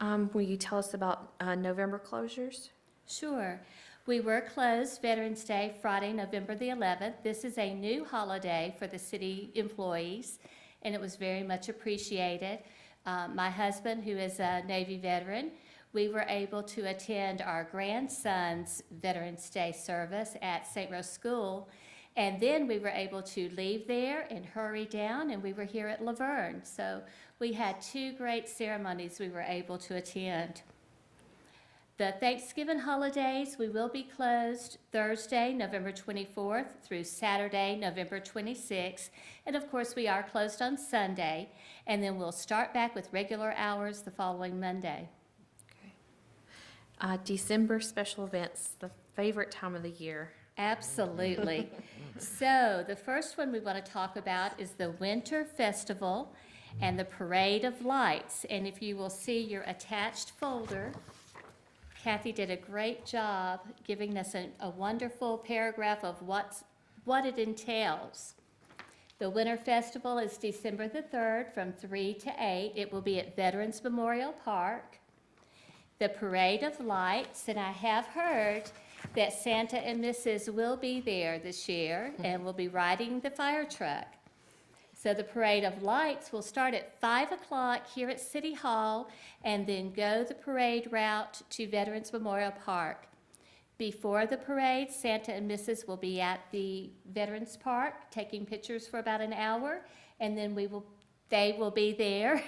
Will you tell us about November closures? Sure. We were closed Veterans Day, Friday, November the 11th. This is a new holiday for the city employees, and it was very much appreciated. My husband, who is a Navy veteran, we were able to attend our grandson's Veterans Day service at St. Rose School, and then we were able to leave there and hurry down, and we were here at LaVergne. So we had two great ceremonies we were able to attend. The Thanksgiving holidays, we will be closed Thursday, November 24th through Saturday, November 26th. And of course, we are closed on Sunday, and then we'll start back with regular hours the following Monday. December special events, the favorite time of the year. Absolutely. So the first one we want to talk about is the Winter Festival and the Parade of Lights. And if you will see your attached folder, Kathy did a great job giving us a wonderful paragraph of what it entails. The Winter Festival is December the 3rd from 3 to 8. It will be at Veterans Memorial Park. The Parade of Lights, and I have heard that Santa and Mrs. will be there this year and will be riding the fire truck. So the Parade of Lights will start at 5 o'clock here at City Hall and then go the parade route to Veterans Memorial Park. Before the parade, Santa and Mrs. will be at the Veterans Park taking pictures for about an hour, and then they will be there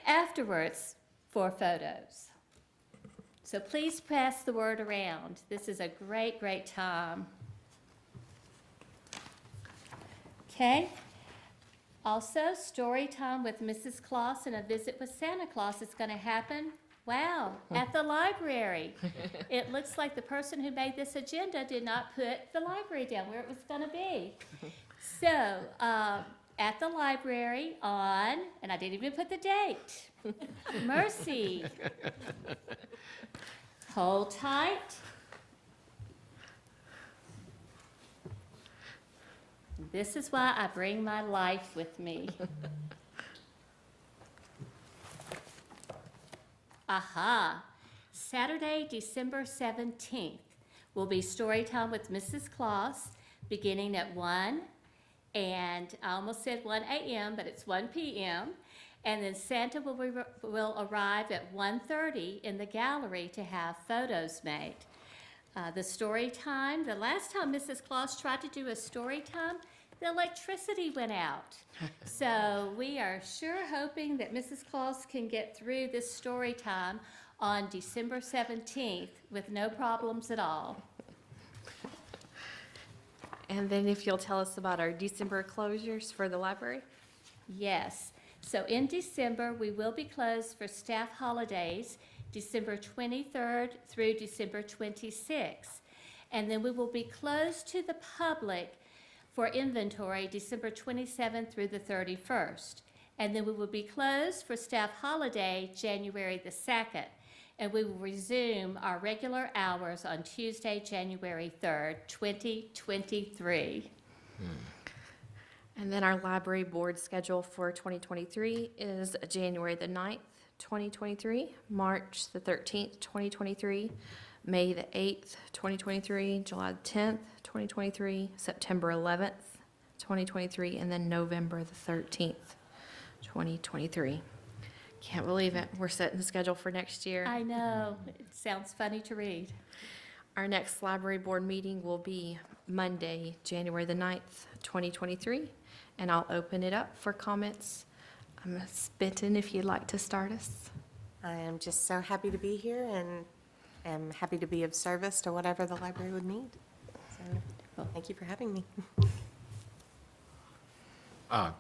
afterwards for photos. So please pass the word around. This is a great, great time. Okay. Also, story time with Mrs. Claus and a visit with Santa Claus is going to happen, wow, at the library. It looks like the person who made this agenda did not put the library down where it was going to be. So, at the library on, and I didn't even put the date, Mercy. Hold tight. This is why I bring my life with me. Aha. Saturday, December 17th will be story time with Mrs. Claus, beginning at 1, and I almost said 1 a.m., but it's 1 p.m., and then Santa will arrive at 1:30 in the gallery to have photos made. The story time, the last time Mrs. Claus tried to do a story time, the electricity went out. So we are sure hoping that Mrs. Claus can get through this story time on December 17th with no problems at all. And then if you'll tell us about our December closures for the library? Yes. So in December, we will be closed for staff holidays, December 23rd through December 26th. And then we will be closed to the public for inventory December 27th through the 31st. And then we will be closed for staff holiday January the 2nd. And we will resume our regular hours on Tuesday, January 3rd, 2023. And then our library board schedule for 2023 is January the 9th, 2023, March the 13th, 2023, May the 8th, 2023, July the 10th, 2023, September 11th, 2023, and then November the 13th, 2023. Can't believe it. We're setting the schedule for next year. I know. It sounds funny to read. Our next library board meeting will be Monday, January the 9th, 2023, and I'll open it up for comments Ms. Benton, if you'd like to start us. I am just so happy to be here and am happy to be of service to whatever the library would need. So thank you for having me.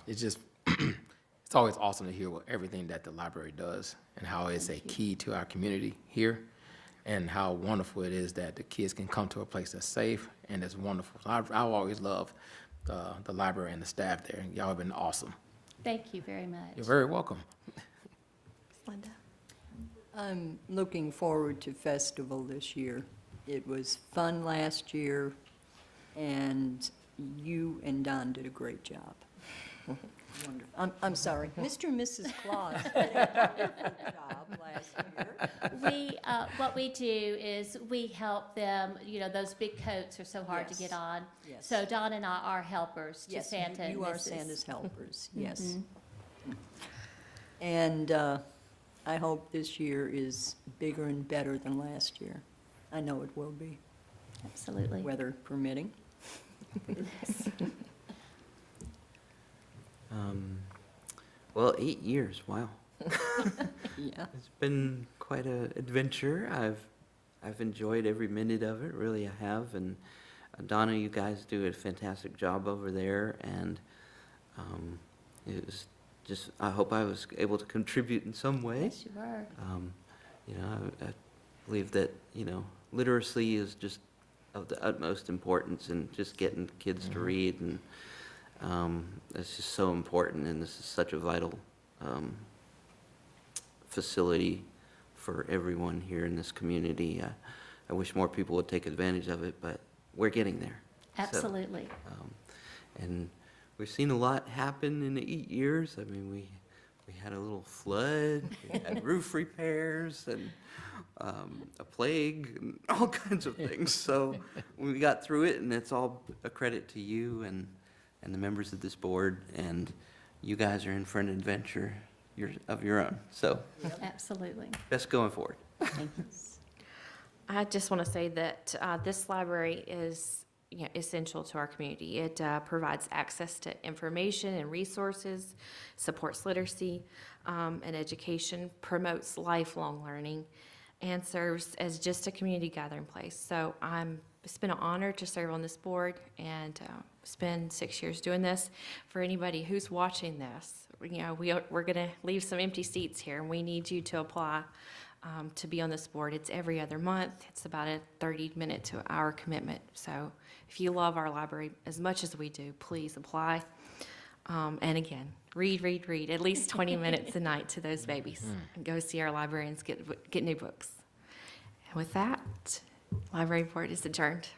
It's just, it's always awesome to hear everything that the library does and how it's a key to our community here, and how wonderful it is that the kids can come to a place that's safe and it's wonderful. I've always loved the library and the staff there. Y'all have been awesome. Thank you very much. You're very welcome. Linda. I'm looking forward to festival this year. It was fun last year, and you and Don did a great job. Wonderful. I'm sorry, Mr. and Mrs. Claus did a wonderful job last year. What we do is we help them, those big coats are so hard to get on. Yes. So Don and I are helpers to Yes, Santa and you are Mrs. Santa's helpers, yes. And I hope this year is bigger and better than last year. I know it will be. Absolutely. Weather permitting. Well, 8 years, wow. Yeah. It's been quite an adventure. I've enjoyed every minute of it, really I have. And Donna, you guys do a fantastic job over there, and it was just, I hope I was able to contribute in some way. Yes, you were. I believe that, literacy is just of the utmost importance in just getting kids to read, and it's just so important, and this is such a vital facility for everyone here in this community. I wish more people would take advantage of it, but we're getting there. Absolutely. And we've seen a lot happen in 8 years. I mean, we had a little flood, we had roof repairs, and a plague, and all kinds of things. So we got through it, and it's all a credit to you and the members of this board, and you guys are in for an adventure of your own. So Absolutely. best going forward. Thank you. I just want to say that this library is essential to our community. It provides access to information and resources, supports literacy and education, promotes lifelong learning, and serves as just a community gathering place. So it's been an honor to serve on this board and spend 6 years doing this. For anybody who's watching this, we're going to leave some empty seats here, and we need you to apply to be on this board. It's every other month. It's about a 30-minute to an hour commitment. So if you love our library as much as we do, please apply. And again, read at least 20 minutes a night to those babies, and go see our librarians get new books. And with that, library board is adjourned.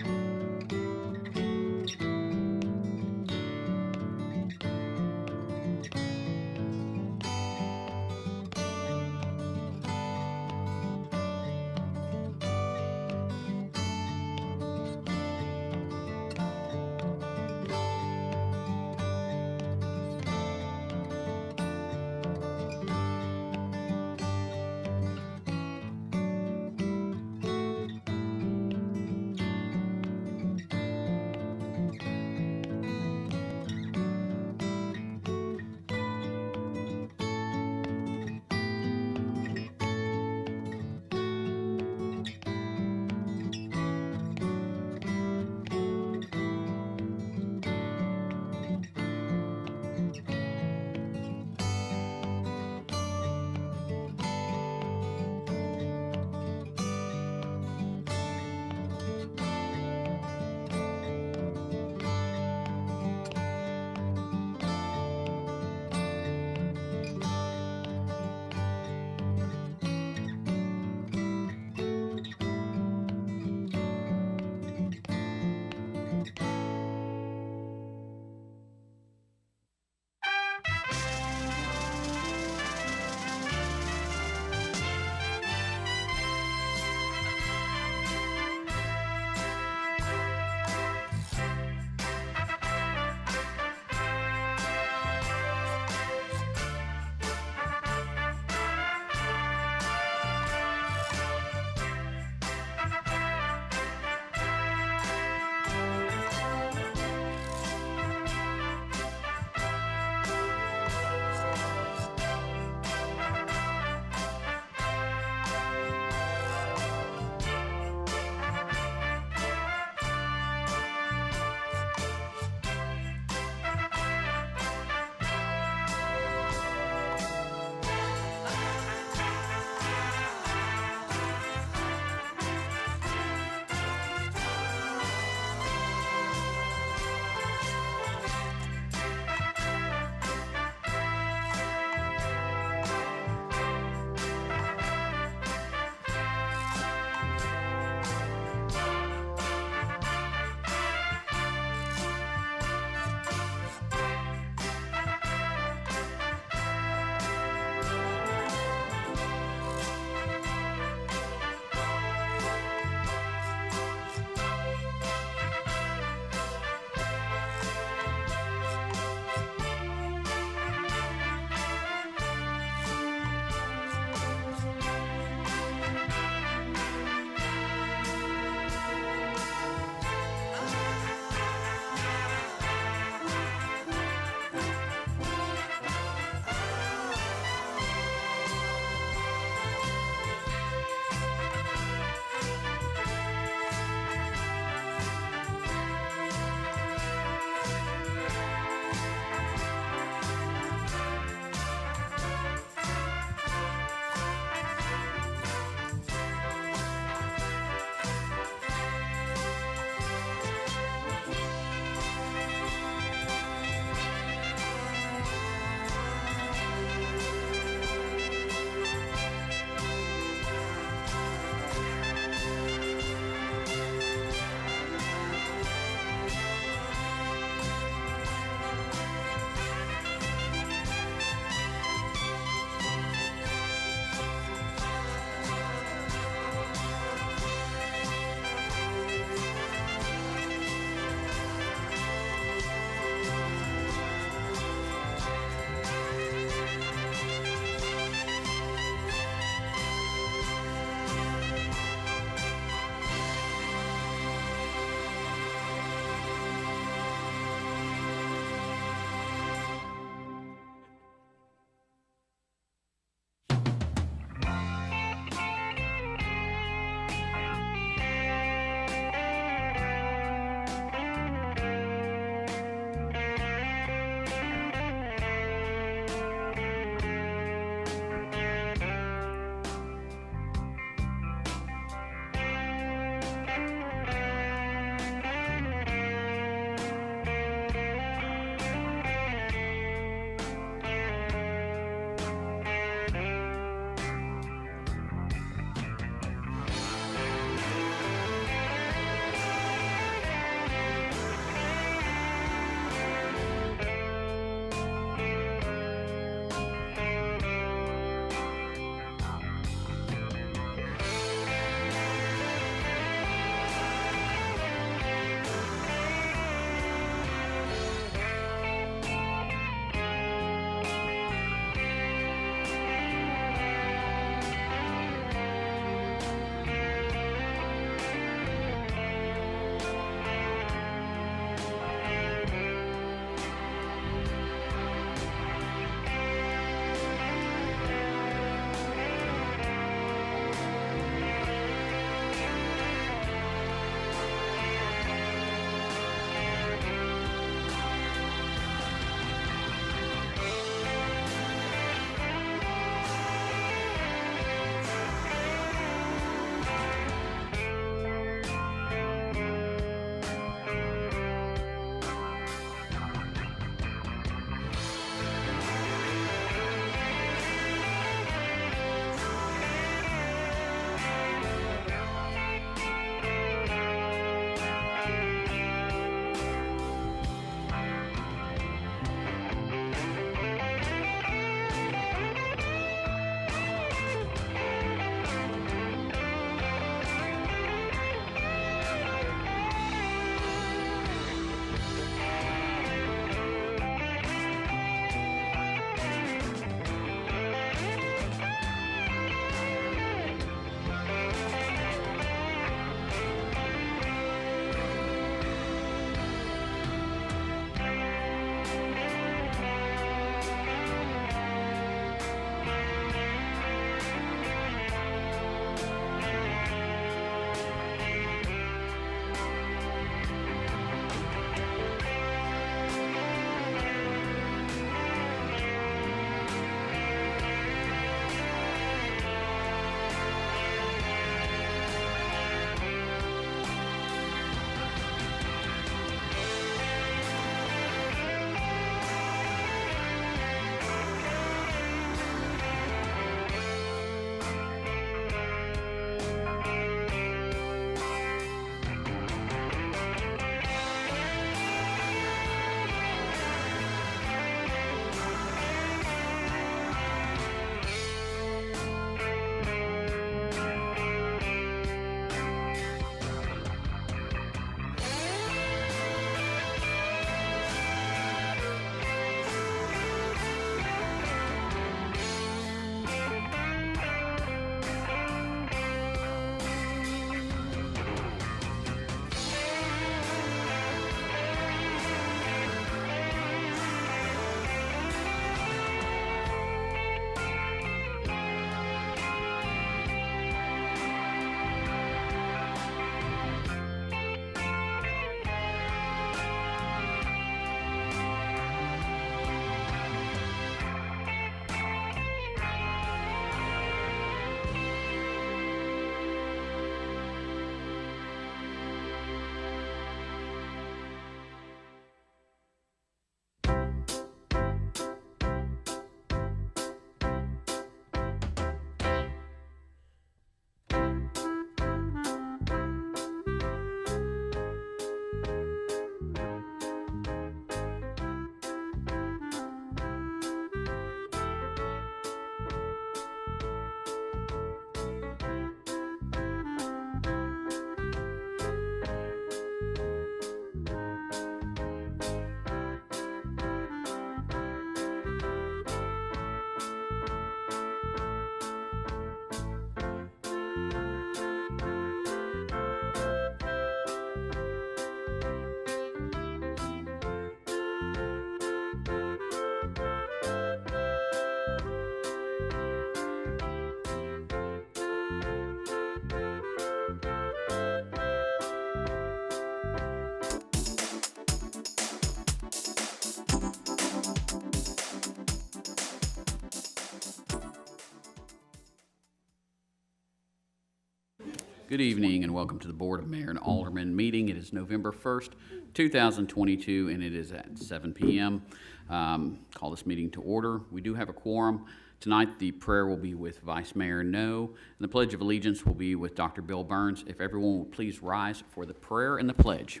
Good evening and welcome to the Board of Mayor and Alderman meeting. It is November 1st, 2022, and it is at 7 p.m. Call this meeting to order. We do have a quorum. Tonight, the prayer will be with Vice Mayor No, and the Pledge of Allegiance will be with Dr. Bill Burns. If everyone will please rise for the prayer and the pledge.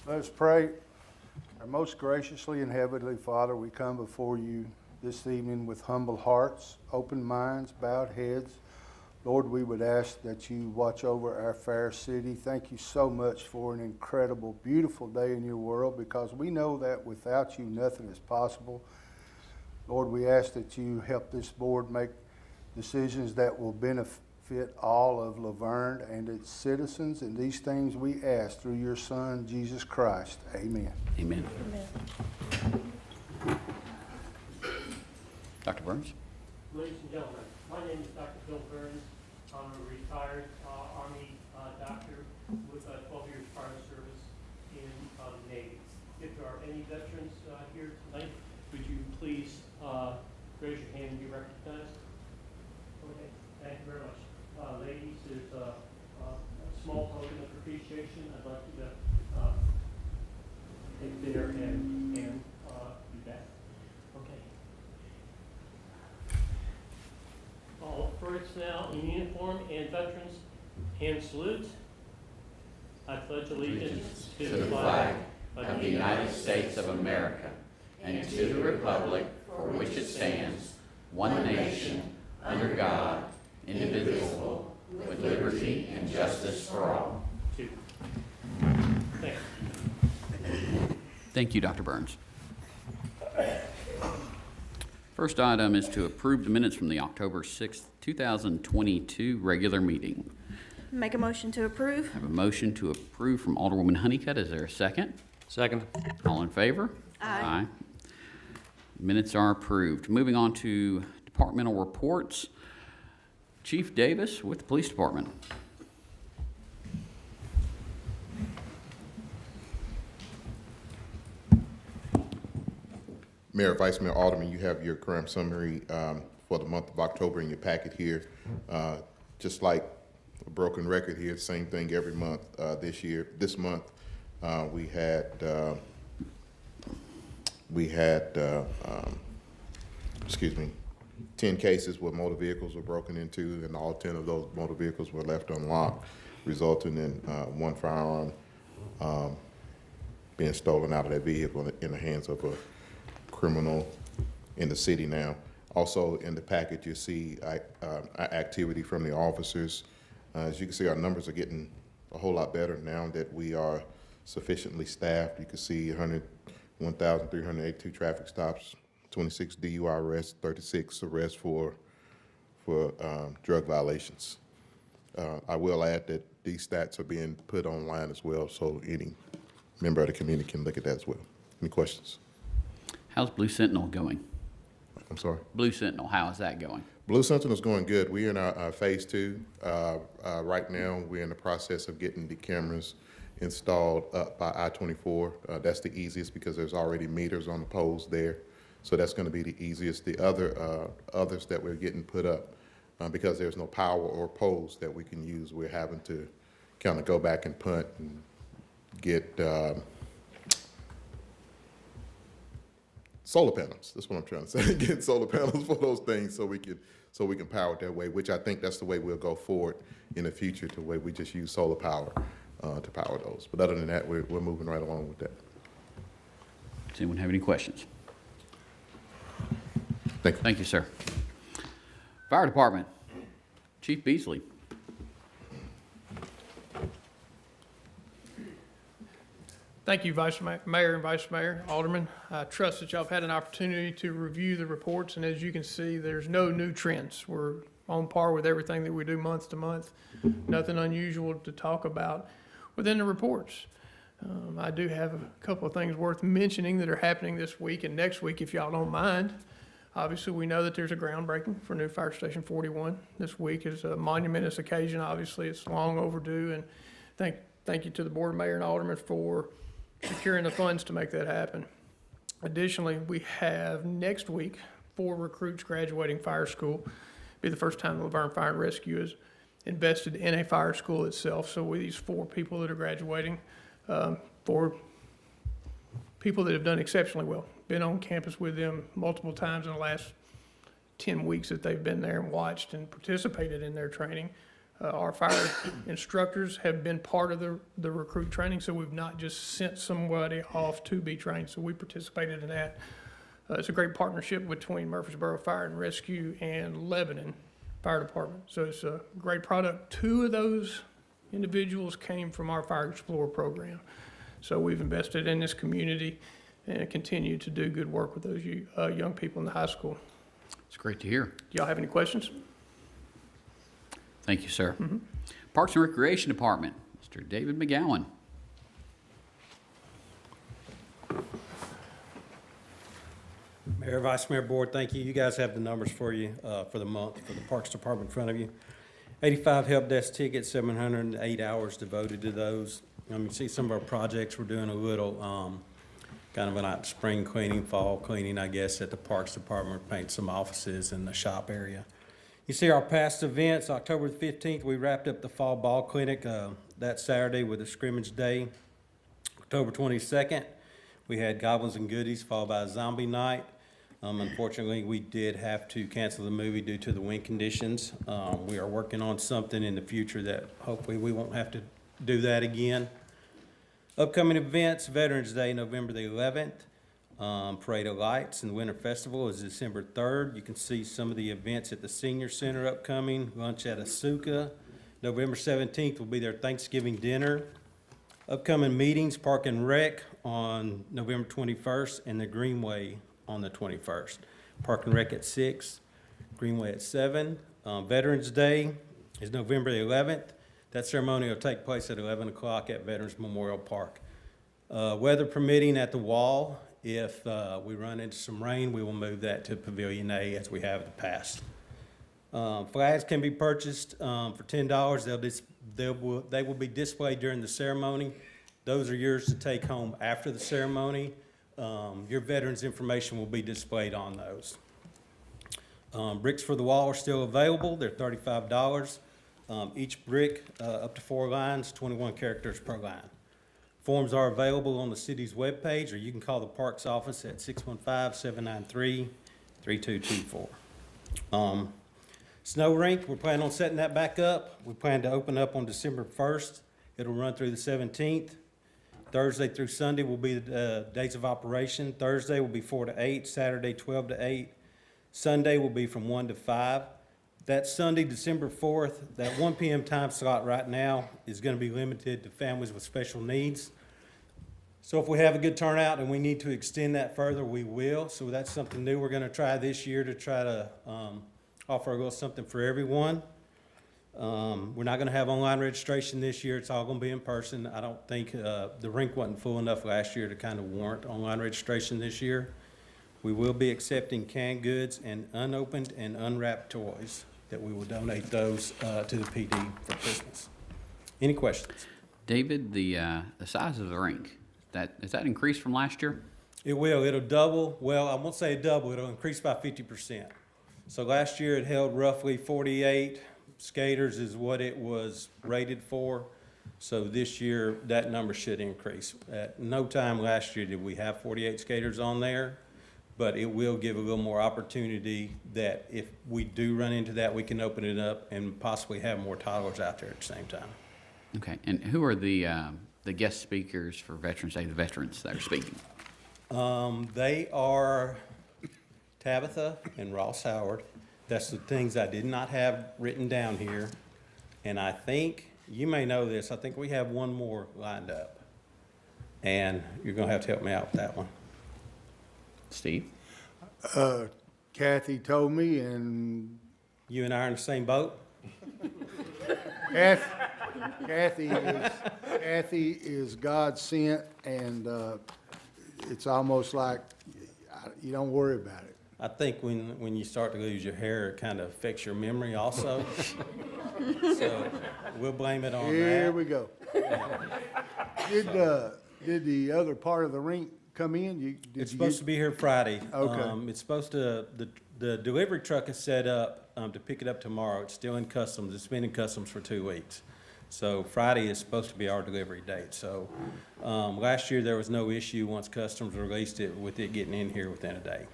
Let us pray. Our most graciously and heavenly Father, we come before you this evening with humble hearts, open minds, bowed heads. Lord, we would ask that you watch over our fair city. Thank you so much for an incredible, beautiful day in your world, because we know that without you, nothing is possible. Lord, we ask that you help this board make decisions that will benefit all of LaVergne and its citizens. And these things we ask through your Son, Jesus Christ. Amen. Amen. Dr. Burns. Ladies and gentlemen, my name is Dr. Bill Burns. I'm a retired Army doctor with 12 years prior service in the Navy. If there are any veterans here tonight, would you please raise your hand and be recognized? Okay, thank you very much. Ladies, there's a small token of appreciation. I'd like you to take there and do that. Okay. All personnel in uniform and veterans, hand salute. I pledge allegiance to the flag of the United States of America and to the republic for which it stands, one nation, under God, indivisible, with liberty and justice for all. Thank you. Thank you, Dr. Burns. First item is to approve the minutes from the October 6th, 2022 regular meeting. Make a motion to approve. I have a motion to approve from Alderwoman Honeycutt. Is there a second? Second. All in favor? Aye. Minutes are approved. Moving on to departmental reports. Chief Davis with the Police Department. Mayor, Vice Mayor, Alderman, you have your current summary for the month of October in your packet here. Just like a broken record here, same thing every month this month, we had 10 cases where motor vehicles were broken into, and all 10 of those motor vehicles were left unlocked, resulting in one firearm being stolen out of that vehicle in the hands of a criminal in the city now. Also in the package, you see activity from the officers. As you can see, our numbers are getting a whole lot better now that we are sufficiently staffed. You can see 1,382 traffic stops, 26 DUI arrests, 36 arrests for drug violations. I will add that these stats are being put online as well, so any member of the community can look at that as well. Any questions? How's Blue Sentinel going? I'm sorry? Blue Sentinel, how is that going? Blue Sentinel is going good. We're in our phase 2. Right now, we're in the process of getting the cameras installed up by I-24. That's the easiest because there's already meters on the poles there. So that's going to be the easiest. The others that we're getting put up, because there's no power or poles that we can use, we're having to kind of go back and punt and get solar panels. That's what I'm trying to say. Get solar panels for those things so we can power it that way, which I think that's the way we'll go forward in the future, to where we just use solar power to power those. But other than that, we're moving right along with that. Does anyone have any questions? Thank you. Thank you, sir. Fire Department, Chief Beasley. Thank you, Mayor and Vice Mayor, Alderman. I trust that y'all have had an opportunity to review the reports, and as you can see, there's no new trends. We're on par with everything that we do month to month. Nothing unusual to talk about within the reports. I do have a couple of things worth mentioning that are happening this week and next week, if y'all don't mind. Obviously, we know that there's a groundbreaking for new Fire Station 41. This week is a monumentous occasion. Obviously, it's long overdue, and thank you to the Board of Mayor and Aldermen for securing the funds to make that happen. Additionally, we have next week 4 recruits graduating fire school be the first time the LaVergne Fire and Rescue has invested in a fire school itself. So with these 4 people that are graduating, 4 people that have done exceptionally well, been on campus with them multiple times in the last 10 weeks that they've been there and watched and participated in their training. Our fire instructors have been part of the recruit training, so we've not just sent somebody off to be trained, so we participated in that. It's a great partnership between Murfreesboro Fire and Rescue and Lebanon Fire Department, so it's a great product. 2 of those individuals came from our Fire Explorer program, so we've invested in this community and continue to do good work with those young people in the high school. It's great to hear. Do y'all have any questions? Thank you, sir. Parks and Recreation Department, Mr. David McGowan. Mayor, Vice Mayor, Board, thank you. You guys have the numbers for you for the month for the Parks Department in front of you. 85 help desk tickets, 708 hours devoted to those. You see some of our projects. We're doing a little kind of like spring cleaning, fall cleaning, I guess, at the Parks Department. We're painting some offices in the shop area. You see our past events. October 15th, we wrapped up the Fall Ball Clinic that Saturday with a scrimmage day. October 22nd, we had Goblins and Goodies followed by a zombie night. Unfortunately, we did have to cancel the movie due to the wind conditions. We are working on something in the future that hopefully we won't have to do that again. Upcoming events, Veterans Day, November the 11th. Parade of Lights and Winter Festival is December 3rd. You can see some of the events at the Senior Center upcoming. Lunch at Asuka. November 17th will be their Thanksgiving dinner. Upcoming meetings, Park and Rec on November 21st and the Greenway on the 21st. Park and Rec at 6, Greenway at 7. Veterans Day is November the 11th. That ceremony will take place at 11 o'clock at Veterans Memorial Park. Weather permitting at the Wall. If we run into some rain, we will move that to Pavilion A as we have in the past. Flags can be purchased for $10. They will be displayed during the ceremony. Those are yours to take home after the ceremony. Your veterans' information will be displayed on those. Bricks for the wall are still available. They're $35. Each brick, up to 4 lines, 21 characters per line. Forms are available on the city's webpage, or you can call the Parks office at 615-793-3224. Snow rink, we're planning on setting that back up. We plan to open up on December 1st. It'll run through the 17th. Thursday through Sunday will be the days of operation. Thursday will be 4 to 8, Saturday 12 to 8. Sunday will be from 1 to 5. That Sunday, December 4th, that 1 p.m. time slot right now is going to be limited to families with special needs. So if we have a good turnout and we need to extend that further, we will. So that's something new we're going to try this year to try to offer a little something for everyone. We're not going to have online registration this year. It's all going to be in person. I don't think the rink wasn't full enough last year to kind of warrant online registration this year. We will be accepting canned goods and unopened and unwrapped toys that we will donate those to the PD for Christmas. Any questions? David, the size of the rink, is that increased from last year? It will. It'll double. Well, I won't say double. It'll increase by 50%. So last year it held roughly 48 skaters is what it was rated for. So this year that number should increase. At no time last year did we have 48 skaters on there, but it will give a little more opportunity that if we do run into that, we can open it up and possibly have more toddlers out there at the same time. Okay, and who are the guest speakers for Veterans Day, the veterans that are speaking? They are Tabitha and Ross Howard. That's the things I did not have written down here. And I think, you may know this, I think we have one more lined up. And you're going to have to help me out with that one. Steve? Kathy told me, and you and I are in the same boat? Kathy is God sent, and it's almost like you don't worry about it. I think when you start to lose your hair, it kind of affects your memory also. So we'll blame it on that. Here we go. Did the other part of the rink come in? It's supposed to be here Friday. Okay. It's supposed to, the delivery truck is set up to pick it up tomorrow. It's still in customs. It's been in customs for 2 weeks. So Friday is supposed to be our delivery date. So last year, there was no issue once customs released it with it getting in here within a day.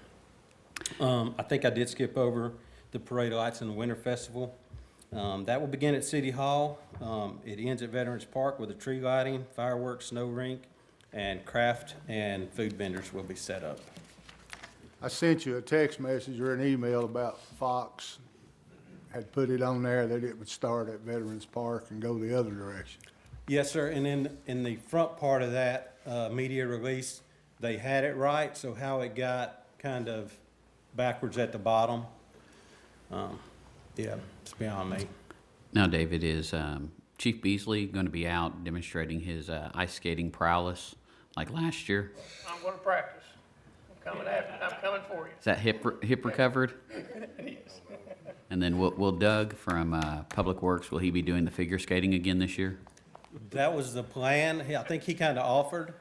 I think I did skip over the parade of lights and the Winter Festival. That will begin at City Hall. It ends at Veterans Park with a tree lighting, fireworks, snow rink, and craft and food vendors will be set up. I sent you a text message or an email about Fox had put it on there that it would start at Veterans Park and go the other direction. Yes, sir, and then in the front part of that media release, they had it right, so how it got kind of backwards at the bottom, yeah, it's beyond me. Now, David, is Chief Beasley going to be out demonstrating his ice skating prowess like last year? I'm gonna practice. I'm coming for you. Is that hip recovered? It is. And then will Doug from Public Works, will he be doing the figure skating again this year? That was the plan. I think he kind of offered,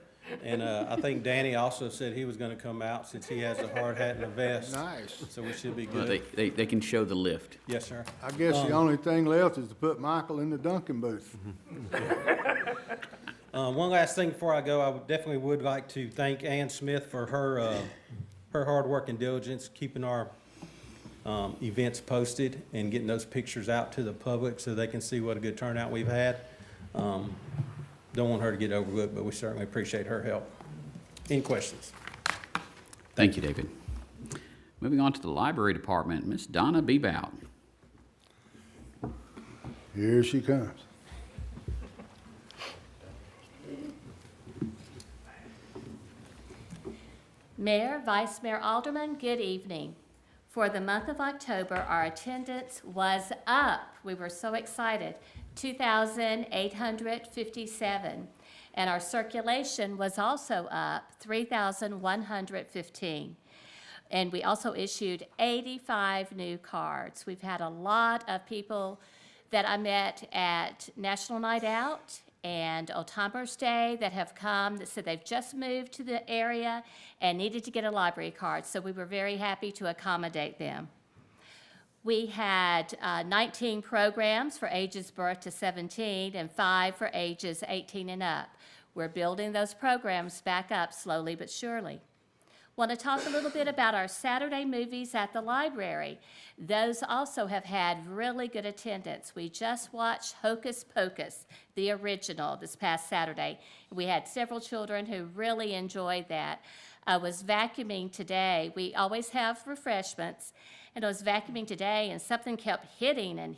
and I think Danny also said he was going to come out since he has a hard hat and a vest. Nice. So we should be Well, good. they can show the lift. Yes, sir. I guess the only thing left is to put Michael in the Duncan booth. One last thing before I go, I definitely would like to thank Ann Smith for her hard work and diligence, keeping our events posted and getting those pictures out to the public so they can see what a good turnout we've had. Don't want her to get overlooked, but we certainly appreciate her help. Any questions? Thank you, David. Moving on to the Library Department, Miss Donna Bebout. Here she comes. Mayor, Vice Mayor, Alderman, good evening. For the month of October, our attendance was up. We were so excited, 2,857. And our circulation was also up, 3,115. And we also issued 85 new cards. We've had a lot of people that I met at National Night Out and Old Timers Day that have come that said they've just moved to the area and needed to get a library card. So we were very happy to accommodate them. We had 19 programs for ages birth to 17 and 5 for ages 18 and up. We're building those programs back up slowly but surely. Want to talk a little bit about our Saturday movies at the library. Those also have had really good attendance. We just watched Hocus Pocus, the original, this past Saturday. We had several children who really enjoyed that. I was vacuuming today. We always have refreshments. And I was vacuuming today, and something kept hitting, and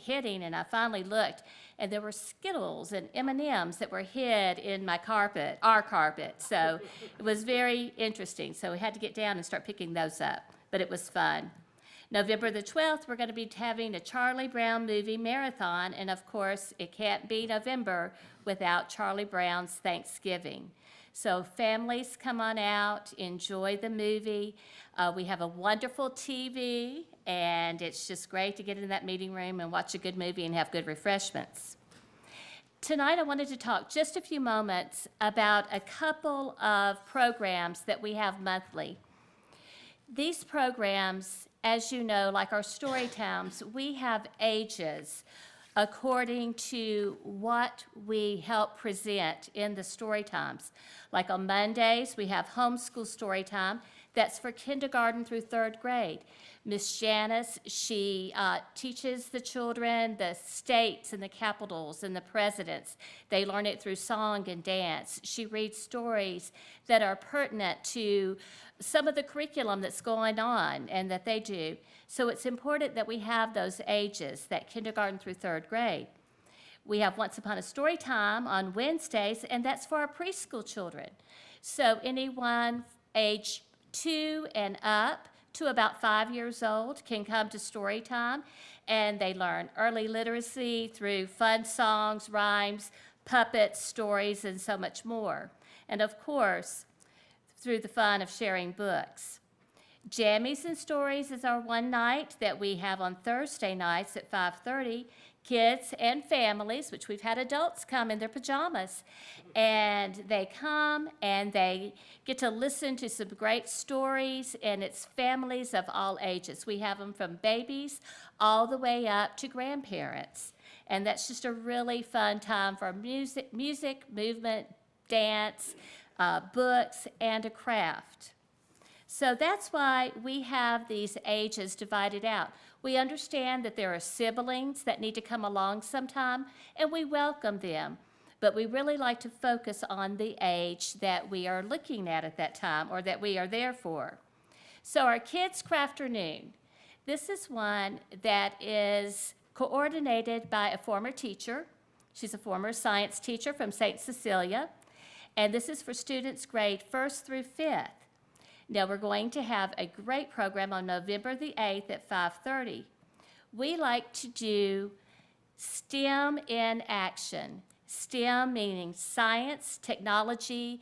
I finally looked, and there were Skittles and M&Ms that were hid in my carpet, our carpet. So it was very interesting. So we had to get down and start picking those up, but it was fun. November the 12th, we're going to be having a Charlie Brown movie marathon, and of course, it can't be November without Charlie Brown's Thanksgiving. So families, come on out, enjoy the movie. We have a wonderful TV, and it's just great to get in that meeting room and watch a good movie and have good refreshments. Tonight, I wanted to talk just a few moments about a couple of programs that we have monthly. These programs, as you know, like our story times, we have ages according to what we help present in the story times. Like on Mondays, we have homeschool story time. That's for kindergarten through 3rd grade. Miss Janice, she teaches the children the states and the capitals and the presidents. They learn it through song and dance. She reads stories that are pertinent to some of the curriculum that's going on and that they do. So it's important that we have those ages, that kindergarten through 3rd grade. We have Once Upon a Story Time on Wednesdays, and that's for our preschool children. So anyone age 2 and up to about 5 years old can come to story time, and they learn early literacy through fun songs, rhymes, puppets, stories, and so much more. And of course, through the fun of sharing books. Jammies and Stories is our one night that we have on Thursday nights at 5:30. kids and families, which we've had adults come in their pajamas, and they come and they get to listen to some great stories, and it's families of all ages. We have them from babies all the way up to grandparents, and that's just a really fun time for music, movement, dance, books, and a craft. So that's why we have these ages divided out. We understand that there are siblings that need to come along sometime, and we welcome them. But we really like to focus on the age that we are looking at that time, or that we are there for. So our Kids Crafternoon, this is one that is coordinated by a former teacher. She's a former science teacher from St. Cecilia, and this is for students grade 1st through 5th. Now, we're going to have a great program on November the 8th at 5:30. We like to do STEM in action. STEM meaning science, technology,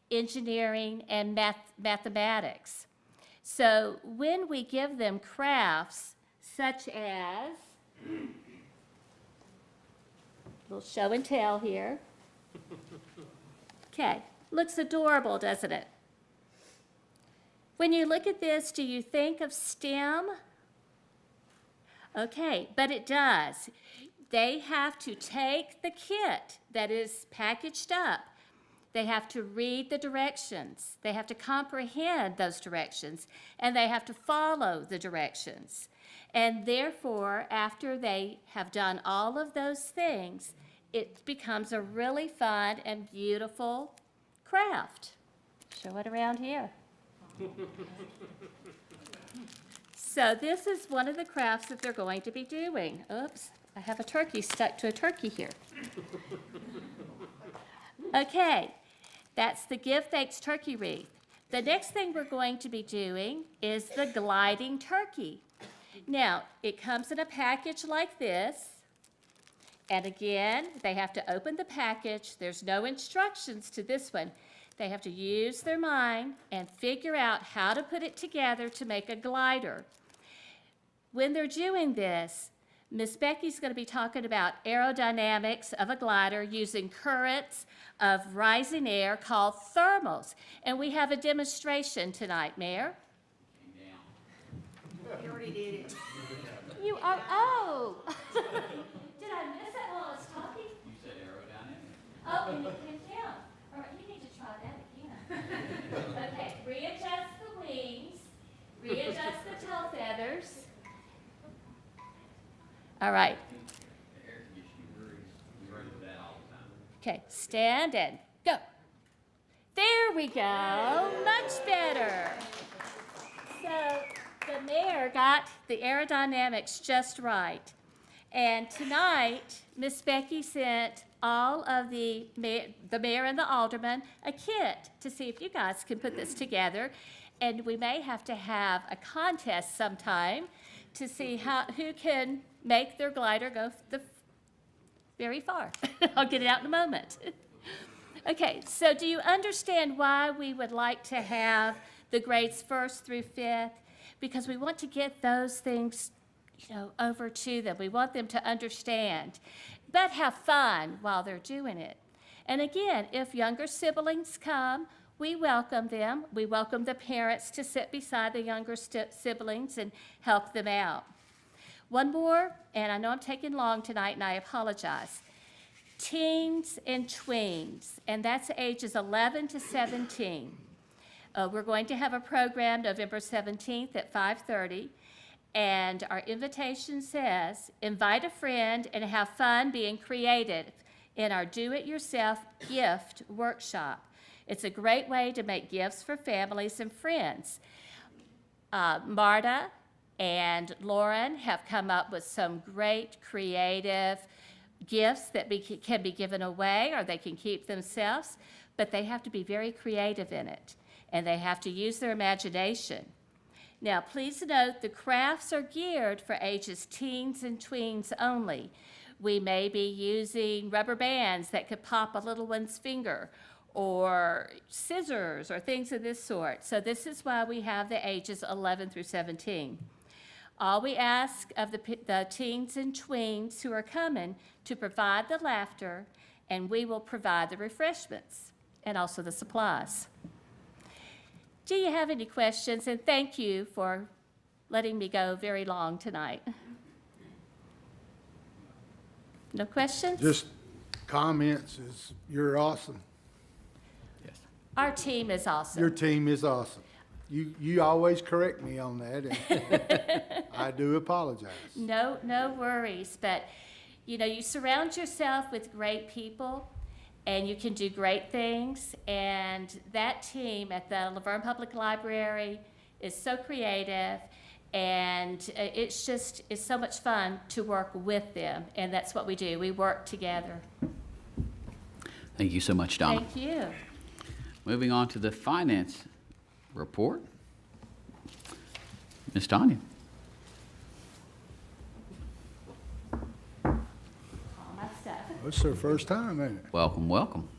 engineering, and mathematics. So when we give them crafts such as, a little show and tell here. Okay, looks adorable, doesn't it? When you look at this, do you think of STEM? Okay, but it does. They have to take the kit that is packaged up. They have to read the directions. They have to comprehend those directions, and they have to follow the directions. And therefore, after they have done all of those things, it becomes a really fun and beautiful craft. Show it around here. So this is one of the crafts that they're going to be doing. Oops, I have a turkey stuck to a turkey here. Okay, that's the Give Thanks turkey wreath. The next thing we're going to be doing is the gliding turkey. Now, it comes in a package like this. And again, they have to open the package. There's no instructions to this one. They have to use their mind and figure out how to put it together to make a glider. When they're doing this, Miss Becky's going to be talking about aerodynamics of a glider using currents of rising air called thermals. And we have a demonstration tonight, Mayor. You already did it. You are, oh. Did I miss it while I was talking? You said aerodynamics. Oh, and it came down. All right, you need to try that again. Okay, readjust the wings, readjust the tail feathers. All right. The air conditioning we run with that all the time. Okay, stand and go. There we go, much better. So the mayor got the aerodynamics just right. And tonight, Miss Becky sent all of the mayor and the aldermen a kit to see if you guys can put this together. And we may have to have a contest sometime to see who can make their glider go very far. I'll get it out in a moment. Okay, so do you understand why we would like to have the grades 1st through 5th? Because we want to get those things, over to them. We want them to understand, but have fun while they're doing it. And again, if younger siblings come, we welcome them. We welcome the parents to sit beside the younger siblings and help them out. One more, and I know I'm taking long tonight, and I apologize. Teens and tweens, and that's ages 11 to 17. We're going to have a program November 17th at 5:30, and our invitation says, invite a friend and have fun being creative in our do-it-yourself gift workshop. It's a great way to make gifts for families and friends. Marta and Lauren have come up with some great creative gifts that can be given away, or they can keep themselves, but they have to be very creative in it, and they have to use their imagination. Now, please note the crafts are geared for ages teens and tweens only. We may be using rubber bands that could pop a little one's finger, or scissors, or things of this sort. So this is why we have the ages 11 through 17. All we ask of the teens and tweens who are coming to provide the laughter, and we will provide the refreshments and also the supplies. Do you have any questions? And thank you for letting me go very long tonight. No questions? Just comments is, you're awesome. Our team is awesome. Your team is awesome. You always correct me on that, and I do apologize. No worries, but you know, you surround yourself with great people and you can do great things, and that team at the LaVergne Public Library is so creative, and it's so much fun to work with them, and that's what we do. We work together. Thank you so much, Donna. Thank you. Moving on to the finance report. Ms. Tanya. All my stuff. It's their first time, ain't it? Welcome, welcome.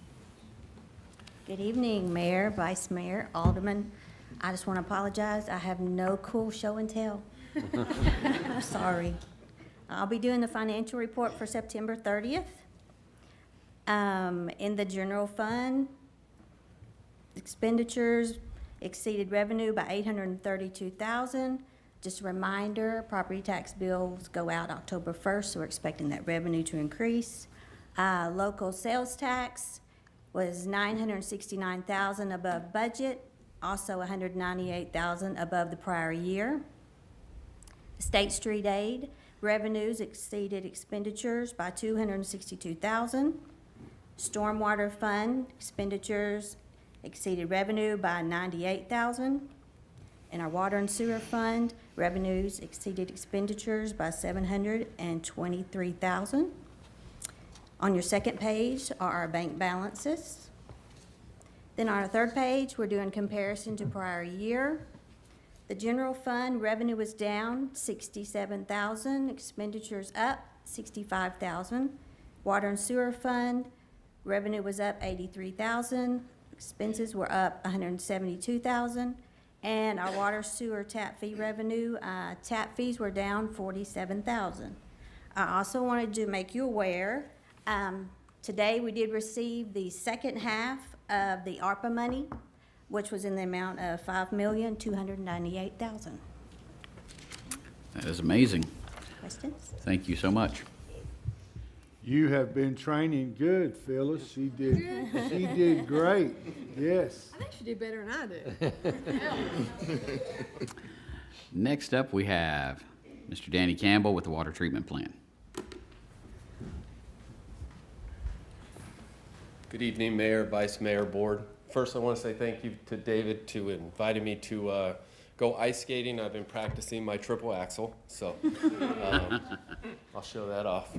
Good evening, Mayor, Vice Mayor, Alderman. I just want to apologize. I have no cool show and tell. I'm sorry. I'll be doing the financial report for September 30th. In the general fund, expenditures exceeded revenue by $832,000. Just a reminder, property tax bills go out October 1st, so we're expecting that revenue to increase. Local sales tax was $969,000 above budget, also $198,000 above the prior year. State street aid revenues exceeded expenditures by $262,000. Stormwater fund expenditures exceeded revenue by $98,000. In our water and sewer fund, revenues exceeded expenditures by $723,000. On your second page are our bank balances. Then on our third page, we're doing comparison to prior year. The general fund revenue was down $67,000, expenditures up $65,000. Water and sewer fund revenue was up $83,000, expenses were up $172,000, and our water sewer tap fee revenue, tap fees were down $47,000. I also wanted to make you aware, today we did receive the second half of the ARPA money, which was in the amount of $5,298,000. That is amazing. Questions? Thank you so much. You have been training good, Phyllis. She did great. Yes. I think she did better than I did. Next up, we have Mr. Danny Campbell with the water treatment plant. Good evening, Mayor, Vice Mayor, Board. First, I want to say thank you to David to inviting me to go ice skating. I've been practicing my triple axel, so I'll show that off.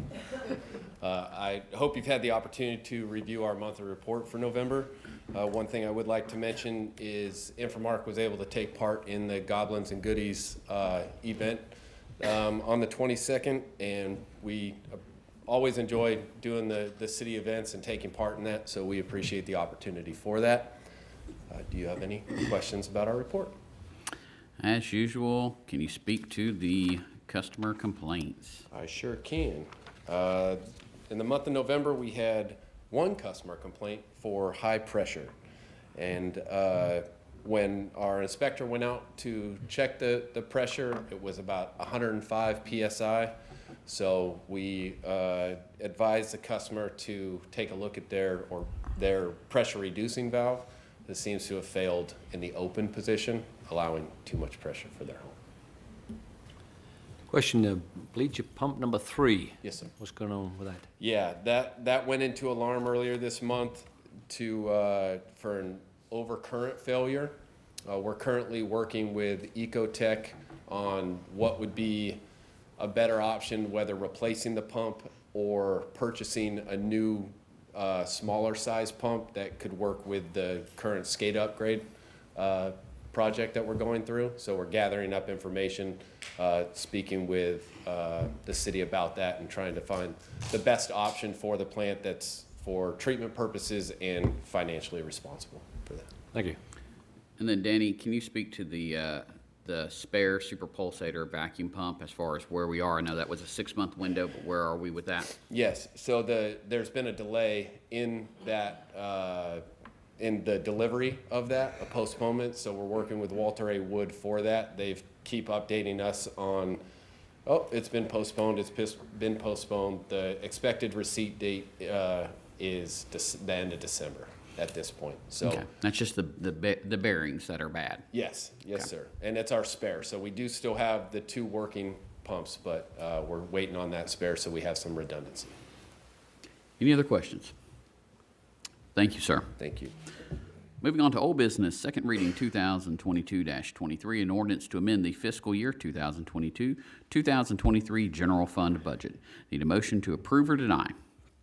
I hope you've had the opportunity to review our monthly report for November. One thing I would like to mention is Infomark was able to take part in the Goblins and Goodies event on the 22nd, and we always enjoy doing the city events and taking part in that, so we appreciate the opportunity for that. Do you have any questions about our report? As usual, can you speak to the customer complaints? I sure can. In the month of November, we had one customer complaint for high pressure. And when our inspector went out to check the pressure, it was about 105 PSI. So we advised the customer to take a look at their pressure reducing valve. This seems to have failed in the open position, allowing too much pressure for their home. Question, bleacher pump number 3. Yes, sir. What's going on with that? Yeah, that went into alarm earlier this month for an overcurrent failure. We're currently working with Ecotech on what would be a better option, whether replacing the pump or purchasing a new smaller size pump that could work with the current SCADA upgrade project that we're going through. So we're gathering up information, speaking with the city about that and trying to find the best option for the plant that's for treatment purposes and financially responsible for that. Thank you. And then Danny, can you speak to the the spare super pulsator vacuum pump as far as where we are? I know that was a 6-month window, but where are we with that? Yes, so there's been a delay in that, in the delivery of that, a postponement, so we're working with Walter A. Wood for that. They've keep updating us on, oh, it's been postponed, been postponed. The expected receipt date is the end of December at this point, so. Okay. That's just the bearings that are bad. Yes, Okay. sir, and it's our spare, so we do still have the 2 working pumps, but we're waiting on that spare, so we have some redundancy. Any other questions? Thank you, sir. Thank you. Moving on to old business, second reading 2022-23, an ordinance to amend the fiscal year 2022-2023 general fund budget. Need a motion to approve or deny?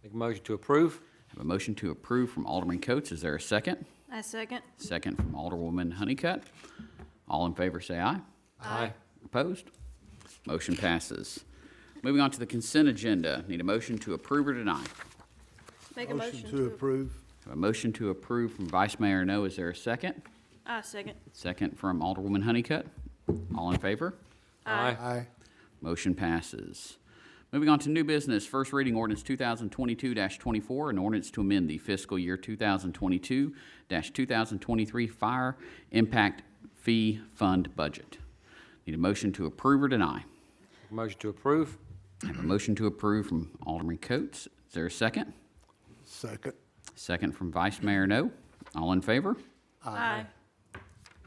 Make a motion to approve. Have a motion to approve from Alderman Coates. Is there a second? I second. Second from Alderwoman Honeycutt. All in favor say aye. Aye. Opposed? Motion passes. Moving on to the consent agenda. Need a motion to approve or deny? Make a motion to approve. Have a motion to approve from Vice Mayor No. Is there a second? I second. Second from Alderwoman Honeycutt. All in favor? Aye. Aye. Motion passes. Moving on to new business, first reading ordinance 2022-24, an ordinance to amend the fiscal year 2022-2023 fire impact fee fund budget. Need a motion to approve or deny? Make a motion to approve. I have a motion to approve from Alderman Coates. Is there a second? Second. Second from Vice Mayor No. All in favor? Aye.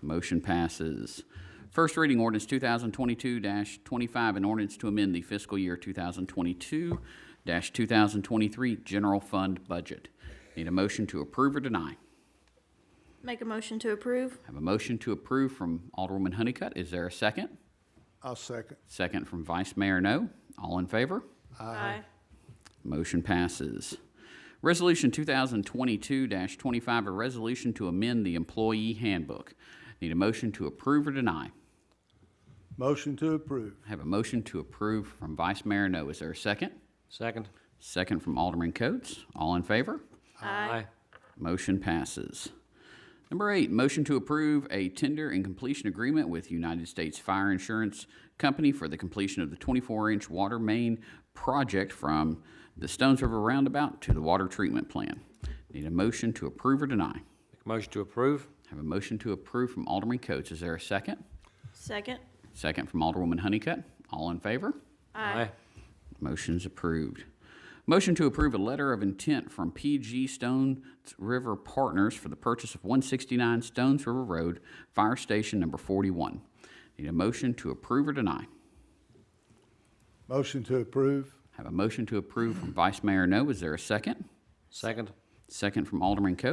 Motion passes. First reading ordinance 2022-25, an ordinance to amend the fiscal year 2022-2023 general fund budget. Need a motion to approve or deny? Make a motion to approve. Have a motion to approve from Alderwoman Honeycutt. Is there a second? I'll second. Second from Vice Mayor No. All in favor? Aye. Motion passes. Resolution 2022-25, a resolution to amend the employee handbook. Need a motion to approve or deny? Motion to approve. Have a motion to approve from Vice Mayor No. Is there a second? Second. Second from Alderman Coates. All in favor? Aye. Motion passes. Number 8, motion to approve a tender and completion agreement with United States Fire Insurance Company for the completion of the 24-inch water main project from the Stones River Roundabout to the water treatment plant. Need a motion to approve or deny? Make a motion to approve. Have a motion to approve from Alderman Coates. Is there a second? Second. Second from Alderwoman Honeycutt. All in favor? Aye. Motion's approved. Motion to approve a letter of intent from PG Stones River Partners for the purchase of 169 Stones River Road, Fire Station Number 41. Need a motion to approve or deny? Motion to approve. Have a motion to approve from Vice Mayor No. Is there a second? Second. Second from Alderman Coates.